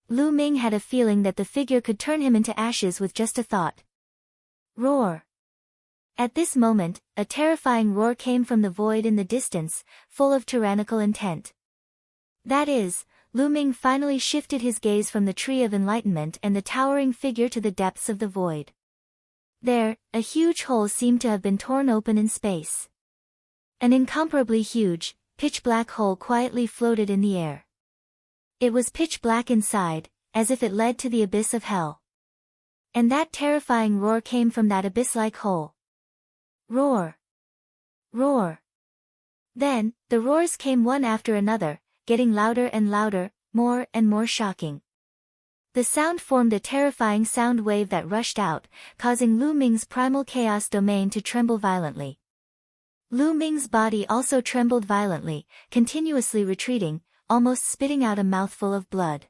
Lu Ming had a feeling that the figure could turn him into ashes with just a thought. Roar! At this moment, a terrifying roar came from the void in the distance, full of tyrannical intent. That is, Lu Ming finally shifted his gaze from the Tree of Enlightenment and the towering figure to the depths of the void. There, a huge hole seemed to have been torn open in space. An incomparably huge, pitch-black hole quietly floated in the air. It was pitch black inside, as if it led to the abyss of hell. And that terrifying roar came from that abyss-like hole. Roar! Roar! Then, the roars came one after another, getting louder and louder, more and more shocking. The sound formed a terrifying sound wave that rushed out, causing Lu Ming's primal chaos domain to tremble violently. Lu Ming's body also trembled violently, continuously retreating, almost spitting out a mouthful of blood.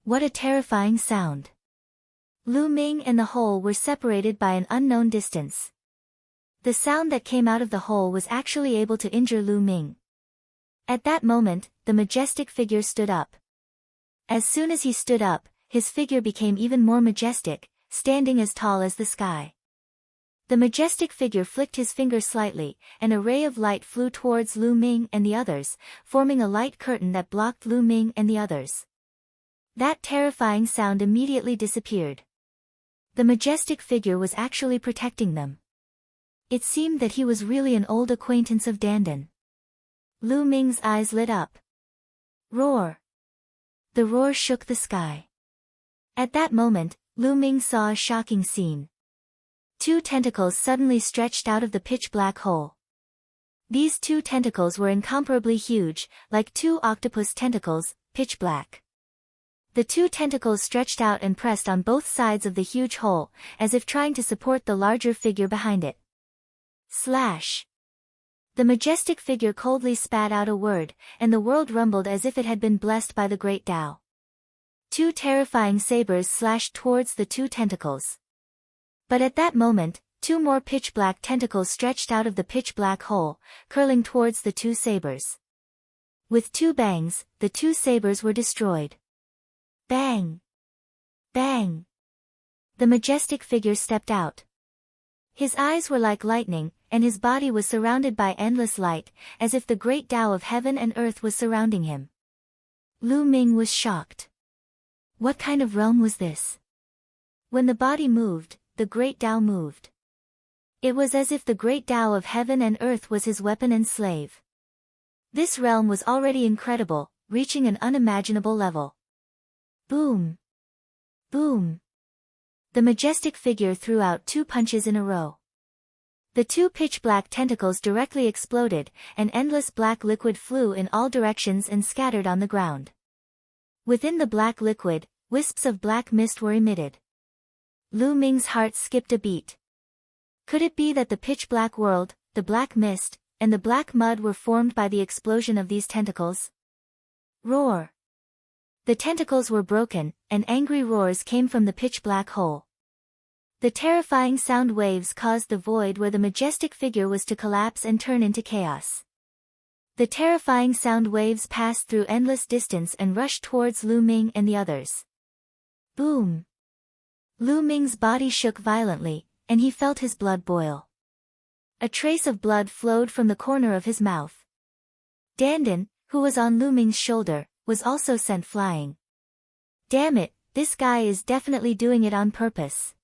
What a terrifying sound! Lu Ming and the hole were separated by an unknown distance. The sound that came out of the hole was actually able to injure Lu Ming. At that moment, the majestic figure stood up. As soon as he stood up, his figure became even more majestic, standing as tall as the sky. The majestic figure flicked his finger slightly, and a ray of light flew towards Lu Ming and the others, forming a light curtain that blocked Lu Ming and the others. That terrifying sound immediately disappeared. The majestic figure was actually protecting them. It seemed that he was really an old acquaintance of Dandan. Lu Ming's eyes lit up. Roar! The roar shook the sky. At that moment, Lu Ming saw a shocking scene. Two tentacles suddenly stretched out of the pitch-black hole. These two tentacles were incomparably huge, like two octopus tentacles, pitch-black. The two tentacles stretched out and pressed on both sides of the huge hole, as if trying to support the larger figure behind it. Slash! The majestic figure coldly spat out a word, and the world rumbled as if it had been blessed by the great Tao. Two terrifying sabers slashed towards the two tentacles. But at that moment, two more pitch-black tentacles stretched out of the pitch-black hole, curling towards the two sabers. With two bangs, the two sabers were destroyed. Bang! Bang! The majestic figure stepped out. His eyes were like lightning, and his body was surrounded by endless light, as if the great Tao of heaven and earth was surrounding him. Lu Ming was shocked. What kind of realm was this? When the body moved, the great Tao moved. It was as if the great Tao of heaven and earth was his weapon and slave. This realm was already incredible, reaching an unimaginable level. Boom! Boom! The majestic figure threw out two punches in a row. The two pitch-black tentacles directly exploded, and endless black liquid flew in all directions and scattered on the ground. Within the black liquid, wisps of black mist were emitted. Lu Ming's heart skipped a beat. Could it be that the pitch-black world, the black mist, and the black mud were formed by the explosion of these tentacles? Roar! The tentacles were broken, and angry roars came from the pitch-black hole. The terrifying sound waves caused the void where the majestic figure was to collapse and turn into chaos. The terrifying sound waves passed through endless distance and rushed towards Lu Ming and the others. Boom! Lu Ming's body shook violently, and he felt his blood boil. A trace of blood flowed from the corner of his mouth. Dandan, who was on Lu Ming's shoulder, was also sent flying. Damn it, this guy is definitely doing it on purpose.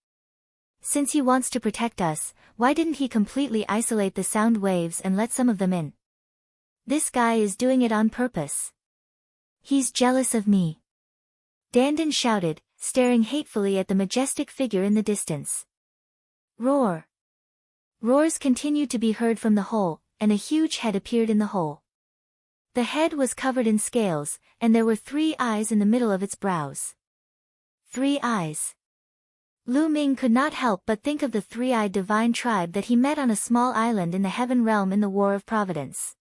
Since he wants to protect us, why didn't he completely isolate the sound waves and let some of them in? This guy is doing it on purpose. He's jealous of me. Dandan shouted, staring hatefully at the majestic figure in the distance. Roar! Roars continued to be heard from the hole, and a huge head appeared in the hole. The head was covered in scales, and there were 3 eyes in the middle of its brows. 3 eyes. Lu Ming could not help but think of the 3-eyed divine tribe that he met on a small island in the heaven realm in the War of Providence.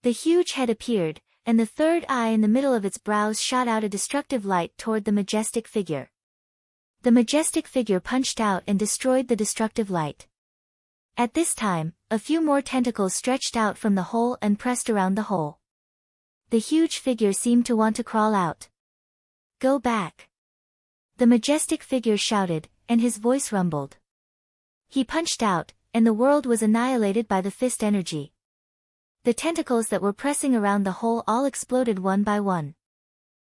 The huge head appeared, and the 3rd eye in the middle of its brows shot out a destructive light toward the majestic figure. The majestic figure punched out and destroyed the destructive light. At this time, a few more tentacles stretched out from the hole and pressed around the hole. The huge figure seemed to want to crawl out. Go back. The majestic figure shouted, and his voice rumbled. He punched out, and the world was annihilated by the fist energy. The tentacles that were pressing around the hole all exploded one by one.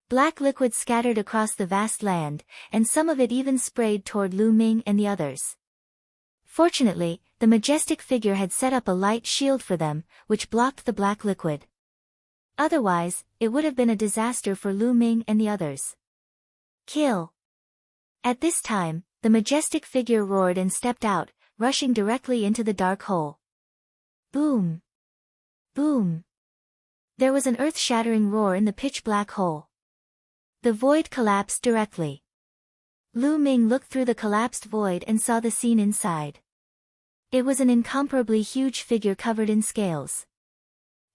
Black liquid scattered across the vast land, and some of it even sprayed toward Lu Ming and the others. Fortunately, the majestic figure had set up a light shield for them, which blocked the black liquid. Otherwise, it would have been a disaster for Lu Ming and the others. Kill! At this time, the majestic figure roared and stepped out, rushing directly into the dark hole. Boom! Boom! There was an earth-shattering roar in the pitch-black hole. The void collapsed directly. Lu Ming looked through the collapsed void and saw the scene inside. It was an incomparably huge figure covered in scales.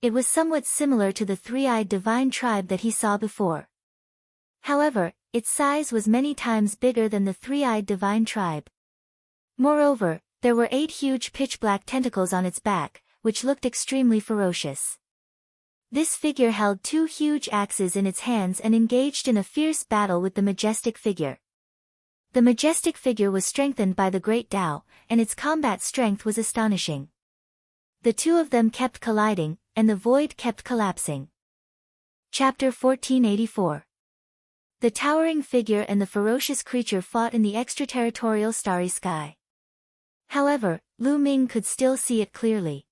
It was somewhat similar to the 3-eyed divine tribe that he saw before. However, its size was many times bigger than the 3-eyed divine tribe. Moreover, there were 8 huge pitch-black tentacles on its back, which looked extremely ferocious. This figure held 2 huge axes in its hands and engaged in a fierce battle with the majestic figure. The majestic figure was strengthened by the Great Tao, and its combat strength was astonishing. The 2 of them kept colliding, and the void kept collapsing. Chapter 1484. The towering figure and the ferocious creature fought in the extraterritorial starry sky. However, Lu Ming could still see it clearly.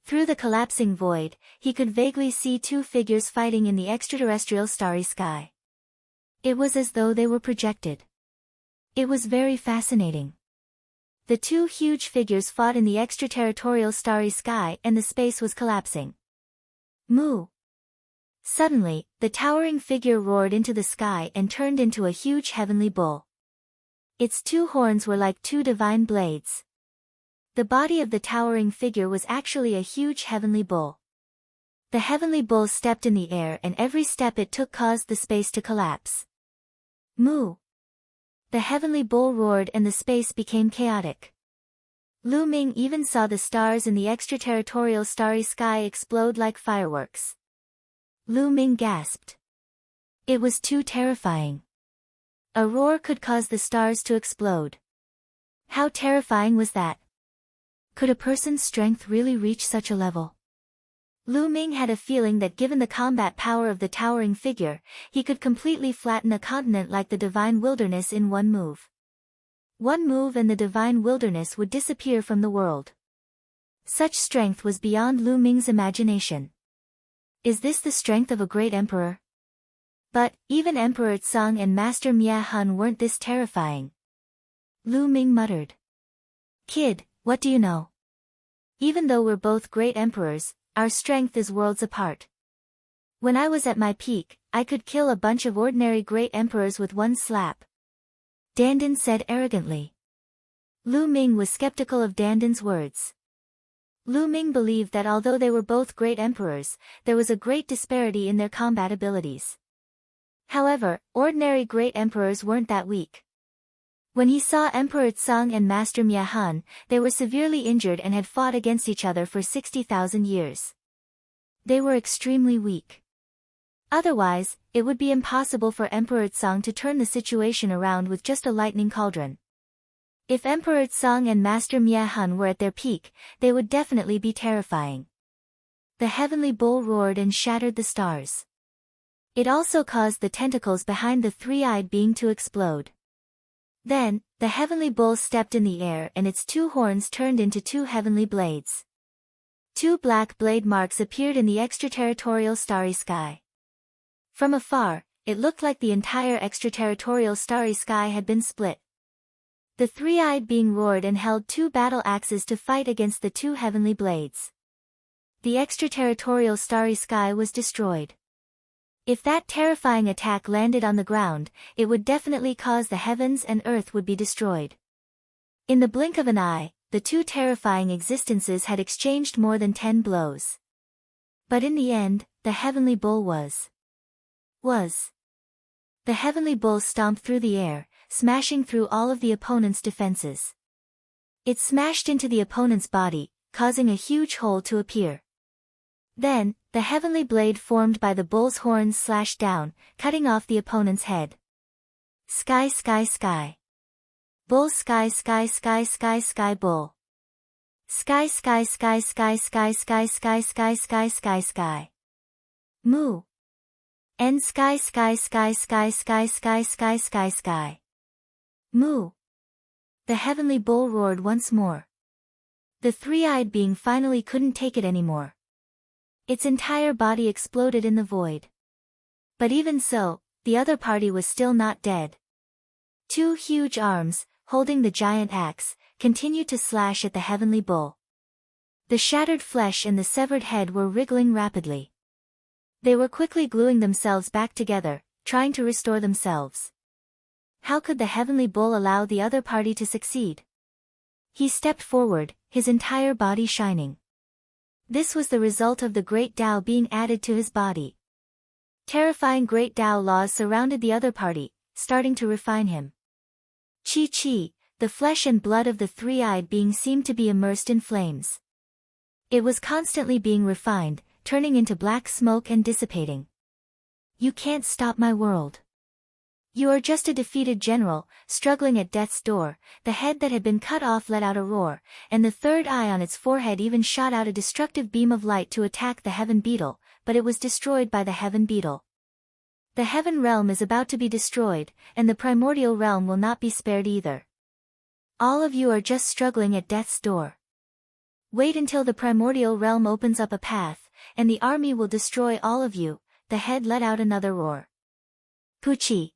Through the collapsing void, he could vaguely see 2 figures fighting in the extraterrestrial starry sky. It was as though they were projected. It was very fascinating. The 2 huge figures fought in the extraterritorial starry sky and the space was collapsing. Moo! Suddenly, the towering figure roared into the sky and turned into a huge heavenly bull. Its 2 horns were like 2 divine blades. The body of the towering figure was actually a huge heavenly bull. The heavenly bull stepped in the air and every step it took caused the space to collapse. Moo! The heavenly bull roared and the space became chaotic. Lu Ming even saw the stars in the extraterritorial starry sky explode like fireworks. Lu Ming gasped. It was too terrifying. A roar could cause the stars to explode. How terrifying was that? Could a person's strength really reach such a level? Lu Ming had a feeling that given the combat power of the towering figure, he could completely flatten a continent like the divine wilderness in one move. One move and the divine wilderness would disappear from the world. Such strength was beyond Lu Ming's imagination. Is this the strength of a great emperor? But, even Emperor Tsang and Master Mia Hun weren't this terrifying. Lu Ming muttered. Kid, what do you know? Even though we're both great emperors, our strength is worlds apart. When I was at my peak, I could kill a bunch of ordinary great emperors with one slap. Dandan said arrogantly. Lu Ming was skeptical of Dandan's words. Lu Ming believed that although they were both great emperors, there was a great disparity in their combat abilities. However, ordinary great emperors weren't that weak. When he saw Emperor Tsang and Master Mia Han, they were severely injured and had fought against each other for 60,000 years. They were extremely weak. Otherwise, it would be impossible for Emperor Tsang to turn the situation around with just a lightning cauldron. If Emperor Tsang and Master Mia Han were at their peak, they would definitely be terrifying. The heavenly bull roared and shattered the stars. It also caused the tentacles behind the 3-eyed being to explode. Then, the heavenly bull stepped in the air and its 2 horns turned into 2 heavenly blades. 2 black blade marks appeared in the extraterritorial starry sky. From afar, it looked like the entire extraterritorial starry sky had been split. The three-eyed being roared and held two battle axes to fight against the two heavenly blades. The extraterritorial starry sky was destroyed. If that terrifying attack landed on the ground, it would definitely cause the heavens and earth would be destroyed. In the blink of an eye, the two terrifying existences had exchanged more than 10 blows. But in the end, the heavenly bull was. The heavenly bull stomped through the air, smashing through all of the opponent's defenses. It smashed into the opponent's body, causing a huge hole to appear. Then, the heavenly blade formed by the bull's horns slashed down, cutting off the opponent's head. Sky sky sky. Bull sky sky sky sky sky bull. Sky sky sky sky sky sky sky sky sky sky sky. Moo. And sky sky sky sky sky sky sky sky sky. Moo. The heavenly bull roared once more. The three-eyed being finally couldn't take it anymore. Its entire body exploded in the void. But even so, the other party was still not dead. Two huge arms, holding the giant axe, continued to slash at the heavenly bull. The shattered flesh and the severed head were wriggling rapidly. They were quickly gluing themselves back together, trying to restore themselves. How could the heavenly bull allow the other party to succeed? He stepped forward, his entire body shining. This was the result of the Great Tao being added to his body. Terrifying Great Tao laws surrounded the other party, starting to refine him. Chi, the flesh and blood of the three-eyed being seemed to be immersed in flames. It was constantly being refined, turning into black smoke and dissipating. You can't stop my world. You are just a defeated general, struggling at death's door. The head that had been cut off let out a roar, and the third eye on its forehead even shot out a destructive beam of light to attack the heaven beetle, but it was destroyed by the heaven beetle. The heaven realm is about to be destroyed, and the primordial realm will not be spared either. All of you are just struggling at death's door. Wait until the primordial realm opens up a path, and the army will destroy all of you. The head let out another roar. Puchi.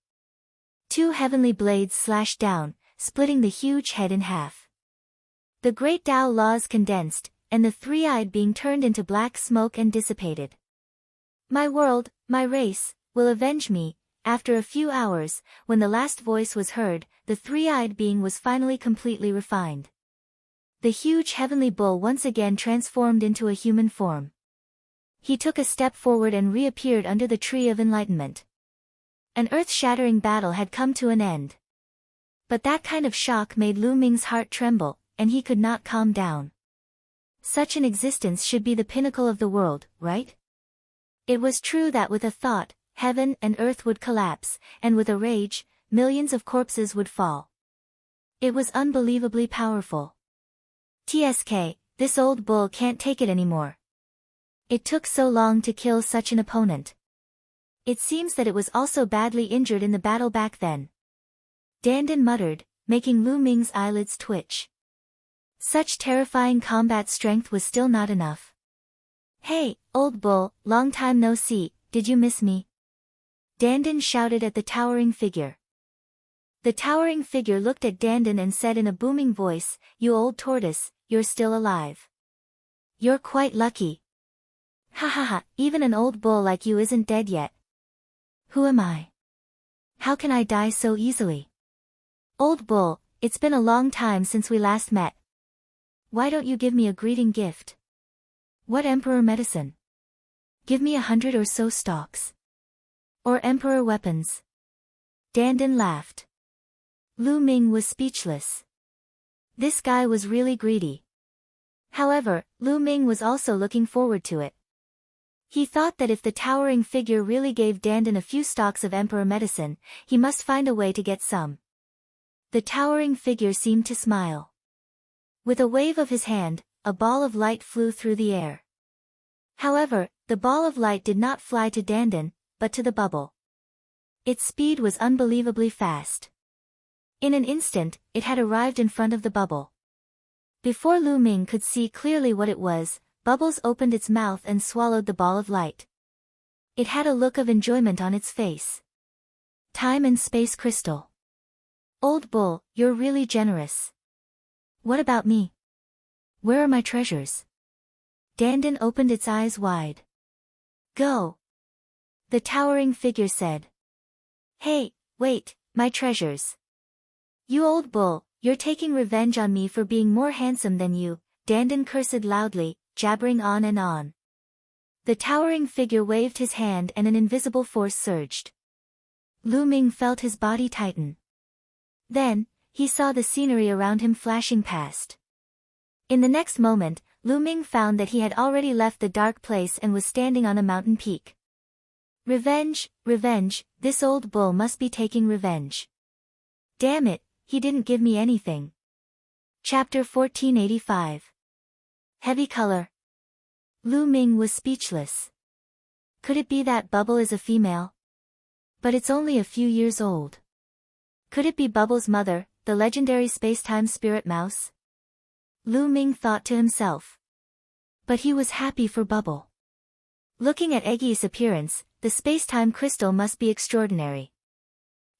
Two heavenly blades slashed down, splitting the huge head in half. The Great Tao laws condensed, and the three-eyed being turned into black smoke and dissipated. My world, my race, will avenge me. After a few hours, when the last voice was heard, the three-eyed being was finally completely refined. The huge heavenly bull once again transformed into a human form. He took a step forward and reappeared under the tree of enlightenment. An earth-shattering battle had come to an end. But that kind of shock made Lu Ming's heart tremble, and he could not calm down. Such an existence should be the pinnacle of the world, right? It was true that with a thought, heaven and earth would collapse, and with a rage, millions of corpses would fall. It was unbelievably powerful. TSK, this old bull can't take it anymore. It took so long to kill such an opponent. It seems that it was also badly injured in the battle back then. Dandan muttered, making Lu Ming's eyelids twitch. Such terrifying combat strength was still not enough. Hey, old bull, long time no see, did you miss me? Dandan shouted at the towering figure. The towering figure looked at Dandan and said in a booming voice, you old tortoise, you're still alive. You're quite lucky. Ha ha ha, even an old bull like you isn't dead yet. Who am I? How can I die so easily? Old bull, it's been a long time since we last met. Why don't you give me a greeting gift? What emperor medicine? Give me 100 or so stalks. Or emperor weapons. Dandan laughed. Lu Ming was speechless. This guy was really greedy. However, Lu Ming was also looking forward to it. He thought that if the towering figure really gave Dandan a few stalks of emperor medicine, he must find a way to get some. The towering figure seemed to smile. With a wave of his hand, a ball of light flew through the air. However, the ball of light did not fly to Dandan, but to the bubble. Its speed was unbelievably fast. In an instant, it had arrived in front of the bubble. Before Lu Ming could see clearly what it was, Bubbles opened its mouth and swallowed the ball of light. It had a look of enjoyment on its face. Time and space crystal. Old bull, you're really generous. What about me? Where are my treasures? Dandan opened its eyes wide. Go. The towering figure said. Hey, wait, my treasures. You old bull, you're taking revenge on me for being more handsome than you, Dandan cursed loudly, jabbering on and on. The towering figure waved his hand and an invisible force surged. Lu Ming felt his body tighten. Then, he saw the scenery around him flashing past. In the next moment, Lu Ming found that he had already left the dark place and was standing on a mountain peak. Revenge, revenge, this old bull must be taking revenge. Damn it, he didn't give me anything. Chapter 1485. Heavy color. Lu Ming was speechless. Could it be that Bubble is a female? But it's only a few years old. Could it be Bubble's mother, the legendary space-time spirit mouse? Lu Ming thought to himself. But he was happy for Bubble. Looking at Eggy's appearance, the space-time crystal must be extraordinary.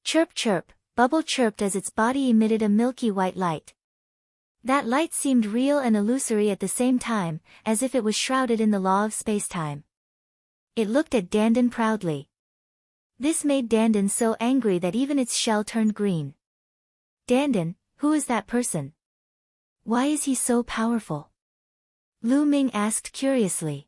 Chirp chirp, Bubble chirped as its body emitted a milky white light. That light seemed real and illusory at the same time, as if it was shrouded in the law of space-time. It looked at Dandan proudly. This made Dandan so angry that even its shell turned green. Dandan, who is that person? Why is he so powerful? Lu Ming asked curiously.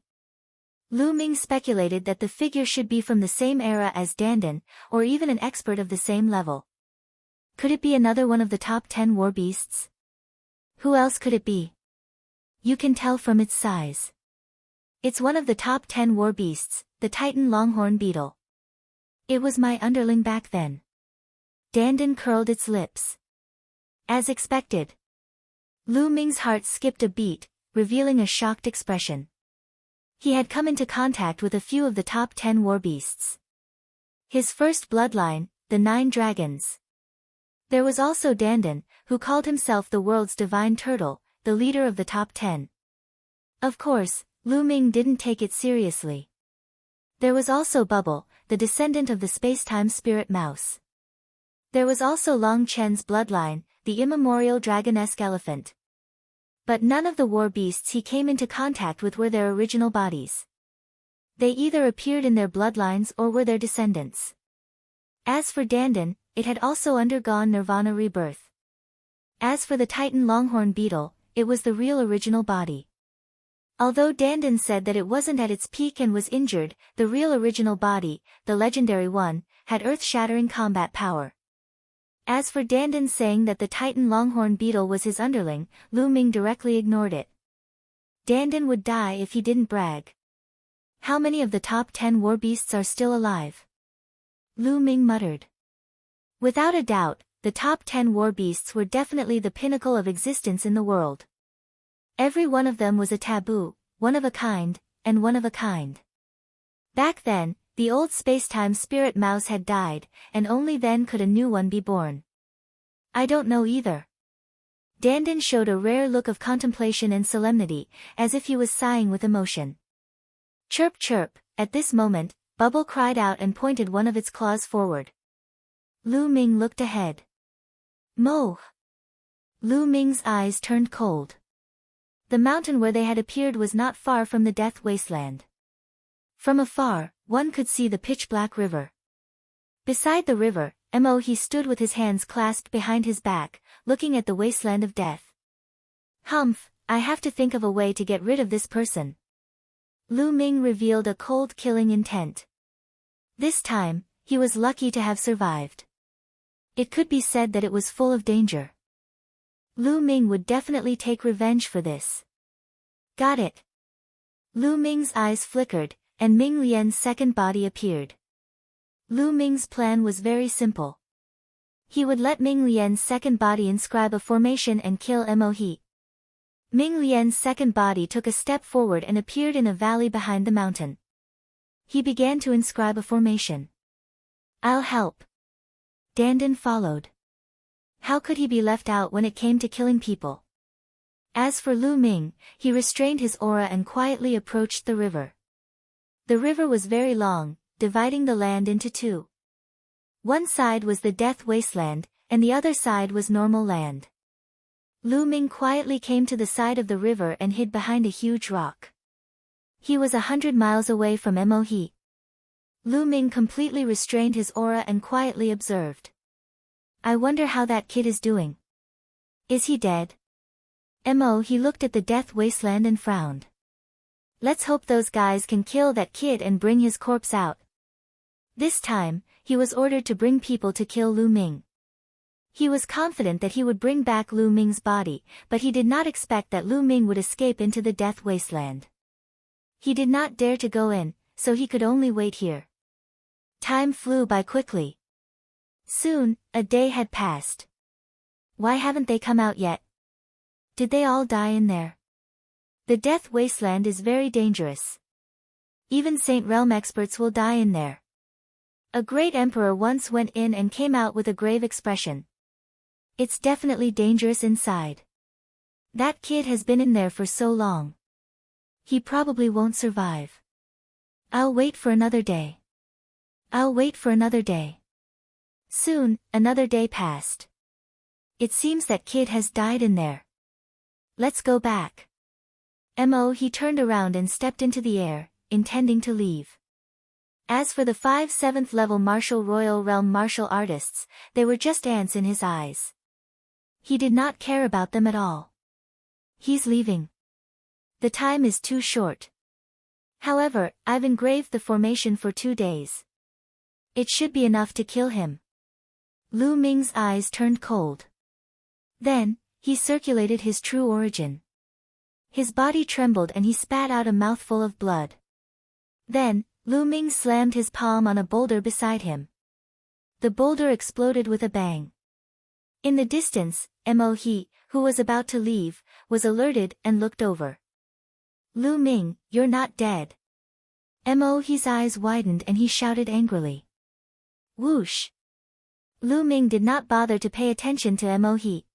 Lu Ming speculated that the figure should be from the same era as Dandan, or even an expert of the same level. Could it be another one of the top 10 war beasts? Who else could it be? You can tell from its size. It's one of the top 10 war beasts, the Titan longhorn beetle. It was my underling back then. Dandan curled its lips. As expected. Lu Ming's heart skipped a beat, revealing a shocked expression. He had come into contact with a few of the top 10 war beasts. His first bloodline, the 9 dragons. There was also Dandan, who called himself the world's divine turtle, the leader of the top 10. Of course, Lu Ming didn't take it seriously. There was also Bubble, the descendant of the space-time spirit mouse. There was also Long Chen's bloodline, the immemorial dragonesque elephant. But none of the war beasts he came into contact with were their original bodies. They either appeared in their bloodlines or were their descendants. As for Dandan, it had also undergone nirvana rebirth. As for the Titan longhorn beetle, it was the real original body. Although Dandan said that it wasn't at its peak and was injured, the real original body, the legendary one, had earth-shattering combat power. As for Dandan saying that the Titan longhorn beetle was his underling, Lu Ming directly ignored it. Dandan would die if he didn't brag. How many of the top 10 war beasts are still alive? Lu Ming muttered. Without a doubt, the top 10 war beasts were definitely the pinnacle of existence in the world. Every one of them was a taboo, one of a kind, and one of a kind. Back then, the old space-time spirit mouse had died, and only then could a new one be born. I don't know either. Dandan showed a rare look of contemplation and solemnity, as if he was sighing with emotion. Chirp chirp, at this moment, Bubble cried out and pointed one of its claws forward. Lu Ming looked ahead. Mo! Lu Ming's eyes turned cold. The mountain where they had appeared was not far from the death wasteland. From afar, one could see the pitch-black river. Beside the river, He stood with his hands clasped behind his back, looking at the wasteland of death. Humph, I have to think of a way to get rid of this person. Lu Ming revealed a cold killing intent. This time, he was lucky to have survived. It could be said that it was full of danger. Lu Ming would definitely take revenge for this. Got it. Lu Ming's eyes flickered, and Ming Lian's second body appeared. Lu Ming's plan was very simple. He would let Ming Lian's second body inscribe a formation and kill He. Ming Lian's second body took a step forward and appeared in a valley behind the mountain. He began to inscribe a formation. I'll help. Dandan followed. How could he be left out when it came to killing people? As for Lu Ming, he restrained his aura and quietly approached the river. The river was very long, dividing the land into two. One side was the death wasteland, and the other side was normal land. Lu Ming quietly came to the side of the river and hid behind a huge rock. He was 100 miles away from Mo He. Lu Ming completely restrained his aura and quietly observed. I wonder how that kid is doing. Is he dead? Mo He looked at the death wasteland and frowned. Let's hope those guys can kill that kid and bring his corpse out. This time, he was ordered to bring people to kill Lu Ming. He was confident that he would bring back Lu Ming's body, but he did not expect that Lu Ming would escape into the death wasteland. He did not dare to go in, so he could only wait here. Time flew by quickly. Soon, a day had passed. Why haven't they come out yet? Did they all die in there? The death wasteland is very dangerous. Even Saint Realm experts will die in there. A great emperor once went in and came out with a grave expression. It's definitely dangerous inside. That kid has been in there for so long. He probably won't survive. I'll wait for another day. I'll wait for another day. Soon, another day passed. It seems that kid has died in there. Let's go back. Mo He turned around and stepped into the air, intending to leave. As for the 5 7th level martial royal realm martial artists, they were just ants in his eyes. He did not care about them at all. He's leaving. The time is too short. However, I've engraved the formation for 2 days. It should be enough to kill him. Lu Ming's eyes turned cold. Then, he circulated his true origin. His body trembled and he spat out a mouthful of blood. Then, Lu Ming slammed his palm on a boulder beside him. The boulder exploded with a bang. In the distance, Mo He, who was about to leave, was alerted and looked over. Lu Ming, you're not dead. Mo He's eyes widened and he shouted angrily. Whoosh! Lu Ming did not bother to pay attention to Mo He.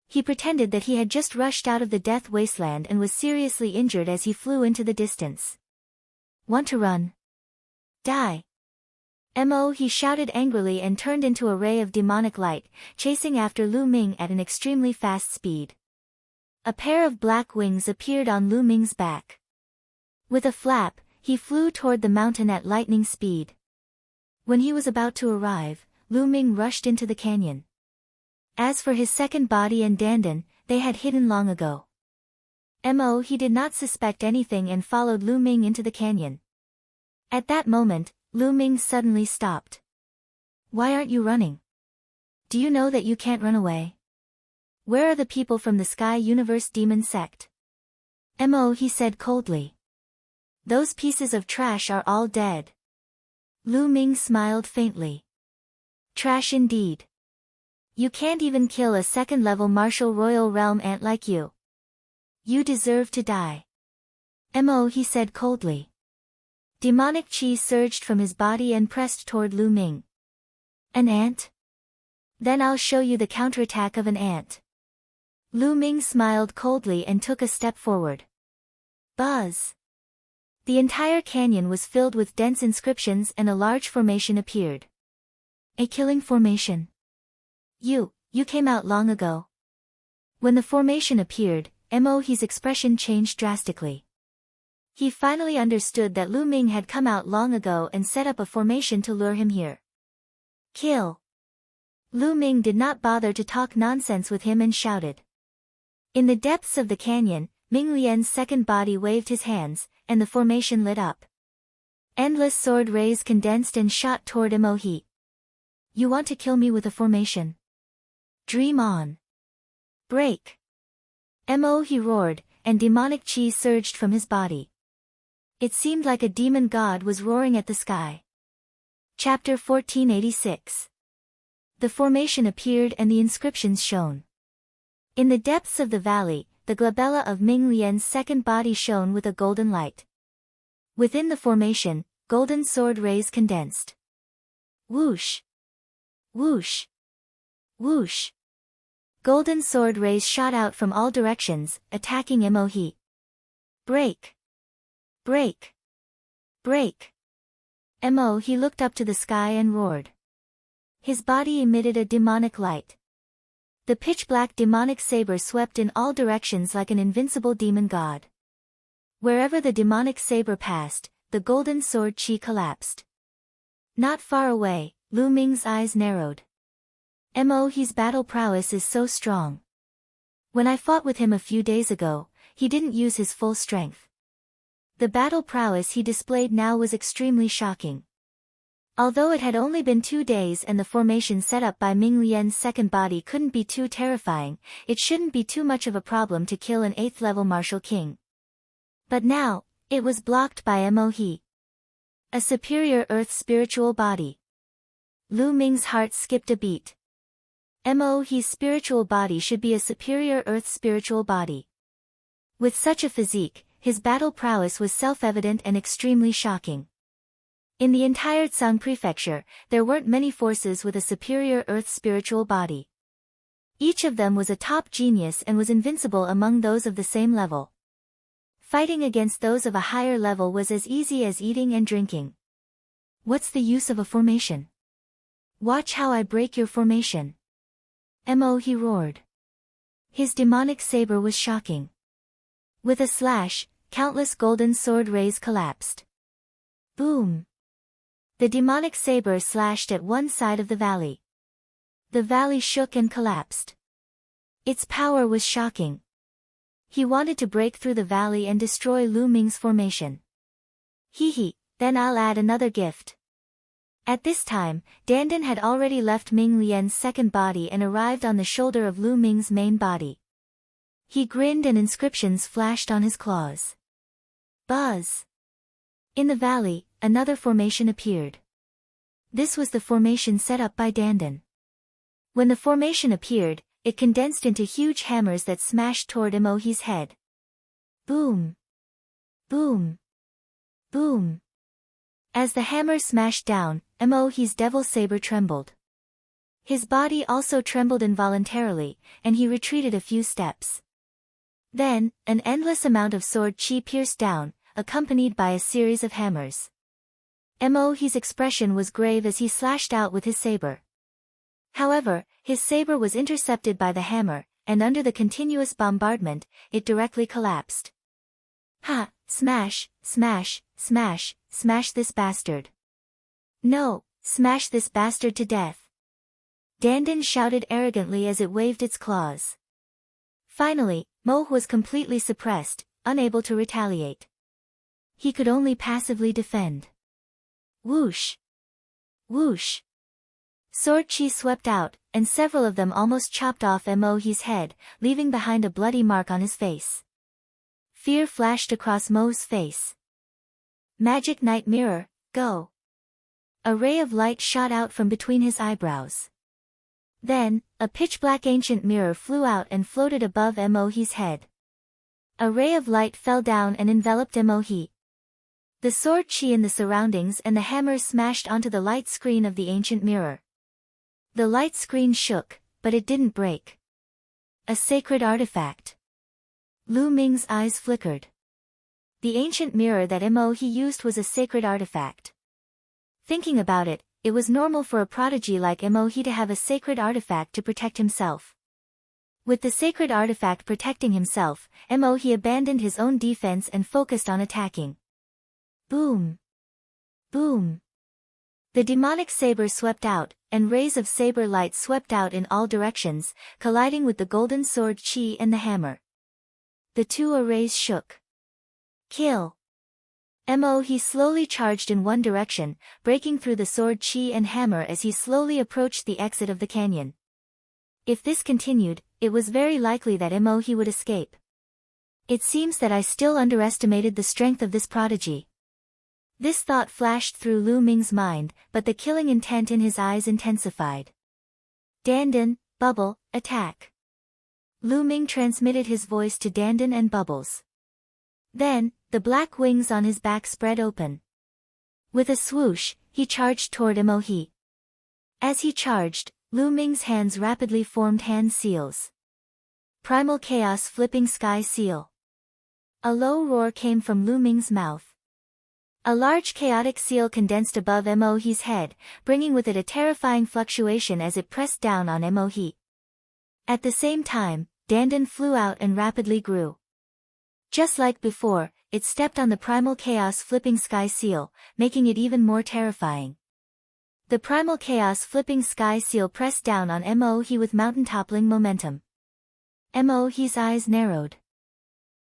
He pretended that he had just rushed out of the death wasteland and was seriously injured as he flew into the distance. Want to run? Die! Mo He shouted angrily and turned into a ray of demonic light, chasing after Lu Ming at an extremely fast speed. A pair of black wings appeared on Lu Ming's back. With a flap, he flew toward the mountain at lightning speed. When he was about to arrive, Lu Ming rushed into the canyon. As for his second body and Dandan, they had hidden long ago. Mo He did not suspect anything and followed Lu Ming into the canyon. At that moment, Lu Ming suddenly stopped. Why aren't you running? Do you know that you can't run away? Where are the people from the Sky Universe Demon Sect? Mo He said coldly. Those pieces of trash are all dead. Lu Ming smiled faintly. Trash indeed. You can't even kill a 2nd level martial royal realm ant like you. You deserve to die. Mo He said coldly. Demonic chi surged from his body and pressed toward Lu Ming. An ant? Then I'll show you the counterattack of an ant. Lu Ming smiled coldly and took a step forward. Buzz! The entire canyon was filled with dense inscriptions and a large formation appeared. A killing formation. You came out long ago. When the formation appeared, Mo He's expression changed drastically. He finally understood that Lu Ming had come out long ago and set up a formation to lure him here. Kill! Lu Ming did not bother to talk nonsense with him and shouted. In the depths of the canyon, Ming Lian's second body waved his hands, and the formation lit up. Endless sword rays condensed and shot toward Mo He. You want to kill me with a formation? Dream on. Break! Mo He roared, and demonic chi surged from his body. It seemed like a demon god was roaring at the sky. Chapter 1486. The formation appeared and the inscriptions shone. In the depths of the valley, the glabella of Ming Lian's second body shone with a golden light. Within the formation, golden sword rays condensed. Whoosh! Whoosh! Whoosh! Golden sword rays shot out from all directions, attacking Mo He. Break! Break! Break! Mo He looked up to the sky and roared. His body emitted a demonic light. The pitch-black demonic saber swept in all directions like an invincible demon god. Wherever the demonic saber passed, the golden sword chi collapsed. Not far away, Lu Ming's eyes narrowed. Mo's battle prowess is so strong. When I fought with him a few days ago, he didn't use his full strength. The battle prowess he displayed now was extremely shocking. Although it had only been 2 days and the formation set up by Ming Lian's second body couldn't be too terrifying, it shouldn't be too much of a problem to kill an 8th-level martial king. But now, it was blocked by Mo He. A superior earth spiritual body. Lu Ming's heart skipped a beat. Mo He's spiritual body should be a superior earth spiritual body. With such a physique, his battle prowess was self-evident and extremely shocking. In the entire Tsang Prefecture, there weren't many forces with a superior earth spiritual body. Each of them was a top genius and was invincible among those of the same level. Fighting against those of a higher level was as easy as eating and drinking. What's the use of a formation? Watch how I break your formation. Mo He roared. His demonic saber was shocking. With a slash, countless golden sword rays collapsed. Boom! The demonic saber slashed at one side of the valley. The valley shook and collapsed. Its power was shocking. He wanted to break through the valley and destroy Lu Ming's formation. Hee, then I'll add another gift. At this time, Dandan had already left Ming Lian's second body and arrived on the shoulder of Lu Ming's main body. He grinned and inscriptions flashed on his claws. Buzz! In the valley, another formation appeared. This was the formation set up by Dandan. When the formation appeared, it condensed into huge hammers that smashed toward Mo He's head. Boom! Boom! Boom! As the hammer smashed down, Mo He's devil saber trembled. His body also trembled involuntarily, and he retreated a few steps. Then, an endless amount of sword chi pierced down, accompanied by a series of hammers. Mo He's expression was grave as he slashed out with his saber. However, his saber was intercepted by the hammer, and under the continuous bombardment, it directly collapsed. Ha! Smash, smash, smash, smash this bastard. No, smash this bastard to death. Dandan shouted arrogantly as it waved its claws. Finally, Mo was completely suppressed, unable to retaliate. He could only passively defend. Whoosh! Whoosh! Sword chi swept out, and several of them almost chopped off Mo He's head, leaving behind a bloody mark on his face. Fear flashed across Mo's face. Magic Night Mirror, go! A ray of light shot out from between his eyebrows. Then, a pitch-black ancient mirror flew out and floated above Mo He's head. A ray of light fell down and enveloped Mo He. The sword chi in the surroundings and the hammer smashed onto the light screen of the ancient mirror. The light screen shook, but it didn't break. A sacred artifact. Lu Ming's eyes flickered. The ancient mirror that Mo He used was a sacred artifact. Thinking about it, it was normal for a prodigy like Mo He to have a sacred artifact to protect himself. With the sacred artifact protecting himself, Mo He abandoned his own defense and focused on attacking. Boom! Boom! The demonic saber swept out, and rays of saber light swept out in all directions, colliding with the golden sword chi and the hammer. The two arrays shook. Kill! Mo He slowly charged in one direction, breaking through the sword chi and hammer as he slowly approached the exit of the canyon. If this continued, it was very likely that Mo He would escape. It seems that I still underestimated the strength of this prodigy. This thought flashed through Lu Ming's mind, but the killing intent in his eyes intensified. Dandan, Bubble, attack! Lu Ming transmitted his voice to Dandan and Bubbles. Then, the black wings on his back spread open. With a swoosh, he charged toward Mo He. As he charged, Lu Ming's hands rapidly formed hand seals. Primal Chaos Flipping Sky Seal. A low roar came from Lu Ming's mouth. A large chaotic seal condensed above Mohi's head, bringing with it a terrifying fluctuation as it pressed down on Mohi. At the same time, Dandan flew out and rapidly grew. Just like before, it stepped on the primal chaos flipping sky seal, making it even more terrifying. The primal chaos flipping sky seal pressed down on Mohi with mountain-toppling momentum. Mohi's eyes narrowed.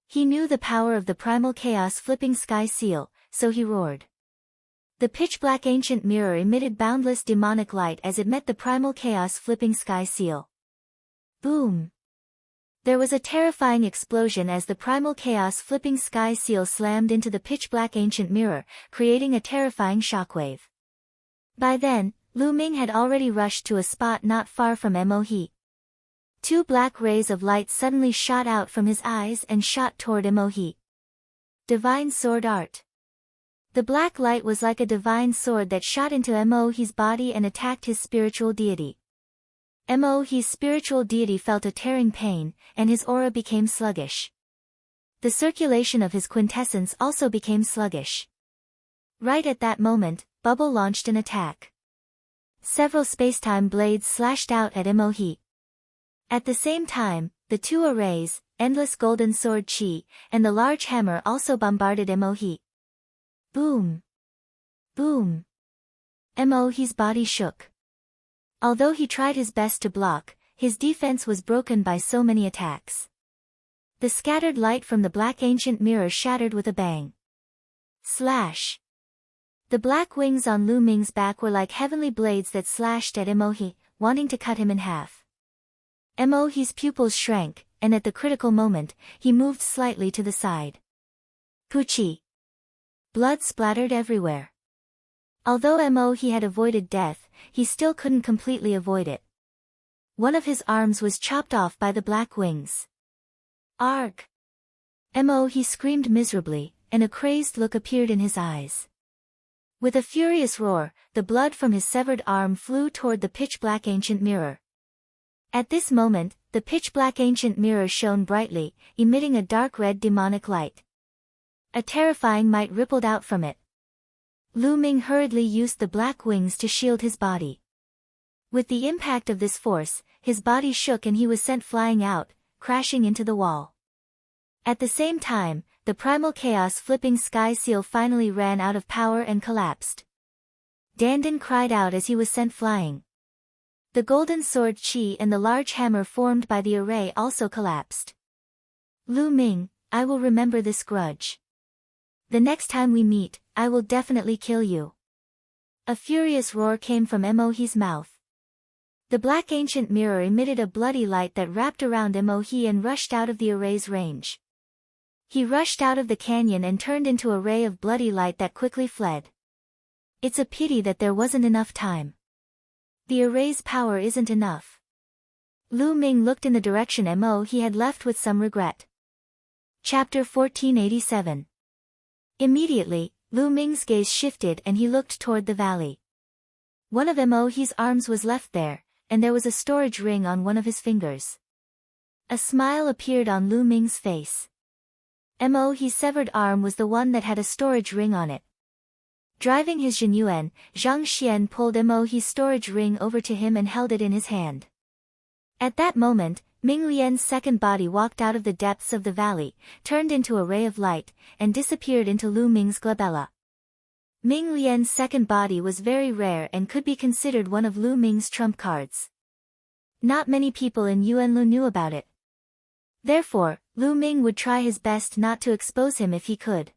He knew the power of the primal chaos flipping sky seal, so he roared. The pitch-black ancient mirror emitted boundless demonic light as it met the primal chaos flipping sky seal. Boom! There was a terrifying explosion as the primal chaos flipping sky seal slammed into the pitch-black ancient mirror, creating a terrifying shockwave. By then, Lu Ming had already rushed to a spot not far from Mohi. Two black rays of light suddenly shot out from his eyes and shot toward Mohi. Divine Sword Art. The black light was like a divine sword that shot into Mohi's body and attacked his spiritual deity. Mohi's spiritual deity felt a tearing pain, and his aura became sluggish. The circulation of his quintessence also became sluggish. Right at that moment, Bubble launched an attack. Several spacetime blades slashed out at Mohi. At the same time, the two arrays, Endless Golden Sword Chi, and the large hammer also bombarded Mohi. Boom! Boom! Mohi's body shook. Although he tried his best to block, his defense was broken by so many attacks. The scattered light from the black ancient mirror shattered with a bang. Slash! The black wings on Lu Ming's back were like heavenly blades that slashed at Mohi, wanting to cut him in half. Mohi's pupils shrank, and at the critical moment, he moved slightly to the side. Puchi! Blood splattered everywhere. Although Mohi had avoided death, he still couldn't completely avoid it. One of his arms was chopped off by the black wings. Arg! Mohi screamed miserably, and a crazed look appeared in his eyes. With a furious roar, the blood from his severed arm flew toward the pitch-black ancient mirror. At this moment, the pitch-black ancient mirror shone brightly, emitting a dark red demonic light. A terrifying might rippled out from it. Lu Ming hurriedly used the black wings to shield his body. With the impact of this force, his body shook and he was sent flying out, crashing into the wall. At the same time, the primal chaos flipping sky seal finally ran out of power and collapsed. Dandan cried out as he was sent flying. The golden sword Chi and the large hammer formed by the array also collapsed. Lu Ming, I will remember this grudge. The next time we meet, I will definitely kill you. A furious roar came from Mohi's mouth. The black ancient mirror emitted a bloody light that wrapped around Mohi and rushed out of the array's range. He rushed out of the canyon and turned into a ray of bloody light that quickly fled. It's a pity that there wasn't enough time. The array's power isn't enough. Lu Ming looked in the direction Mohi had left with some regret. Chapter 1487. Immediately, Lu Ming's gaze shifted and he looked toward the valley. One of Mohi's arms was left there, and there was a storage ring on one of his fingers. A smile appeared on Lu Ming's face. Mohi's severed arm was the one that had a storage ring on it. Driving his Zhenyuan, Zhang Xian pulled Mohi's storage ring over to him and held it in his hand. At that moment, Ming Lian's second body walked out of the depths of the valley, turned into a ray of light, and disappeared into Lu Ming's glabella. Ming Lian's second body was very rare and could be considered one of Lu Ming's trump cards. Not many people in Yuanlu knew about it. Therefore, Lu Ming would try his best not to expose him if he could.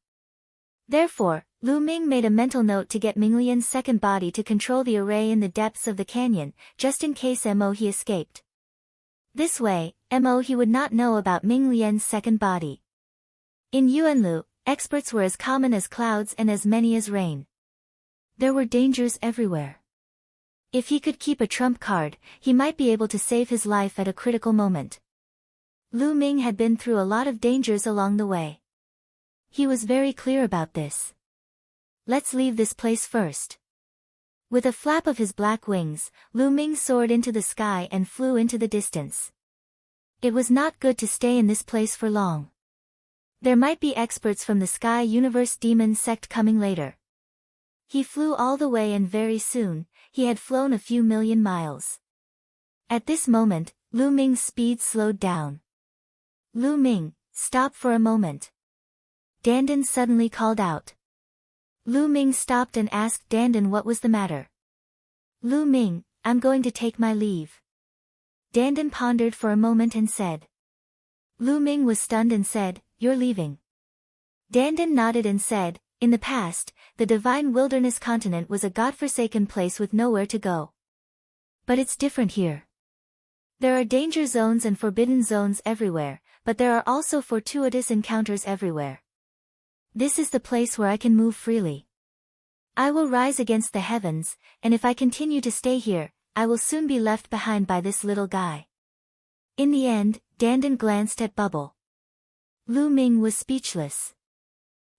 Therefore, Lu Ming made a mental note to get Ming Lian's second body to control the array in the depths of the canyon, just in case Mohi escaped. This way, Mohi would not know about Ming Lian's second body. In Yuanlu, experts were as common as clouds and as many as rain. There were dangers everywhere. If he could keep a trump card, he might be able to save his life at a critical moment. Lu Ming had been through a lot of dangers along the way. He was very clear about this. Let's leave this place first. With a flap of his black wings, Lu Ming soared into the sky and flew into the distance. It was not good to stay in this place for long. There might be experts from the Sky Universe Demon sect coming later. He flew all the way and very soon, he had flown a few million miles. At this moment, Lu Ming's speed slowed down. Lu Ming, stop for a moment. Dandan suddenly called out. Lu Ming stopped and asked Dandan what was the matter. Lu Ming, I'm going to take my leave. Dandan pondered for a moment and said. Lu Ming was stunned and said, You're leaving. Dandan nodded and said, In the past, the divine wilderness continent was a godforsaken place with nowhere to go. But it's different here. There are danger zones and forbidden zones everywhere, but there are also fortuitous encounters everywhere. This is the place where I can move freely. I will rise against the heavens, and if I continue to stay here, I will soon be left behind by this little guy. In the end, Dandan glanced at Bubble. Lu Ming was speechless.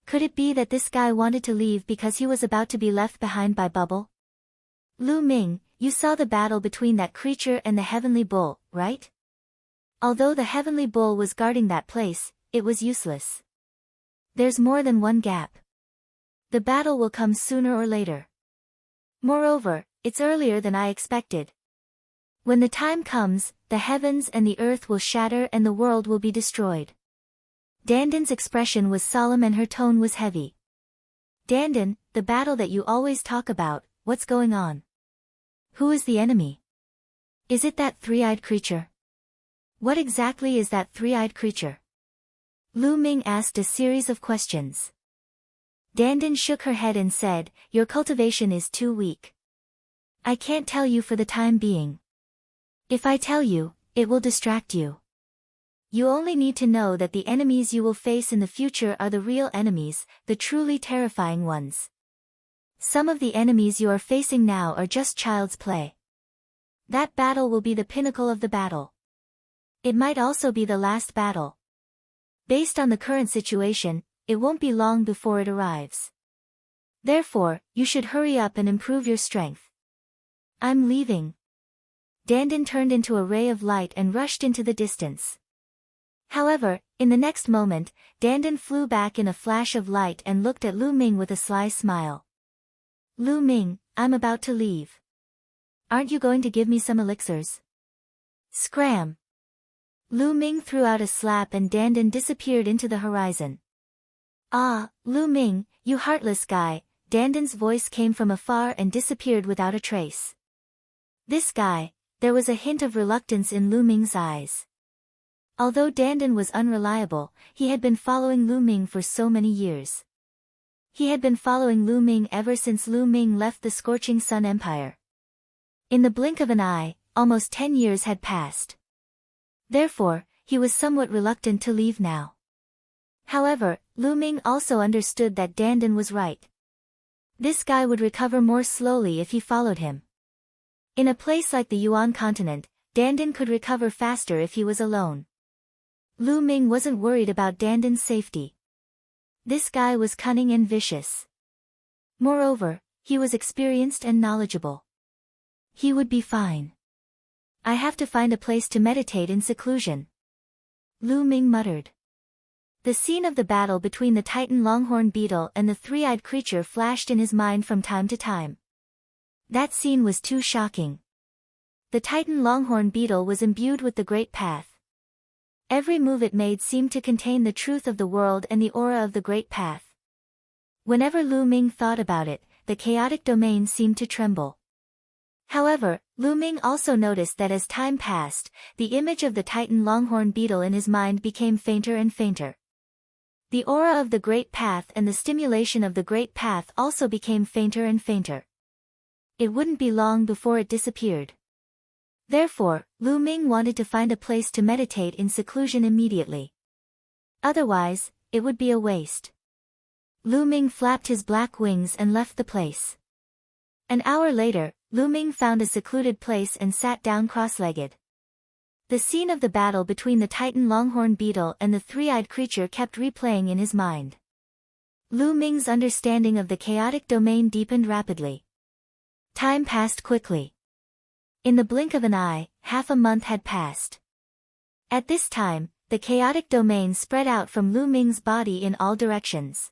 Could it be that this guy wanted to leave because he was about to be left behind by Bubble? Lu Ming, you saw the battle between that creature and the Heavenly Bull, right? Although the Heavenly Bull was guarding that place, it was useless. There's more than one gap. The battle will come sooner or later. Moreover, it's earlier than I expected. When the time comes, the heavens and the earth will shatter and the world will be destroyed. Dandan's expression was solemn and her tone was heavy. Dandan, the battle that you always talk about, what's going on? Who is the enemy? Is it that three-eyed creature? What exactly is that three-eyed creature? Lu Ming asked a series of questions. Dandan shook her head and said, Your cultivation is too weak. I can't tell you for the time being. If I tell you, it will distract you. You only need to know that the enemies you will face in the future are the real enemies, the truly terrifying ones. Some of the enemies you are facing now are just child's play. That battle will be the pinnacle of the battle. It might also be the last battle. Based on the current situation, it won't be long before it arrives. Therefore, you should hurry up and improve your strength. I'm leaving. Dandan turned into a ray of light and rushed into the distance. However, in the next moment, Dandan flew back in a flash of light and looked at Lu Ming with a sly smile. Lu Ming, I'm about to leave. Aren't you going to give me some elixirs? Scram! Lu Ming threw out a slap and Dandan disappeared into the horizon. Ah, Lu Ming, you heartless guy, Dandan's voice came from afar and disappeared without a trace. This guy, there was a hint of reluctance in Lu Ming's eyes. Although Dandan was unreliable, he had been following Lu Ming for so many years. He had been following Lu Ming ever since Lu Ming left the Scorching Sun Empire. In the blink of an eye, almost 10 years had passed. Therefore, he was somewhat reluctant to leave now. However, Lu Ming also understood that Dandan was right. This guy would recover more slowly if he followed him. In a place like the Yuan continent, Dandan could recover faster if he was alone. Lu Ming wasn't worried about Dandan's safety. This guy was cunning and vicious. Moreover, he was experienced and knowledgeable. He would be fine. I have to find a place to meditate in seclusion. Lu Ming muttered. The scene of the battle between the Titan longhorn beetle and the three-eyed creature flashed in his mind from time to time. That scene was too shocking. The Titan longhorn beetle was imbued with the Great Path. Every move it made seemed to contain the truth of the world and the aura of the Great Path. Whenever Lu Ming thought about it, the chaotic domain seemed to tremble. However, Lu Ming also noticed that as time passed, the image of the Titan longhorn beetle in his mind became fainter and fainter. The aura of the Great Path and the stimulation of the Great Path also became fainter and fainter. It wouldn't be long before it disappeared. Therefore, Lu Ming wanted to find a place to meditate in seclusion immediately. Otherwise, it would be a waste. Lu Ming flapped his black wings and left the place. An hour later, Lu Ming found a secluded place and sat down cross-legged. The scene of the battle between the Titan longhorn beetle and the three-eyed creature kept replaying in his mind. Lu Ming's understanding of the chaotic domain deepened rapidly. Time passed quickly. In the blink of an eye, half a month had passed. At this time, the chaotic domain spread out from Lu Ming's body in all directions.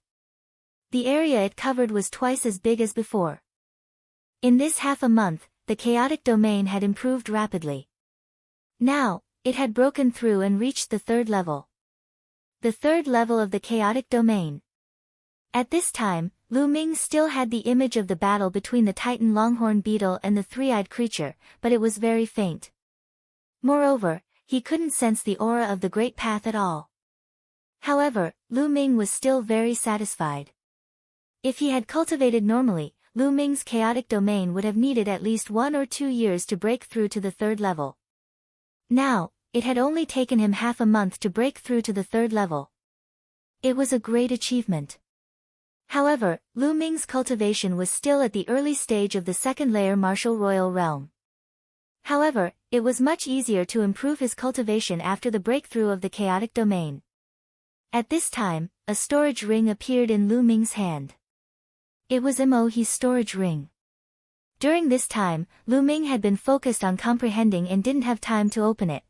The area it covered was twice as big as before. In this half a month, the chaotic domain had improved rapidly. Now, it had broken through and reached the third level. The third level of the chaotic domain. At this time, Lu Ming still had the image of the battle between the Titan longhorn beetle and the three-eyed creature, but it was very faint. Moreover, he couldn't sense the aura of the Great Path at all. However, Lu Ming was still very satisfied. If he had cultivated normally, Lu Ming's chaotic domain would have needed at least 1 or 2 years to break through to the third level. Now, it had only taken him half a month to break through to the third level. It was a great achievement. However, Lu Ming's cultivation was still at the early stage of the second layer martial royal realm. However, it was much easier to improve his cultivation after the breakthrough of the chaotic domain. At this time, a storage ring appeared in Lu Ming's hand. It was Mo's storage ring. During this time, Lu Ming had been focused on comprehending and didn't have time to open it.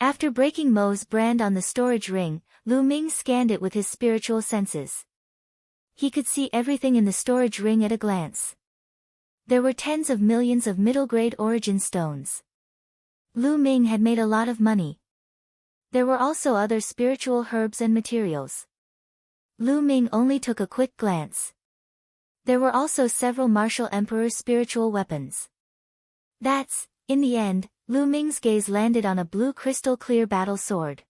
After breaking Mo's brand on the storage ring, Lu Ming scanned it with his spiritual senses. He could see everything in the storage ring at a glance. There were tens of millions of middle-grade origin stones. Lu Ming had made a lot of money. There were also other spiritual herbs and materials. Lu Ming only took a quick glance. There were also several martial emperor's spiritual weapons. In the end, Lu Ming's gaze landed on a blue crystal clear battle sword.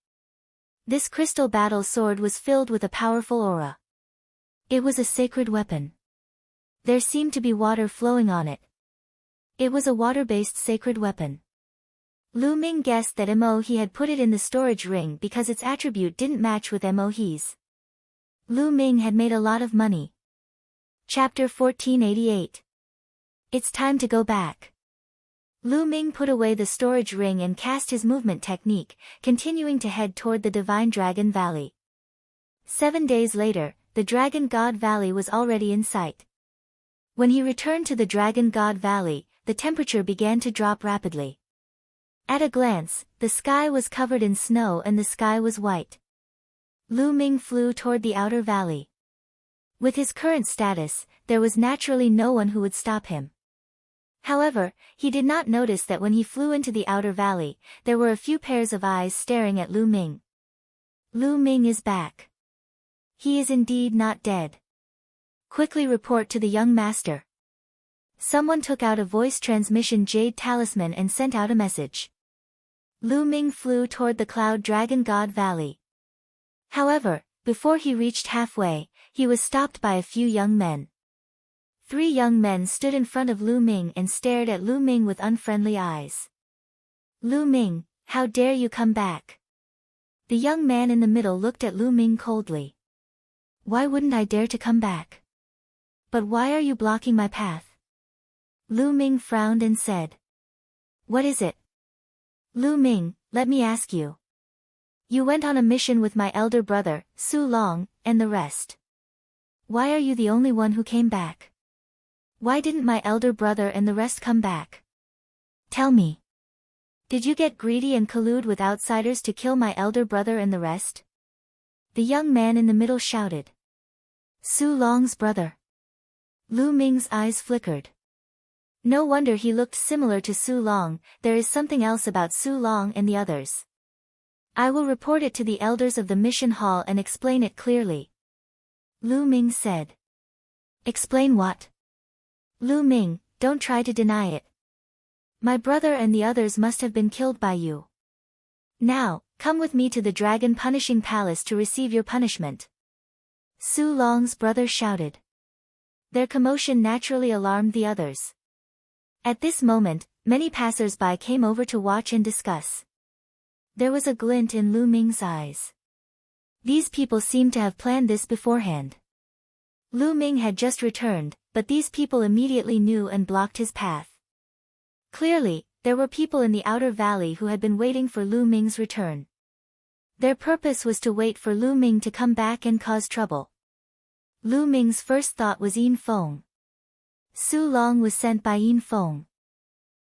This crystal battle sword was filled with a powerful aura. It was a sacred weapon. There seemed to be water flowing on it. It was a water-based sacred weapon. Lu Ming guessed that he had put it in the storage ring because its attribute didn't match with Mo's. Lu Ming had made a lot of money. Chapter 1488. It's time to go back. Lu Ming put away the storage ring and cast his movement technique, continuing to head toward the Divine Dragon Valley. 7 days later, the Dragon God Valley was already in sight. When he returned to the Dragon God Valley, the temperature began to drop rapidly. At a glance, the sky was covered in snow and the sky was white. Lu Ming flew toward the outer valley. With his current status, there was naturally no one who would stop him. However, he did not notice that when he flew into the outer valley, there were a few pairs of eyes staring at Lu Ming. Lu Ming is back. He is indeed not dead. Quickly report to the young master. Someone took out a voice transmission jade talisman and sent out a message. Lu Ming flew toward the Cloud Dragon God Valley. However, before he reached halfway, he was stopped by a few young men. 3 young men stood in front of Lu Ming and stared at Lu Ming with unfriendly eyes. Lu Ming, how dare you come back? The young man in the middle looked at Lu Ming coldly. Why wouldn't I dare to come back? But why are you blocking my path? Lu Ming frowned and said. What is it? Lu Ming, let me ask you. You went on a mission with my elder brother, Su Long, and the rest. Why are you the only one who came back? Why didn't my elder brother and the rest come back? Tell me. Did you get greedy and collude with outsiders to kill my elder brother and the rest? The young man in the middle shouted. Su Long's brother. Lu Ming's eyes flickered. No wonder he looked similar to Su Long, there is something else about Su Long and the others. I will report it to the elders of the mission hall and explain it clearly. Lu Ming said. Explain what? Lu Ming, don't try to deny it. My brother and the others must have been killed by you. Now, come with me to the Dragon Punishing Palace to receive your punishment. Su Long's brother shouted. Their commotion naturally alarmed the others. At this moment, many passers-by came over to watch and discuss. There was a glint in Lu Ming's eyes. These people seemed to have planned this beforehand. Lu Ming had just returned, but these people immediately knew and blocked his path. Clearly, there were people in the outer valley who had been waiting for Lu Ming's return. Their purpose was to wait for Lu Ming to come back and cause trouble. Lu Ming's first thought was Yin Feng. Su Long was sent by Yin Feng.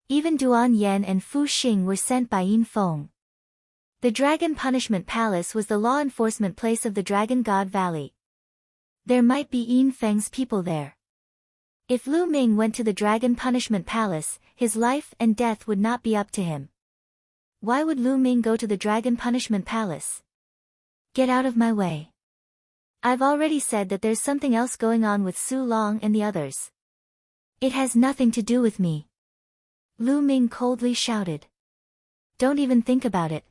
Even Duan Yen and Fu Xing were sent by Yin Feng. The Dragon Punishment Palace was the law enforcement place of the Dragon God Valley. There might be Yin Feng's people there. If Lu Ming went to the Dragon Punishment Palace, his life and death would not be up to him. Why would Lu Ming go to the Dragon Punishment Palace? Get out of my way. I've already said that there's something else going on with Su Long and the others. It has nothing to do with me. Lu Ming coldly shouted. Don't even think about it.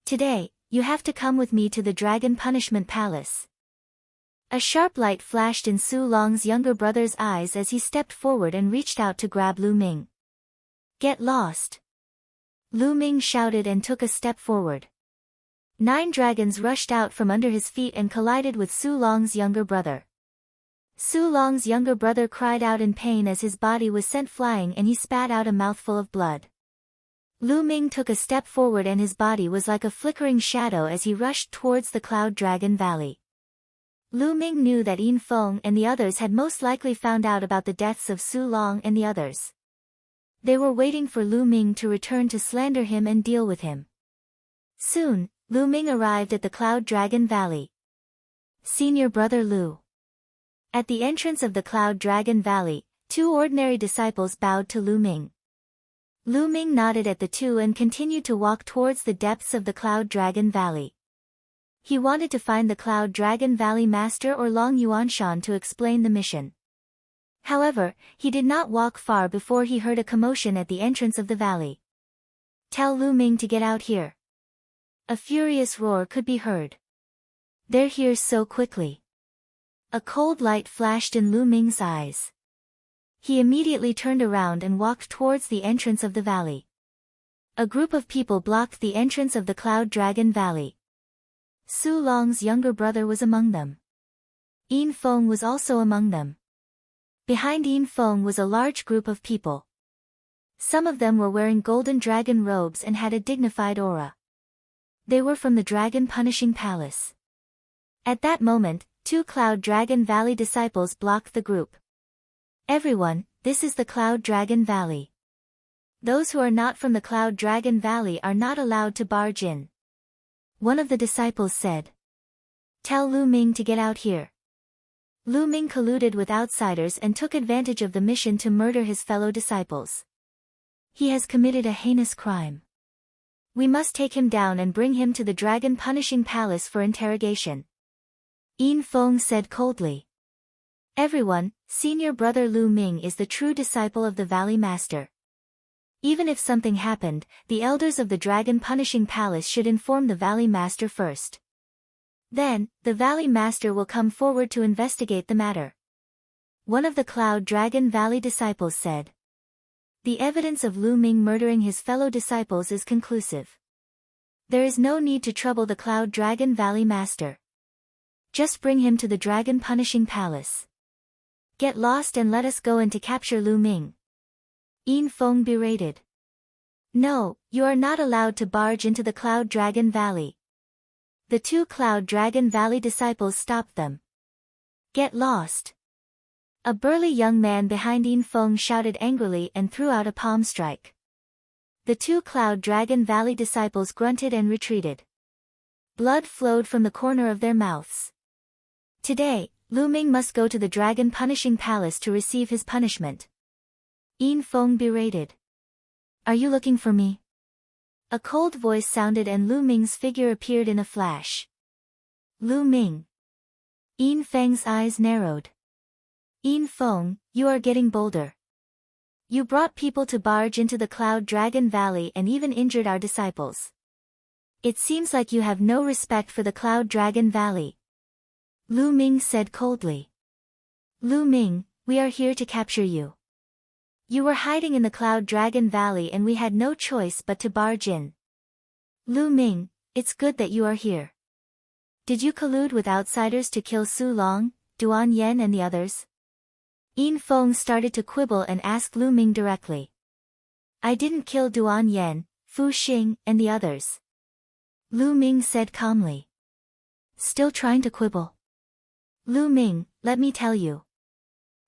Today, you have to come with me to the Dragon Punishment Palace. A sharp light flashed in Su Long's younger brother's eyes as he stepped forward and reached out to grab Lu Ming. Get lost. Lu Ming shouted and took a step forward. 9 dragons rushed out from under his feet and collided with Su Long's younger brother. Su Long's younger brother cried out in pain as his body was sent flying and he spat out a mouthful of blood. Lu Ming took a step forward and his body was like a flickering shadow as he rushed towards the Cloud Dragon Valley. Lu Ming knew that Yin Feng and the others had most likely found out about the deaths of Su Long and the others. They were waiting for Lu Ming to return to slander him and deal with him. Soon, Lu Ming arrived at the Cloud Dragon Valley. Senior brother Lu. At the entrance of the Cloud Dragon Valley, 2 ordinary disciples bowed to Lu Ming. Lu Ming nodded at the 2 and continued to walk towards the depths of the Cloud Dragon Valley. He wanted to find the Cloud Dragon Valley Master or Long Yuanshan to explain the mission. However, he did not walk far before he heard a commotion at the entrance of the valley. Tell Lu Ming to get out here. A furious roar could be heard. They're here so quickly. A cold light flashed in Lu Ming's eyes. He immediately turned around and walked towards the entrance of the valley. A group of people blocked the entrance of the Cloud Dragon Valley. Su Long's younger brother was among them. Yin Feng was also among them. Behind Yin Feng was a large group of people. Some of them were wearing golden dragon robes and had a dignified aura. They were from the Dragon Punishing Palace. At that moment, 2 Cloud Dragon Valley disciples blocked the group. Everyone, this is the Cloud Dragon Valley. Those who are not from the Cloud Dragon Valley are not allowed to barge in. One of the disciples said. Tell Lu Ming to get out here. Lu Ming colluded with outsiders and took advantage of the mission to murder his fellow disciples. He has committed a heinous crime. We must take him down and bring him to the Dragon Punishing Palace for interrogation. Yin Feng said coldly. Everyone, senior brother Lu Ming is the true disciple of the Valley Master. Even if something happened, the elders of the Dragon Punishing Palace should inform the Valley Master first. Then, the Valley Master will come forward to investigate the matter. One of the Cloud Dragon Valley disciples said. The evidence of Lu Ming murdering his fellow disciples is conclusive. There is no need to trouble the Cloud Dragon Valley Master. Just bring him to the Dragon Punishing Palace. Get lost and let us go in to capture Lu Ming. Yin Feng berated. No, you are not allowed to barge into the Cloud Dragon Valley. The 2 Cloud Dragon Valley disciples stopped them. Get lost. A burly young man behind Yin Feng shouted angrily and threw out a palm strike. The 2 Cloud Dragon Valley disciples grunted and retreated. Blood flowed from the corner of their mouths. Today, Lu Ming must go to the Dragon Punishing Palace to receive his punishment. Yin Feng berated. Are you looking for me? A cold voice sounded and Lu Ming's figure appeared in a flash. Lu Ming. Yin Feng's eyes narrowed. Yin Feng, you are getting bolder. You brought people to barge into the Cloud Dragon Valley and even injured our disciples. It seems like you have no respect for the Cloud Dragon Valley. Lu Ming said coldly. Lu Ming, we are here to capture you. You were hiding in the Cloud Dragon Valley and we had no choice but to barge in. Lu Ming, it's good that you are here. Did you collude with outsiders to kill Su Long, Duan Yen and the others? Yin Feng started to quibble and asked Lu Ming directly. I didn't kill Duan Yen, Fu Xing and the others. Lu Ming said calmly. Still trying to quibble. Lu Ming, let me tell you.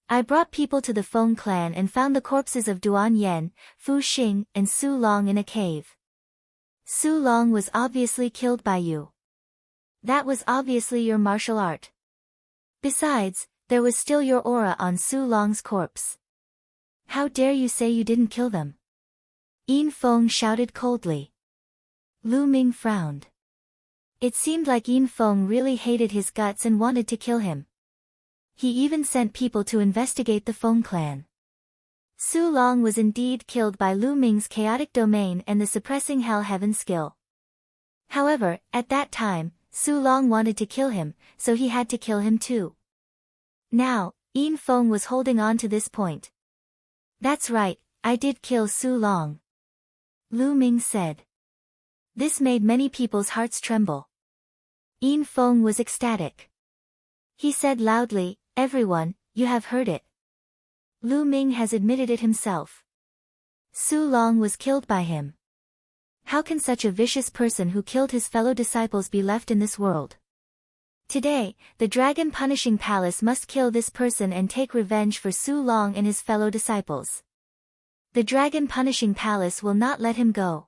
I brought people to the Feng clan and found the corpses of Duan Yen, Fu Xing, and Su Long in a cave. Su Long was obviously killed by you. That was obviously your martial art. Besides, there was still your aura on Su Long's corpse. How dare you say you didn't kill them? Yin Feng shouted coldly. Lu Ming frowned. It seemed like Yin Feng really hated his guts and wanted to kill him. He even sent people to investigate the Feng clan. Su Long was indeed killed by Lu Ming's chaotic domain and the suppressing hell heaven skill. However, at that time, Su Long wanted to kill him, so he had to kill him too. Now, Yin Feng was holding on to this point. That's right, I did kill Su Long. Lu Ming said. This made many people's hearts tremble. Yin Feng was ecstatic. He said loudly, everyone, you have heard it. Lu Ming has admitted it himself. Su Long was killed by him. How can such a vicious person who killed his fellow disciples be left in this world? Today, the Dragon Punishing Palace must kill this person and take revenge for Su Long and his fellow disciples. The Dragon Punishing Palace will not let him go.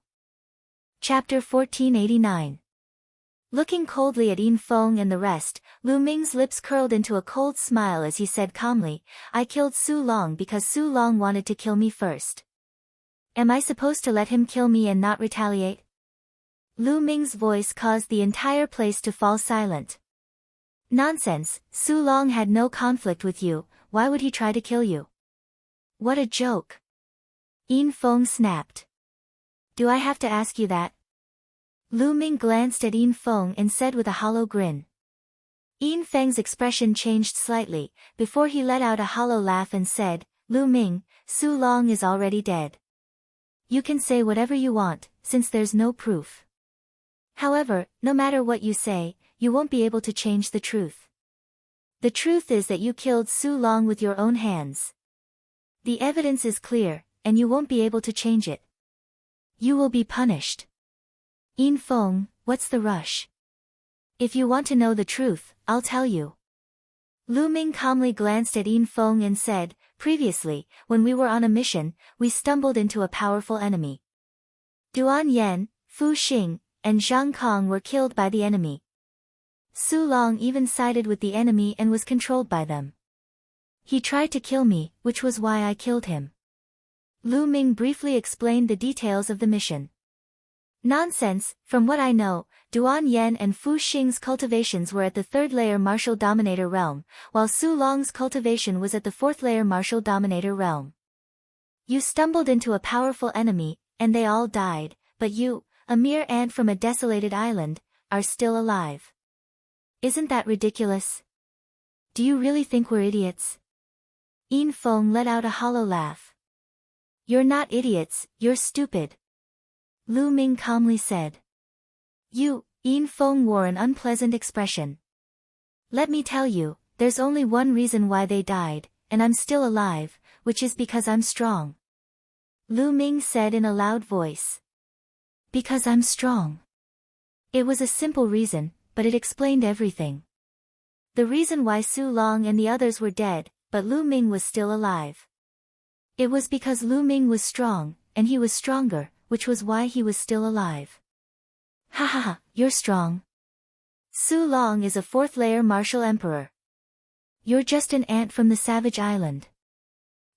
Chapter 1489. Looking coldly at Yin Feng and the rest, Lu Ming's lips curled into a cold smile as he said calmly, I killed Su Long because Su Long wanted to kill me first. Am I supposed to let him kill me and not retaliate? Lu Ming's voice caused the entire place to fall silent. Nonsense, Su Long had no conflict with you, why would he try to kill you? What a joke. Yin Feng snapped. Do I have to ask you that? Lu Ming glanced at Yin Feng and said with a hollow grin. Yin Feng's expression changed slightly, before he let out a hollow laugh and said, Lu Ming, Su Long is already dead. You can say whatever you want, since there's no proof. However, no matter what you say, you won't be able to change the truth. The truth is that you killed Su Long with your own hands. The evidence is clear, and you won't be able to change it. You will be punished. Yin Feng, what's the rush? If you want to know the truth, I'll tell you. Lu Ming calmly glanced at Yin Feng and said, previously, when we were on a mission, we stumbled into a powerful enemy. Duan Yan, Fu Xing, and Zhang Kong were killed by the enemy. Su Long even sided with the enemy and was controlled by them. He tried to kill me, which was why I killed him. Lu Ming briefly explained the details of the mission. Nonsense, from what I know, Duan Yan and Fu Xing's cultivations were at the 3rd layer martial dominator realm, while Su Long's cultivation was at the 4th layer martial dominator realm. You stumbled into a powerful enemy, and they all died, but you, a mere ant from a desolated island, are still alive. Isn't that ridiculous? Do you really think we're idiots? Yin Feng let out a hollow laugh. You're not idiots, you're stupid. Lu Ming calmly said. Yin Feng wore an unpleasant expression. Let me tell you, there's only one reason why they died, and I'm still alive, which is because I'm strong. Lu Ming said in a loud voice. Because I'm strong. It was a simple reason, but it explained everything. The reason why Su Long and the others were dead, but Lu Ming was still alive. It was because Lu Ming was strong, and he was stronger, which was why he was still alive. Ha ha ha, you're strong. Su Long is a 4th layer martial emperor. You're just an ant from the savage island.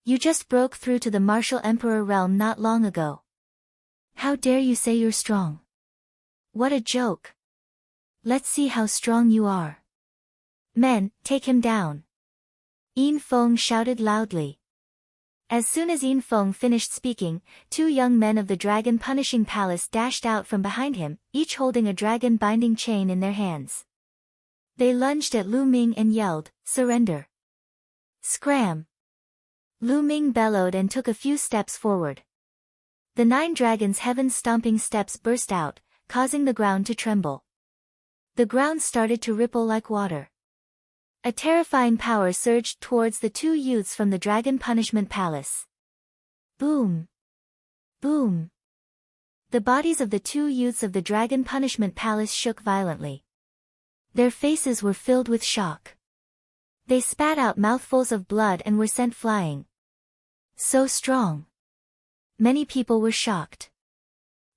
You just broke through to the martial emperor realm not long ago. How dare you say you're strong? What a joke. Let's see how strong you are. Men, take him down. Yin Feng shouted loudly. As soon as Yin Feng finished speaking, 2 young men of the Dragon Punishing Palace dashed out from behind him, each holding a dragon binding chain in their hands. They lunged at Lu Ming and yelled, surrender. Scram! Lu Ming bellowed and took a few steps forward. The 9 dragons' heaven-stomping steps burst out, causing the ground to tremble. The ground started to ripple like water. A terrifying power surged towards the 2 youths from the Dragon Punishment Palace. Boom! Boom! The bodies of the 2 youths of the Dragon Punishment Palace shook violently. Their faces were filled with shock. They spat out mouthfuls of blood and were sent flying. So strong. Many people were shocked.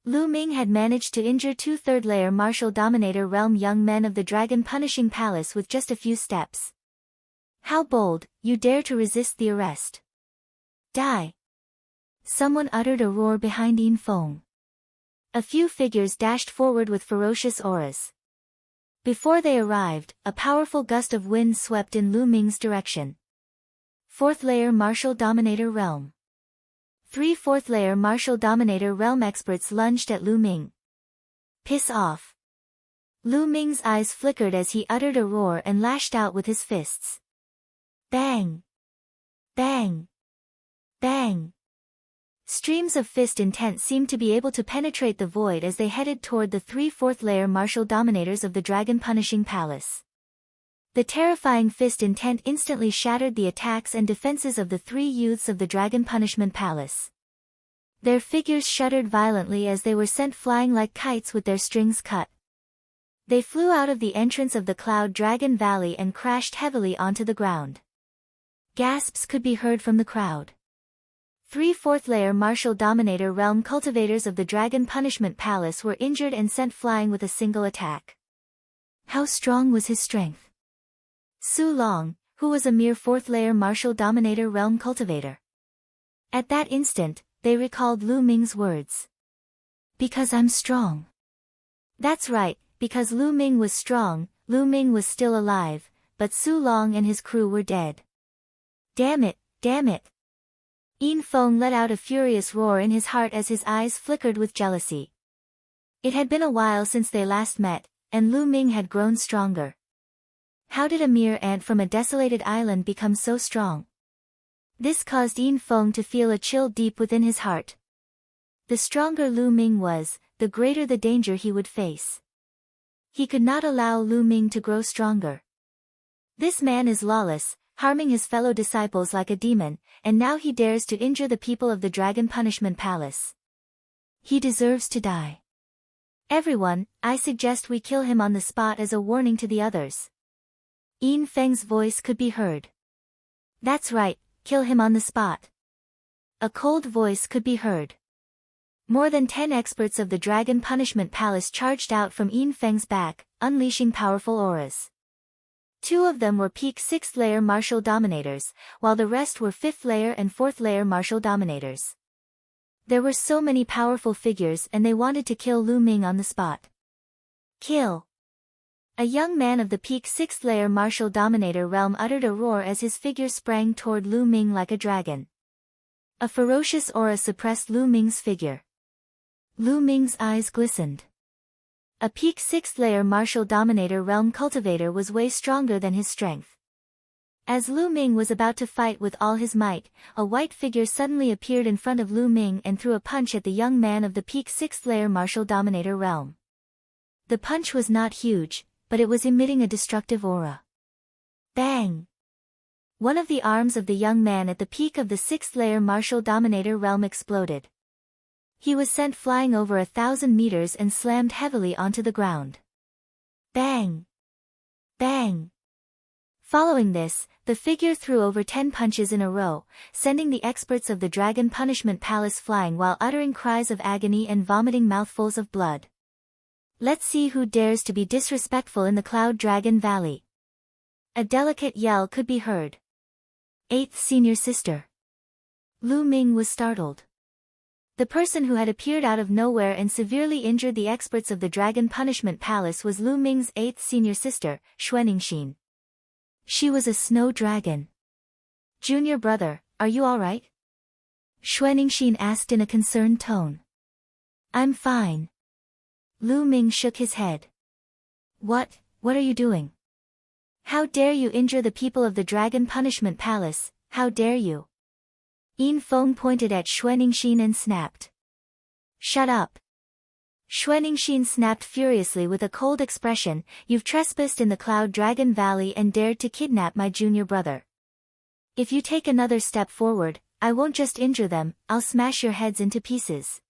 Lu Ming had managed to injure two third-layer martial dominator realm young men of the Dragon Punishing Palace with just a few steps. How bold, you dare to resist the arrest. Die! Someone uttered a roar behind Yin Feng. A few figures dashed forward with ferocious auras. Before they arrived, a powerful gust of wind swept in Lu Ming's direction. Fourth-layer martial dominator realm. 3 fourth-layer martial dominator realm experts lunged at Lu Ming. Piss off! Lu Ming's eyes flickered as he uttered a roar and lashed out with his fists. Bang! Bang! Bang! Streams of fist intent seemed to be able to penetrate the void as they headed toward the 3 fourth-layer martial dominators of the Dragon Punishing Palace. The terrifying fist intent instantly shattered the attacks and defenses of the 3 youths of the Dragon Punishment Palace. Their figures shuddered violently as they were sent flying like kites with their strings cut. They flew out of the entrance of the Cloud Dragon Valley and crashed heavily onto the ground. Gasps could be heard from the crowd. 3 fourth-layer martial dominator realm cultivators of the Dragon Punishment Palace were injured and sent flying with a single attack. How strong was his strength? Su Long, who was a mere 4th-layer martial dominator realm cultivator. At that instant, they recalled Lu Ming's words. Because I'm strong. That's right, because Lu Ming was strong, Lu Ming was still alive, but Su Long and his crew were dead. Damn it, damn it. Yin Feng let out a furious roar in his heart as his eyes flickered with jealousy. It had been a while since they last met, and Lu Ming had grown stronger. How did a mere ant from a desolated island become so strong? This caused Yin Feng to feel a chill deep within his heart. The stronger Lu Ming was, the greater the danger he would face. He could not allow Lu Ming to grow stronger. This man is lawless, harming his fellow disciples like a demon, and now he dares to injure the people of the Dragon Punishment Palace. He deserves to die. Everyone, I suggest we kill him on the spot as a warning to the others. Yin Feng's voice could be heard. That's right, kill him on the spot. A cold voice could be heard. More than 10 experts of the Dragon Punishment Palace charged out from Yin Feng's back, unleashing powerful auras. 2 of them were peak 6th-layer martial dominators, while the rest were 5th-layer and 4th-layer martial dominators. There were so many powerful figures and they wanted to kill Lu Ming on the spot. Kill! A young man of the peak 6th-layer martial dominator realm uttered a roar as his figure sprang toward Lu Ming like a dragon. A ferocious aura suppressed Lu Ming's figure. Lu Ming's eyes glistened. A peak 6th-layer martial dominator realm cultivator was way stronger than his strength. As Lu Ming was about to fight with all his might, a white figure suddenly appeared in front of Lu Ming and threw a punch at the young man of the peak 6th-layer martial dominator realm. The punch was not huge, but it was emitting a destructive aura. Bang! One of the arms of the young man at the peak of the 6th-layer martial dominator realm exploded. He was sent flying over 1,000 meters and slammed heavily onto the ground. Bang! Bang! Following this, the figure threw over 10 punches in a row, sending the experts of the Dragon Punishment Palace flying while uttering cries of agony and vomiting mouthfuls of blood. Let's see who dares to be disrespectful in the Cloud Dragon Valley. A delicate yell could be heard. 8th Senior Sister. Lu Ming was startled. The person who had appeared out of nowhere and severely injured the experts of the Dragon Punishment Palace was Lu Ming's 8th Senior Sister, Xuaningxin. She was a snow dragon. Junior brother, are you alright? Xuaningxin asked in a concerned tone. I'm fine. Lu Ming shook his head. What are you doing? How dare you injure the people of the Dragon Punishment Palace, how dare you? Yin Feng pointed at Xuaningxin and snapped. Shut up. Xuaningxin snapped furiously with a cold expression, you've trespassed in the Cloud Dragon Valley and dared to kidnap my junior brother. If you take another step forward, I won't just injure them, I'll smash your heads into pieces.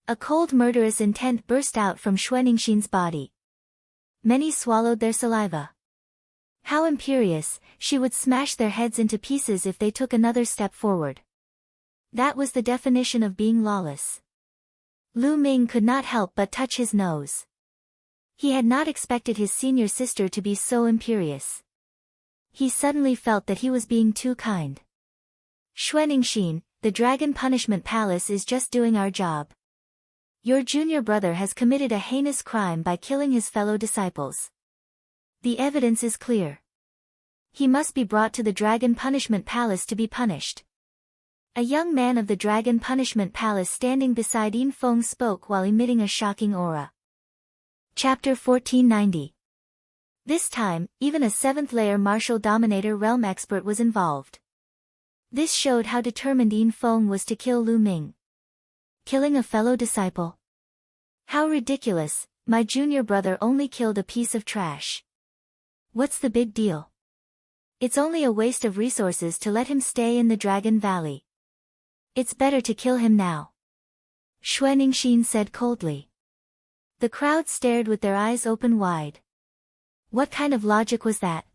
A cold murderous intent burst out from Xuaningxin's body. Many swallowed their saliva. How imperious, she would smash their heads into pieces if they took another step forward. That was the definition of being lawless. Lu Ming could not help but touch his nose. He had not expected his senior sister to be so imperious. He suddenly felt that he was being too kind. Xuaningxin, the Dragon Punishment Palace is just doing our job. Your junior brother has committed a heinous crime by killing his fellow disciples. The evidence is clear. He must be brought to the Dragon Punishment Palace to be punished. A young man of the Dragon Punishment Palace standing beside Yin Feng spoke while emitting a shocking aura. Chapter 1490. This time, even a 7th-layer martial dominator realm expert was involved. This showed how determined Yin Feng was to kill Lu Ming. Killing a fellow disciple? How ridiculous, my junior brother only killed a piece of trash. What's the big deal? It's only a waste of resources to let him stay in the Dragon Valley. It's better to kill him now. Xuaningxin said coldly. The crowd stared with their eyes open wide. What kind of logic was that?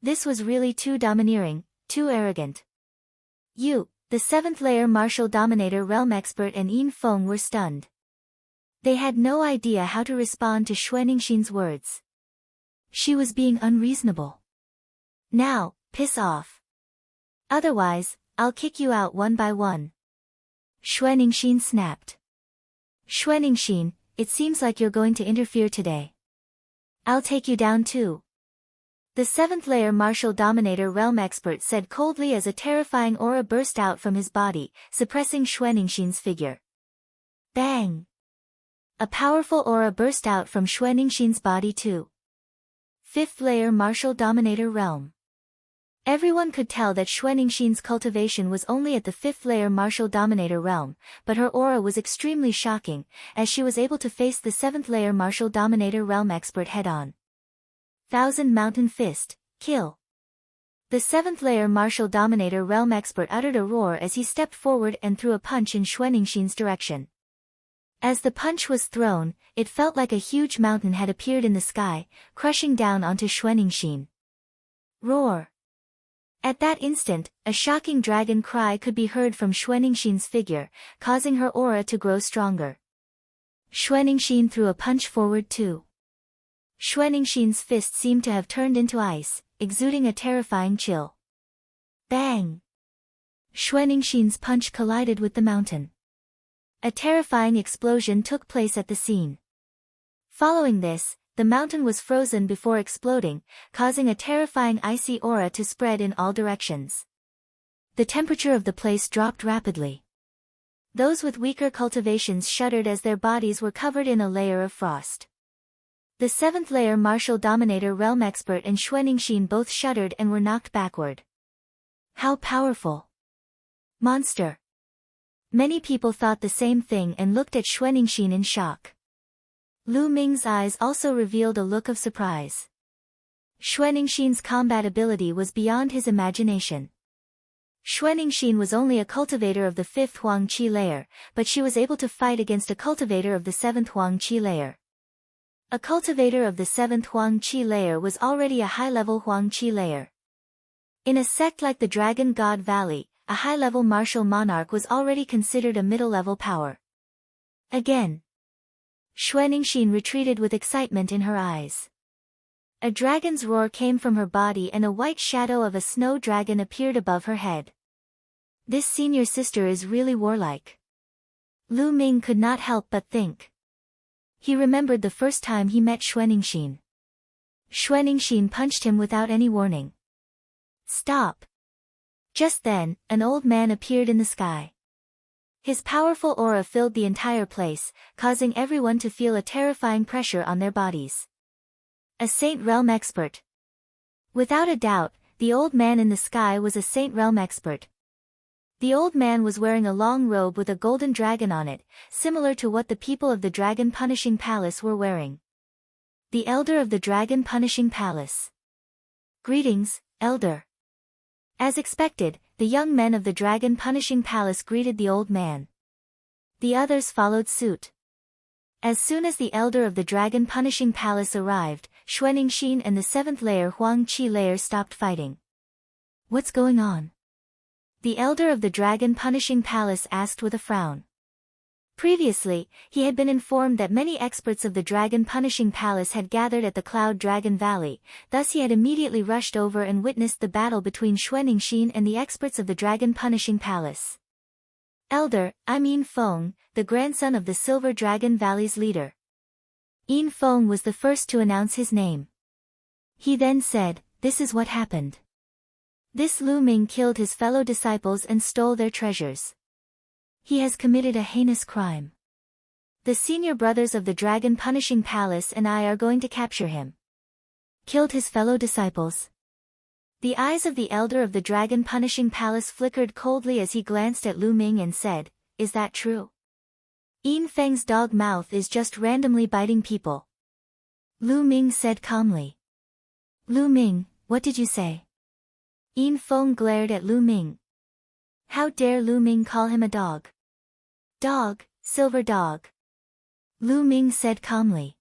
This was really too domineering, too arrogant. You, the 7th-layer martial dominator realm expert and Yin Feng were stunned. They had no idea how to respond to Xuaningxin's words. She was being unreasonable. Now, piss off. Otherwise, I'll kick you out one by one. Xuaningxin snapped. Xuaningxin, it seems like you're going to interfere today. I'll take you down too. The 7th-layer martial dominator realm expert said coldly as a terrifying aura burst out from his body, suppressing Xuaningxin's figure. Bang! A powerful aura burst out from Xuaningxin's body too. 5th-layer martial dominator realm. Everyone could tell that Xuaningxin's cultivation was only at the 5th-layer martial dominator realm, but her aura was extremely shocking, as she was able to face the 7th-layer martial dominator realm expert head-on. 1000 Mountain Fist, kill. The 7th-layer martial dominator realm expert uttered a roar as he stepped forward and threw a punch in Xuaningxin's direction. As the punch was thrown, it felt like a huge mountain had appeared in the sky, crushing down onto Xuaningxin. Roar! At that instant, a shocking dragon cry could be heard from Xuaningxin's figure, causing her aura to grow stronger. Xuaningxin threw a punch forward too. Xuaningxin's fist seemed to have turned into ice, exuding a terrifying chill. Bang! Xuaningxin's punch collided with the mountain. A terrifying explosion took place at the scene. Following this, the mountain was frozen before exploding, causing a terrifying icy aura to spread in all directions. The temperature of the place dropped rapidly. Those with weaker cultivations shuddered as their bodies were covered in a layer of frost. The 7th-layer martial dominator realm expert and Xuaningxin both shuddered and were knocked backward. How powerful! Monster! Many people thought the same thing and looked at Xuaningxin in shock. Lu Ming's eyes also revealed a look of surprise. Xuaningxin's combat ability was beyond his imagination. Xuaningxin was only a cultivator of the 5th Huang Qi layer, but she was able to fight against a cultivator of the 7th Huang Qi layer. A cultivator of the 7th Huang Qi layer was already a high-level Huang Qi layer. In a sect like the Dragon God Valley, a high-level martial monarch was already considered a middle-level power. Again. Xuaningxin retreated with excitement in her eyes. A dragon's roar came from her body and a white shadow of a snow dragon appeared above her head. This senior sister is really warlike. Lu Ming could not help but think. He remembered the first time he met Xuaningxin. Xuaningxin punched him without any warning. Stop! Just then, an old man appeared in the sky. His powerful aura filled the entire place, causing everyone to feel a terrifying pressure on their bodies. A Saint Realm expert. Without a doubt, the old man in the sky was a Saint Realm expert. The old man was wearing a long robe with a golden dragon on it, similar to what the people of the Dragon Punishing Palace were wearing. The Elder of the Dragon Punishing Palace. Greetings, Elder. As expected, the young men of the Dragon Punishing Palace greeted the old man. The others followed suit. As soon as the Elder of the Dragon Punishing Palace arrived, Xuaningxin and the 7th-layer Huang Qi layer stopped fighting. What's going on? The Elder of the Dragon Punishing Palace asked with a frown. Previously, he had been informed that many experts of the Dragon Punishing Palace had gathered at the Cloud Dragon Valley, thus he had immediately rushed over and witnessed the battle between Xuaningxin and the experts of the Dragon Punishing Palace. Elder, I'm Yin Feng, the grandson of the Silver Dragon Valley's leader. Yin Feng was the first to announce his name. He then said, this is what happened. This Lu Ming killed his fellow disciples and stole their treasures. He has committed a heinous crime. The senior brothers of the Dragon Punishing Palace and I are going to capture him. Killed his fellow disciples. The eyes of the elder of the Dragon Punishing Palace flickered coldly as he glanced at Lu Ming and said, is that true? Yin Feng's dog mouth is just randomly biting people. Lu Ming said calmly. Lu Ming, what did you say? Yin Feng glared at Lu Ming. How dare Lu Ming call him a dog? Dog, silver dog. Lu Ming said calmly.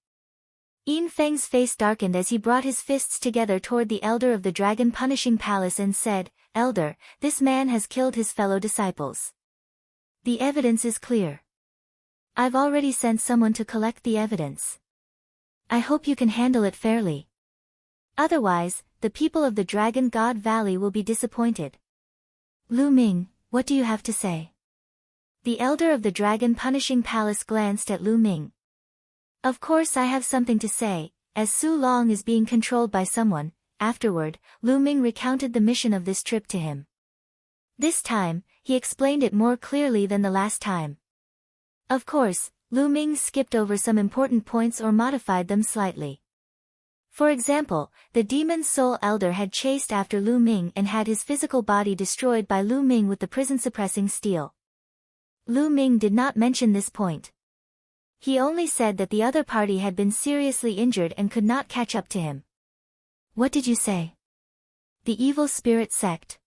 Yin Feng's face darkened as he brought his fists together toward the elder of the Dragon Punishing Palace and said, Elder, this man has killed his fellow disciples. The evidence is clear. I've already sent someone to collect the evidence. I hope you can handle it fairly. Otherwise, the people of the Dragon God Valley will be disappointed. Lu Ming, what do you have to say? The elder of the Dragon Punishing Palace glanced at Lu Ming. Of course I have something to say, as Su Long is being controlled by someone. Afterward, Lu Ming recounted the mission of this trip to him. This time, he explained it more clearly than the last time. Of course, Lu Ming skipped over some important points or modified them slightly. For example, the Demon Soul Elder had chased after Lu Ming and had his physical body destroyed by Lu Ming with the prison-suppressing steel. Lu Ming did not mention this point. He only said that the other party had been seriously injured and could not catch up to him. What did you say? The Evil Spirit Sect.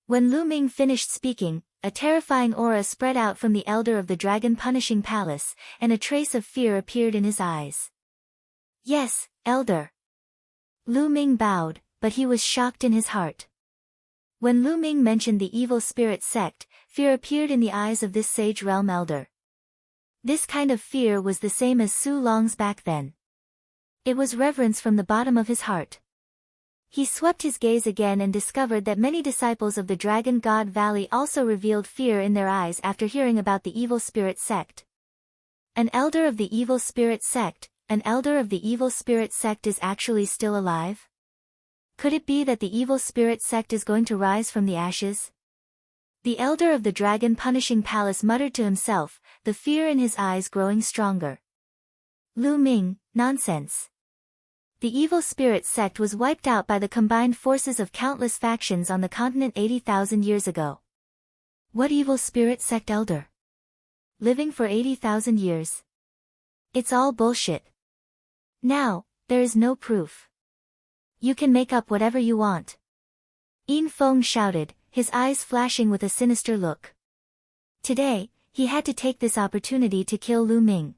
When Lu Ming finished speaking, a terrifying aura spread out from the elder of the Dragon Punishing Palace, and a trace of fear appeared in his eyes. Yes, Elder. Lu Ming bowed, but he was shocked in his heart. When Lu Ming mentioned the Evil Spirit Sect, fear appeared in the eyes of this Sage Realm Elder. This kind of fear was the same as Su Long's back then. It was reverence from the bottom of his heart. He swept his gaze again and discovered that many disciples of the Dragon God Valley also revealed fear in their eyes after hearing about the Evil Spirit Sect. An elder of the Evil Spirit Sect, an elder of the Evil Spirit Sect is actually still alive? Could it be that the Evil Spirit Sect is going to rise from the ashes? The elder of the Dragon Punishing Palace muttered to himself, the fear in his eyes growing stronger. Lu Ming, nonsense. The Evil Spirit Sect was wiped out by the combined forces of countless factions on the continent 80,000 years ago. What Evil Spirit Sect elder? Living for 80,000 years. It's all bullshit. Now, there is no proof. You can make up whatever you want. Yin Feng shouted, his eyes flashing with a sinister look. Today, he had to take this opportunity to kill Lu Ming.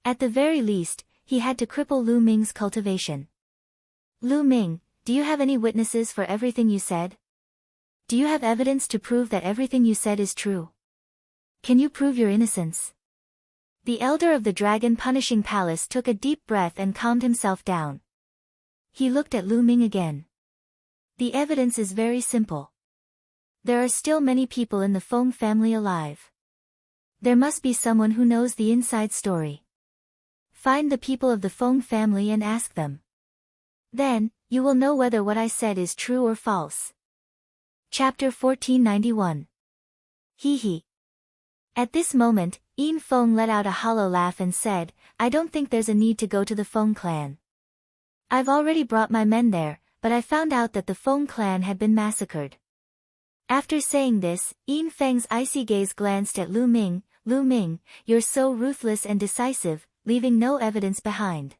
At the very least, he had to cripple Lu Ming's cultivation. Lu Ming, do you have any witnesses for everything you said? Do you have evidence to prove that everything you said is true? Can you prove your innocence? The elder of the Dragon Punishing Palace took a deep breath and calmed himself down. He looked at Lu Ming again. The evidence is very simple. There are still many people in the Feng family alive. There must be someone who knows the inside story. Find the people of the Feng family and ask them. Then, you will know whether what I said is true or false. Chapter 1491. Hee hee. At this moment, Yin Feng let out a hollow laugh and said, I don't think there's a need to go to the Feng clan. I've already brought my men there, but I found out that the Feng clan had been massacred. After saying this, Yin Feng's icy gaze glanced at Lu Ming. Lu Ming, you're so ruthless and decisive, leaving no evidence behind.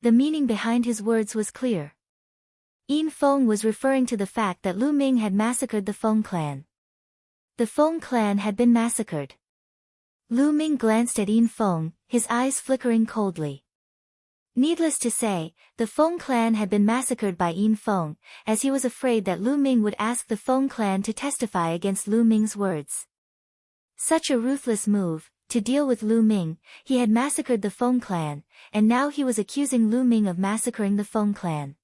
The meaning behind his words was clear. Yin Feng was referring to the fact that Lu Ming had massacred the Feng clan. The Feng clan had been massacred. Lu Ming glanced at Yin Feng, his eyes flickering coldly. Needless to say, the Feng clan had been massacred by Yin Feng, as he was afraid that Lu Ming would ask the Feng clan to testify against Lu Ming's words. Such a ruthless move. To deal with Lu Ming, he had massacred the Feng clan, and now he was accusing Lu Ming of massacring the Feng clan.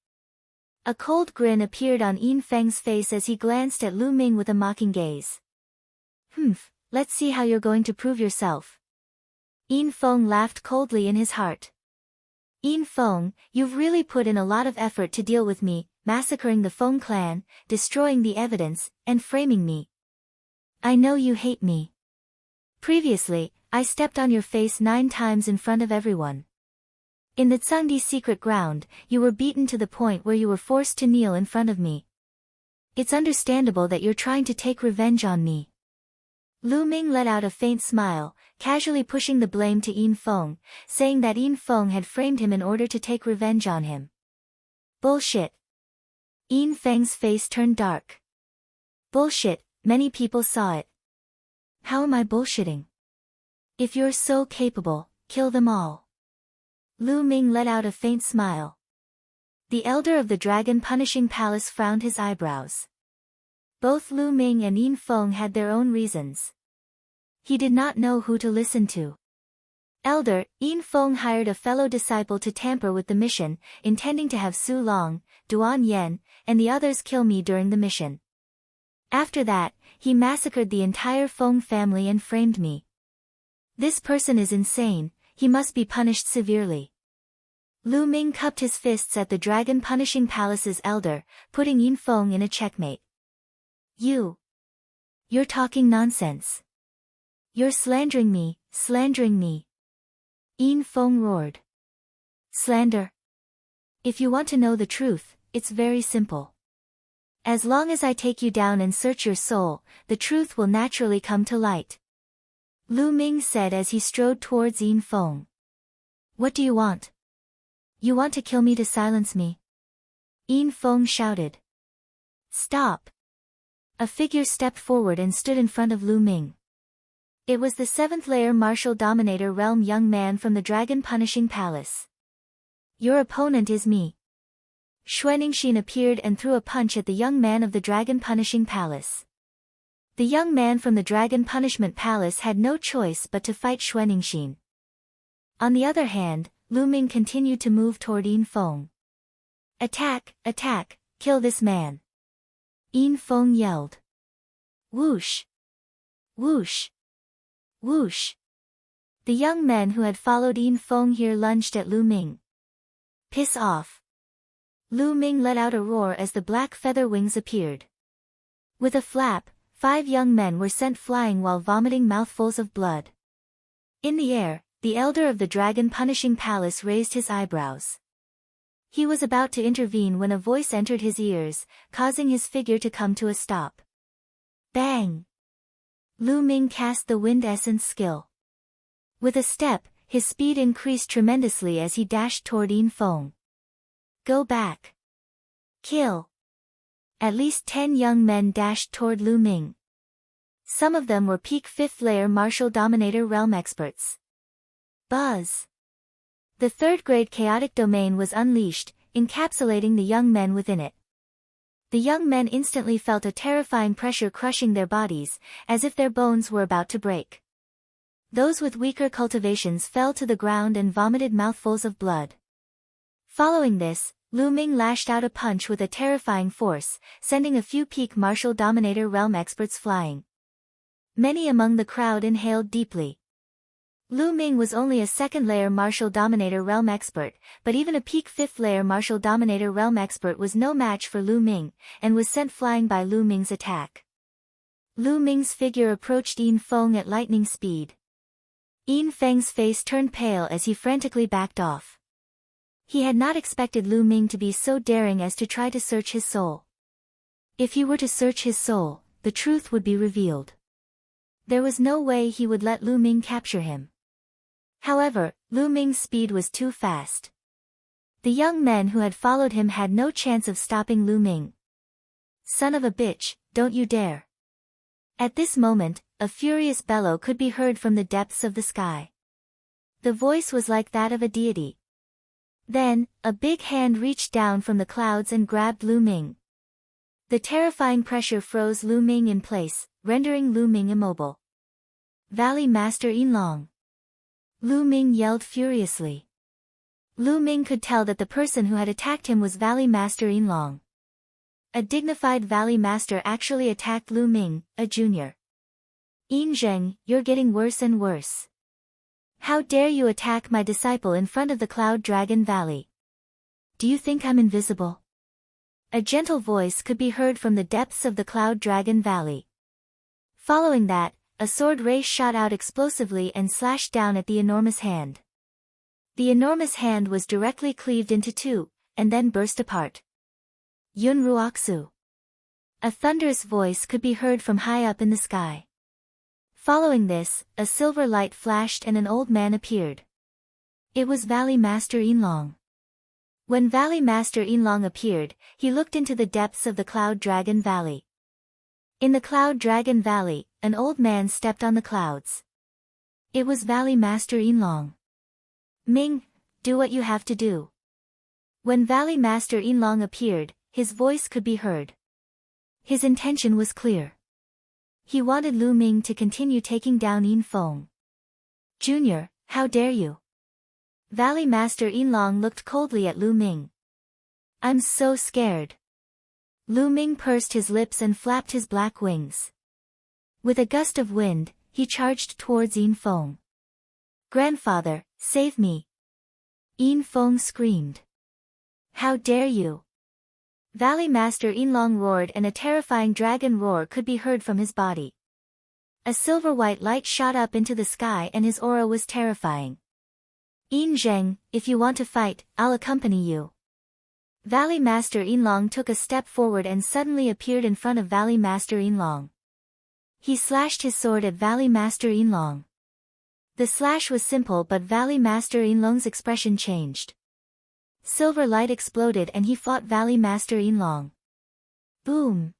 A cold grin appeared on Yin Feng's face as he glanced at Lu Ming with a mocking gaze. Let's see how you're going to prove yourself. Yin Feng laughed coldly in his heart. Yin Feng, you've really put in a lot of effort to deal with me, massacring the Feng clan, destroying the evidence, and framing me. I know you hate me. Previously, I stepped on your face 9 times in front of everyone. In the Tsangdi secret ground, you were beaten to the point where you were forced to kneel in front of me. It's understandable that you're trying to take revenge on me. Lu Ming let out a faint smile, casually pushing the blame to Yin Feng, saying that Yin Feng had framed him in order to take revenge on him. Bullshit. Yin Feng's face turned dark. Bullshit, many people saw it. How am I bullshitting? If you're so capable, kill them all. Lu Ming let out a faint smile. The elder of the Dragon Punishing Palace frowned his eyebrows. Both Lu Ming and Yin Feng had their own reasons. He did not know who to listen to. Elder, Yin Feng hired a fellow disciple to tamper with the mission, intending to have Su Long, Duan Yen, and the others kill me during the mission. After that, he massacred the entire Feng family and framed me. This person is insane, he must be punished severely. Lu Ming cupped his fists at the Dragon Punishing Palace's elder, putting Yin Feng in a checkmate. You're talking nonsense. You're slandering me, slandering me. Yin Feng roared. Slander? If you want to know the truth, it's very simple. As long as I take you down and search your soul, the truth will naturally come to light. Lu Ming said as he strode towards Yin Feng. What do you want? You want to kill me to silence me? Yin Feng shouted. Stop. A figure stepped forward and stood in front of Lu Ming. It was the 7th layer martial dominator realm young man from the Dragon Punishing Palace. Your opponent is me. Xuanixin appeared and threw a punch at the young man of the Dragon Punishing Palace. The young man from the Dragon Punishment Palace had no choice but to fight Xuanixin. On the other hand, Lu Ming continued to move toward Yin Feng. Attack, attack, kill this man. Yin Feng yelled. Whoosh! Whoosh! Whoosh! The young men who had followed Yin Feng here lunged at Lu Ming. Piss off! Lu Ming let out a roar as the black feather wings appeared. With a flap, 5 young men were sent flying while vomiting mouthfuls of blood. In the air, the elder of the Dragon Punishing Palace raised his eyebrows. He was about to intervene when a voice entered his ears, causing his figure to come to a stop. Bang! Lu Ming cast the wind essence skill. With a step, his speed increased tremendously as he dashed toward Yin Feng. Go back. Kill. At least 10 young men dashed toward Lu Ming. Some of them were peak 5th layer martial dominator realm experts. Buzz. The 3rd grade chaotic domain was unleashed, encapsulating the young men within it. The young men instantly felt a terrifying pressure crushing their bodies, as if their bones were about to break. Those with weaker cultivations fell to the ground and vomited mouthfuls of blood. Following this, Lu Ming lashed out a punch with a terrifying force, sending a few peak martial dominator realm experts flying. Many among the crowd inhaled deeply. Lu Ming was only a 2nd layer martial dominator realm expert, but even a peak 5th layer martial dominator realm expert was no match for Lu Ming, and was sent flying by Lu Ming's attack. Lu Ming's figure approached Yin Feng at lightning speed. Yin Feng's face turned pale as he frantically backed off. He had not expected Lu Ming to be so daring as to try to search his soul. If he were to search his soul, the truth would be revealed. There was no way he would let Lu Ming capture him. However, Lu Ming's speed was too fast. The young men who had followed him had no chance of stopping Lu Ming. Son of a bitch, don't you dare. At this moment, a furious bellow could be heard from the depths of the sky. The voice was like that of a deity. Then, a big hand reached down from the clouds and grabbed Lu Ming. The terrifying pressure froze Lu Ming in place, rendering Lu Ming immobile. Valley Master Yinlong! Lu Ming yelled furiously. Lu Ming could tell that the person who had attacked him was Valley Master Yinlong. A dignified Valley Master actually attacked Lu Ming, a junior. Yin Zheng, you're getting worse and worse. How dare you attack my disciple in front of the Cloud Dragon Valley? Do you think I'm invisible? A gentle voice could be heard from the depths of the Cloud Dragon Valley. Following that, a sword ray shot out explosively and slashed down at the enormous hand. The enormous hand was directly cleaved into two, and then burst apart. Yun Ruoxu. A thunderous voice could be heard from high up in the sky. Following this, a silver light flashed and an old man appeared. It was Valley Master Yinlong. When Valley Master Yinlong appeared, he looked into the depths of the Cloud Dragon Valley. In the Cloud Dragon Valley, an old man stepped on the clouds. It was Valley Master Yinlong. Ming, do what you have to do. When Valley Master Yinlong appeared, his voice could be heard. His intention was clear. He wanted Lu Ming to continue taking down Yin Feng. Junior, how dare you? Valley Master Yinlong looked coldly at Lu Ming. I'm so scared. Lu Ming pursed his lips and flapped his black wings. With a gust of wind, he charged towards Yin Feng. Grandfather, save me! Yin Feng screamed. How dare you! Valley Master Yinlong roared and a terrifying dragon roar could be heard from his body. A silver-white light shot up into the sky and his aura was terrifying. Yin Zheng, if you want to fight, I'll accompany you. Valley Master Yinlong took a step forward and suddenly appeared in front of Valley Master Yinlong. He slashed his sword at Valley Master Yinlong. The slash was simple but Valley Master Yinlong's expression changed. Silver light exploded and he fought Valley Master Yinlong. Boom!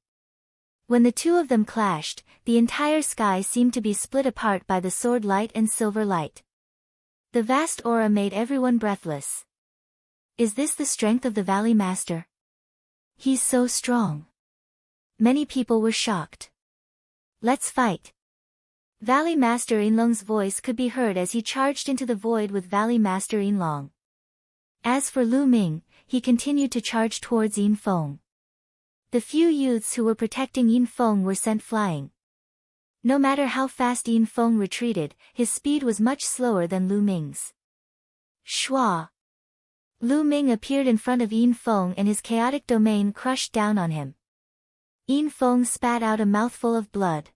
When the two of them clashed, the entire sky seemed to be split apart by the sword light and silver light. The vast aura made everyone breathless. Is this the strength of the Valley Master? He's so strong. Many people were shocked. Let's fight. Valley Master Yinlong's voice could be heard as he charged into the void with Valley Master Yinlong. As for Lu Ming, he continued to charge towards Yin Feng. The few youths who were protecting Yin Feng were sent flying. No matter how fast Yin Feng retreated, his speed was much slower than Lu Ming's. Shua! Lu Ming appeared in front of Yin Feng and his chaotic domain crushed down on him. Yin Feng spat out a mouthful of blood.